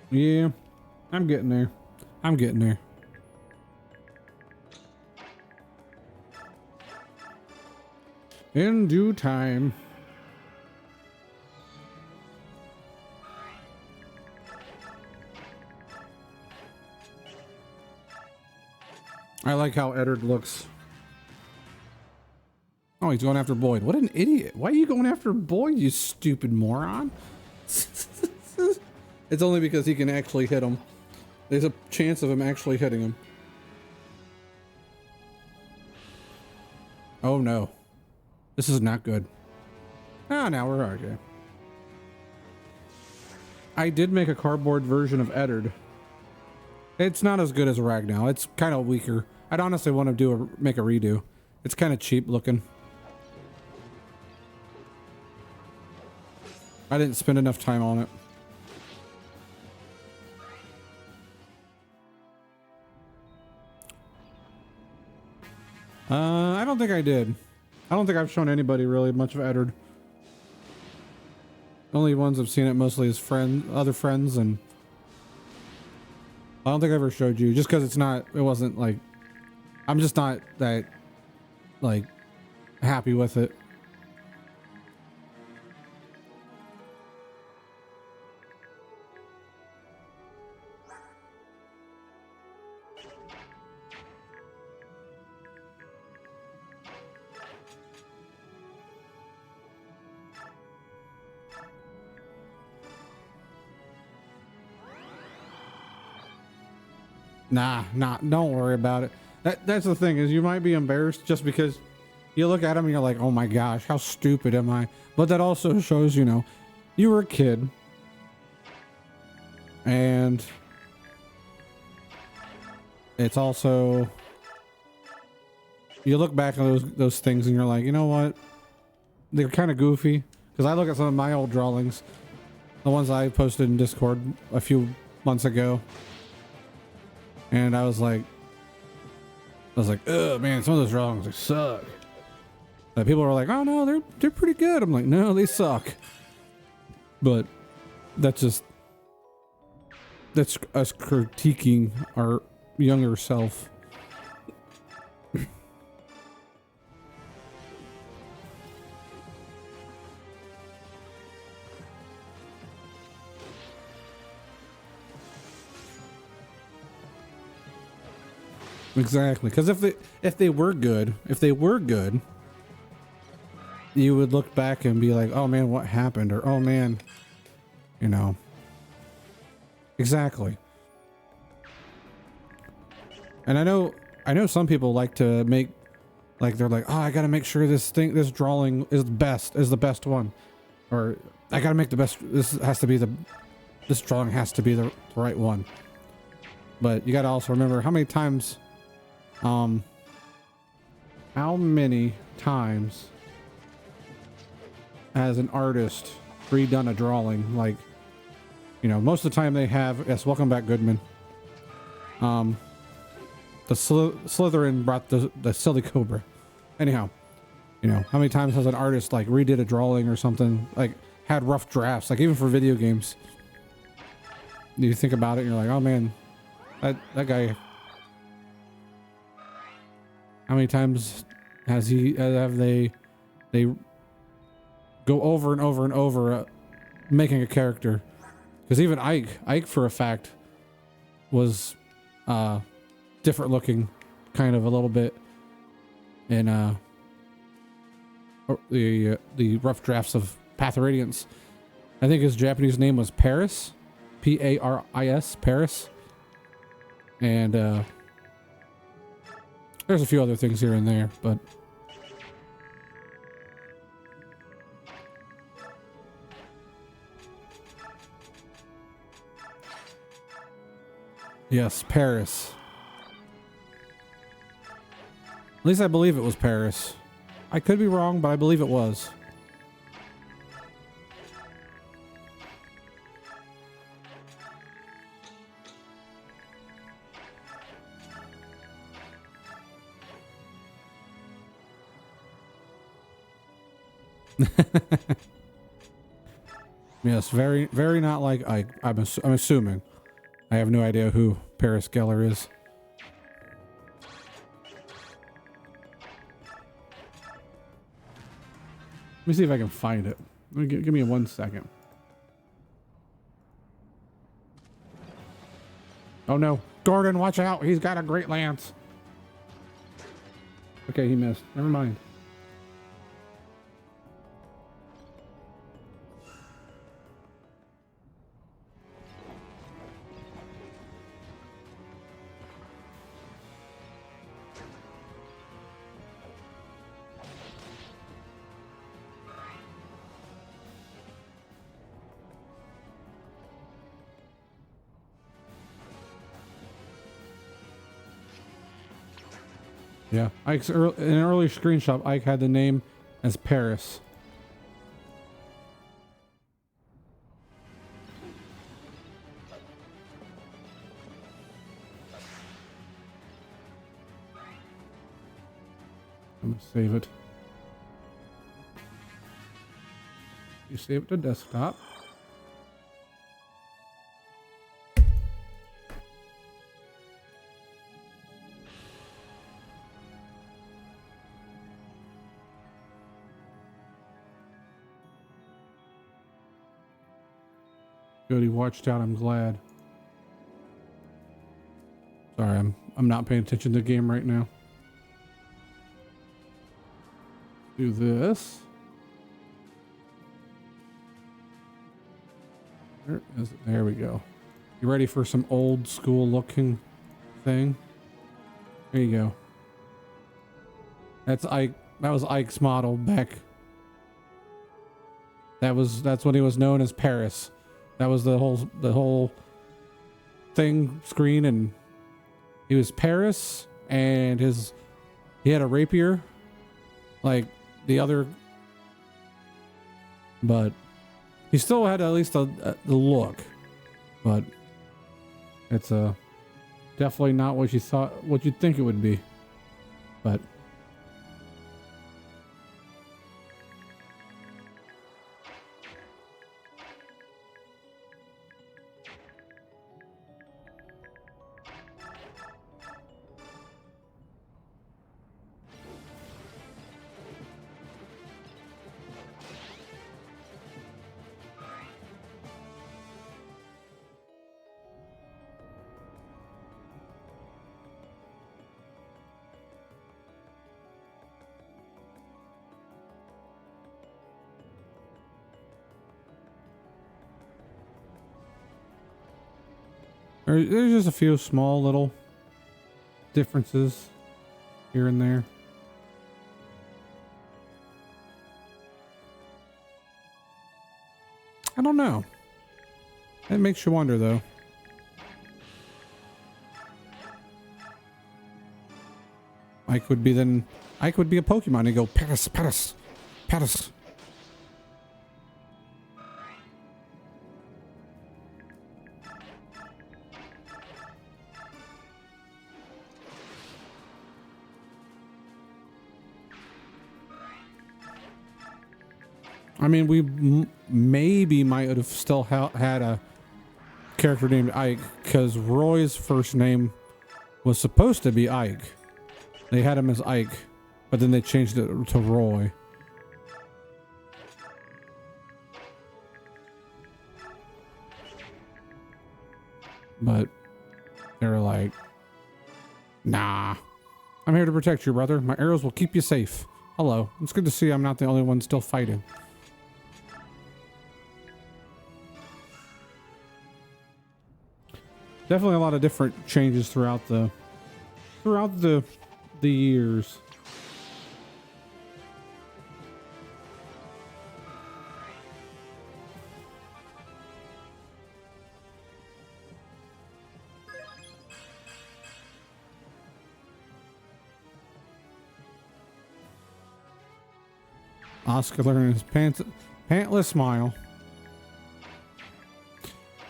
Yeah, I'm getting there. I'm getting there. In due time. I like how Eddard looks. Oh, he's going after Boyd. What an idiot. Why are you going after Boyd, you stupid moron? It's only because he can actually hit him. There's a chance of him actually hitting him. Oh no. This is not good. Ah, now we're okay. I did make a cardboard version of Eddard. It's not as good as Ragnar. It's kind of weaker. I'd honestly want to make a redo. It's kind of cheap looking. I didn't spend enough time on it. I don't think I did. I don't think I've shown anybody really much of Eddard. The only ones I've seen it mostly is other friends, and I don't think I ever showed you, just because it wasn't like, I'm just not that like happy with it. Nah, don't worry about it. That's the thing, is you might be embarrassed just because you look at him and you're like, oh my gosh, how stupid am I? But that also shows, you were a kid. And it's also, you look back at those things and you're like, you know what? They're kind of goofy. Because I look at some of my old drawings, the ones I posted in Discord a few months ago. And I was like, oh man, some of those drawings, they suck. But people were like, oh no, they're pretty good. I'm like, no, they suck. But that's us critiquing our younger self. Exactly, because if they were good, you would look back and be like, oh man, what happened? Or oh man, exactly. And I know some people like to make, like, they're like, oh, I gotta make sure this drawing is the best one, or I gotta make this drawing has to be the right one. But you gotta also remember how many times has an artist redone a drawing? Like, most of the time they have. Yes, welcome back, Goodman. The Slytherin brought the silly cobra. Anyhow, how many times has an artist like redid a drawing or something, like had rough drafts, like even for video games? You think about it and you're like, oh man, that guy. How many times have they go over and over and over making a character? Because even Ike for a fact was different looking, kind of a little bit. in the rough drafts of Path of Radiance. I think his Japanese name was Paris, Paris, Paris, and there's a few other things here and there, but yes, Paris. At least I believe it was Paris. I could be wrong, but I believe it was. Yes, very, very not like Ike. I'm assuming. I have no idea who Paris Geller is. Let me see if I can find it. Give me 1 second. Oh no, Gordon, watch out! He's got a great lance. Okay, he missed. Never mind. Yeah, Ike's in an early screenshot, Ike had the name as Paris. I'm gonna save it. You save it to desktop. Good, he watched out. I'm glad. Sorry, I'm not paying attention to the game right now. Do this. Where is it? There we go. You ready for some old school looking thing? There you go. That's Ike. That was Ike's model back. That's when he was known as Paris. That was the whole thing screen, and he was Paris, and he had a rapier like the other, but he still had at least the look. But it's definitely not what you'd think it would be. But there's just a few small little differences here and there. I don't know. It makes you wonder, though. Ike would be a Pokemon and go Paris, Paris, Paris. I mean, we maybe might have still had a character named Ike, because Roy's first name was supposed to be Ike. They had him as Ike, but then they changed it to Roy. But they were like, nah, I'm here to protect you, brother. My arrows will keep you safe. Hello. It's good to see I'm not the only one still fighting. Definitely a lot of different changes throughout the years. Oscar and his pantless smile.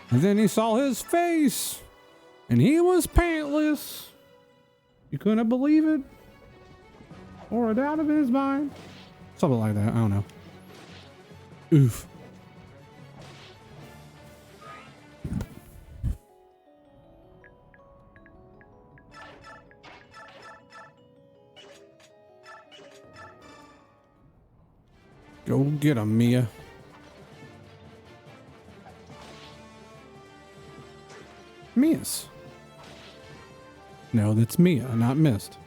And then he saw his face. And he was pantless. You couldn't believe it? Or a doubt of his mind? Something like that. I don't know. Oof. Go get him, Mia. Miss. No, that's Mia, not Mist.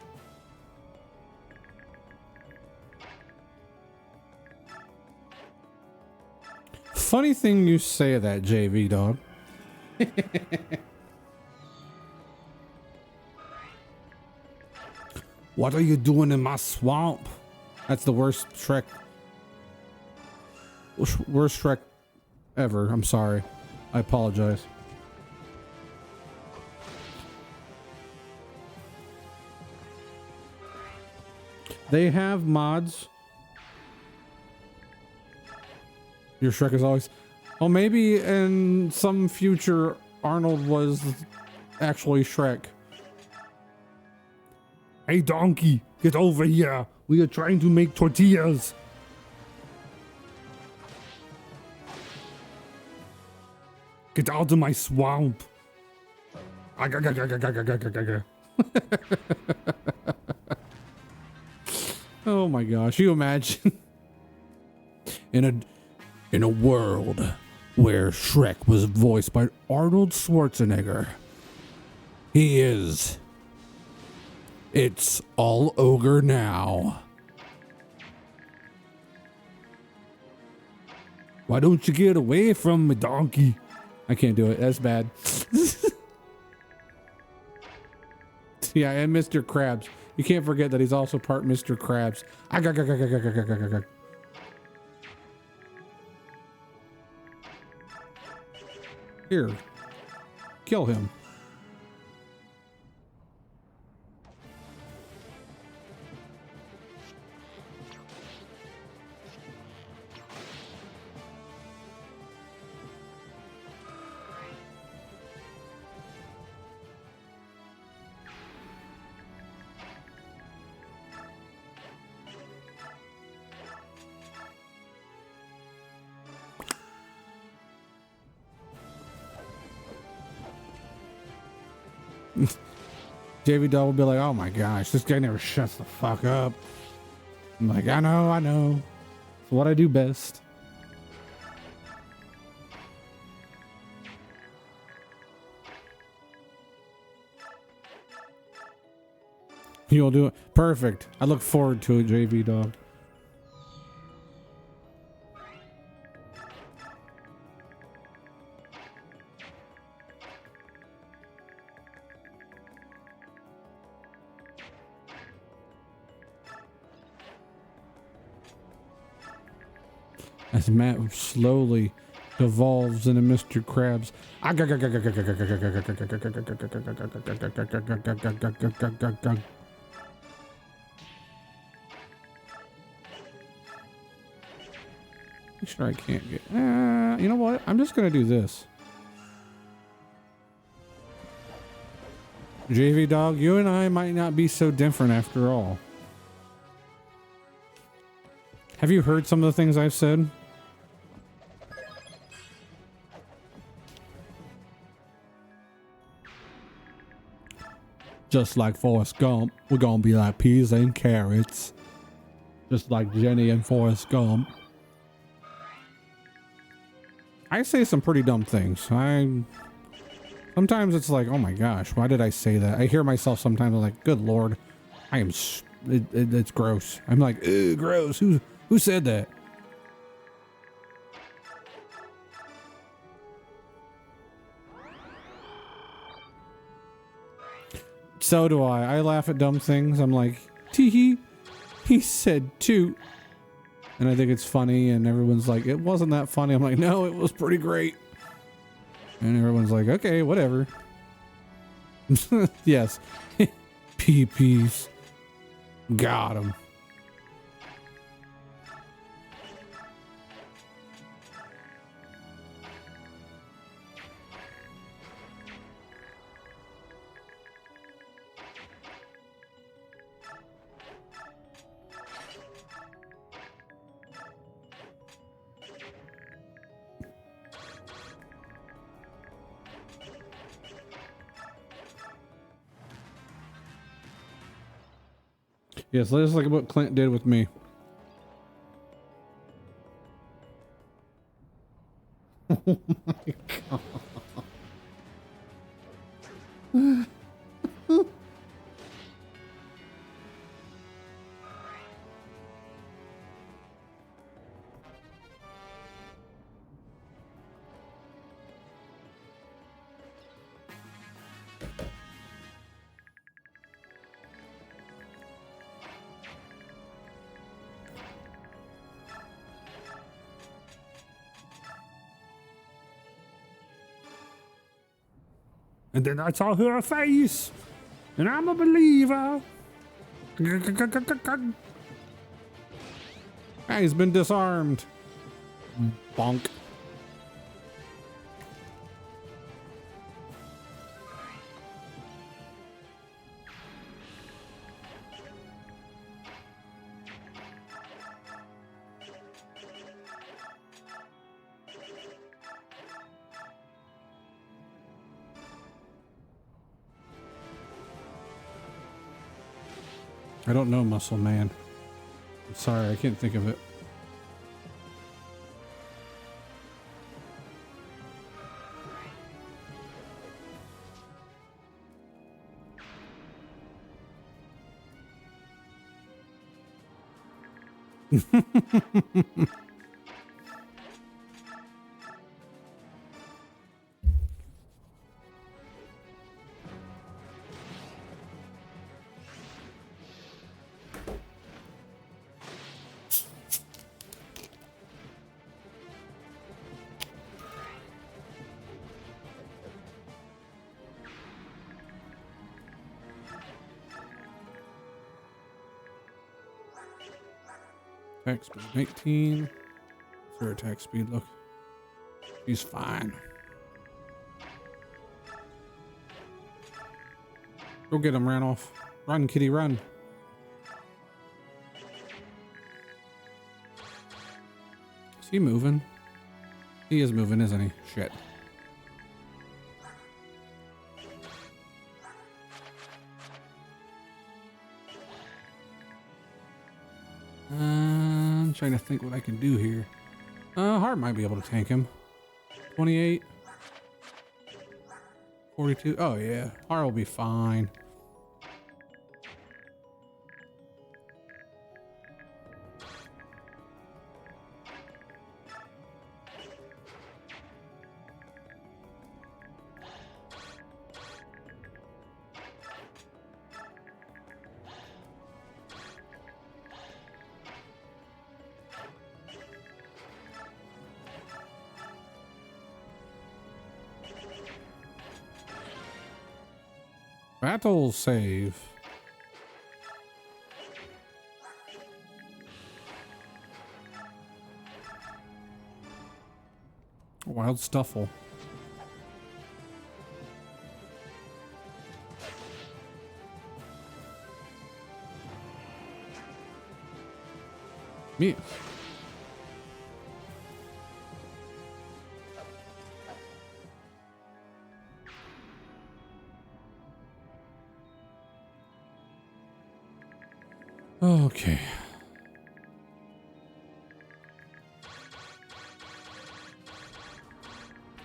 Funny thing you say that, JV dog. What are you doing in my swamp? That's the worst Shrek. Worst Shrek ever. I'm sorry. I apologize. They have mods. Your Shrek is always... Oh, maybe in some future Arnold was actually Shrek. Hey, donkey, get over here. We are trying to make tortillas. Get out of my swamp. Oh my gosh, you imagine in a world where Shrek was voiced by Arnold Schwarzenegger. It's all ogre now. Why don't you get away from me, donkey? I can't do it. That's bad. Yeah, and Mr. Krabs. You can't forget that he's also part Mr. Krabs. Here. Kill him. JV Dog will be like, oh my gosh, this guy never shuts the fuck up. I'm like, I know. It's what I do best. You'll do it. Perfect. I look forward to it, JV Dog. As Matt slowly devolves into Mr. Krabs. Make sure I can't get... you know what? I'm just going to do this. JV Dog, you and I might not be so different after all. Have you heard some of the things I've said? Just like Forrest Gump, we're gonna be like peas and carrots. Just like Jenny and Forrest Gump. I say some pretty dumb things. Sometimes it's like, oh my gosh, why did I say that? I hear myself sometimes, I'm like, good Lord. It's gross. I'm like, ew, gross. Who said that? So do I. I laugh at dumb things. I'm like, tee he said toot. And I think it's funny, and everyone's like, it wasn't that funny. I'm like, no, it was pretty great. And everyone's like, okay, whatever. Yes. PPs. Got him. Yes, let's look at what Clint did with me. Oh my God. And then I saw her face, and I'm a believer. Hey, he's been disarmed. Bonk. I don't know, Muscle Man. I'm sorry, I can't think of it. Attack speed 19. What's her attack speed look? She's fine. Go get him, Randolph. Run, kitty, run. Is he moving? He is moving, isn't he? Shit. I'm trying to think what I can do here. Hart might be able to tank him. 28. 42. Oh, yeah. Hart will be fine. Battle save. Wild Stuffle. Me. Okay.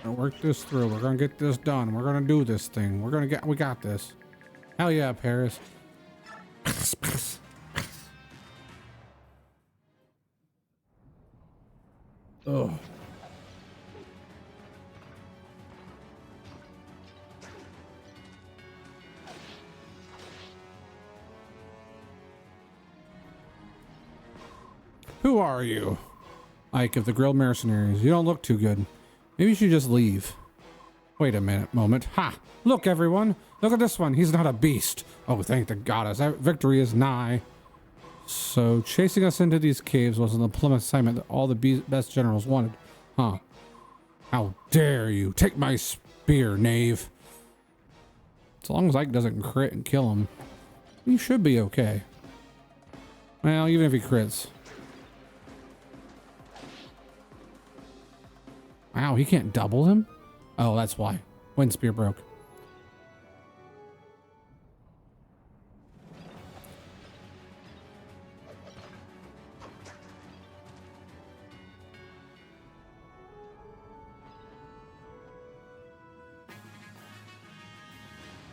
Gonna work this through. We're gonna get this done. We're gonna do this thing. We got this. Hell yeah, Paris. Oh. Who are you? Ike of the Grilled Mercenaries. You don't look too good. Maybe you should just leave. Wait a moment. Ha! Look, everyone! Look at this one. He's not a beast. Oh, thank the goddess. Victory is nigh. So, chasing us into these caves was an Plymouth assignment that all the best generals wanted. Huh. How dare you? Take my spear, knave. As long as Ike doesn't crit and kill him, he should be okay. Well, even if he crits. Wow, he can't double him? Oh, that's why. Wind spear broke.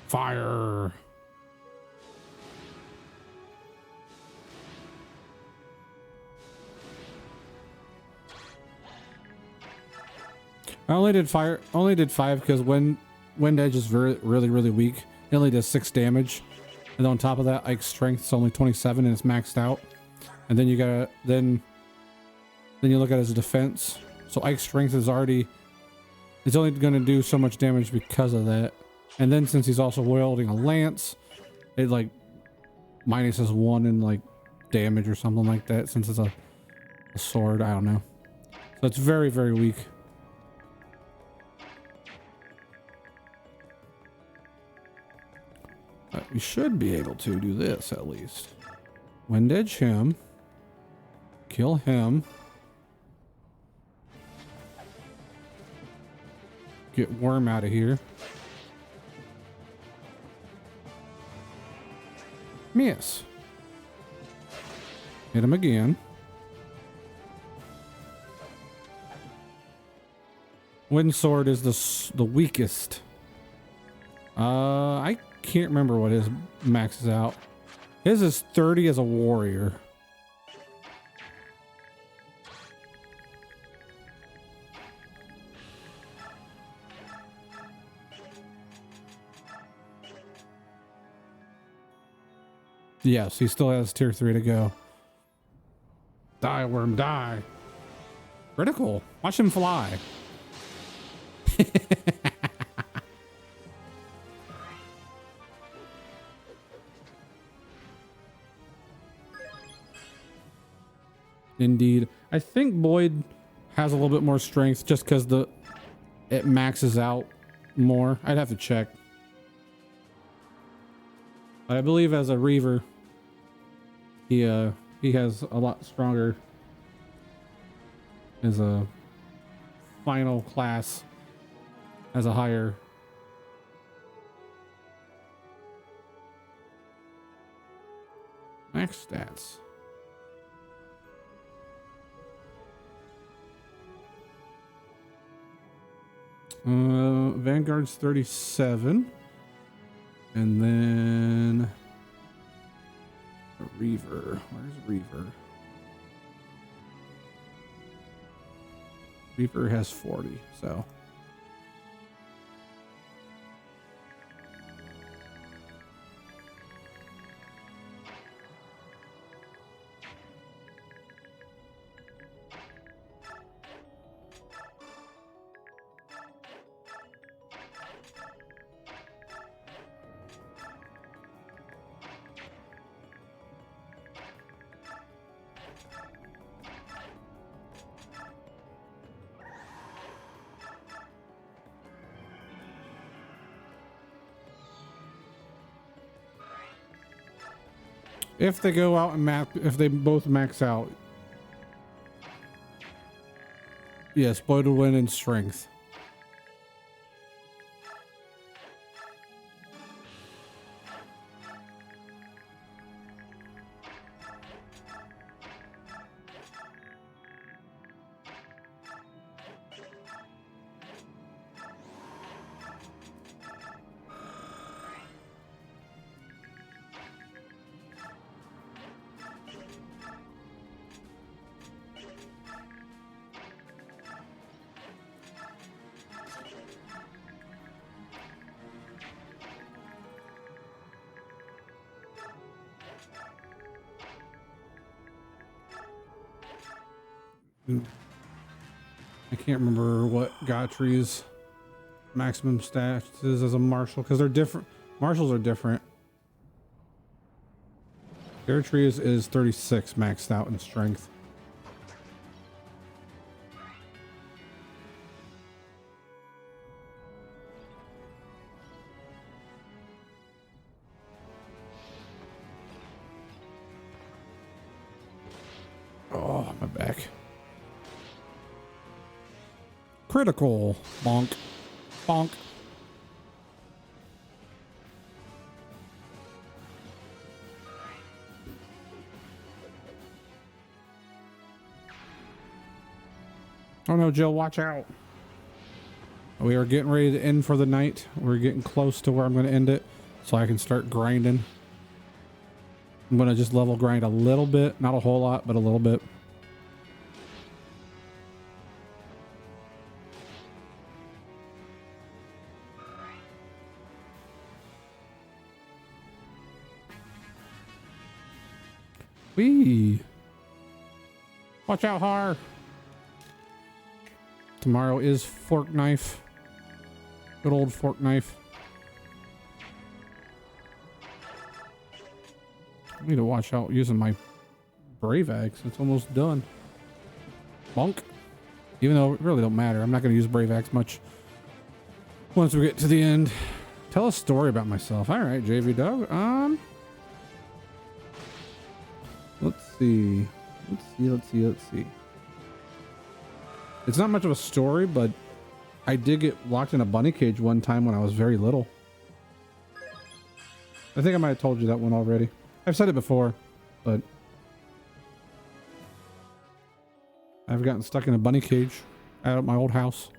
Fire. I only did 5 because Wind Edge is really weak. It only does 6 damage. And on top of that, Ike's strength is only 27 and it's maxed out. And then you gotta then you look at his defense. So Ike's strength is already, it's only gonna do so much damage because of that. And then since he's also wielding a lance, it like minuses 1 in like damage or something like that since it's a sword. I don't know. So it's very weak. We should be able to do this at least. Wind Edge him. Kill him. Get Worm out of here. Miss. Hit him again. Wind Sword is the weakest. I can't remember what his maxes out. His is 30 as a warrior. Yes, he still has tier 3 to go. Die, worm, die. Critical. Watch him fly. Indeed. I think Boyd has a little bit more strength just because it maxes out more. I'd have to check. But I believe as a Reaver, he has a lot stronger as a final class, as a higher. Max stats. Vanguard's 37. And then a Reaver. Where's Reaver? Reaver has 40, so. If they go out and if they both max out. Yes, Boyd will win in strength. I can't remember what Gotry's maximum stats is as a marshal because they're different. Marshals are different. Gotry is 36 maxed out in strength. Oh, my back. Critical. Bonk. Bonk. Oh no, Jill, watch out. We are getting ready to end for the night. We're getting close to where I'm going to end it so I can start grinding. I'm going to just level grind a little bit, not a whole lot, but a little bit. Whee! Watch out, Har! Tomorrow is fork knife. Good old fork knife. I need to watch out using my brave axe. It's almost done. Bonk. Even though it really don't matter. I'm not going to use brave axe much. Once we get to the end. Tell a story about myself. All right, JV Dog. Let's see. Let's see. It's not much of a story, but I did get locked in a bunny cage one time when I was very little. I think I might have told you that one already. I've said it before, but I've gotten stuck in a bunny cage out at my old house.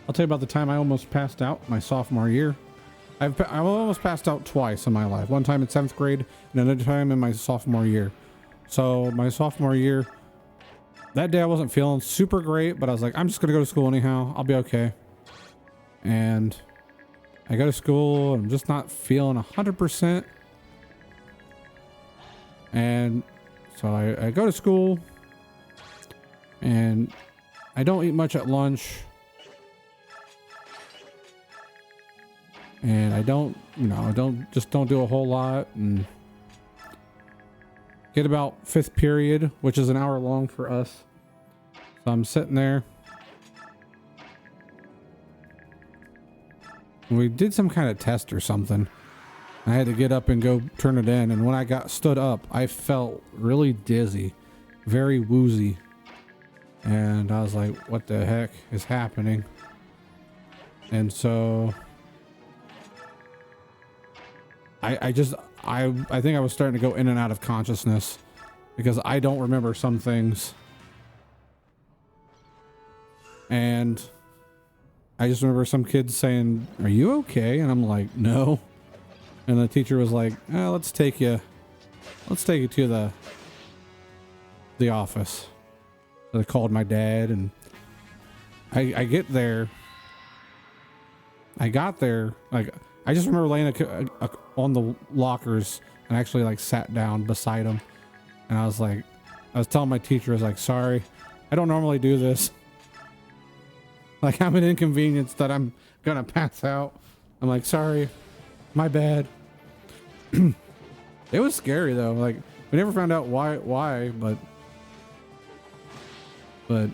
I'll tell you about the time I almost passed out my sophomore year. I've almost passed out twice in my life. One time in 7th grade and another time in my sophomore year. So my sophomore year, that day I wasn't feeling super great, but I was like, I'm just going to go to school anyhow. I'll be okay. And I go to school and I'm just not feeling 100%. And so I go to school and I don't eat much at lunch. And I don't do a whole lot, and get about 5th period, which is an hour long for us. So I'm sitting there. We did some kind of test or something. I had to get up and go turn it in. And when I stood up, I felt really dizzy, very woozy. And I was like, what the heck is happening? And so I think I was starting to go in and out of consciousness because I don't remember some things. And I just remember some kids saying, "Are you okay?" And I'm like, "No." And the teacher was like, let's take you to the office. So they called my dad, and I get there. I got there, like, I just remember laying on the lockers and actually like sat down beside him. And I was telling my teacher, I was like, sorry, I don't normally do this. Like, I'm an inconvenience that I'm gonna pass out. I'm like, sorry, my bad. It was scary though. Like, we never found out why, but it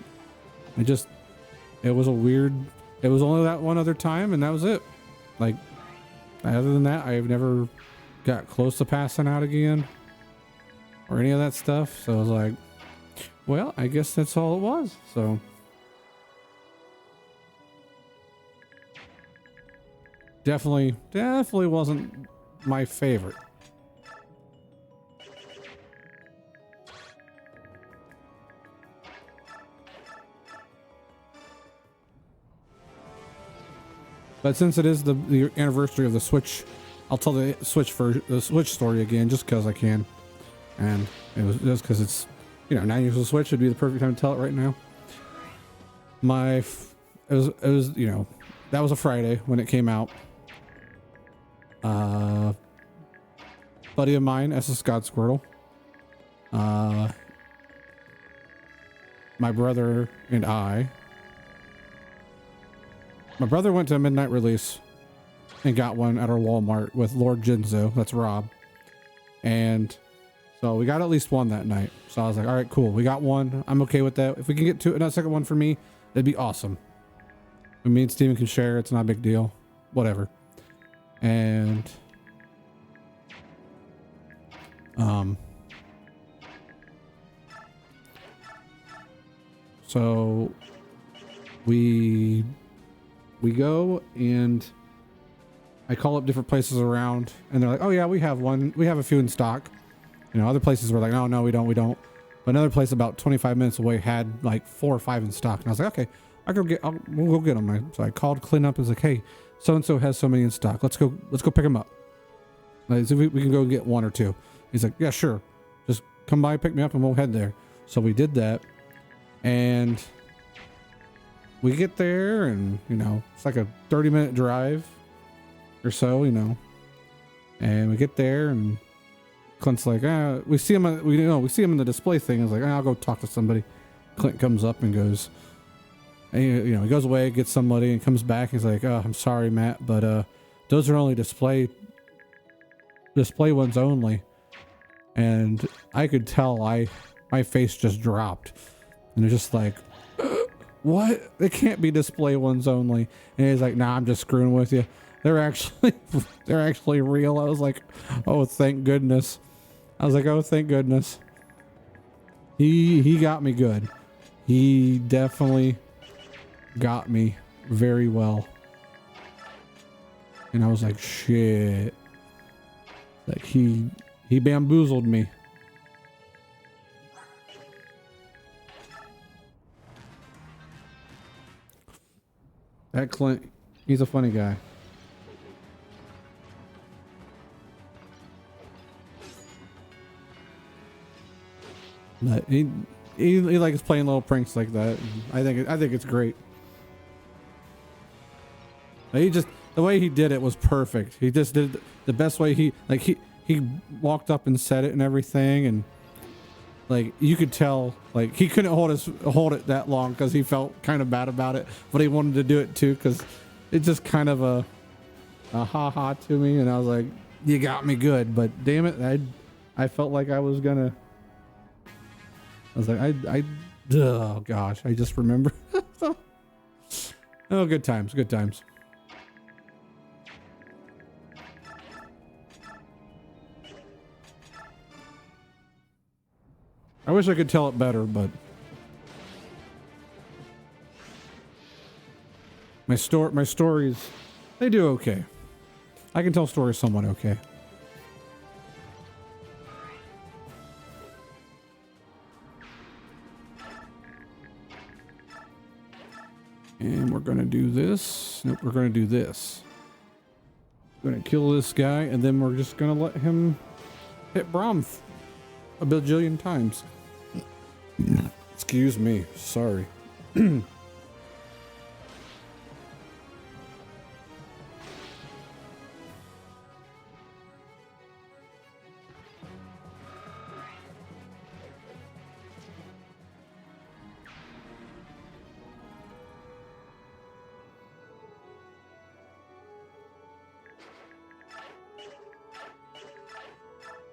was only that one other time, and that was it. Like, other than that, I've never got close to passing out again or any of that stuff. So I was like, well, I guess that's all it was. So definitely wasn't my favorite. But since it is the anniversary of the Switch, I'll tell the Switch story again, just because I can. And it was just because it's, you know, 9 years of Switch would be the perfect time to tell it right now. It was, you know, that was a Friday when it came out. Buddy of mine, SS God Squirtle. My brother and I. My brother went to a midnight release and got one at our Walmart with Lord Jinzo. That's Rob. And so we got at least one that night. So I was like, all right, cool. We got one. I'm okay with that. If we can get another second one for me, that'd be awesome. And me and Steven can share. It's not a big deal. Whatever. And so we go and I call up different places around and they're like, oh yeah, we have one. We have a few in stock. You know, other places were like, no, we don't. But another place about 25 minutes away had like 4 or 5 in stock. And I was like, okay, we'll go get them. So I called Clint up and was like, hey, so-and-so has so many in stock. Let's go pick them up. Like, so we can go get 1 or 2. He's like, yeah, sure. Just come by, pick me up and we'll head there. So we did that. And we get there and, you know, it's like a 30-minute drive or so, you know, and we get there and Clint's like, we see him in the display thing. I was like, I'll go talk to somebody. Clint comes up and goes, and, you know, he goes away, gets somebody and comes back. He's like, I'm sorry, Matt, but those are only display ones only. And I could tell my face just dropped and they're just like, what? They can't be display ones only. And he's like, nah, I'm just screwing with you. They're actually real. I was like, oh, thank goodness. He got me good. He definitely got me very well. And I was like, shit. Like he bamboozled me. That Clint, he's a funny guy. But he likes playing little pranks like that. I think it's great. The way he did it was perfect. He just did the best way. He walked up and said it and everything, and like you could tell, like he couldn't hold it that long because he felt kind of bad about it, but he wanted to do it too because it's just kind of a ha ha to me, and I was like, you got me good, but damn it, I felt like I was gonna. I was like, oh gosh, I just remember. Oh, good times. I wish I could tell it better, but my stories, they do okay. I can tell stories somewhat okay. And we're gonna do this. Nope, we're gonna do this. We're gonna kill this guy, and then we're just gonna let him hit Braum a bajillion times. Excuse me, sorry.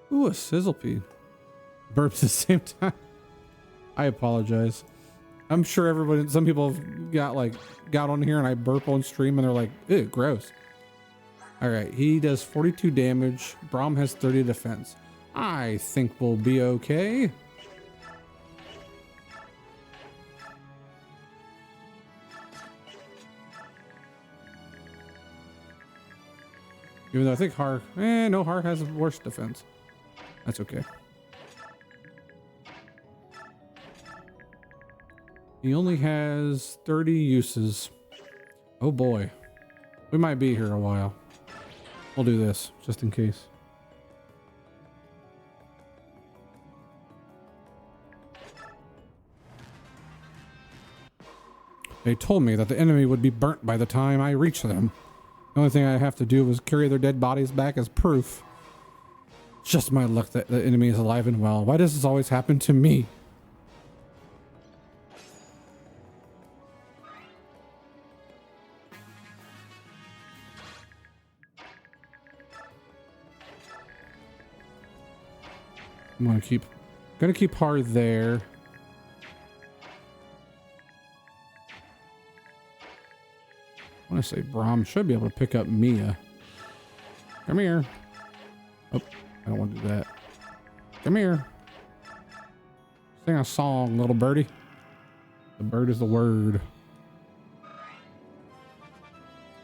Ooh, a Sizzlepede. Burps at the same time. I apologize. I'm sure some people have got on here and I burp on stream and they're like, ew, gross. All right, he does 42 damage. Braum has 30 defense. I think we'll be okay. Even though I think Har has worse defense. That's okay. He only has 30 uses. Oh boy. We might be here a while. We'll do this just in case. They told me that the enemy would be burnt by the time I reach them. The only thing I have to do is carry their dead bodies back as proof. Just my luck that the enemy is alive and well. Why does this always happen to me? I'm gonna keep Har there. I want to say Brahm should be able to pick up Mia. Come here. Oh, I don't want to do that. Come here. Sing a song, little birdie. The bird is the word.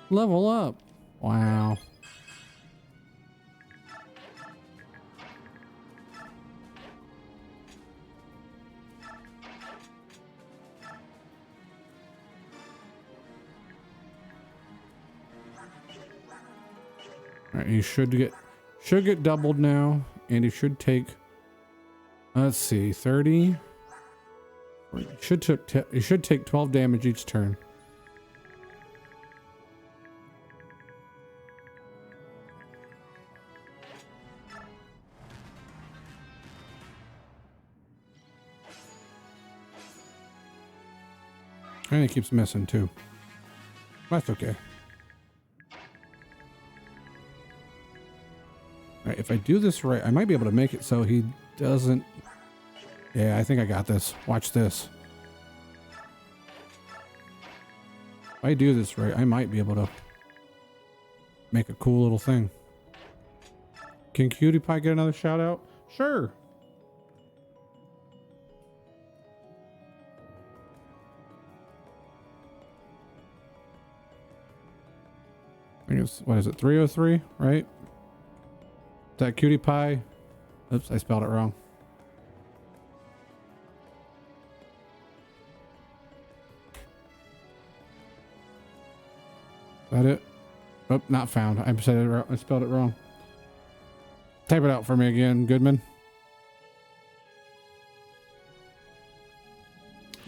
Level up. Wow. All right, he should get doubled now, and he should take, let's see, 30. He should take 12 damage each turn. And he keeps missing too. That's okay. All right, if I do this right, I might be able to make it so he doesn't. Yeah, I think I got this. Watch this. If I do this right, I might be able to make a cool little thing. Can Cutie Pie get another shout out? Sure. What is it? 303, right? Is that Cutie Pie? Oops, I spelled it wrong. Is that it? Oh, not found. I said it wrong. I spelled it wrong. Type it out for me again, Goodman.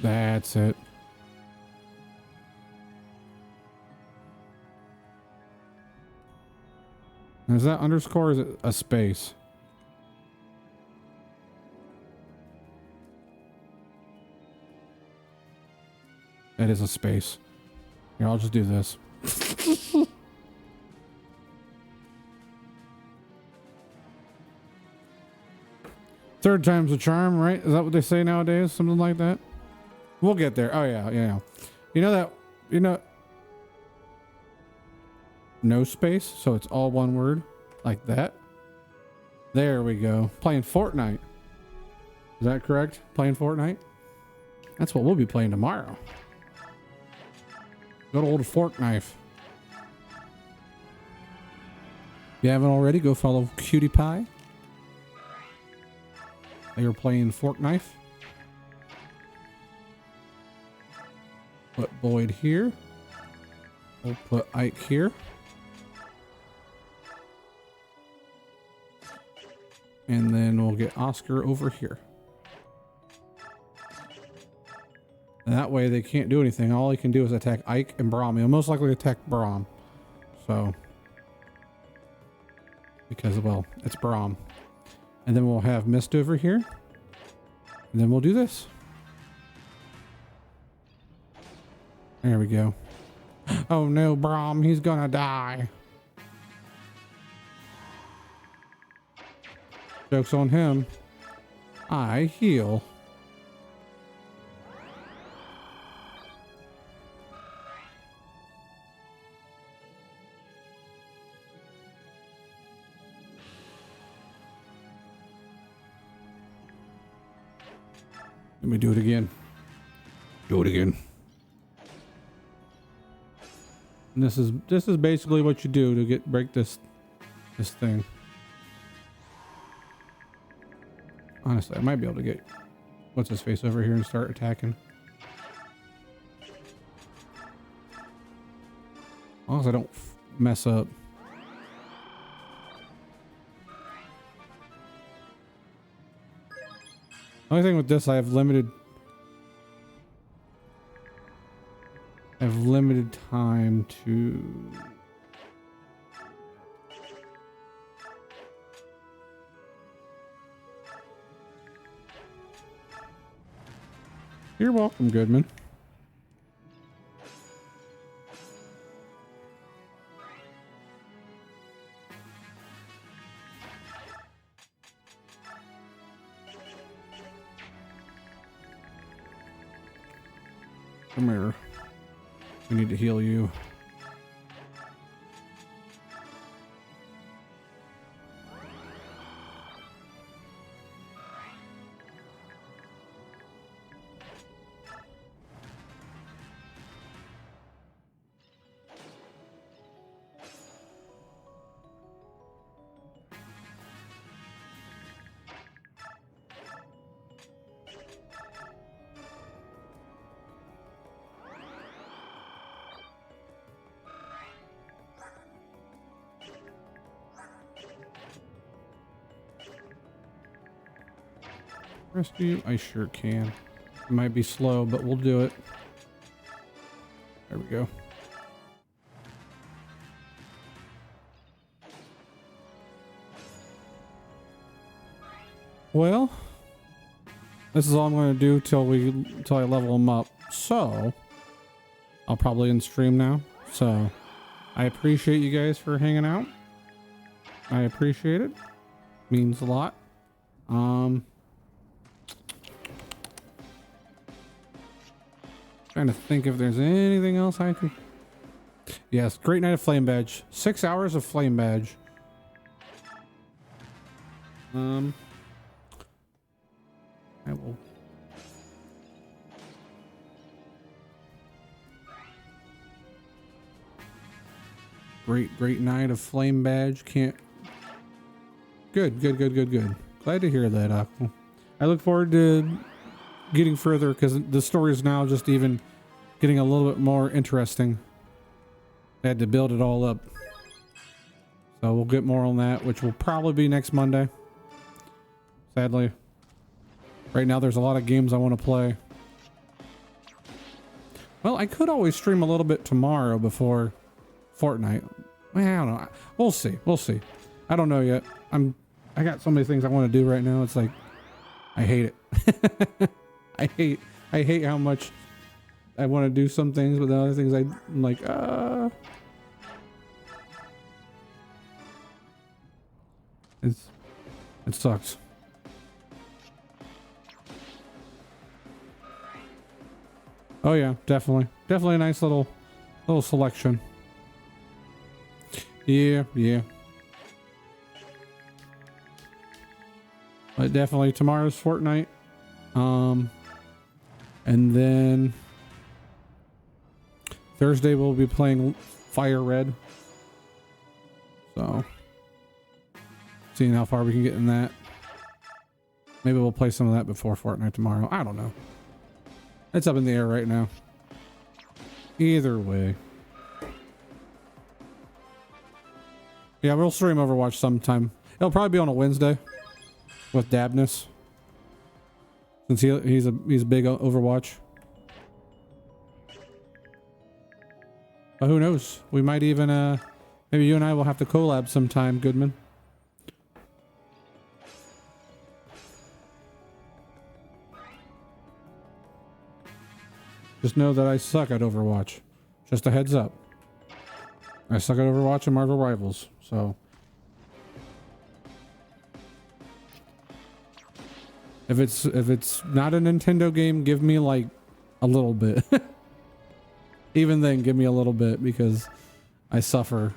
That's it. Is that underscore or is it a space? It is a space. Here, I'll just do this. Third time's a charm, right? Is that what they say nowadays? Something like that? We'll get there. Oh, yeah, yeah. You know that, no space, so it's all one word, like that. There we go. Playing Fortnite. Is that correct? Playing Fortnite? That's what we'll be playing tomorrow. Good old fork knife. If you haven't already, go follow Cutie Pie. They are playing fork knife. Put Boyd here. We'll put Ike here. And then we'll get Oscar over here. And that way they can't do anything. All he can do is attack Ike and Brahm. He'll most likely attack Brahm. So, because, well, it's Brahm. And then we'll have Mist over here. And then we'll do this. There we go. Oh no, Brahm, he's gonna die. Joke's on him. I heal. Let me do it again. Do it again. And this is basically what you do to break this thing. Honestly, I might be able to get what's his face over here and start attacking. As long as I don't mess up. Only thing with this, I have limited. have limited time to... You're welcome, Goodman. Come here. We need to heal you. Rescue you? I sure can. It might be slow, but we'll do it. There we go. Well, this is all I'm going to do till I level them up. So, I'll probably end stream now. So, I appreciate you guys for hanging out. I appreciate it. Means a lot. Trying to think if there's anything else I can... Yes, great night of Flame Badge. 6 hours of Flame Badge. I will... Great night of Flame Badge. Can't... Good. Glad to hear that, Aqua. I look forward to getting further because the story is now just even getting a little bit more interesting. I had to build it all up. So we'll get more on that, which will probably be next Monday. Sadly. Right now there's a lot of games I want to play. Well, I could always stream a little bit tomorrow before Fortnite. Well, I don't know. We'll see. I don't know yet. I got so many things I want to do right now. It's like, I hate it. I hate how much I want to do some things, but the other things I'm like, it sucks. Oh yeah, definitely a nice little selection. Yeah. But definitely tomorrow's Fortnite. And then Thursday we'll be playing Fire Red. So, seeing how far we can get in that. Maybe we'll play some of that before Fortnite tomorrow. I don't know. It's up in the air right now. Either way. Yeah, we'll stream Overwatch sometime. It'll probably be on a Wednesday with Dabness. Since he's big Overwatch. But who knows? We might even maybe you and I will have to collab sometime, Goodman. Just know that I suck at Overwatch. Just a heads up. I suck at Overwatch and Marvel Rivals, so if it's not a Nintendo game, give me like a little bit. Even then, give me a little bit because I suffer.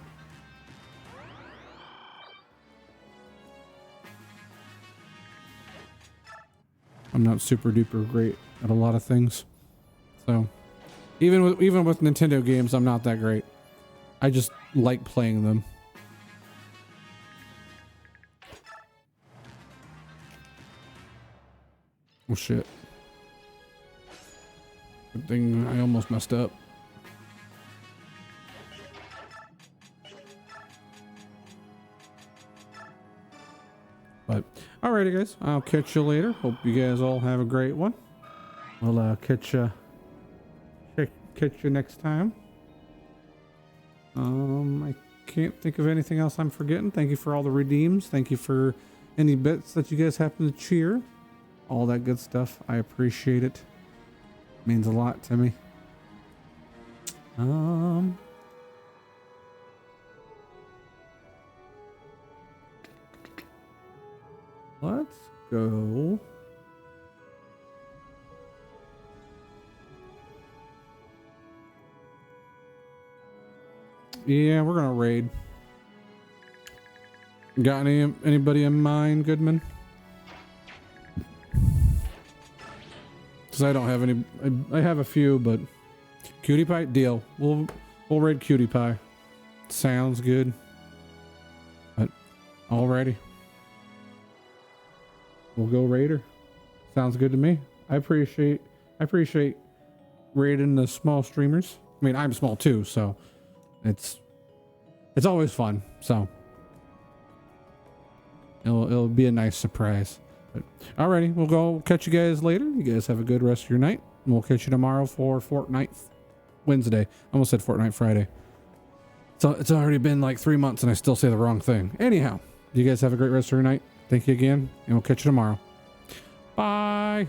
I'm not super duper great at a lot of things. So even with Nintendo games, I'm not that great. I just like playing them. Oh shit. Good thing I almost messed up. But alrighty guys, I'll catch you later. Hope you guys all have a great one. I'll catch catch you next time. I can't think of anything else I'm forgetting. Thank you for all the redeems. Thank you for any bits that you guys happen to cheer. All that good stuff. I appreciate it. Means a lot to me. Let's go. Yeah, we're gonna raid. Got anybody in mind, Goodman? Because I don't have any. I have a few, but Cutie Pie deal. We'll raid Cutie Pie. Sounds good. But alrighty, we'll go raider. Sounds good to me. I appreciate raiding the small streamers. I mean, I'm small too, so it's always fun. So it'll be a nice surprise. But alrighty, we'll go catch you guys later. You guys have a good rest of your night, and we'll catch you tomorrow for Fortnite Wednesday. I almost said Fortnite Friday. So it's already been like 3 months and I still say the wrong thing. Anyhow, you guys have a great rest of your night. Thank you again, and we'll catch you tomorrow. Bye.